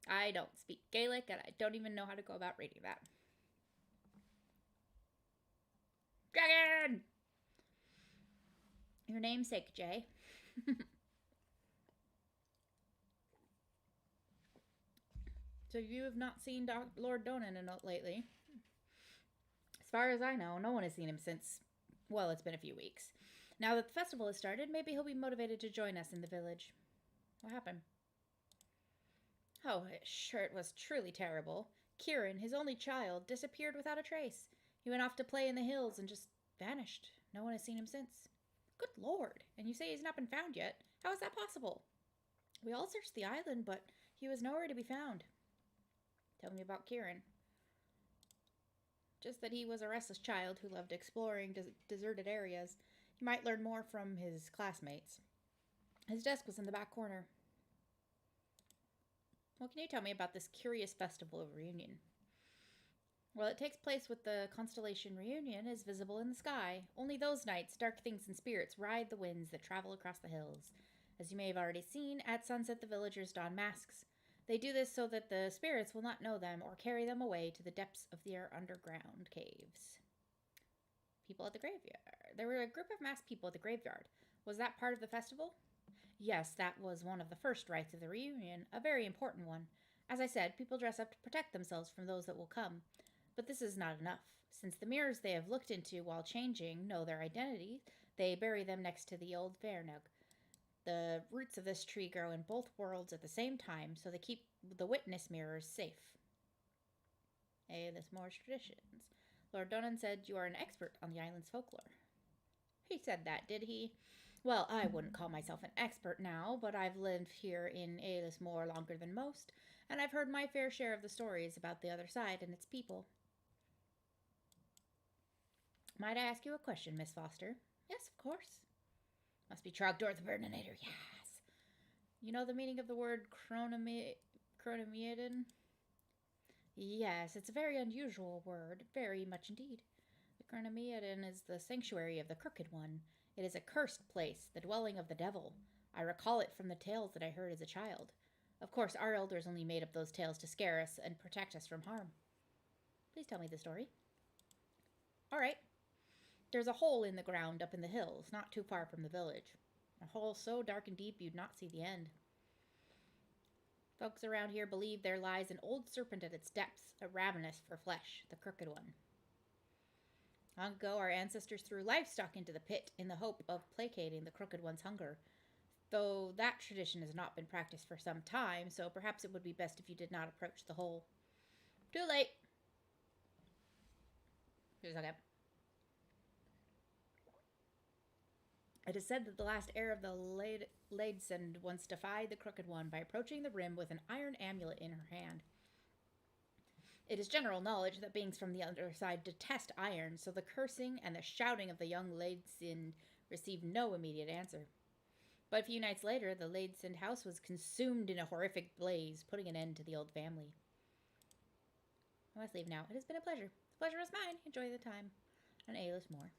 I don't speak Gaelic, and I don't even know how to go about reading that. Dragon! Your namesake, Jay. So you have not seen Lord Donan lately? As far as I know, no one has seen him since, well, it's been a few weeks. Now that the festival has started, maybe he'll be motivated to join us in the village. What happened? Oh, sure, it was truly terrible. Kieran, his only child, disappeared without a trace. He went off to play in the hills and just vanished. No one has seen him since. Good Lord, and you say he's not been found yet? How is that possible? We all searched the island, but he was nowhere to be found. Tell me about Kieran. Just that he was a restless child who loved exploring deserted areas. You might learn more from his classmates. His desk was in the back corner. What can you tell me about this curious festival of reunion? Well, it takes place with the constellation Reunion is visible in the sky. Only those nights, dark things and spirits ride the winds that travel across the hills. As you may have already seen, at sunset the villagers don masks. They do this so that the spirits will not know them or carry them away to the depths of their underground caves. People at the graveyard. There were a group of masked people at the graveyard. Was that part of the festival? Yes, that was one of the first rites of the reunion, a very important one. As I said, people dress up to protect themselves from those that will come. But this is not enough. Since the mirrors they have looked into while changing know their identity, they bury them next to the old Fairnug. The roots of this tree grow in both worlds at the same time, so they keep the witness mirrors safe. There's more traditions. Lord Donan said you are an expert on the island's folklore. He said that, did he? Well, I wouldn't call myself an expert now, but I've lived here in Aelis more longer than most, and I've heard my fair share of the stories about the other side and its people. Might I ask you a question, Miss Foster? Yes, of course. Must be Trogdor the Burninator, yes. You know the meaning of the word chronomeidon? Yes, it's a very unusual word, very much indeed. The chronomeidon is the sanctuary of the Crooked One. It is a cursed place, the dwelling of the devil. I recall it from the tales that I heard as a child. Of course, our elders only made up those tales to scare us and protect us from harm. Please tell me the story. All right. There's a hole in the ground up in the hills, not too far from the village. A hole so dark and deep you'd not see the end. Folks around here believe there lies an old serpent at its depths, ravenous for flesh, the Crooked One. Long ago, our ancestors threw livestock into the pit in the hope of placating the Crooked One's hunger, though that tradition has not been practiced for some time, so perhaps it would be best if you did not approach the hole. Too late. Here's okay. It is said that the last heir of the Ladesend once defied the Crooked One by approaching the rim with an iron amulet in her hand. It is general knowledge that beings from the other side detest iron, so the cursing and the shouting of the young Ladesend received no immediate answer. But a few nights later, the Ladesend house was consumed in a horrific blaze, putting an end to the old family. I must leave now. It has been a pleasure. The pleasure is mine. Enjoy the time. And Aelis more.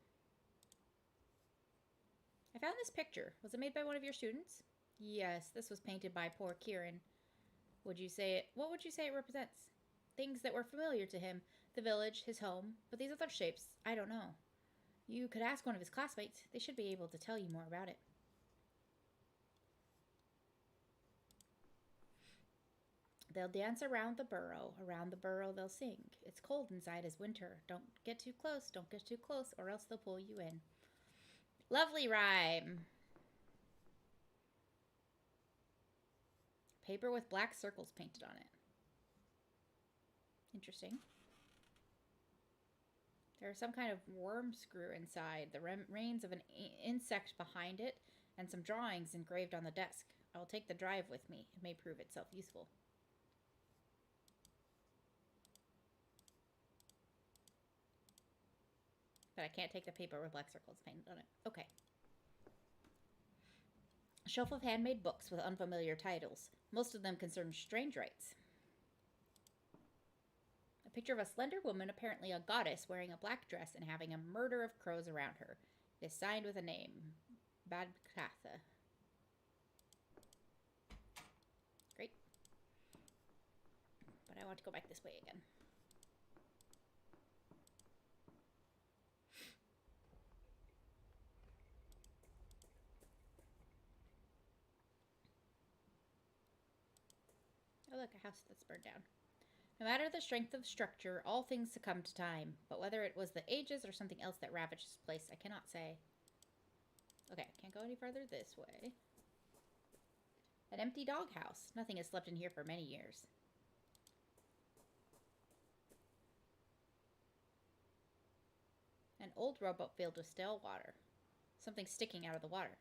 I found this picture. Was it made by one of your students? Yes, this was painted by poor Kieran. What would you say it represents? Things that were familiar to him. The village, his home. But these other shapes, I don't know. You could ask one of his classmates. They should be able to tell you more about it. They'll dance around the burrow. Around the burrow they'll sing. It's cold inside as winter. Don't get too close. Don't get too close, or else they'll pull you in. Lovely rhyme. Paper with black circles painted on it. Interesting. There's some kind of worm screw inside. The remains of an insect behind it, and some drawings engraved on the desk. I will take the drive with me. It may prove itself useful. But I can't take the paper with black circles painted on it. Okay. A shelf of handmade books with unfamiliar titles. Most of them concern strange rites. A picture of a slender woman, apparently a goddess, wearing a black dress and having a murder of crows around her. It is signed with a name. Badkatha. Great. But I want to go back this way again. Oh, look, a house that's burned down. No matter the strength of structure, all things succumb to time. But whether it was the ages or something else that ravaged this place, I cannot say. Okay, I can't go any further this way. An empty doghouse. Nothing has slept in here for many years. An old rowboat filled with stale water. Something sticking out of the water.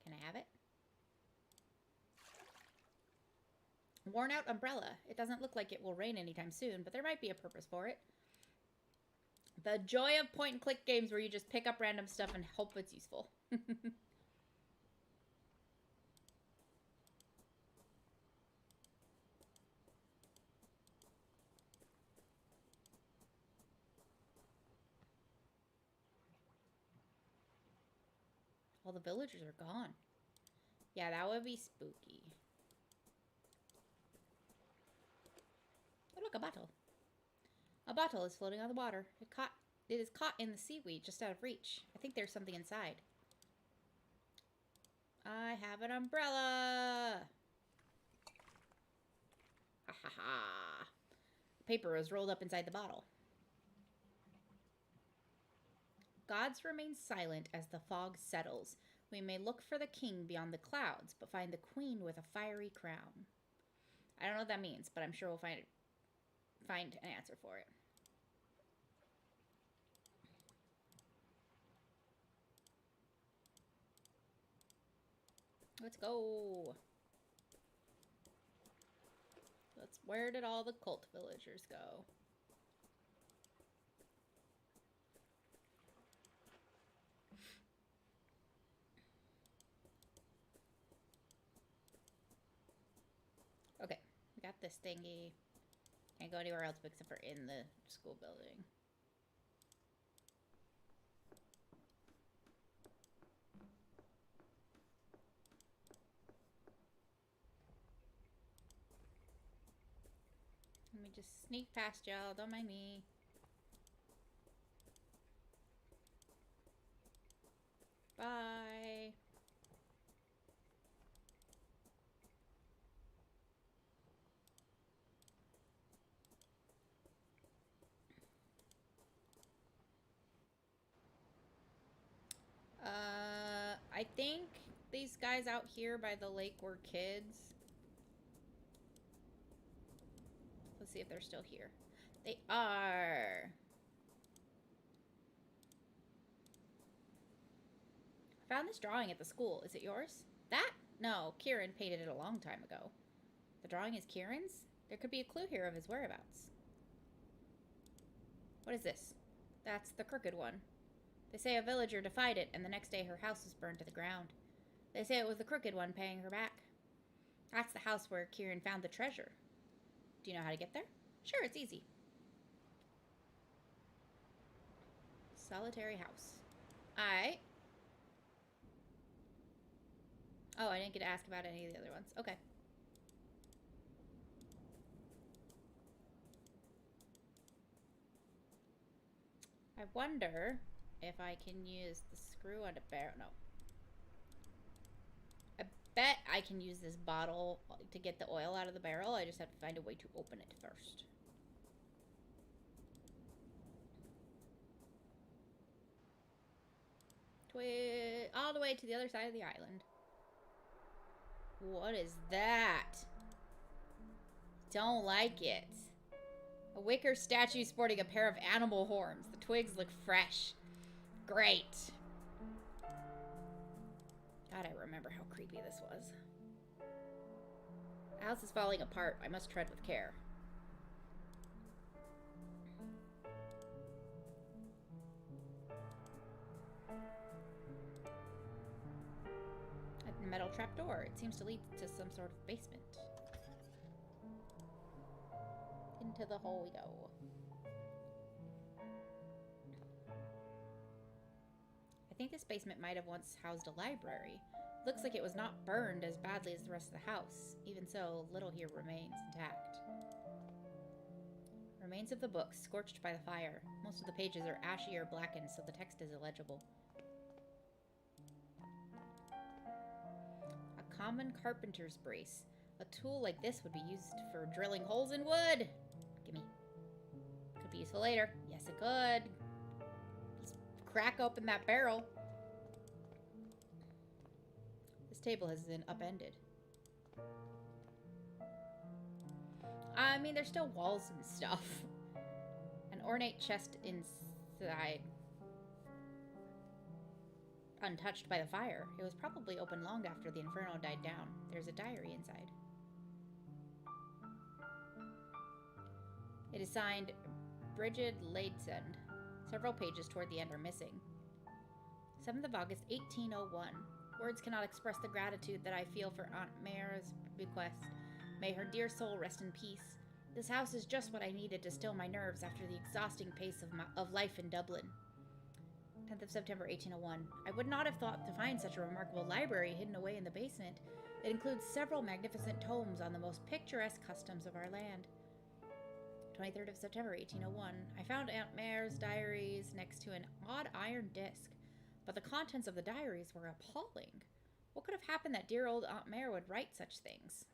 Can I have it? Worn out umbrella. It doesn't look like it will rain anytime soon, but there might be a purpose for it. The joy of point and click games where you just pick up random stuff and hope it's useful. All the villagers are gone. Yeah, that would be spooky. Oh, look, a bottle. A bottle is floating on the water. It is caught in the seaweed just out of reach. I think there's something inside. I have an umbrella. Ha ha ha. Paper is rolled up inside the bottle. Gods remain silent as the fog settles. We may look for the king beyond the clouds, but find the queen with a fiery crown. I don't know what that means, but I'm sure we'll find an answer for it. Let's go. Where did all the cult villagers go? Okay, we got this thingy. Can't go anywhere else except for in the school building. Let me just sneak past y'all. Don't mind me. Bye. I think these guys out here by the lake were kids. Let's see if they're still here. They are. I found this drawing at the school. Is it yours? That? No, Kieran painted it a long time ago. The drawing is Kieran's? There could be a clue here of his whereabouts. What is this? That's the crooked one. They say a villager defied it, and the next day her house was burned to the ground. They say it was the crooked one paying her back. That's the house where Kieran found the treasure. Do you know how to get there? Sure, it's easy. Solitary house. Alright. Oh, I didn't get to ask about any of the other ones. Okay. I wonder if I can use the screw on a barrel. No. I bet I can use this bottle to get the oil out of the barrel. I just have to find a way to open it first. All the way to the other side of the island. What is that? Don't like it. A wicker statue sporting a pair of animal horns. The twigs look fresh. Great. God, I remember how creepy this was. The house is falling apart. I must tread with care. A metal trapdoor. It seems to lead to some sort of basement. Into the hole we go. I think this basement might have once housed a library. Looks like it was not burned as badly as the rest of the house. Even so, little here remains intact. Remains of the books, scorched by the fire. Most of the pages are ashy or blackened, so the text is illegible. A common carpenter's brace. A tool like this would be used for drilling holes in wood. Gimme. Could be useful later. Yes, it could. Just crack open that barrel. This table has been upended. I mean, there's still walls and stuff. An ornate chest inside. Untouched by the fire. It was probably opened long after the inferno died down. There's a diary inside. It is signed Bridget Ladesend. Several pages toward the end are missing. 7th of August, 1801. Words cannot express the gratitude that I feel for Aunt Mare's bequest. May her dear soul rest in peace. This house is just what I needed to still my nerves after the exhausting pace of life in Dublin. 10th of September, 1801. I would not have thought to find such a remarkable library hidden away in the basement. It includes several magnificent tomes on the most picturesque customs of our land. 23rd of September, 1801. I found Aunt Mare's diaries next to an odd iron disc, but the contents of the diaries were appalling. What could have happened that dear old Aunt Mare would write such things?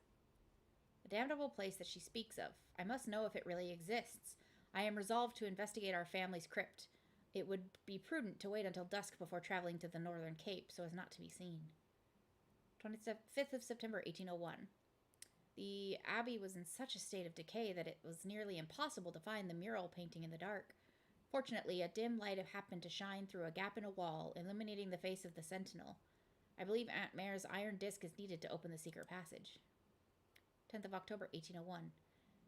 The damnable place that she speaks of. I must know if it really exists. I am resolved to investigate our family's crypt. It would be prudent to wait until dusk before traveling to the Northern Cape so as not to be seen. 25th of September, 1801. The abbey was in such a state of decay that it was nearly impossible to find the mural painting in the dark. Fortunately, a dim light happened to shine through a gap in a wall, illuminating the face of the sentinel. I believe Aunt Mare's iron disc is needed to open the secret passage. 10th of October, 1801.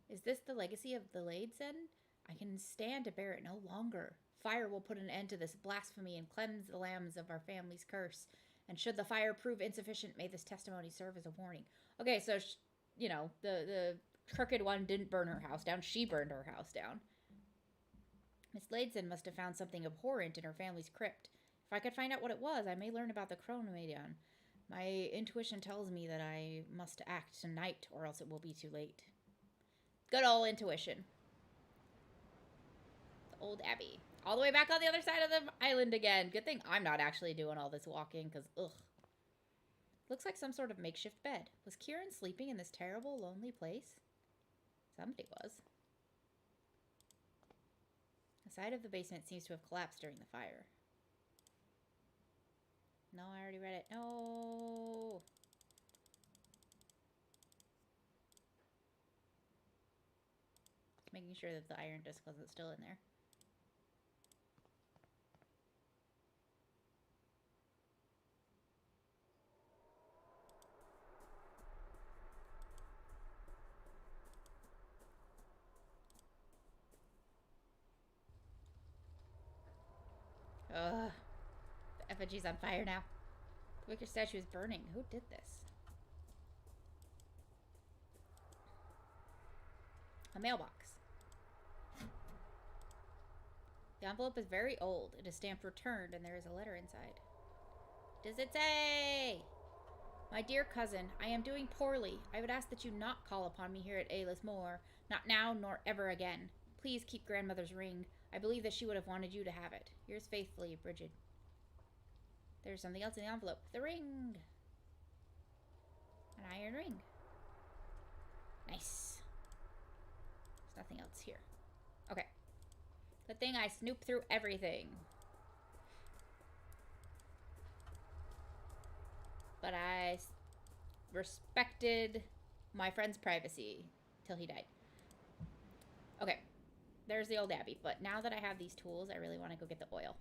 Is this the legacy of the Ladesen? I can stand to bear it no longer. Fire will put an end to this blasphemy and cleanse the lambs of our family's curse. And should the fire prove insufficient, may this testimony serve as a warning. Okay, so, you know, the crooked one didn't burn her house down. She burned her house down. Miss Ladesen must have found something abhorrent in her family's crypt. If I could find out what it was, I may learn about the Chronomedion. My intuition tells me that I must act tonight, or else it will be too late. Good old intuition. The old abbey. All the way back on the other side of the island again. Good thing I'm not actually doing all this walking, because, ugh. Looks like some sort of makeshift bed. Was Kieran sleeping in this terrible, lonely place? Somebody was. The side of the basement seems to have collapsed during the fire. No, I already read it. No! Just making sure that the iron disc wasn't still in there. Ugh. The effigy's on fire now. The wicker statue is burning. Who did this? A mailbox. The envelope is very old. It is stamped returned and there is a letter inside. Does it say? My dear cousin, I am doing poorly. I would ask that you not call upon me here at Ayless Moor. Not now nor ever again. Please keep grandmother's ring. I believe that she would have wanted you to have it. Yours faithfully, Bridget. There's something else in the envelope. The ring. An iron ring. Nice. There's nothing else here. Okay. Good thing I snooped through everything. But I respected my friend's privacy till he died. Okay. There's the old abbey. But now that I have these tools, I really want to go get the oil.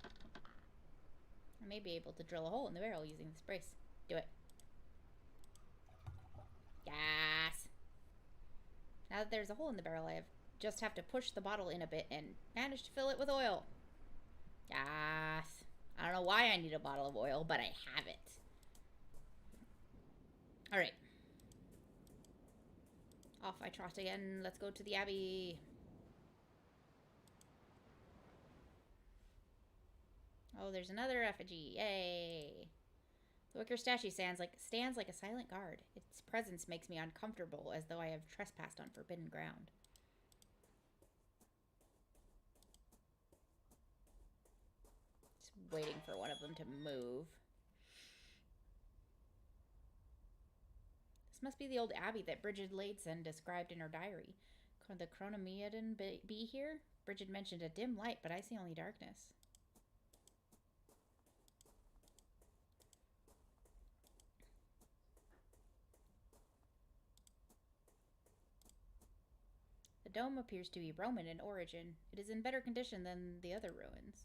I may be able to drill a hole in the barrel using this brace. Do it. Yes. Now that there's a hole in the barrel, I just have to push the bottle in a bit and manage to fill it with oil. Yes. I don't know why I need a bottle of oil, but I have it. Alright. Off I trot again. Let's go to the abbey. Oh, there's another effigy. Yay. The wicker statue stands like a silent guard. Its presence makes me uncomfortable, as though I have trespassed on forbidden ground. Just waiting for one of them to move. This must be the old abbey that Bridget Ladesen described in her diary. Could the Chronomedion be here? Bridget mentioned a dim light, but I see only darkness. The dome appears to be Roman in origin. It is in better condition than the other ruins.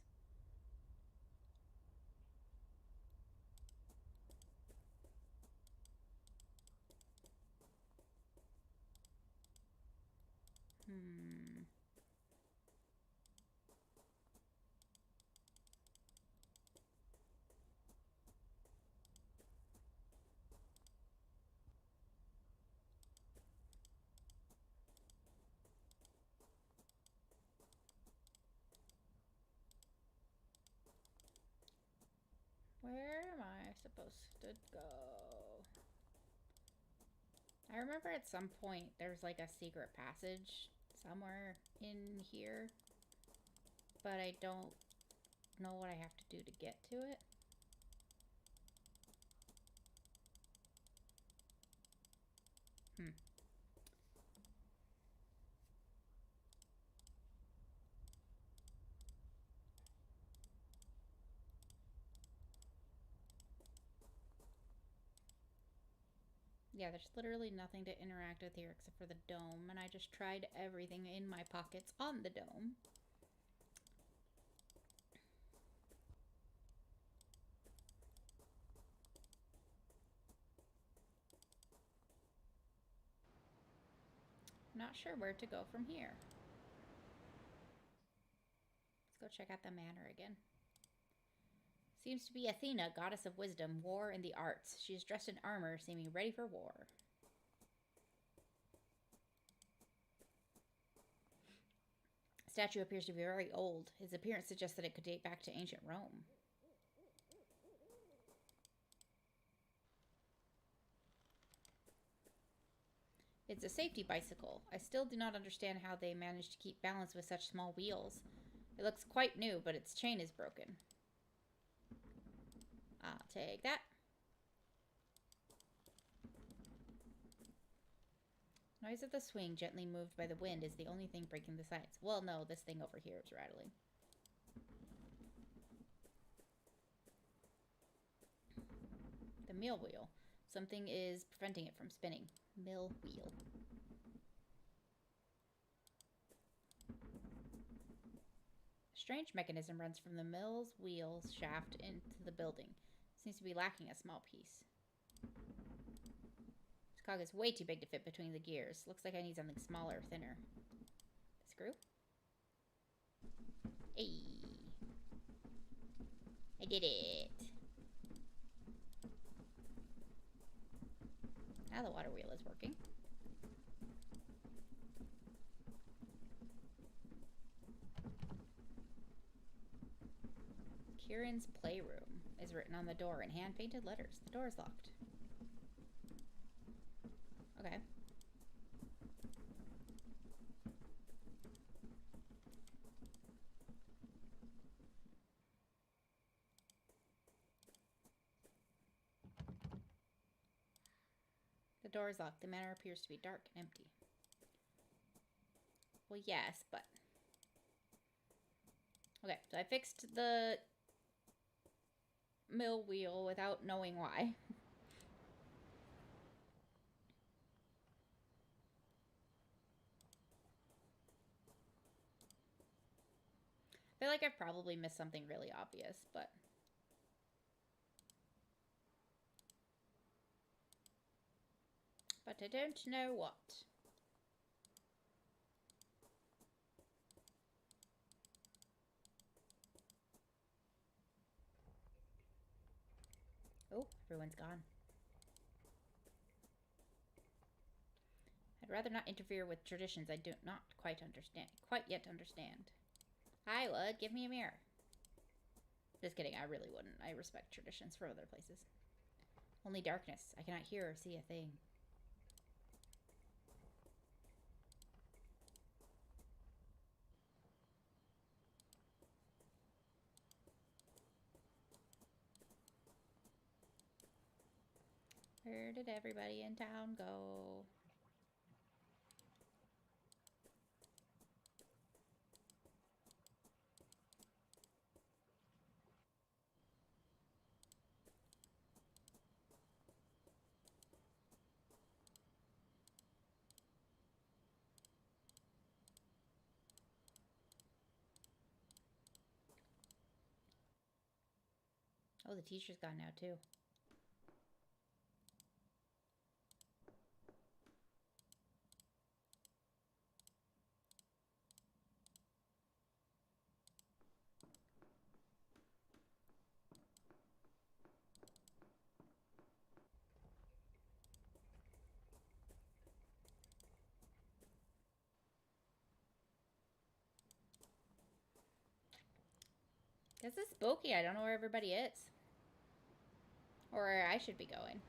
Where am I supposed to go? I remember at some point there's like a secret passage somewhere in here, but I don't know what I have to do to get to it. Hmm. Yeah, there's literally nothing to interact with here except for the dome, and I just tried everything in my pockets on the dome. Not sure where to go from here. Let's go check out the manor again. Seems to be Athena, goddess of wisdom, war, and the arts. She is dressed in armor, seeming ready for war. The statue appears to be very old. Its appearance suggests that it could date back to ancient Rome. It's a safety bicycle. I still do not understand how they managed to keep balance with such small wheels. It looks quite new, but its chain is broken. I'll take that. Noise of the swing, gently moved by the wind, is the only thing breaking the silence. Well, no, this thing over here is rattling. The mill wheel. Something is preventing it from spinning. Mill wheel. A strange mechanism runs from the mill's wheel shaft into the building. Seems to be lacking a small piece. This cog is way too big to fit between the gears. Looks like I need something smaller, thinner. The screw? Hey! I did it! Now the water wheel is working. Kieran's playroom is written on the door in hand-painted letters. The door is locked. Okay. The door is locked. The manor appears to be dark and empty. Well, yes, but... Okay, so I fixed the mill wheel without knowing why. I feel like I've probably missed something really obvious, but... But I don't know what. Oh, everyone's gone. I'd rather not interfere with traditions I do not quite yet understand. I would. Give me a mirror. Just kidding, I really wouldn't. I respect traditions from other places. Only darkness. I cannot hear or see a thing. Where did everybody in town go? Oh, the teacher's gone now, too. This is spooky. I don't know where everybody is. Or where I should be going.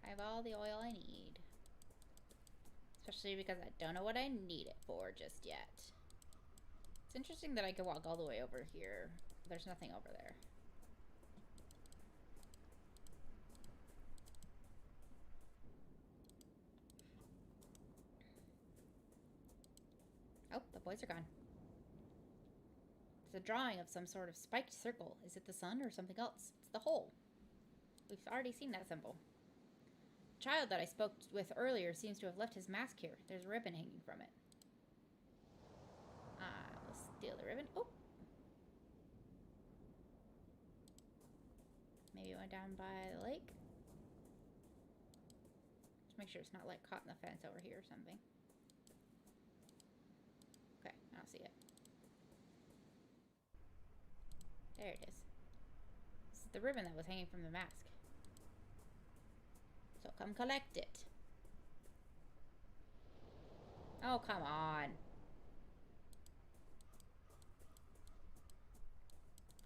I have all the oil I need. Especially because I don't know what I need it for just yet. It's interesting that I could walk all the way over here. There's nothing over there. Oh, the boys are gone. It's a drawing of some sort of spiked circle. Is it the sun or something else? It's the hole. We've already seen that symbol. The child that I spoke with earlier seems to have left his mask here. There's a ribbon hanging from it. We'll steal the ribbon. Oh! Maybe it went down by the lake. Just make sure it's not like caught in the fence over here or something. Okay, I don't see it. There it is. This is the ribbon that was hanging from the mask. So come collect it. Oh, come on.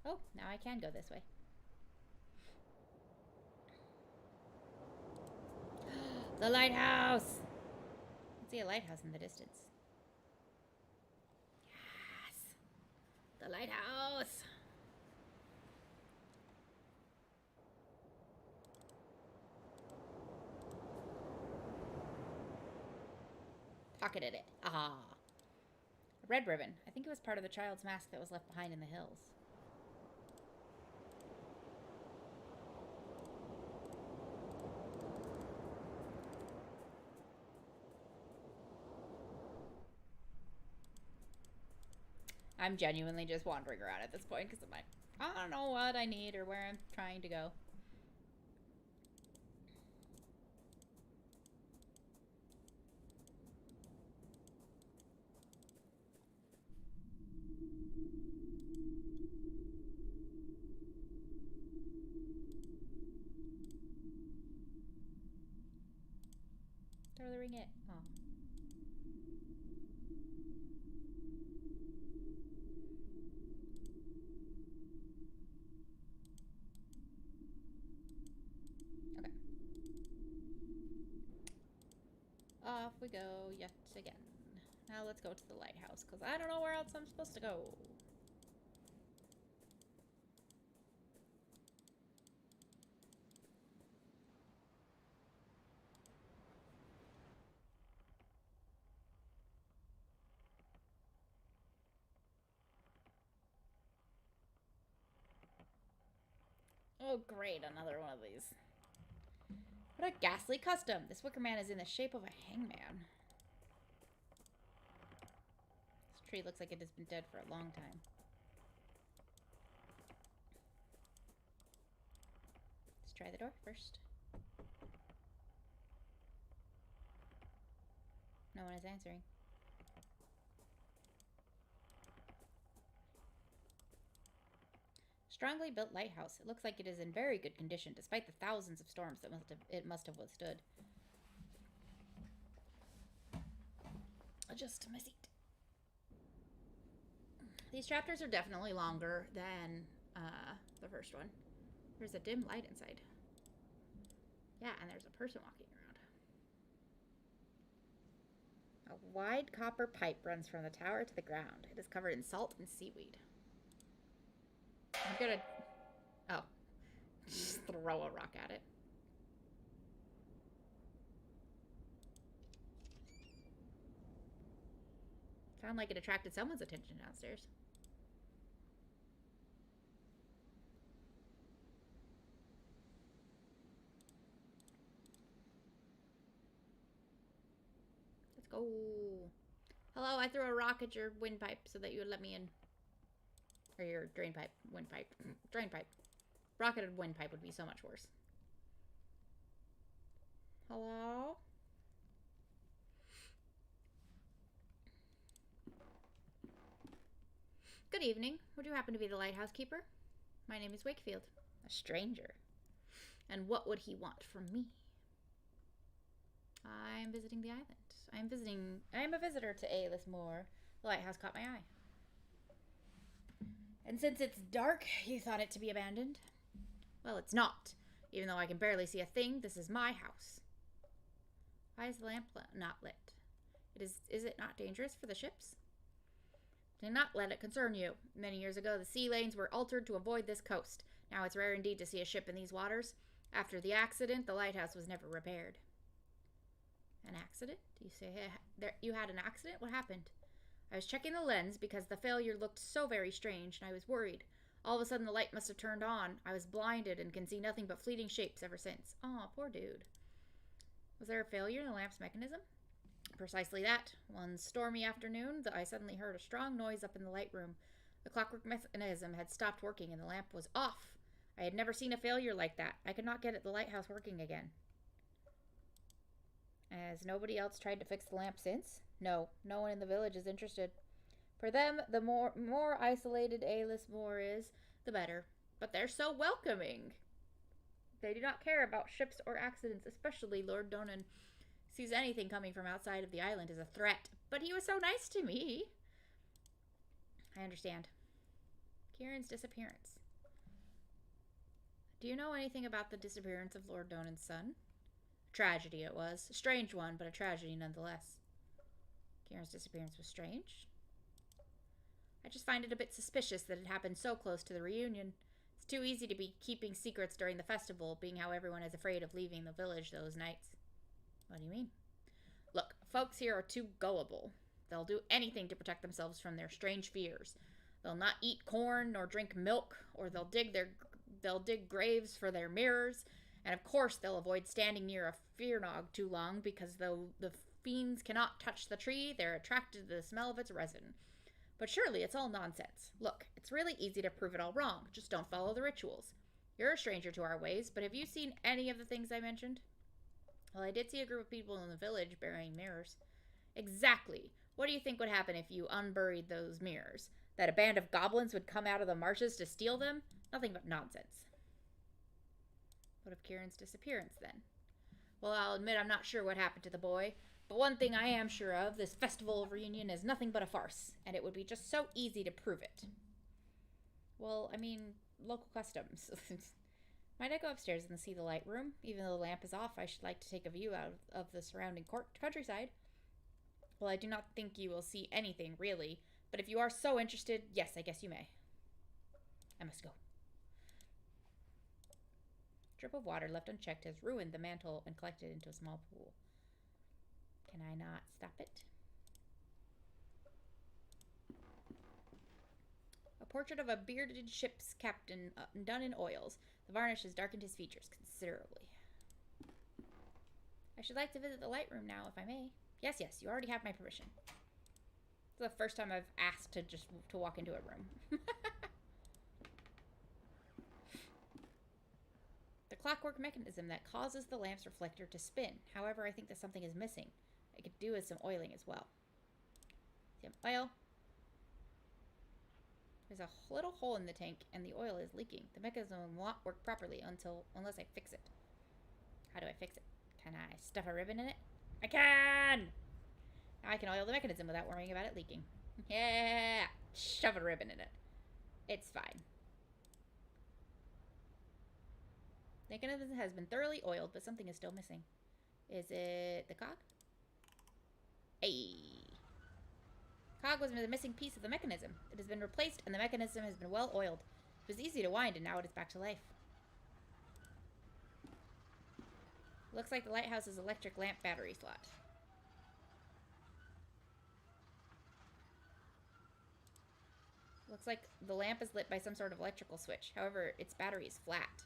Oh, now I can go this way. The lighthouse! I see a lighthouse in the distance. Yes! The lighthouse! Pocketed it. Ah. A red ribbon. I think it was part of the child's mask that was left behind in the hills. I'm genuinely just wandering around at this point because I'm like, I don't know what I need or where I'm trying to go. Throw the ring it. Oh. Okay. Off we go yet again. Now let's go to the lighthouse, because I don't know where else I'm supposed to go. Oh great, another one of these. What a ghastly custom! This wicker man is in the shape of a hangman. This tree looks like it has been dead for a long time. Let's try the door first. No one is answering. Strongly built lighthouse. It looks like it is in very good condition, despite the thousands of storms that it must have withstood. Adjust to my seat. These chapters are definitely longer than the first one. There's a dim light inside. Yeah, and there's a person walking around. A wide copper pipe runs from the tower to the ground. It is covered in salt and seaweed. I'm gonna... Oh. Just throw a rock at it. Sound like it attracted someone's attention downstairs. Let's go. Hello, I threw a rock at your windpipe so that you would let me in. Or your drain pipe. Windpipe. Drain pipe. Rocketed windpipe would be so much worse. Hello? Good evening. Would you happen to be the lighthouse keeper? My name is Wakefield. A stranger. And what would he want from me? I'm visiting the island. I am a visitor to Ayless Moor. The lighthouse caught my eye. And since it's dark, you thought it to be abandoned? Well, it's not. Even though I can barely see a thing, this is my house. Why is the lamp not lit? Is it not dangerous for the ships? Do not let it concern you. Many years ago, the sea lanes were altered to avoid this coast. Now it's rare indeed to see a ship in these waters. After the accident, the lighthouse was never repaired. An accident? Do you say you had an accident? What happened? I was checking the lens because the failure looked so very strange, and I was worried. All of a sudden, the light must have turned on. I was blinded and can see nothing but fleeting shapes ever since. Aw, poor dude. Was there a failure in the lamp's mechanism? Precisely that. One stormy afternoon, I suddenly heard a strong noise up in the light room. The clockwork mechanism had stopped working and the lamp was off. I had never seen a failure like that. I could not get the lighthouse working again. Has nobody else tried to fix the lamp since? No, no one in the village is interested. For them, the more isolated A-list Moor is, the better. But they're so welcoming. They do not care about ships or accidents, especially Lord Donan. Sees anything coming from outside of the island as a threat. But he was so nice to me. I understand. Kieran's disappearance. Do you know anything about the disappearance of Lord Donan's son? Tragedy it was. A strange one, but a tragedy nonetheless. Kieran's disappearance was strange. I just find it a bit suspicious that it happened so close to the reunion. It's too easy to be keeping secrets during the festival, being how everyone is afraid of leaving the village those nights. What do you mean? Look, folks here are too gullible. They'll do anything to protect themselves from their strange fears. They'll not eat corn nor drink milk, or they'll dig graves for their mirrors. And of course, they'll avoid standing near a fearnog too long because though the fiends cannot touch the tree, they're attracted to the smell of its resin. But surely it's all nonsense. Look, it's really easy to prove it all wrong. Just don't follow the rituals. You're a stranger to our ways, but have you seen any of the things I mentioned? Well, I did see a group of people in the village burying mirrors. Exactly. What do you think would happen if you unburied those mirrors? That a band of goblins would come out of the marshes to steal them? Nothing but nonsense. What of Kieran's disappearance, then? Well, I'll admit I'm not sure what happened to the boy. But one thing I am sure of, this festival of reunion is nothing but a farce. And it would be just so easy to prove it. Well, I mean, local customs. Might I go upstairs and see the light room? Even though the lamp is off, I should like to take a view out of the surrounding countryside. Well, I do not think you will see anything, really. But if you are so interested, yes, I guess you may. I must go. A drip of water left unchecked has ruined the mantle and collected into a small pool. Can I not stop it? A portrait of a bearded ship's captain done in oils. The varnish has darkened his features considerably. I should like to visit the light room now, if I may. Yes, yes, you already have my permission. It's the first time I've asked to walk into a room. The clockwork mechanism that causes the lamp's reflector to spin. However, I think that something is missing. I could do with some oiling as well. Some oil. There's a little hole in the tank and the oil is leaking. The mechanism will not work properly unless I fix it. How do I fix it? Can I stuff a ribbon in it? I can! Now I can oil the mechanism without worrying about it leaking. Yeah! Shove a ribbon in it. It's fine. The mechanism has been thoroughly oiled, but something is still missing. Is it the cog? Hey! Cog was the missing piece of the mechanism. It has been replaced and the mechanism has been well oiled. It was easy to wind and now it is back to life. Looks like the lighthouse's electric lamp battery slot. Looks like the lamp is lit by some sort of electrical switch. However, its battery is flat.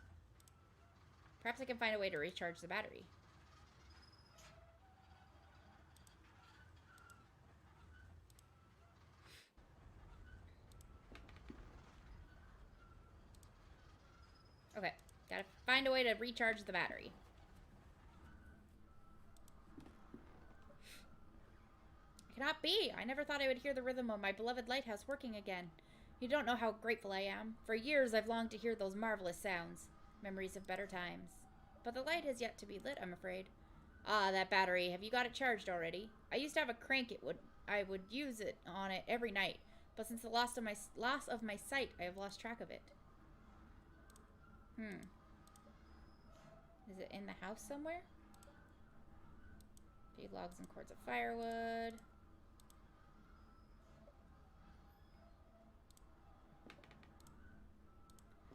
Perhaps I can find a way to recharge the battery. Okay, gotta find a way to recharge the battery. It cannot be! I never thought I would hear the rhythm of my beloved lighthouse working again. You don't know how grateful I am. For years I've longed to hear those marvelous sounds. Memories of better times. But the light has yet to be lit, I'm afraid. Ah, that battery. Have you got it charged already? I used to have a crank I would use it on it every night. But since the loss of my sight, I have lost track of it. Is it in the house somewhere? Feed logs and cords of firewood.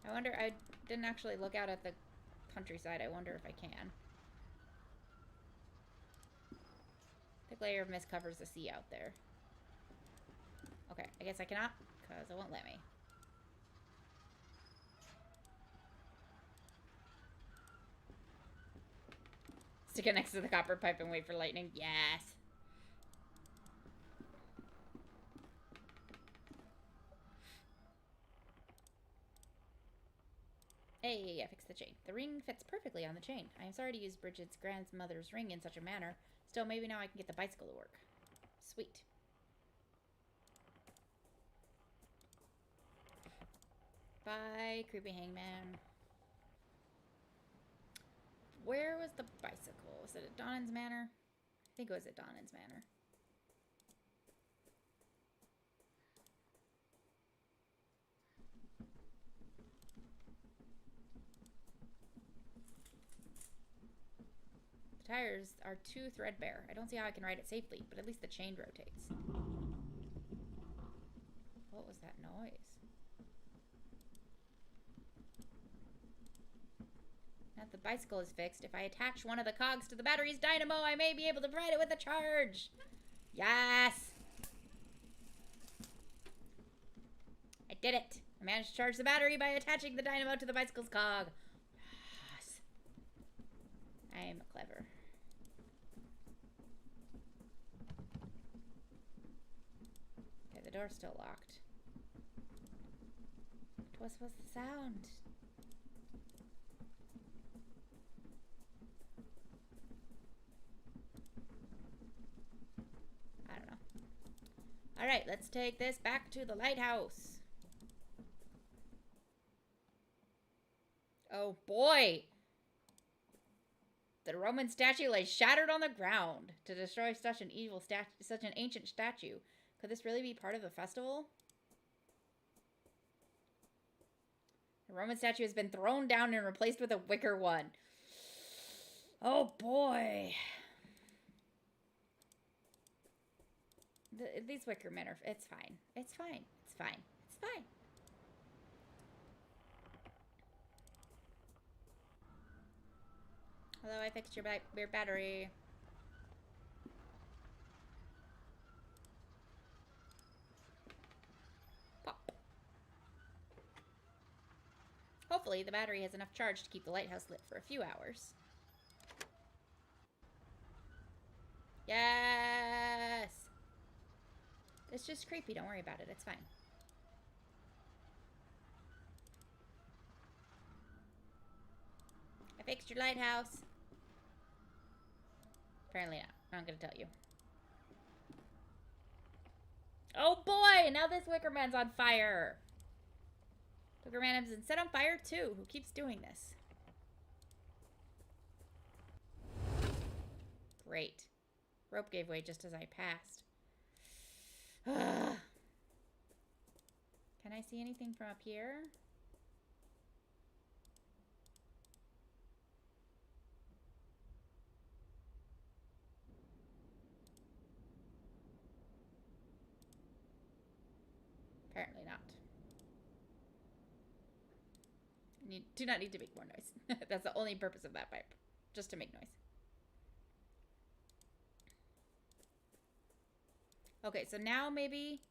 I wonder, I didn't actually look out at the countryside. I wonder if I can. Thick layer of mist covers the sea out there. Okay, I guess I cannot, because it won't let me. Stick it next to the copper pipe and wait for lightning. Yes! Hey, I fixed the chain. The ring fits perfectly on the chain. I am sorry to use Bridget's grandmother's ring in such a manner. Still, maybe now I can get the bicycle to work. Sweet. Bye, creepy hangman. Where was the bicycle? Was it at Donan's Manor? I think it was at Donan's Manor. The tires are too threadbare. I don't see how I can ride it safely, but at least the chain rotates. What was that noise? Now that the bicycle is fixed, if I attach one of the cogs to the battery's dynamo, I may be able to provide it with a charge. Yes! I did it! I managed to charge the battery by attaching the dynamo to the bicycle's cog. Yes! I'm clever. Okay, the door's still locked. What was the sound? I don't know. Alright, let's take this back to the lighthouse. Oh boy! The Roman statue lay shattered on the ground. To destroy such an evil such an ancient statue. Could this really be part of the festival? The Roman statue has been thrown down and replaced with a wicker one. Oh boy. These wicker men are... It's fine. It's fine. It's fine. It's fine. Hello, I fixed your battery. Pop. Hopefully, the battery has enough charge to keep the lighthouse lit for a few hours. Yes! It's just creepy. Don't worry about it. It's fine. I fixed your lighthouse. Apparently not. I'm not going to tell you. Oh boy! Now this wicker man's on fire. Wicker man has been set on fire too. Who keeps doing this? Great. Rope gave way just as I passed. Can I see anything from up here? Apparently not. You do not need to make more noise. That's the only purpose of that pipe. Just to make noise. Okay, so now maybe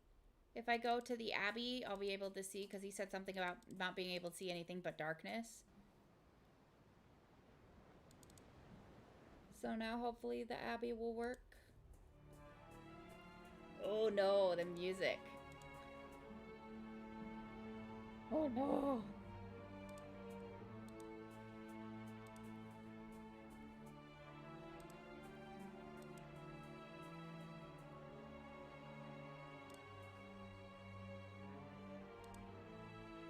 if I go to the Abbey, I'll be able to see, because he said something about not being able to see anything but darkness. So now hopefully the Abbey will work. Oh no, the music. Oh no.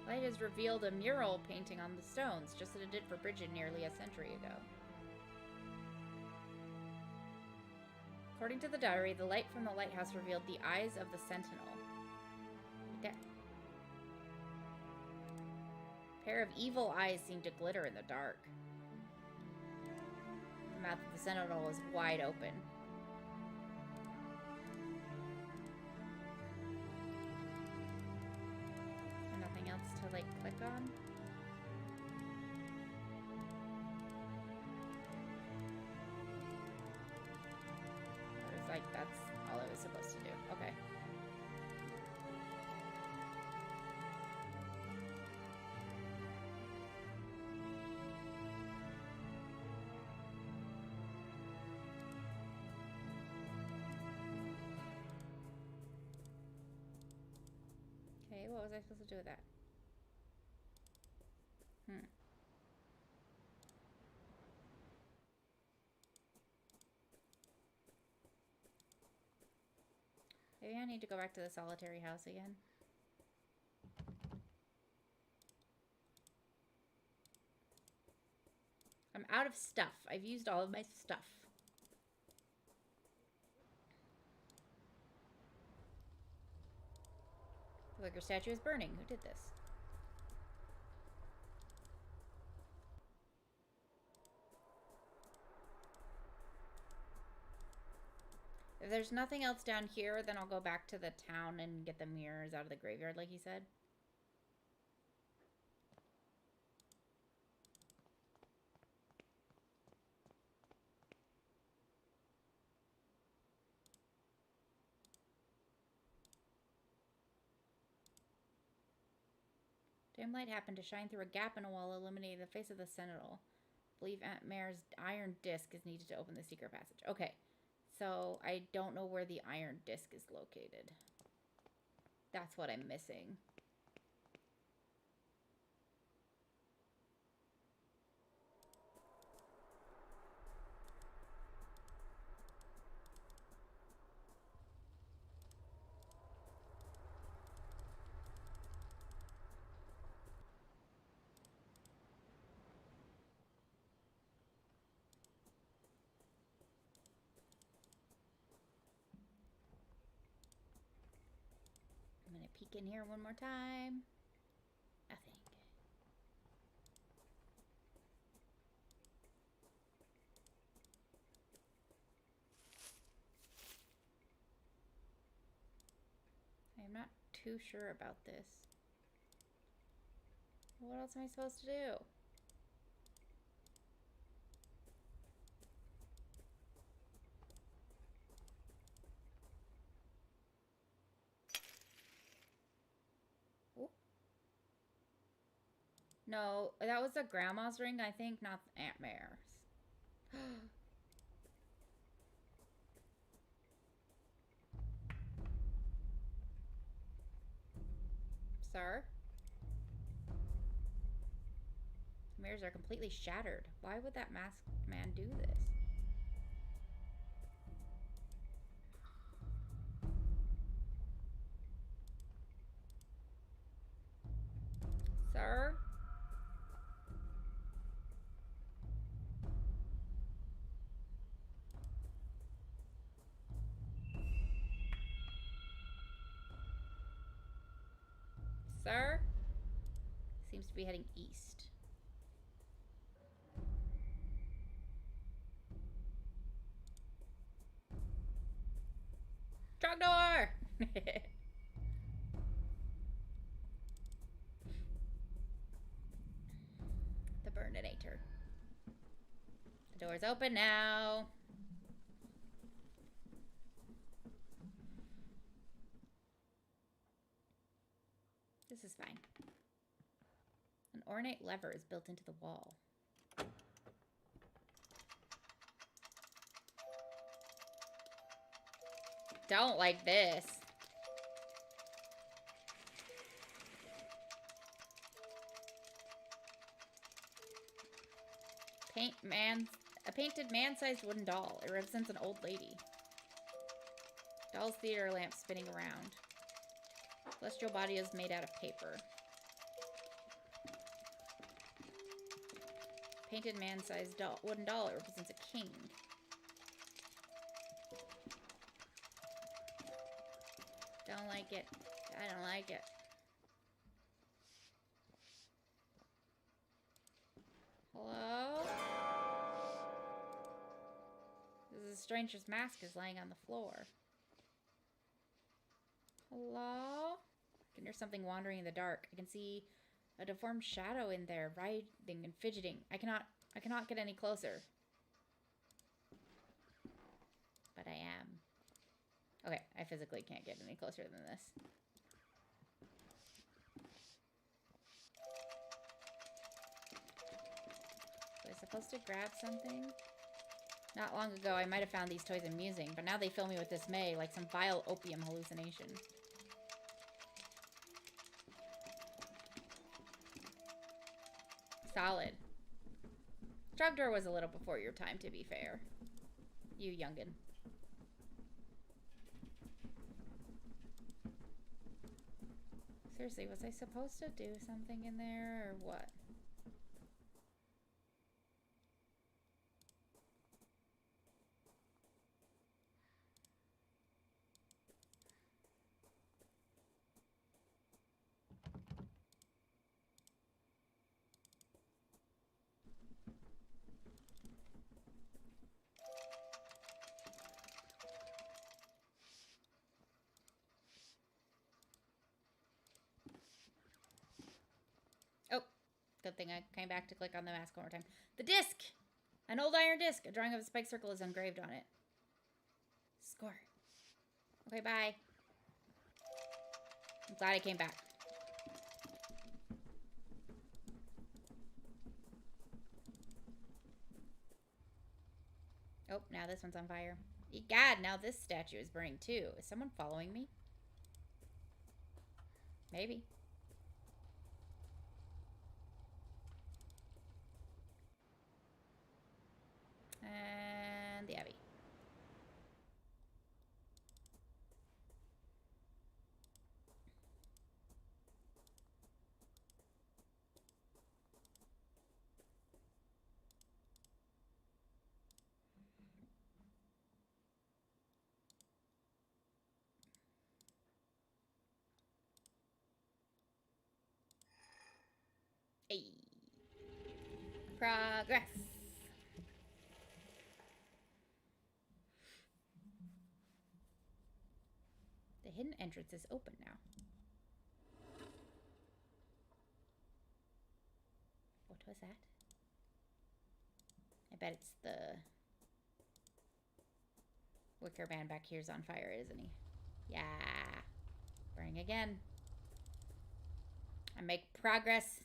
Light has revealed a mural painting on the stones, just as it did for Bridget nearly a century ago. According to the diary, the light from the lighthouse revealed the eyes of the sentinel. There. A pair of evil eyes seemed to glitter in the dark. The mouth of the sentinel was wide open. gone? Or it's like that's all I was supposed to do. Okay. Okay, what was I supposed to do with that? Maybe I need to go back to the solitary house again. I'm out of stuff. I've used all of my stuff. The liquor statue is burning. Who did this? If there's nothing else down here, then I'll go back to the town and get the mirrors out of the graveyard, like he said. Dim light happened to shine through a gap in a wall, illuminating the face of the sentinel. I believe Aunt Mare's iron disc is needed to open the secret passage. Okay, so I don't know where the iron disc is located. That's what I'm missing. I'm gonna peek in here one more time. Nothing. I'm not too sure about this. What else am I supposed to do? No, that was a grandma's ring, I think, not Aunt Mare's. Sir? Mirrors are completely shattered. Why would that masked man do this? Sir? Sir? Seems to be heading east. Trunk door! The Burninator. The door's open now. This is fine. An ornate lever is built into the wall. Don't like this. A painted man-sized wooden doll. It represents an old lady. Doll's theater lamp spinning around. Celestial body is made out of paper. Painted man-sized wooden doll. It represents a king. Don't like it. I don't like it. Hello? This stranger's mask is laying on the floor. Hello? I can hear something wandering in the dark. I can see A deformed shadow in there, writhing and fidgeting. I cannot get any closer. But I am. Okay, I physically can't get any closer than this. Was I supposed to grab something? Not long ago, I might have found these toys amusing, but now they fill me with dismay, like some vile opium hallucination. Solid. Trogdor was a little before your time, to be fair. You youngin'. Seriously, was I supposed to do something in there, or what? Good thing I came back to click on the mask one more time. The disc! An old iron disc. A drawing of a spiked circle is engraved on it. Score. Okay, bye. I'm glad I came back. Oh, now this one's on fire. Egad, now this statue is burning too. Is someone following me? Maybe. And the Abbey. Hey. Progress. The hidden entrance is open now. What was that? I bet it's the Wicker Man back here's on fire, isn't he? Yeah. Burning again. I make progress.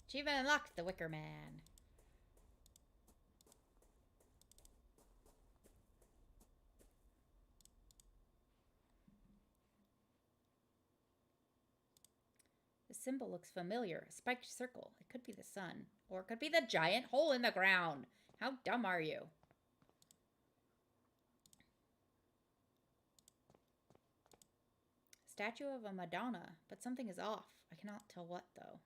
Achievement unlocked, the Wicker Man. The symbol looks familiar. A spiked circle. It could be the sun. Or it could be the giant hole in the ground. How dumb are you? Statue of a Madonna. But something is off. I cannot tell what, though.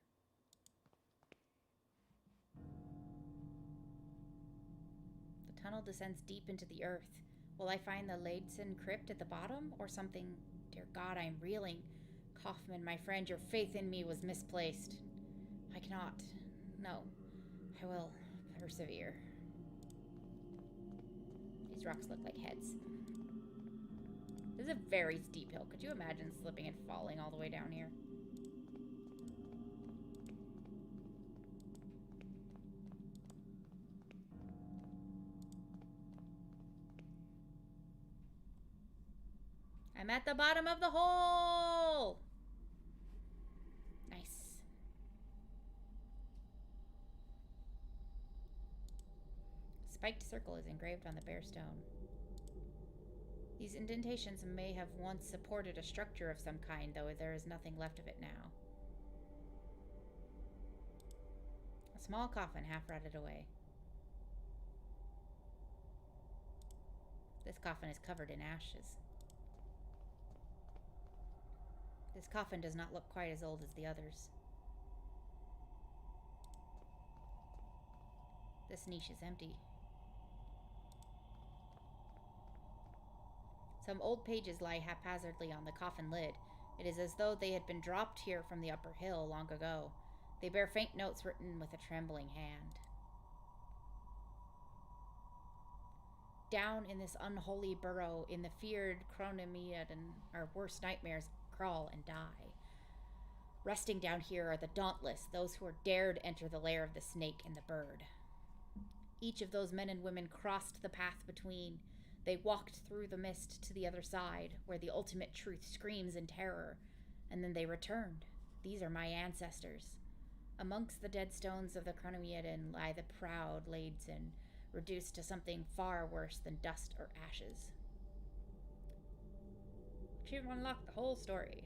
The tunnel descends deep into the earth. Will I find the Laidson crypt at the bottom? Or something? Dear God, I'm reeling. Kaufman, my friend, your faith in me was misplaced. I cannot. No. I will persevere. These rocks look like heads. This is a very steep hill. Could you imagine slipping and falling all the way down here? I'm at the bottom of the hole! Nice. Spiked circle is engraved on the bare stone. These indentations may have once supported a structure of some kind, though there is nothing left of it now. A small coffin half rotted away. This coffin is covered in ashes. This coffin does not look quite as old as the others. This niche is empty. Some old pages lie haphazardly on the coffin lid. It is as though they had been dropped here from the upper hill long ago. They bear faint notes written with a trembling hand. Down in this unholy burrow, in the feared chronomiad and our worst nightmares, crawl and die. Resting down here are the dauntless, those who are dared enter the lair of the snake and the bird. Each of those men and women crossed the path between. They walked through the mist to the other side, where the ultimate truth screams in terror, and then they returned. These are my ancestors. Amongst the dead stones of the Chronomedan lie the proud Laidson, reduced to something far worse than dust or ashes. She unlocked the whole story.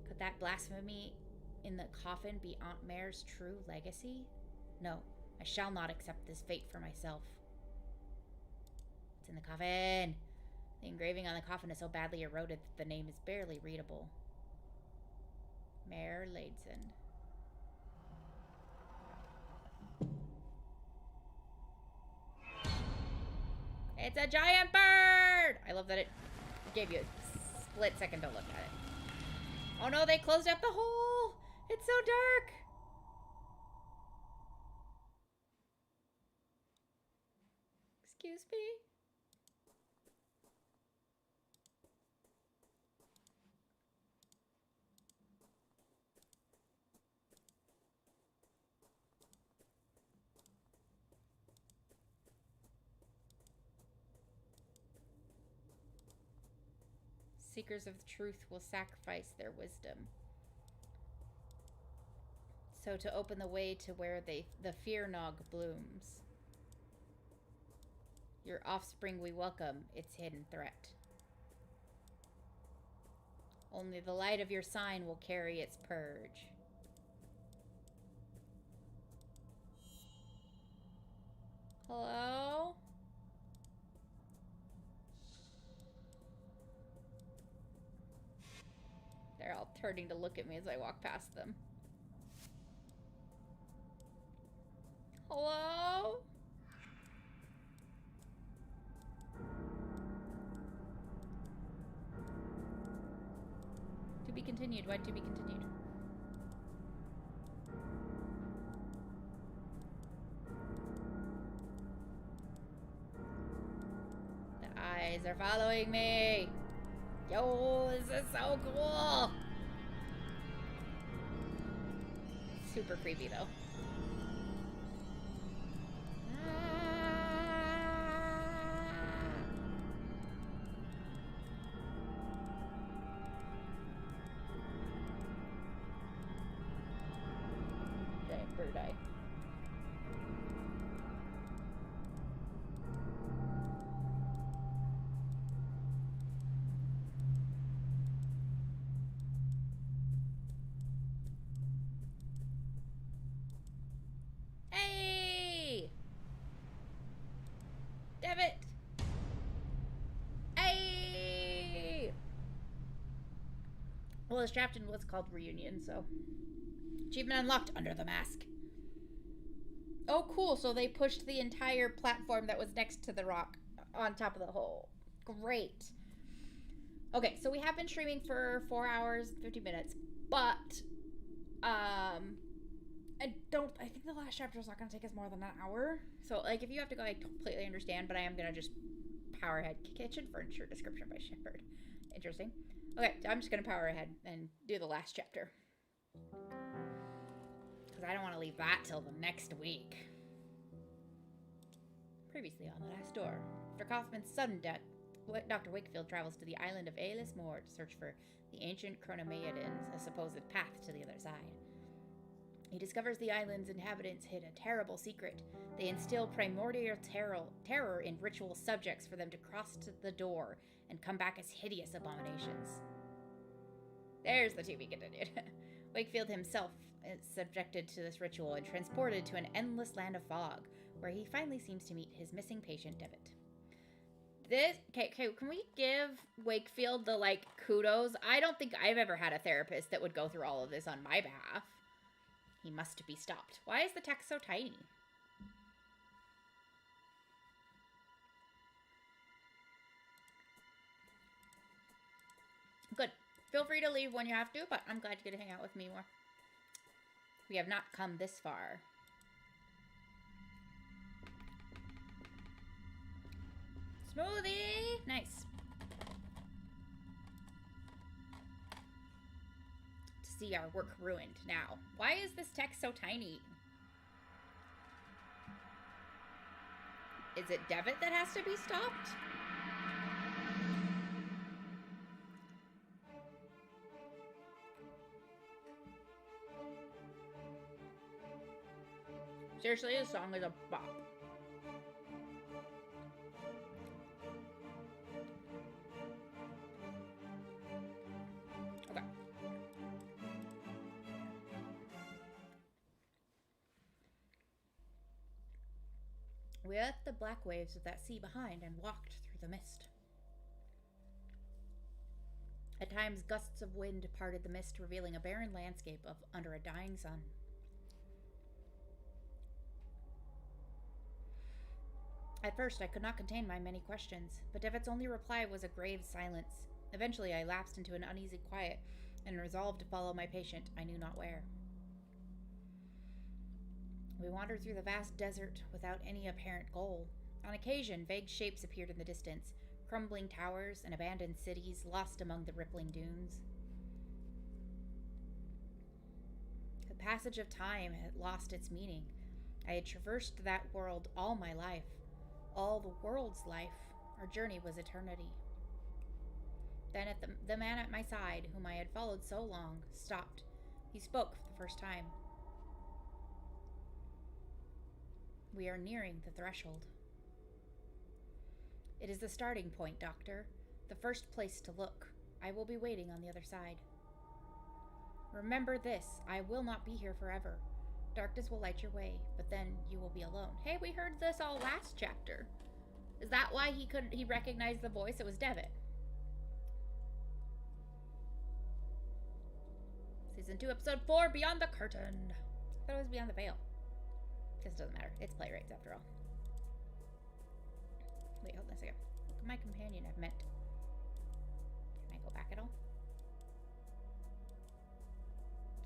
Could that blasphemy in the coffin be Aunt Mare's true legacy? No, I shall not accept this fate for myself. What's in the coffin? The engraving on the coffin is so badly eroded that the name is barely readable. Mare Laidson. It's a giant bird! I love that it gave you a split second to look at it. Oh no, they closed up the hole! It's so dark! Excuse me? Seekers of the truth will sacrifice their wisdom. So to open the way to where the fear nog blooms. Your offspring we welcome, its hidden threat. Only the light of your sign will carry its purge. Hello? They're all turning to look at me as I walk past them. Hello? To be continued. Why to be continued? The eyes are following me. Yo, this is so cool. Super creepy though. Giant bird eye. Hey! Damn it! Hey! Well, it's trapped in what's called reunion, so. Achievement unlocked under the mask. Oh, cool. So they pushed the entire platform that was next to the rock on top of the hole. Great. Okay, so we have been streaming for 4 hours, 50 minutes, but I think the last chapter is not going to take us more than an hour. So, like, if you have to go, I completely understand, but I am going to just power ahead. Kitchen furniture description by Shepard. Interesting. Okay, so I'm just going to power ahead and do the last chapter. Because I don't want to leave that till the next week. Previously on the last door. After Kaufman's sudden death, Dr. Wakefield travels to the island of Aelis Moor to search for the ancient Chronomeadans, a supposed path to the other side. He discovers the island's inhabitants hid a terrible secret. They instill primordial terror in ritual subjects for them to cross to the door and come back as hideous abominations. There's the to be continued. Wakefield himself is subjected to this ritual and transported to an endless land of fog, where he finally seems to meet his missing patient, Devitt. Okay, can we give Wakefield the, like, kudos? I don't think I've ever had a therapist that would go through all of this on my behalf. He must be stopped. Why is the text so tiny? Good. Feel free to leave when you have to, but I'm glad you get to hang out with me more. We have not come this far. Smoothie! Nice. To see our work ruined now. Why is this text so tiny? Is it Devitt that has to be stopped? Seriously, this song is a bop. Okay. We left the black waves of that sea behind and walked through the mist. At times, gusts of wind parted the mist, revealing a barren landscape under a dying sun. At first, I could not contain my many questions, but Devitt's only reply was a grave silence. Eventually, I lapsed into an uneasy quiet and resolved to follow my patient, I knew not where. We wandered through the vast desert without any apparent goal. On occasion, vague shapes appeared in the distance, crumbling towers and abandoned cities lost among the rippling dunes. The passage of time had lost its meaning. I had traversed that world all my life. All the world's life. Our journey was eternity. Then the man at my side, whom I had followed so long, stopped. He spoke for the first time. We are nearing the threshold. It is the starting point, Doctor. The first place to look. I will be waiting on the other side. Remember this, I will not be here forever. Darkness will light your way, but then you will be alone. Hey, we heard this all last chapter. Is that why he recognized the voice? It was Devitt. Season 2, Episode 4, Beyond the Curtain. I thought it was Beyond the Veil. This doesn't matter. It's playwrights after all. Wait, hold on a second. Look at my companion. I've met. Can I go back at all?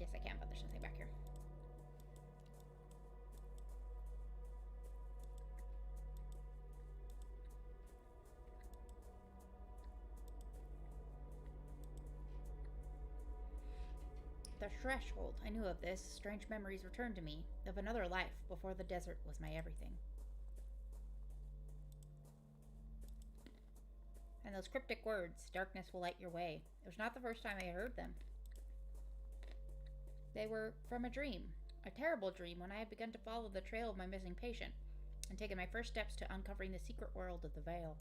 Yes, I can, but there's nothing back here. The threshold. I knew of this. Strange memories returned to me of another life before the desert was my everything. And those cryptic words, darkness will light your way. It was not the first time I heard them. They were from a dream, a terrible dream when I had begun to follow the trail of my missing patient and taken my first steps to uncovering the secret world of the Veil.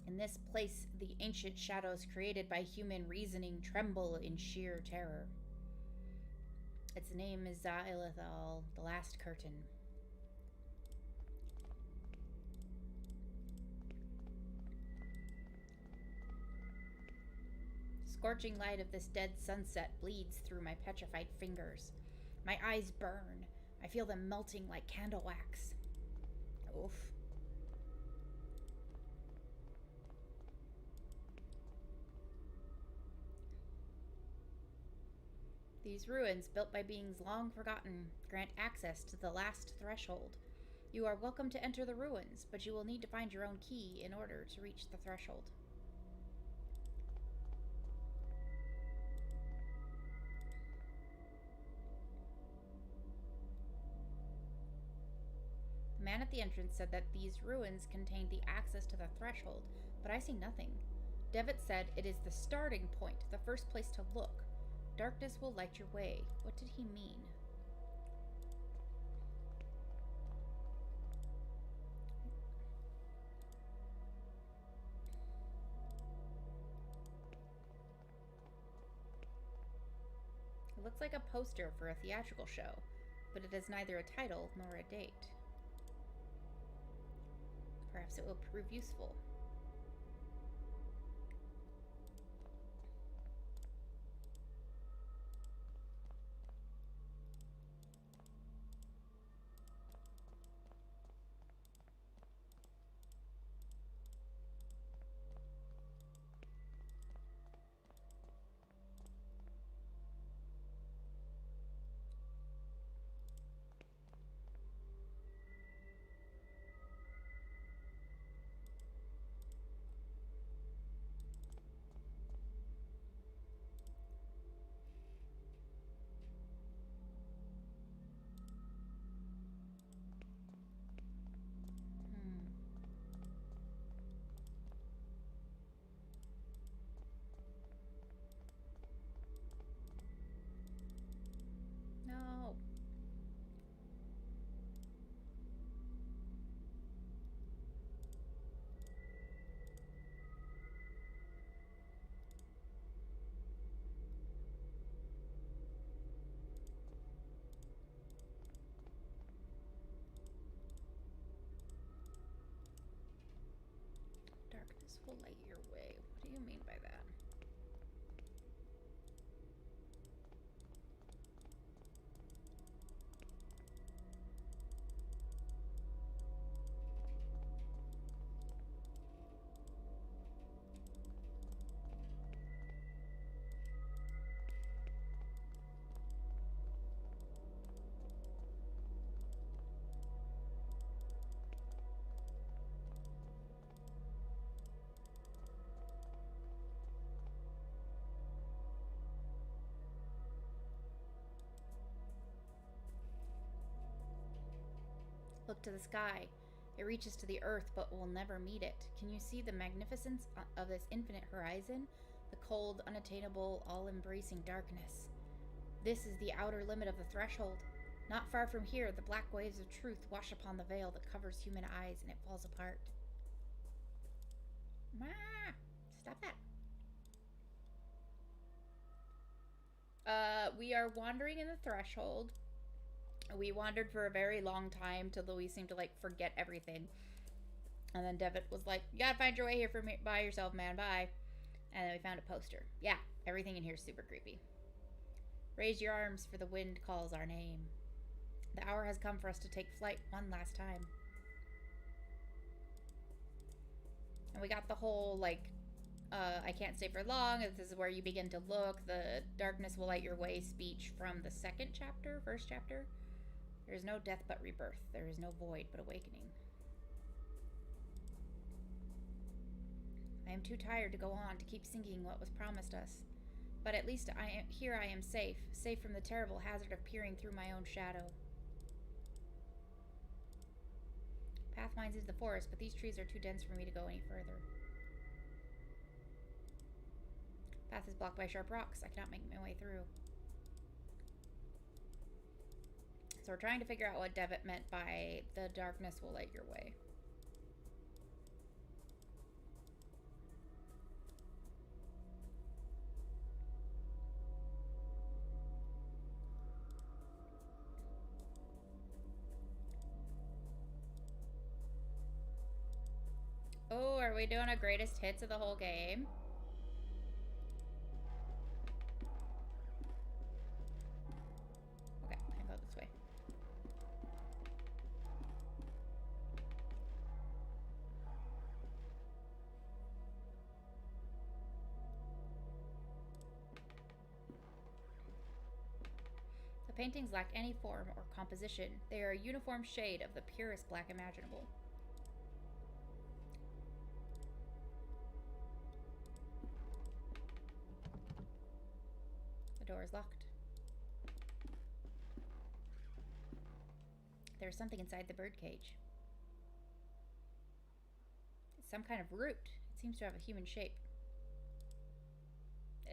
In this place, the ancient shadows created by human reasoning tremble in sheer terror. Its name is Xylithal, the last curtain. The scorching light of this dead sunset bleeds through my petrified fingers. My eyes burn. I feel them melting like candle wax. Oof. These ruins, built by beings long forgotten, grant access to the last threshold. You are welcome to enter the ruins, but you will need to find your own key in order to reach the threshold. The man at the entrance said that these ruins contained the access to the threshold, but I see nothing. Devitt said it is the starting point, the first place to look. Darkness will light your way. What did he mean? It looks like a poster for a theatrical show, but it has neither a title nor a date. Perhaps it will prove useful. will light your way. What do you mean by that? Look to the sky. It reaches to the earth, but will never meet it. Can you see the magnificence of this infinite horizon? The cold, unattainable, all-embracing darkness. This is the outer limit of the threshold. Not far from here, the black waves of truth wash upon the veil that covers human eyes, and it falls apart. Ma! Stop that. We are wandering in the threshold. We wandered for a very long time till Louise seemed to, like, forget everything. And then Devitt was like, you gotta find your way here by yourself, man, bye. And then we found a poster. Yeah, everything in here is super creepy. Raise your arms, for the wind calls our name. The hour has come for us to take flight one last time. And we got the whole, like, I can't stay for long. This is where you begin to look. The darkness will light your way speech from the first chapter. There is no death but rebirth. There is no void but awakening. I am too tired to go on, to keep singing what was promised us. But at least here I am safe from the terrible hazard of peering through my own shadow. Path winds into the forest, but these trees are too dense for me to go any further. Path is blocked by sharp rocks. I cannot make my way through. So we're trying to figure out what Devitt meant by the darkness will light your way. Oh, are we doing a greatest hits of the whole game? Okay, I can go this way. The paintings lack any form or composition. They are a uniform shade of the purest black imaginable. The door is locked. There's something inside the birdcage. It's some kind of root. It seems to have a human shape.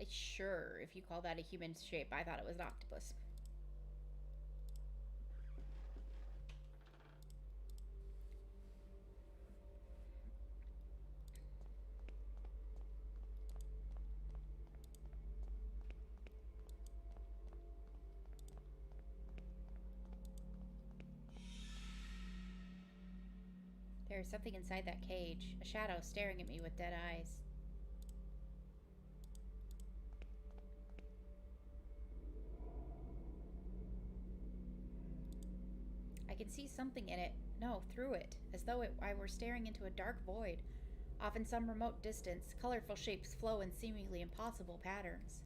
Sure, if you call that a human shape. I thought it was an octopus. There is something inside that cage, a shadow staring at me with dead eyes. I can see something in it, no, through it, as though I were staring into a dark void. Off in some remote distance, colorful shapes flow in seemingly impossible patterns.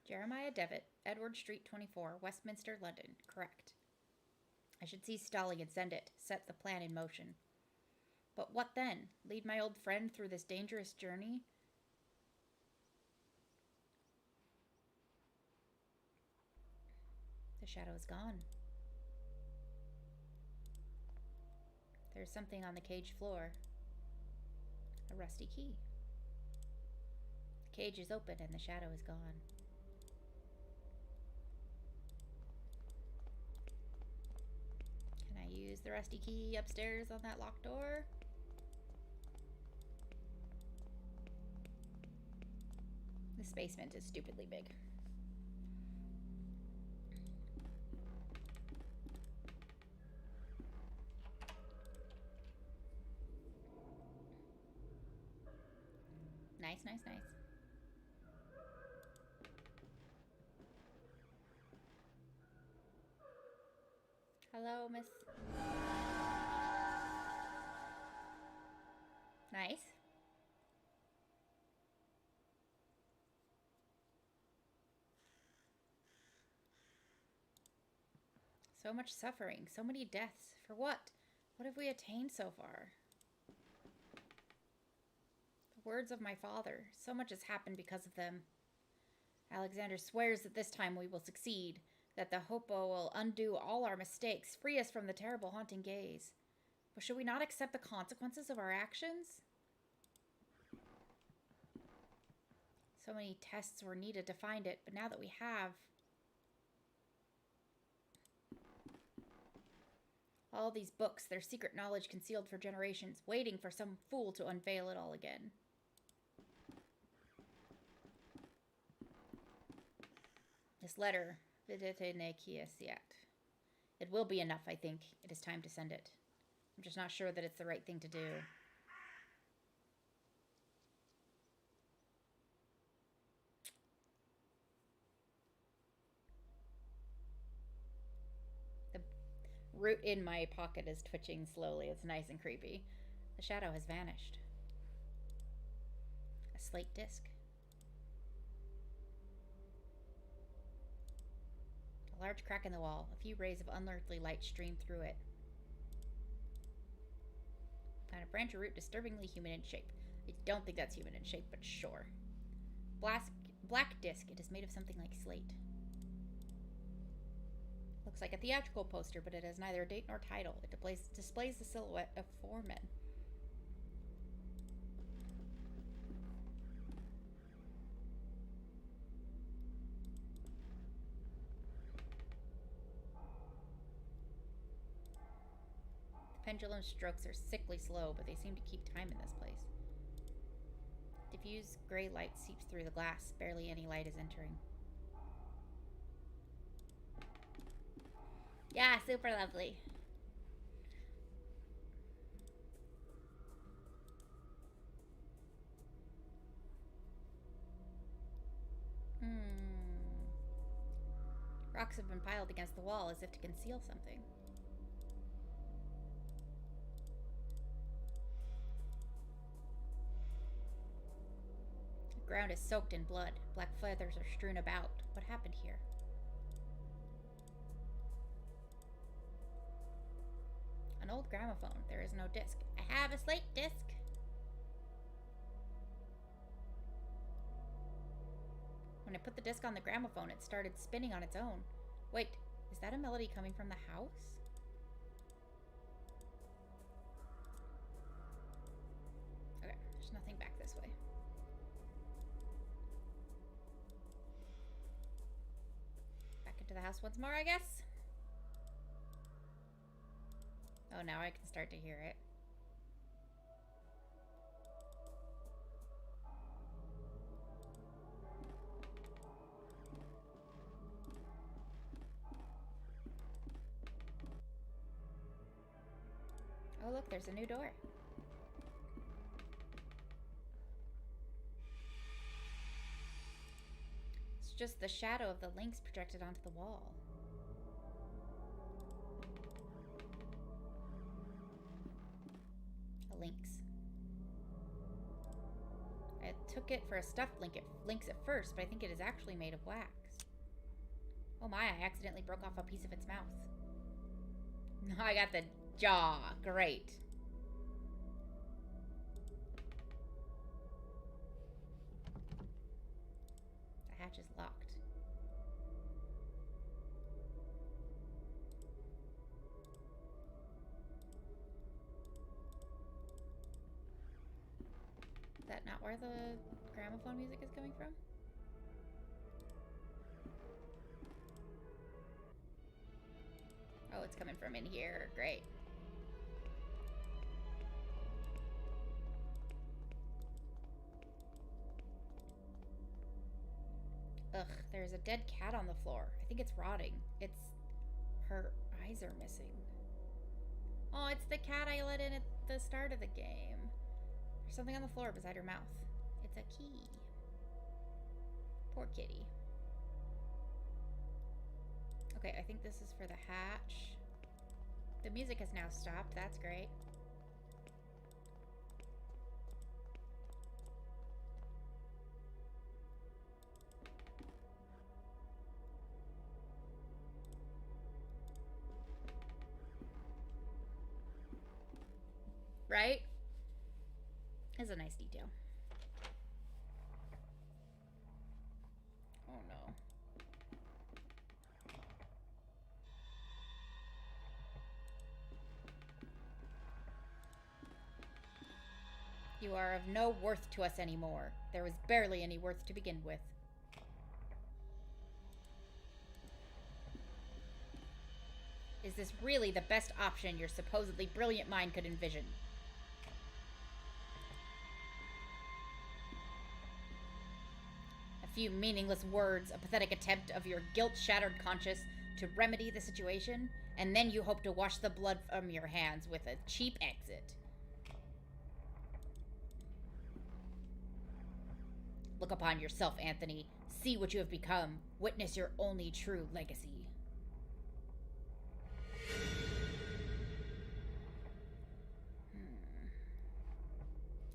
Jeremiah Devitt, Edward Street 24, Westminster, London. Correct. I should cease stalling and send it. Set the plan in motion. But what then? Lead my old friend through this dangerous journey? The shadow is gone. There's something on the cage floor. A rusty key. The cage is open and the shadow is gone. Can I use the rusty key upstairs on that locked door? This basement is stupidly big. Nice, nice, nice. Hello, miss. Nice. So much suffering, so many deaths. For what? What have we attained so far? The words of my father. So much has happened because of them. Alexander swears that this time we will succeed, that the Hopo will undo all our mistakes, free us from the terrible haunting gaze. But should we not accept the consequences of our actions? So many tests were needed to find it, but now that we have... all these books, their secret knowledge concealed for generations, waiting for some fool to unveil it all again. This letter, it will be enough, I think. It is time to send it. I'm just not sure that it's the right thing to do. The root in my pocket is twitching slowly. It's nice and creepy. The shadow has vanished. A slate disc. A large crack in the wall. A few rays of unearthly light stream through it. Kind of branch or root disturbingly human in shape. I don't think that's human in shape, but sure. Black disc. It is made of something like slate. Looks like a theatrical poster, but it has neither a date nor title. It displays the silhouette of 4 men. Pendulum strokes are sickly slow, but they seem to keep time in this place. Diffuse gray light seeps through the glass. Barely any light is entering. Yeah, super lovely. Rocks have been piled against the wall as if to conceal something. The ground is soaked in blood. Black feathers are strewn about. What happened here? An old gramophone. There is no disc. I have a slate disc. When I put the disc on the gramophone, it started spinning on its own. Wait, is that a melody coming from the house? Okay, there's nothing back this way. Back into the house once more, I guess. Oh, now I can start to hear it. Oh, look, there's a new door. It's just the shadow of the lynx projected onto the wall. A lynx. I took it for a stuffed lynx at first, but I think it is actually made of wax. Oh my, I accidentally broke off a piece of its mouth. No, I got the jaw. Great. The hatch is locked. Is that not where the gramophone music is coming from? Oh, it's coming from in here. Great. Ugh, there's a dead cat on the floor. I think it's rotting. Her eyes are missing. Oh, it's the cat I let in at the start of the game. There's something on the floor beside her mouth. It's a key. Poor kitty. Okay, I think this is for the hatch. The music has now stopped. That's great. Right? It's a nice detail. Oh no. You are of no worth to us anymore. There was barely any worth to begin with. Is this really the best option your supposedly brilliant mind could envision? A few meaningless words, a pathetic attempt of your guilt-shattered conscience to remedy the situation, and then you hope to wash the blood from your hands with a cheap exit. Look upon yourself, Anthony. See what you have become. Witness your only true legacy.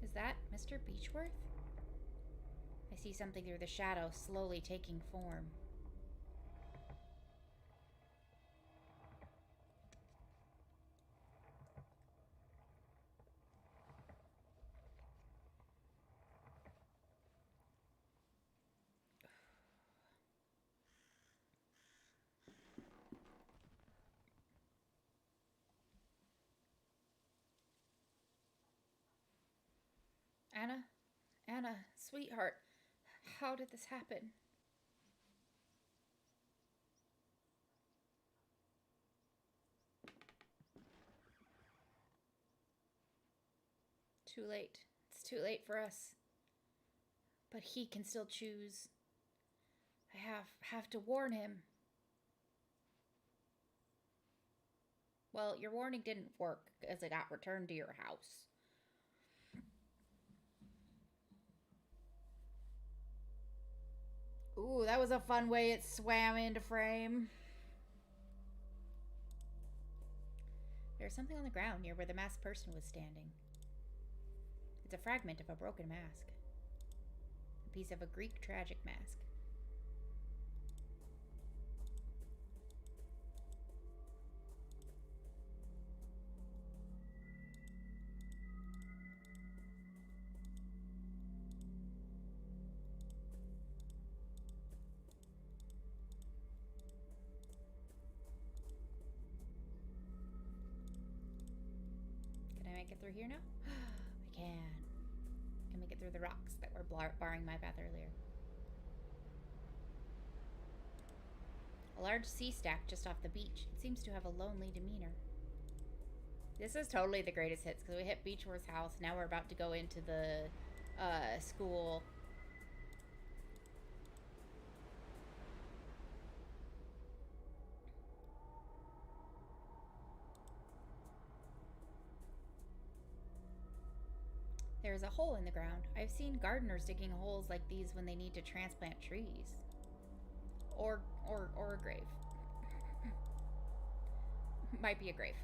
Is that Mr. Beechworth? I see something through the shadow, slowly taking form. Anna, sweetheart, how did this happen? Too late. It's too late for us. But he can still choose. I have to warn him. Well, your warning didn't work as it got returned to your house. Ooh, that was a fun way it swam into frame. There's something on the ground near where the masked person was standing. It's a fragment of a broken mask. A piece of a Greek tragic mask. Make it through here now? I can. I can make it through the rocks that were barring my path earlier. A large sea stack just off the beach. It seems to have a lonely demeanor. This is totally the greatest hits because we hit Beechworth's house. Now we're about to go into the school. There's a hole in the ground. I've seen gardeners digging holes like these when they need to transplant trees. Or a grave. Might be a grave.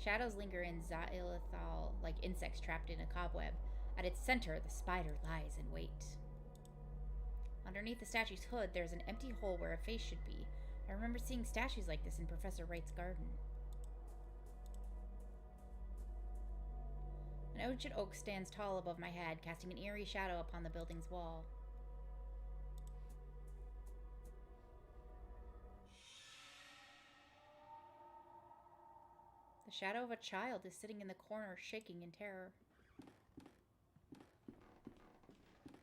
Shadows linger in xylithal like insects trapped in a cobweb. At its center, the spider lies in wait. Underneath the statue's hood, there's an empty hole where a face should be. I remember seeing statues like this in Professor Wright's garden. An ancient oak stands tall above my head, casting an eerie shadow upon the building's wall. The shadow of a child is sitting in the corner, shaking in terror.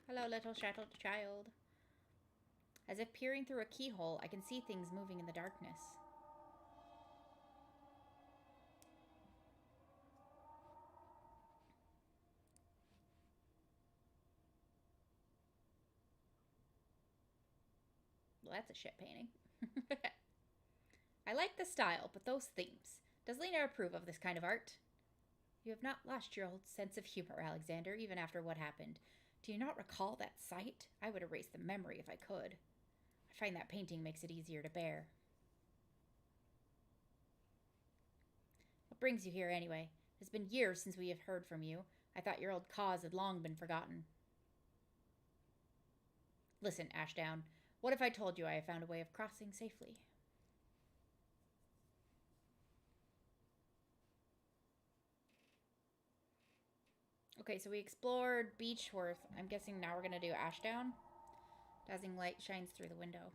Hello, little shackled child. As if peering through a keyhole, I can see things moving in the darkness. Well, that's a shit painting. I like the style, but those themes. Does Lena approve of this kind of art? You have not lost your old sense of humor, Alexander, even after what happened. Do you not recall that sight? I would erase the memory if I could. I find that painting makes it easier to bear. What brings you here, anyway? It's been years since we have heard from you. I thought your old cause had long been forgotten. Listen, Ashdown, what if I told you I have found a way of crossing safely? Okay, so we explored Beechworth. I'm guessing now we're going to do Ashdown. Dazzling light shines through the window.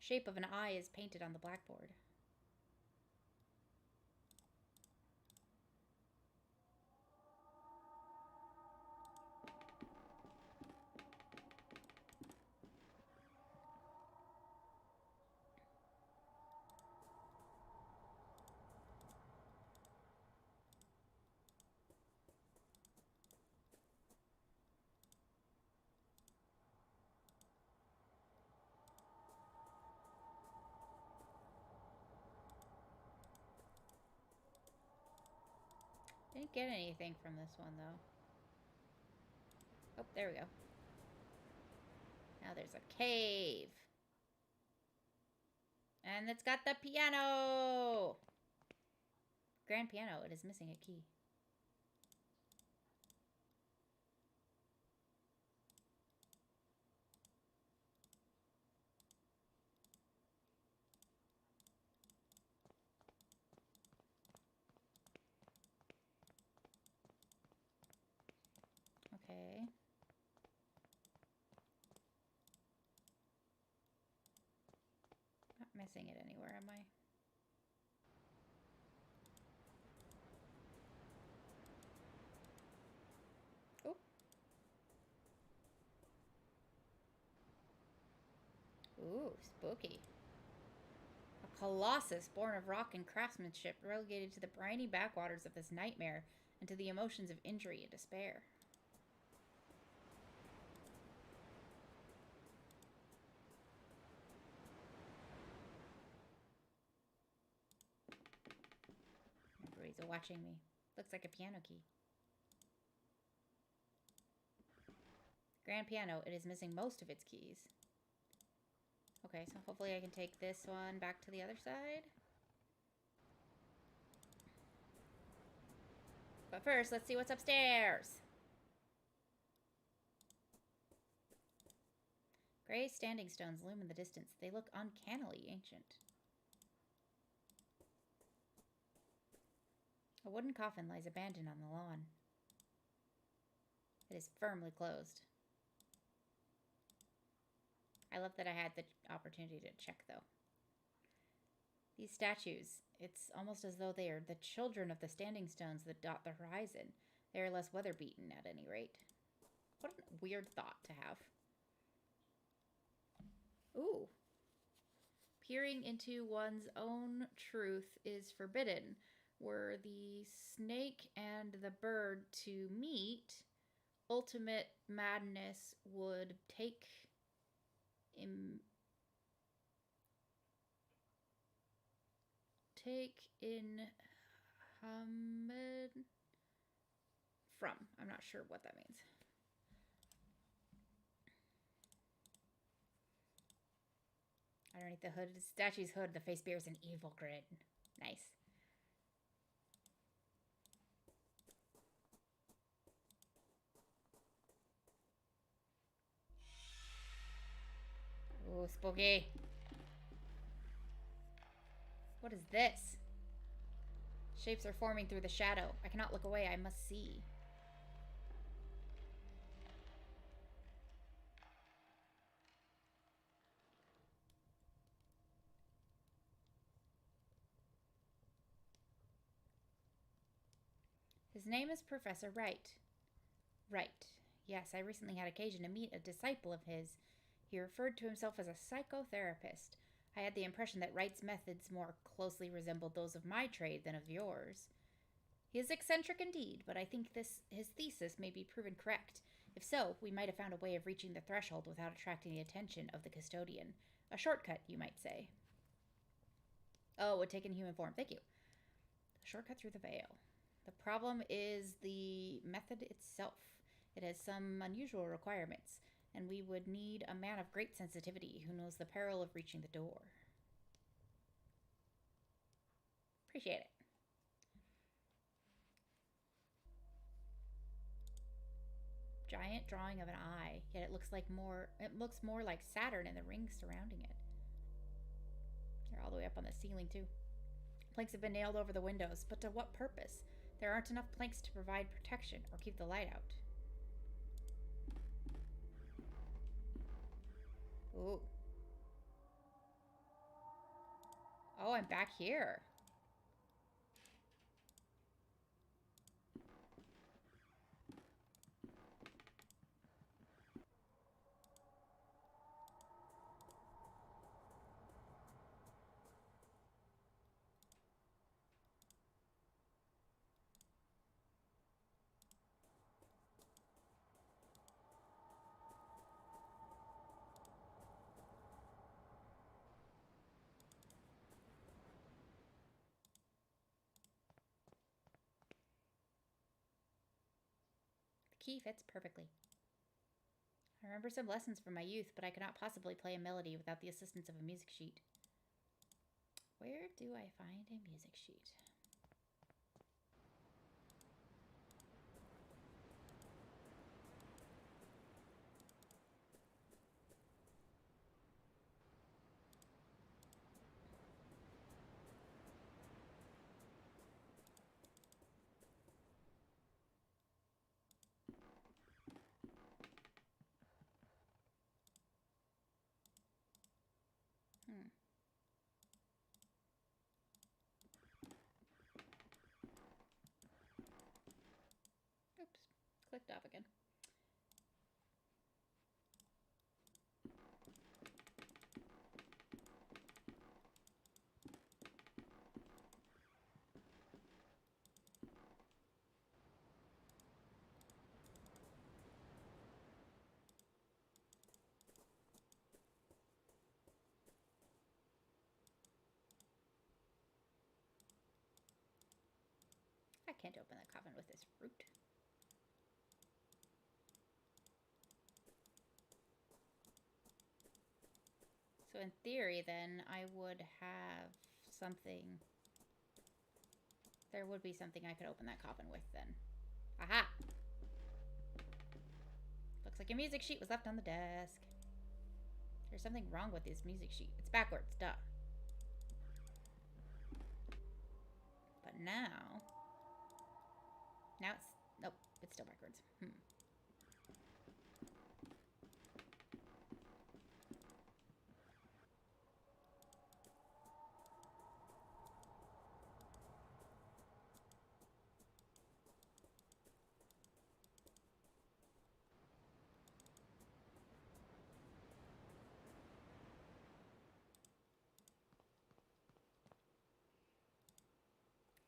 Shape of an eye is painted on the blackboard. Didn't get anything from this one, though. Oh, there we go. Now there's a cave. And it's got the piano! Grand piano. It is missing a key. Okay. Not missing it anywhere, am I? Oh. Ooh, spooky. A colossus born of rock and craftsmanship, relegated to the briny backwaters of this nightmare and to the emotions of injury and despair. Everybody's watching me. Looks like a piano key. Grand piano. It is missing most of its keys. Okay, so hopefully I can take this one back to the other side. But first, let's see what's upstairs. Gray standing stones loom in the distance. They look uncannily ancient. A wooden coffin lies abandoned on the lawn. It is firmly closed. I love that I had the opportunity to check, though. These statues, it's almost as though they are the children of the standing stones that dot the horizon. They are less weather-beaten, at any rate. What a weird thought to have. Ooh. Peering into one's own truth is forbidden. Were the snake and the bird to meet, ultimate madness would take in Hamid from. I'm not sure what that means. Underneath the hood, the statue's hood, the face bears an evil grin. Nice. Ooh, spooky. What is this? Shapes are forming through the shadow. I cannot look away. I must see. His name is Professor Wright. Right. Yes, I recently had occasion to meet a disciple of his. He referred to himself as a psychotherapist. I had the impression that Wright's methods more closely resembled those of my trade than of yours. He is eccentric indeed, but I think his thesis may be proven correct. If so, we might have found a way of reaching the threshold without attracting the attention of the custodian. A shortcut, you might say. Oh, would take in human form. Thank you. A shortcut through the veil. The problem is the method itself. It has some unusual requirements, and we would need a man of great sensitivity who knows the peril of reaching the door. Appreciate it. Giant drawing of an eye, yet it looks more like Saturn and the rings surrounding it. They're all the way up on the ceiling too. Planks have been nailed over the windows, but to what purpose? There aren't enough planks to provide protection or keep the light out. Ooh. Oh, I'm back here. Key fits perfectly. I remember some lessons from my youth, but I could not possibly play a melody without the assistance of a music sheet. Where do I find a music sheet? Oops, clicked off again. I can't open the coffin with this root. So in theory, then, I would have something. There would be something I could open that coffin with, then. Aha! Looks like a music sheet was left on the desk. There's something wrong with this music sheet. It's backwards, duh. But now... Now it's... Nope, it's still backwards.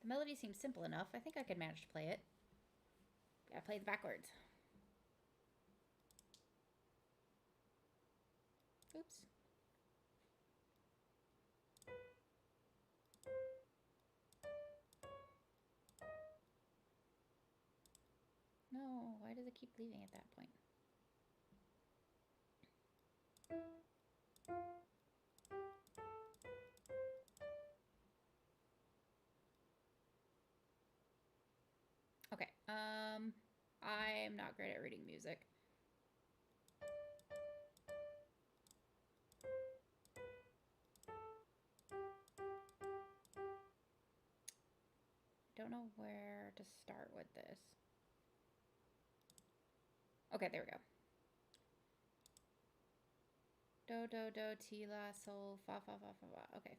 The melody seems simple enough. I think I could manage to play it. I played backwards. Oops. No, why does it keep leaving at that point? Okay, I'm not great at reading music. Don't know where to start with this. Okay, there we go. Do, do, do, ti, la, sol, fa, fa, fa, fa, fa. Okay.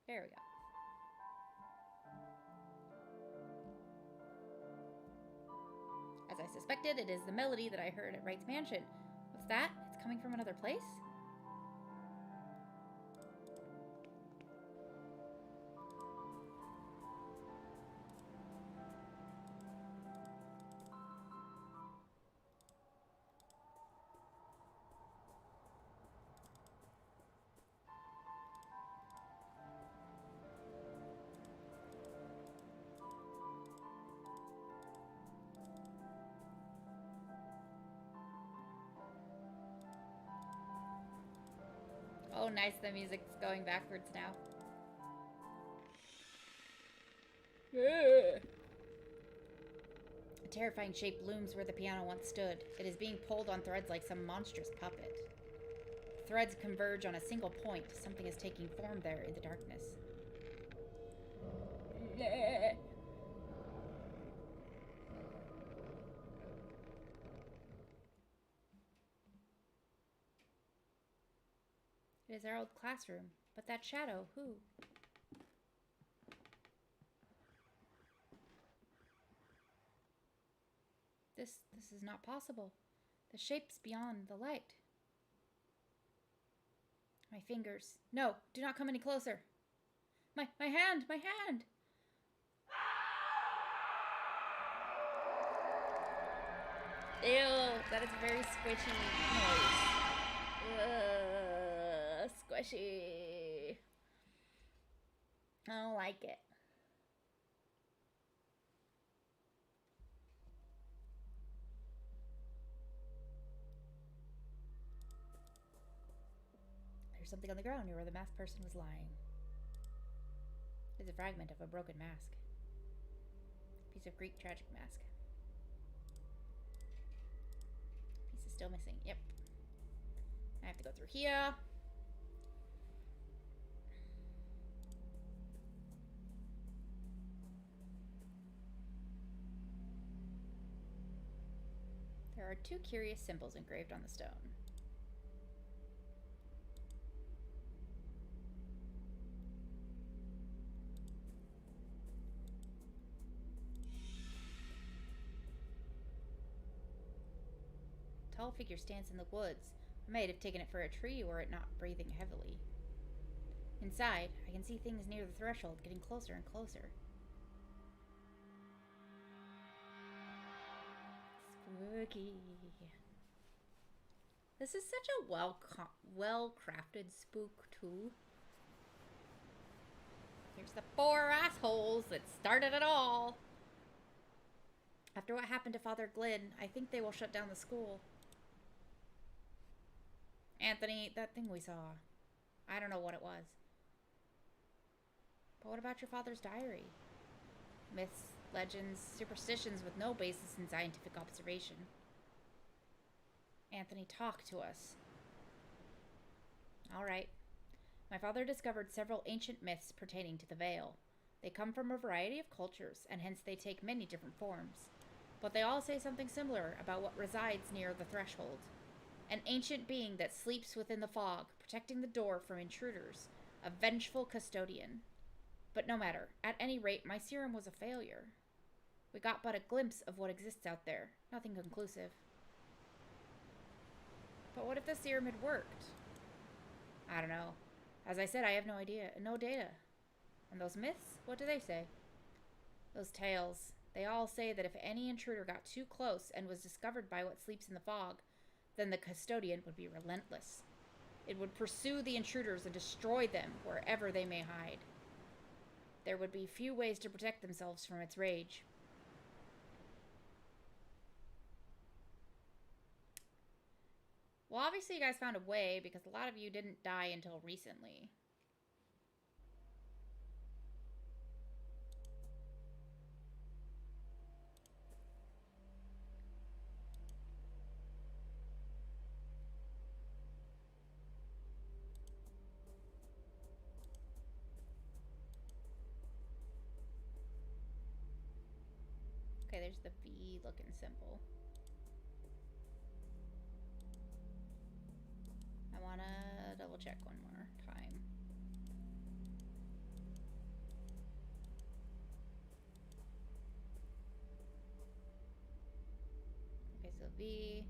There we go. As I suspected, it is the melody that I heard at Wright's mansion. What's that? It's coming from another place? Oh, nice. The music's going backwards now. A terrifying shape looms where the piano once stood. It is being pulled on threads like some monstrous puppet. The threads converge on a single point. Something is taking form there in the darkness. It is our old classroom. But that shadow, who? This is not possible. The shape's beyond the light. My fingers. No, do not come any closer. My hand, my hand! Ew, that is a very squishy noise. Squishy. I don't like it. There's something on the ground near where the masked person was lying. It's a fragment of a broken mask. Piece of Greek tragic mask. Piece is still missing. Yep. I have to go through here. There are two curious symbols engraved on the stone. A tall figure stands in the woods. I might have taken it for a tree were it not breathing heavily. Inside, I can see things near the threshold getting closer and closer. Spooky. This is such a well-crafted spook, too. Here's the 4 assholes that started it all. After what happened to Father Glynn, I think they will shut down the school. Anthony, that thing we saw. I don't know what it was. But what about your father's diary? Myths, legends, superstitions with no basis in scientific observation. Anthony, talk to us. All right. My father discovered several ancient myths pertaining to the Veil. They come from a variety of cultures, and hence they take many different forms. But they all say something similar about what resides near the threshold. An ancient being that sleeps within the fog, protecting the door from intruders. A vengeful custodian. But no matter. At any rate, my serum was a failure. We got but a glimpse of what exists out there. Nothing conclusive. But what if the serum had worked? I don't know. As I said, I have no idea. No data. And those myths? What do they say? Those tales. They all say that if any intruder got too close and was discovered by what sleeps in the fog, then the custodian would be relentless. It would pursue the intruders and destroy them wherever they may hide. There would be few ways to protect themselves from its rage. Well, obviously you guys found a way because a lot of you didn't die until recently. Okay, there's the V looking symbol. I want to double check one more time. Okay, so V,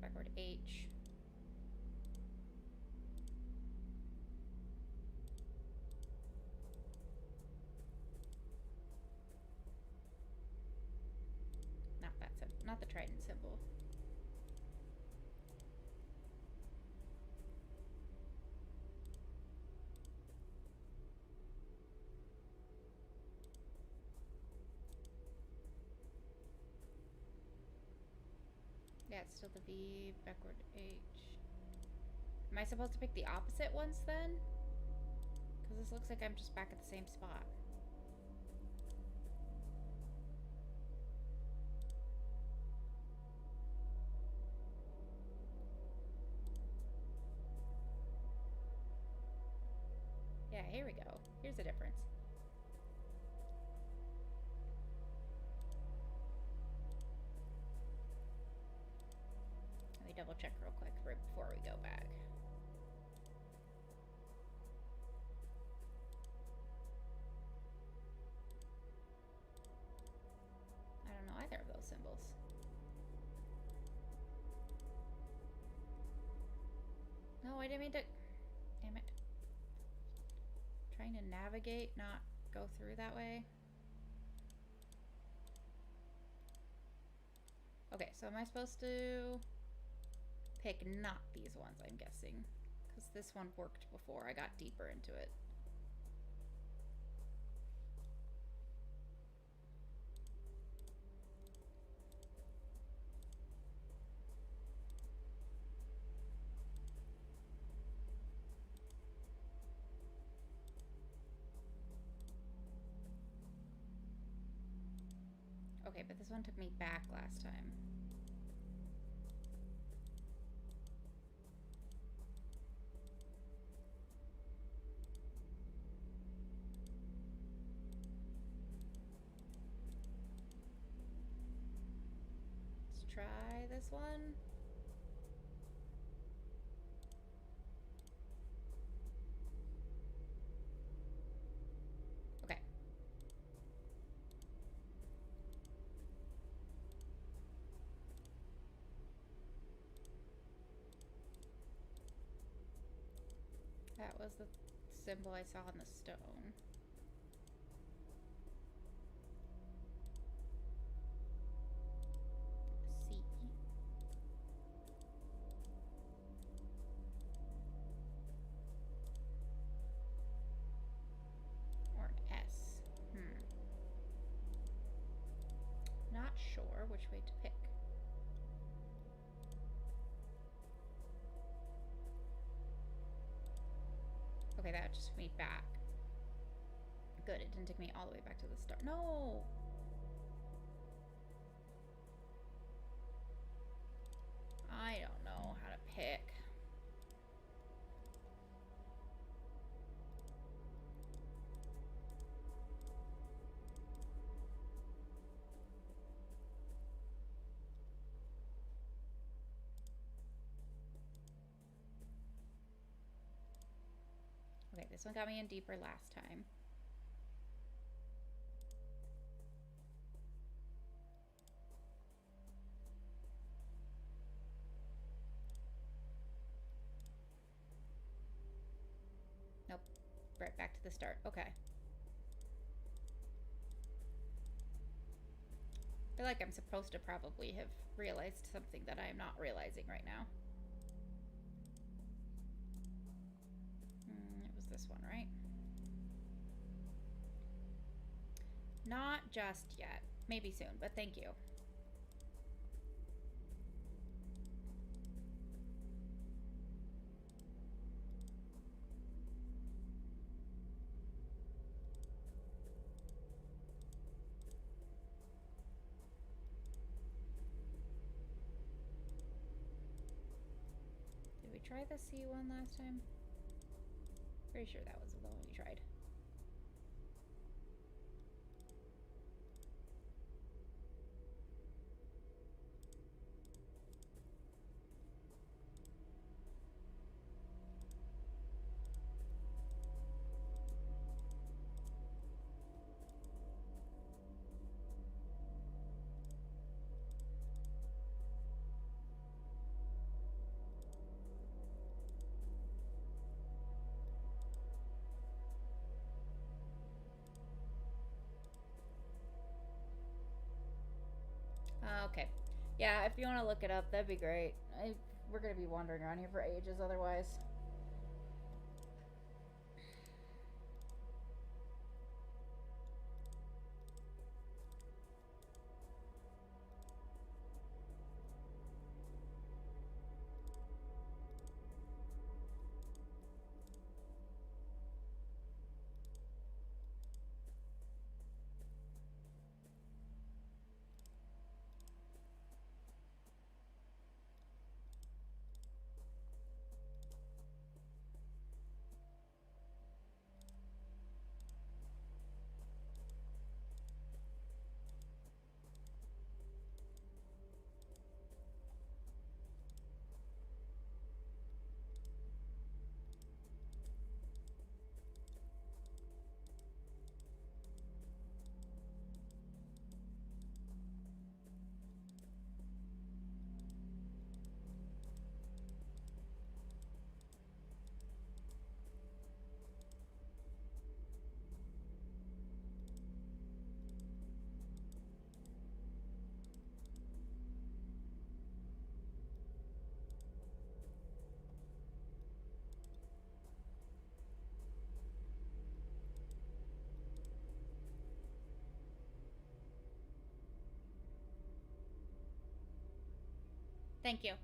backward H. Not that symbol, not the trident symbol. Yeah, it's still the V, backward H. Am I supposed to pick the opposite ones then? Because this looks like I'm just back at the same spot. Yeah, here we go. Here's the difference. Let me double check real quick right before we go back. I don't know either of those symbols. No, I didn't mean to. Damn it. Trying to navigate, not go through that way. Okay, so am I supposed to pick not these ones, I'm guessing? Because this one worked before I got deeper into it. Okay, but this one took me back last time. Let's try this one. Okay. That was the symbol I saw on the stone. C. Or an S. Not sure which way to pick. Okay, that just took me back. Good, it didn't take me all the way back to the start. No! I don't know how to pick. Okay, this one got me in deeper last time. Nope. Right back to the start. Okay. I feel like I'm supposed to probably have realized something that I am not realizing right now. It was this one, right? Not just yet. Maybe soon, but thank you. Did we try the C one last time? Pretty sure that was the one we tried. Okay. Yeah, if you want to look it up, that'd be great. We're going to be wandering around here for ages otherwise. Thank you.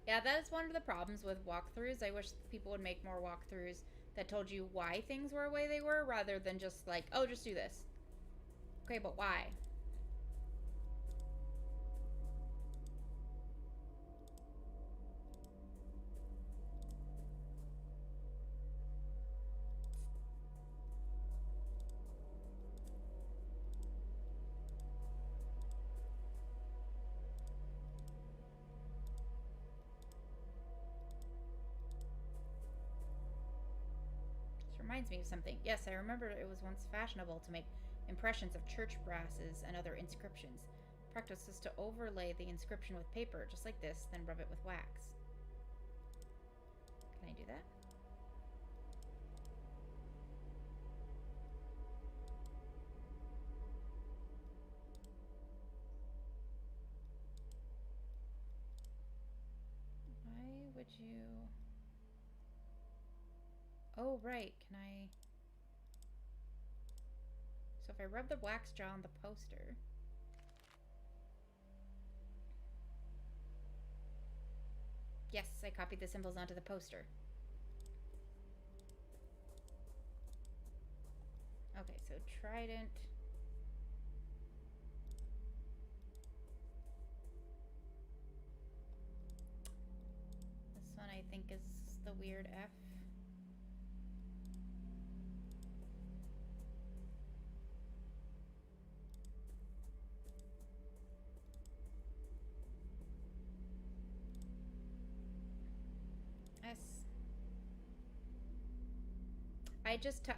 Yeah, that is one of the problems with walkthroughs. I wish people would make more walkthroughs that told you why things were the way they were, rather than just like, oh, just do this. Okay, but why? Reminds me of something. Yes, I remember it was once fashionable to make impressions of church brasses and other inscriptions. Practice was to overlay the inscription with paper, just like this, then rub it with wax. Can I do that? Why would you... Oh, right. Can I... So if I rub the wax jaw on the poster... Yes, I copied the symbols onto the poster. Okay, so trident... This one I think is the weird F.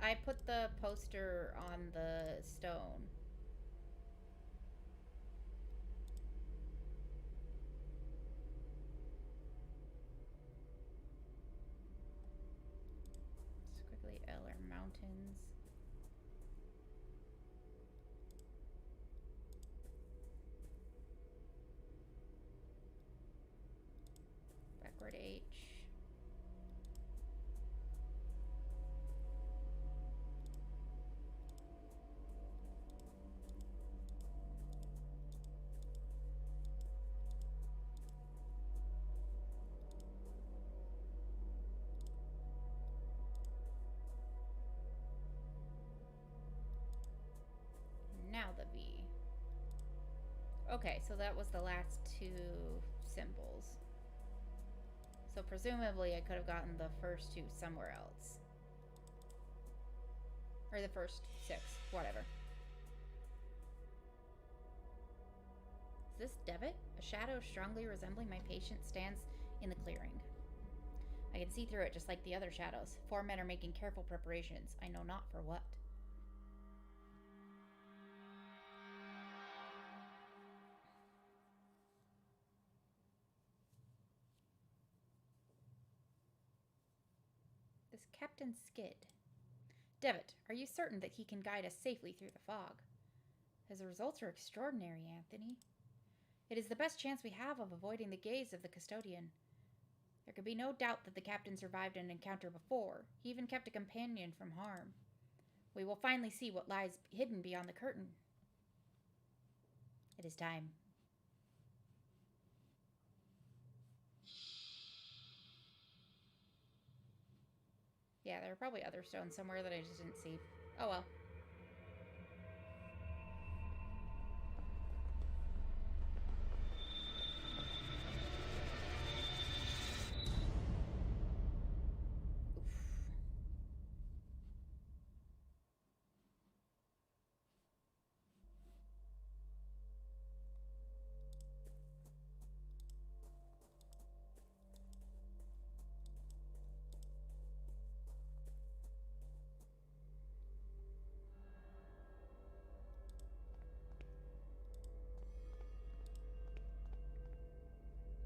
I put the poster on the stone. Just quickly, L are mountains. Backward H. Now the V. Okay, so that was the last two symbols. So presumably I could have gotten the first two somewhere else. Or the first 6, whatever. Is this Devitt? A shadow strongly resembling my patient stands in the clearing. I can see through it just like the other shadows. 4 men are making careful preparations. I know not for what. This Captain Skid. Devitt, are you certain that he can guide us safely through the fog? His results are extraordinary, Anthony. It is the best chance we have of avoiding the gaze of the custodian. There could be no doubt that the captain survived an encounter before. He even kept a companion from harm. We will finally see what lies hidden beyond the curtain. It is time. Yeah, there are probably other stones somewhere that I just didn't see. Oh well.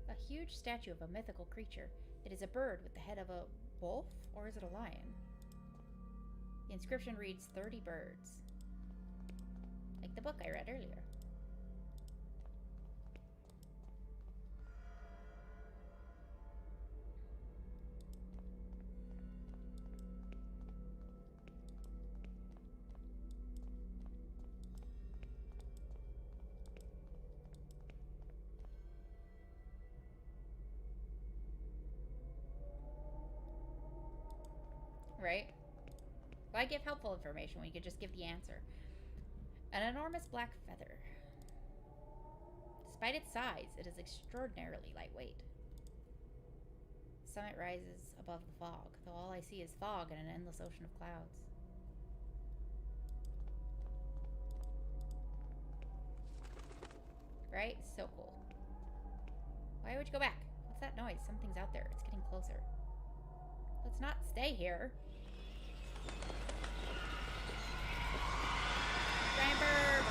A huge statue of a mythical creature. It is a bird with the head of a wolf, or is it a lion? The inscription reads 30 birds. Like the book I read earlier. Right? Why give helpful information when you could just give the answer? An enormous black feather. Despite its size, it is extraordinarily lightweight. The summit rises above the fog, though all I see is fog and an endless ocean of clouds. Right? So cool. Why would you go back? What's that noise? Something's out there. It's getting closer. Let's not stay here. Giant bird!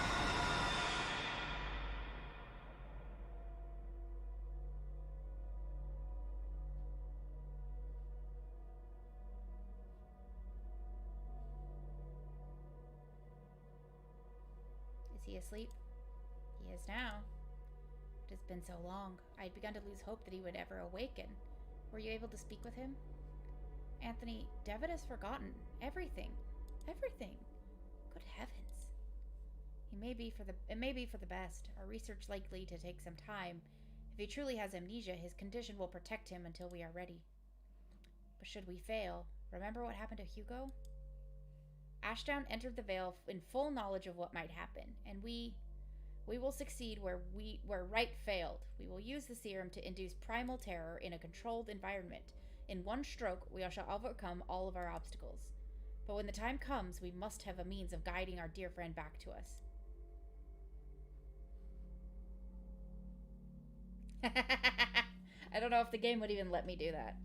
Is he asleep? He is now. It has been so long. I had begun to lose hope that he would ever awaken. Were you able to speak with him? Anthony, Devitt has forgotten everything. Everything. Good heavens. It may be for the best. Our research likely to take some time. If he truly has amnesia, his condition will protect him until we are ready. But should we fail, remember what happened to Hugo? Ashdown entered the Vale in full knowledge of what might happen, and we will succeed where right failed. We will use the serum to induce primal terror in a controlled environment. In one stroke, we shall overcome all of our obstacles. But when the time comes, we must have a means of guiding our dear friend back to us. I don't know if the game would even let me do that.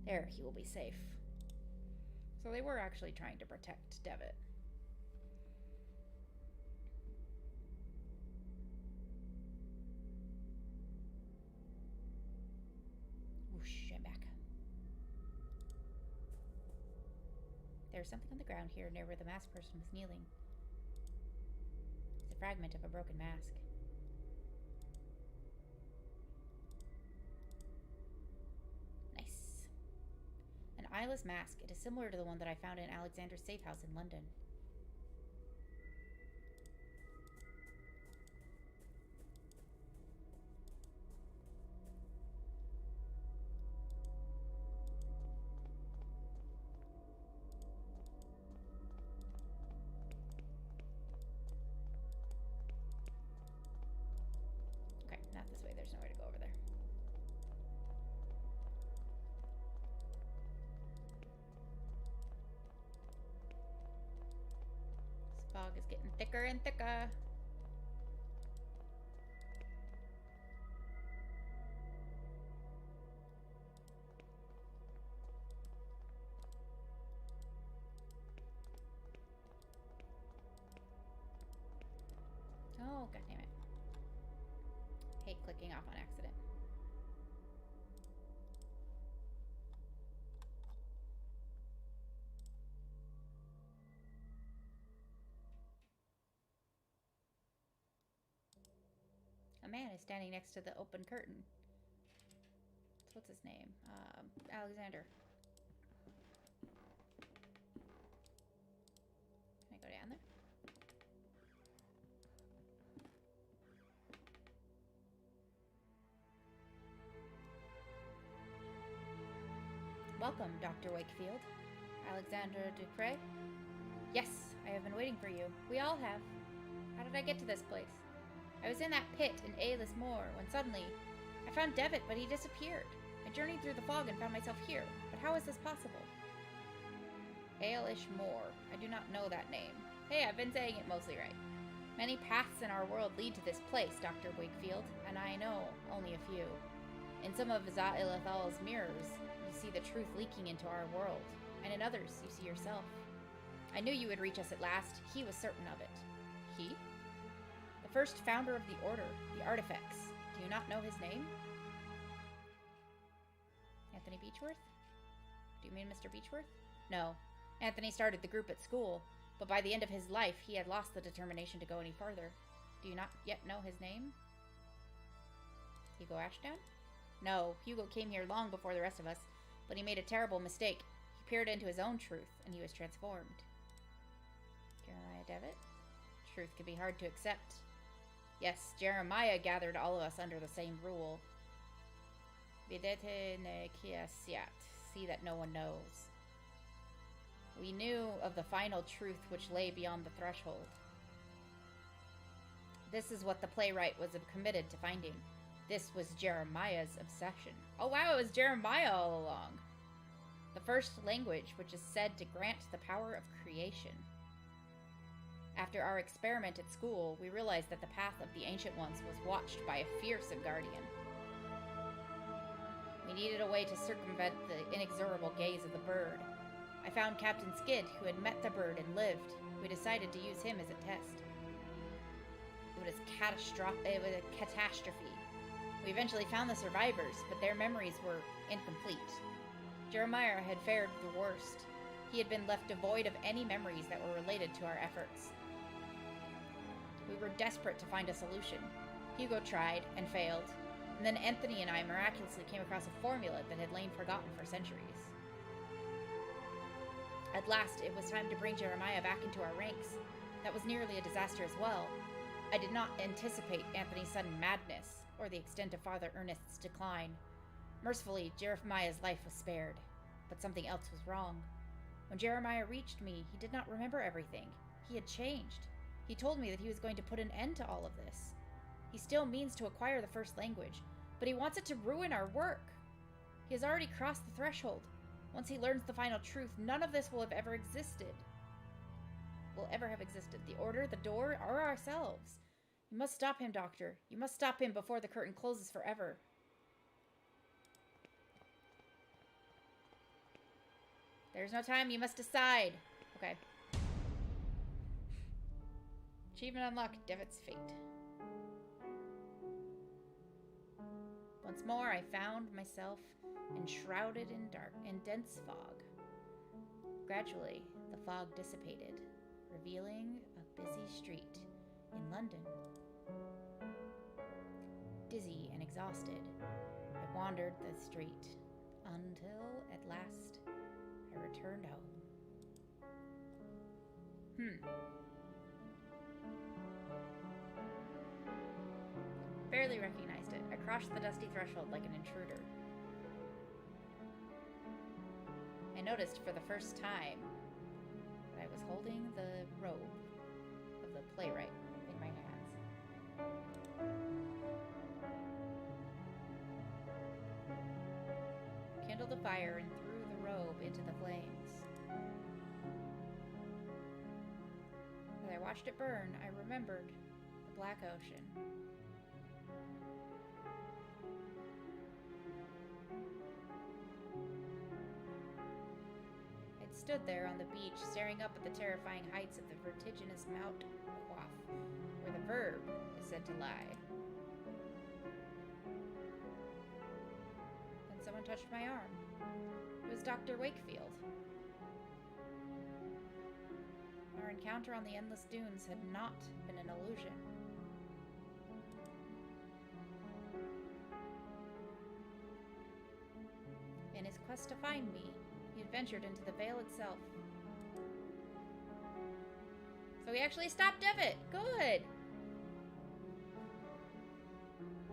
There, he will be safe. So they were actually trying to protect Devitt. Whoosh, I'm back. There's something on the ground here near where the masked person was kneeling. It's a fragment of a broken mask. Nice. An eyeless mask. It is similar to the one that I found in Alexander's safe house in London. Okay, not this way. There's nowhere to go over there. This fog is getting thicker and thicker. Oh, god damn it. Hate clicking off on accident. A man is standing next to the open curtain. So what's his name? Alexander. Can I go down there? Welcome, Dr. Wakefield. Alexander Dupre? Yes, I have been waiting for you. We all have. How did I get to this place? I was in that pit in Ayless Moor when suddenly I found Devitt, but he disappeared. I journeyed through the fog and found myself here. But how is this possible? Ayless Moor. I do not know that name. Hey, I've been saying it mostly right. Many paths in our world lead to this place, Dr. Wakefield, and I know only a few. In some of Za'ilathal's mirrors, you see the truth leaking into our world, and in others, you see yourself. I knew you would reach us at last. He was certain of it. He? The first founder of the Order, the Artifacts. Do you not know his name? Anthony Beechworth? Do you mean Mr. Beechworth? No. Anthony started the group at school, but by the end of his life, he had lost the determination to go any further. Do you not yet know his name? Hugo Ashdown? No, Hugo came here long before the rest of us, but he made a terrible mistake. He peered into his own truth, and he was transformed. Jeremiah Devitt? Truth can be hard to accept. Yes, Jeremiah gathered all of us under the same rule. Videte ne quiescat. See that no one knows. We knew of the final truth which lay beyond the threshold. This is what the playwright was committed to finding. This was Jeremiah's obsession. Oh wow, it was Jeremiah all along. The first language which is said to grant the power of creation. After our experiment at school, we realized that the path of the Ancient Ones was watched by a fearsome guardian. We needed a way to circumvent the inexorable gaze of the bird. I found Captain Skid, who had met the bird and lived. We decided to use him as a test. It was a catastrophe. We eventually found the survivors, but their memories were incomplete. Jeremiah had fared the worst. He had been left devoid of any memories that were related to our efforts. We were desperate to find a solution. Hugo tried and failed, and then Anthony and I miraculously came across a formula that had lain forgotten for centuries. At last, it was time to bring Jeremiah back into our ranks. That was nearly a disaster as well. I did not anticipate Anthony's sudden madness, or the extent of Father Ernest's decline. Mercifully, Jeremiah's life was spared, but something else was wrong. When Jeremiah reached me, he did not remember everything. He had changed. He told me that he was going to put an end to all of this. He still means to acquire the first language, but he wants it to ruin our work. He has already crossed the threshold. Once he learns the final truth, none of this will have ever existed. The Order, the door, or ourselves. You must stop him, Doctor. You must stop him before the curtain closes forever. There's no time. You must decide. Okay. Achievement unlocked. Devitt's Fate. Once more, I found myself enshrouded in dense fog. Gradually, the fog dissipated, revealing a busy street in London. Dizzy and exhausted, I wandered the street until, at last, I returned home. Barely recognized it. I crossed the dusty threshold like an intruder. I noticed for the first time that I was holding the robe of the playwright in my hands. Kindled a fire and threw the robe into the flames. As I watched it burn, I remembered the black ocean. I'd stood there on the beach, staring up at the terrifying heights of the vertiginous Mount Quaff, where the verb is said to lie. Then someone touched my arm. It was Dr. Wakefield. Our encounter on the endless dunes had not been an illusion. In his quest to find me, he had ventured into the Vale itself. So he actually stopped Devitt! Good!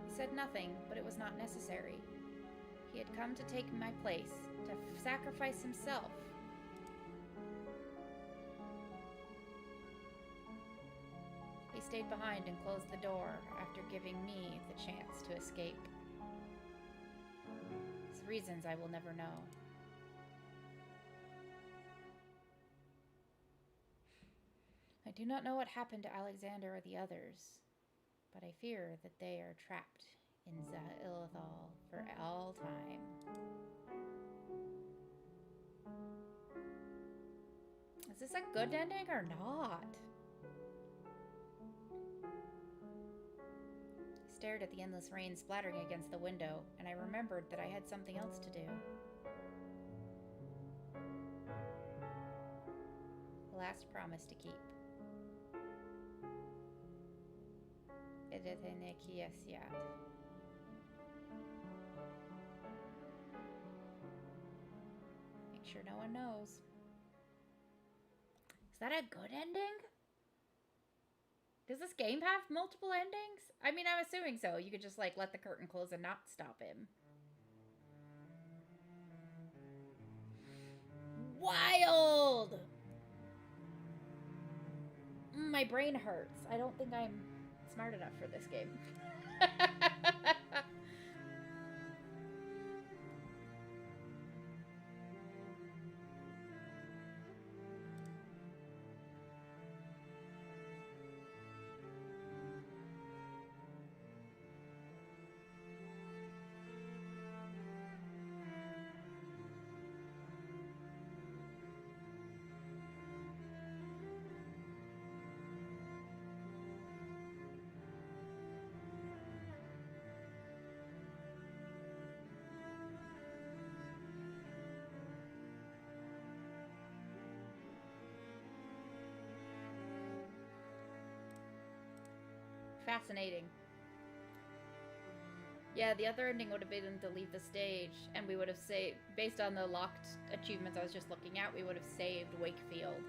He said nothing, but it was not necessary. He had come to take my place, to sacrifice himself. He stayed behind and closed the door after giving me the chance to escape. His reasons I will never know. I do not know what happened to Alexander or the others, but I fear that they are trapped in Zilithal for all time. Is this a good ending or not? I stared at the endless rain splattering against the window, and I remembered that I had something else to do. The last promise to keep. Make sure no one knows. Is that a good ending? Does this game have multiple endings? I mean, I'm assuming so. You could just, like, let the curtain close and not stop him. Wild! My brain hurts. I don't think I'm smart enough for this game. Fascinating. Yeah, the other ending would have been to leave the stage, and we would have saved, based on the locked achievements I was just looking at, we would have saved Wakefield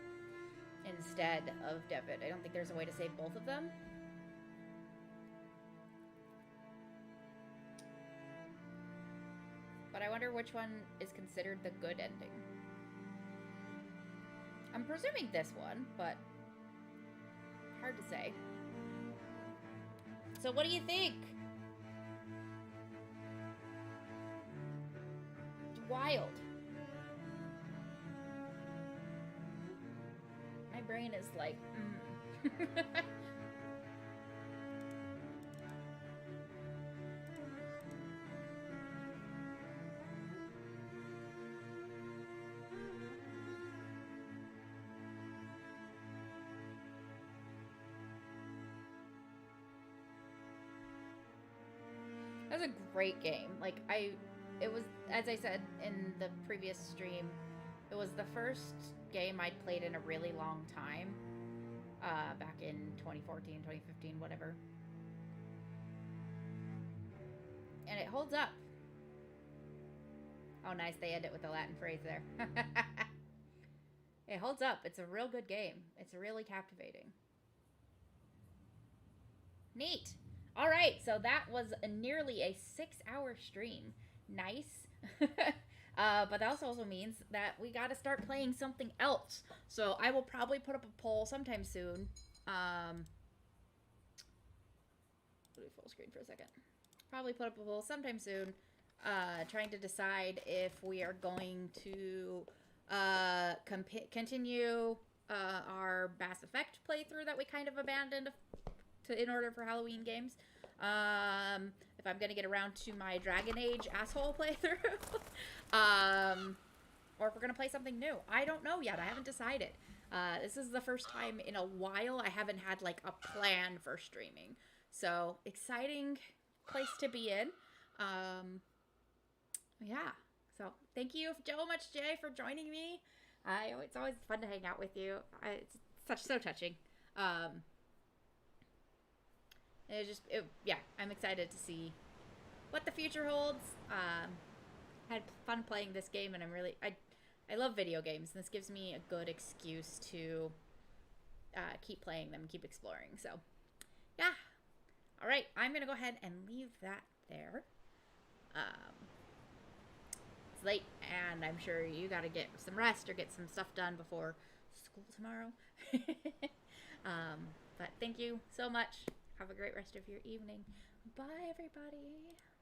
instead of Devitt. I don't think there's a way to save both of them. But I wonder which one is considered the good ending. I'm presuming this one, but hard to say. So what do you think? It's wild. My brain is like, That was a great game. Like, it was, as I said in the previous stream, it was the first game I'd played in a really long time. Back in 2014, 2015, whatever. And it holds up. Oh, nice. They end it with a Latin phrase there. It holds up. It's a real good game. It's really captivating. Neat. All right, so that was nearly a 6-hour stream. Nice. But that also means that we got to start playing something else. So I will probably put up a poll sometime soon. Let me full screen for a second. Probably put up a poll sometime soon, trying to decide if we are going to continue our Mass Effect playthrough that we kind of abandoned in order for Halloween games. If I'm gonna get around to my Dragon Age asshole playthrough. Or if we're gonna play something new. I don't know yet. I haven't decided. This is the first time in a while I haven't had like a plan for streaming. So exciting place to be in. Yeah. So thank you so much, Jay, for joining me. It's always fun to hang out with you. It's so touching. Yeah, I'm excited to see what the future holds. Had fun playing this game, and I love video games, and this gives me a good excuse to keep playing them, keep exploring. So, yeah. All right, I'm gonna go ahead and leave that there. It's late, and I'm sure you gotta get some rest or get some stuff done before school tomorrow. But thank you so much. Have a great rest of your evening. Bye, everybody.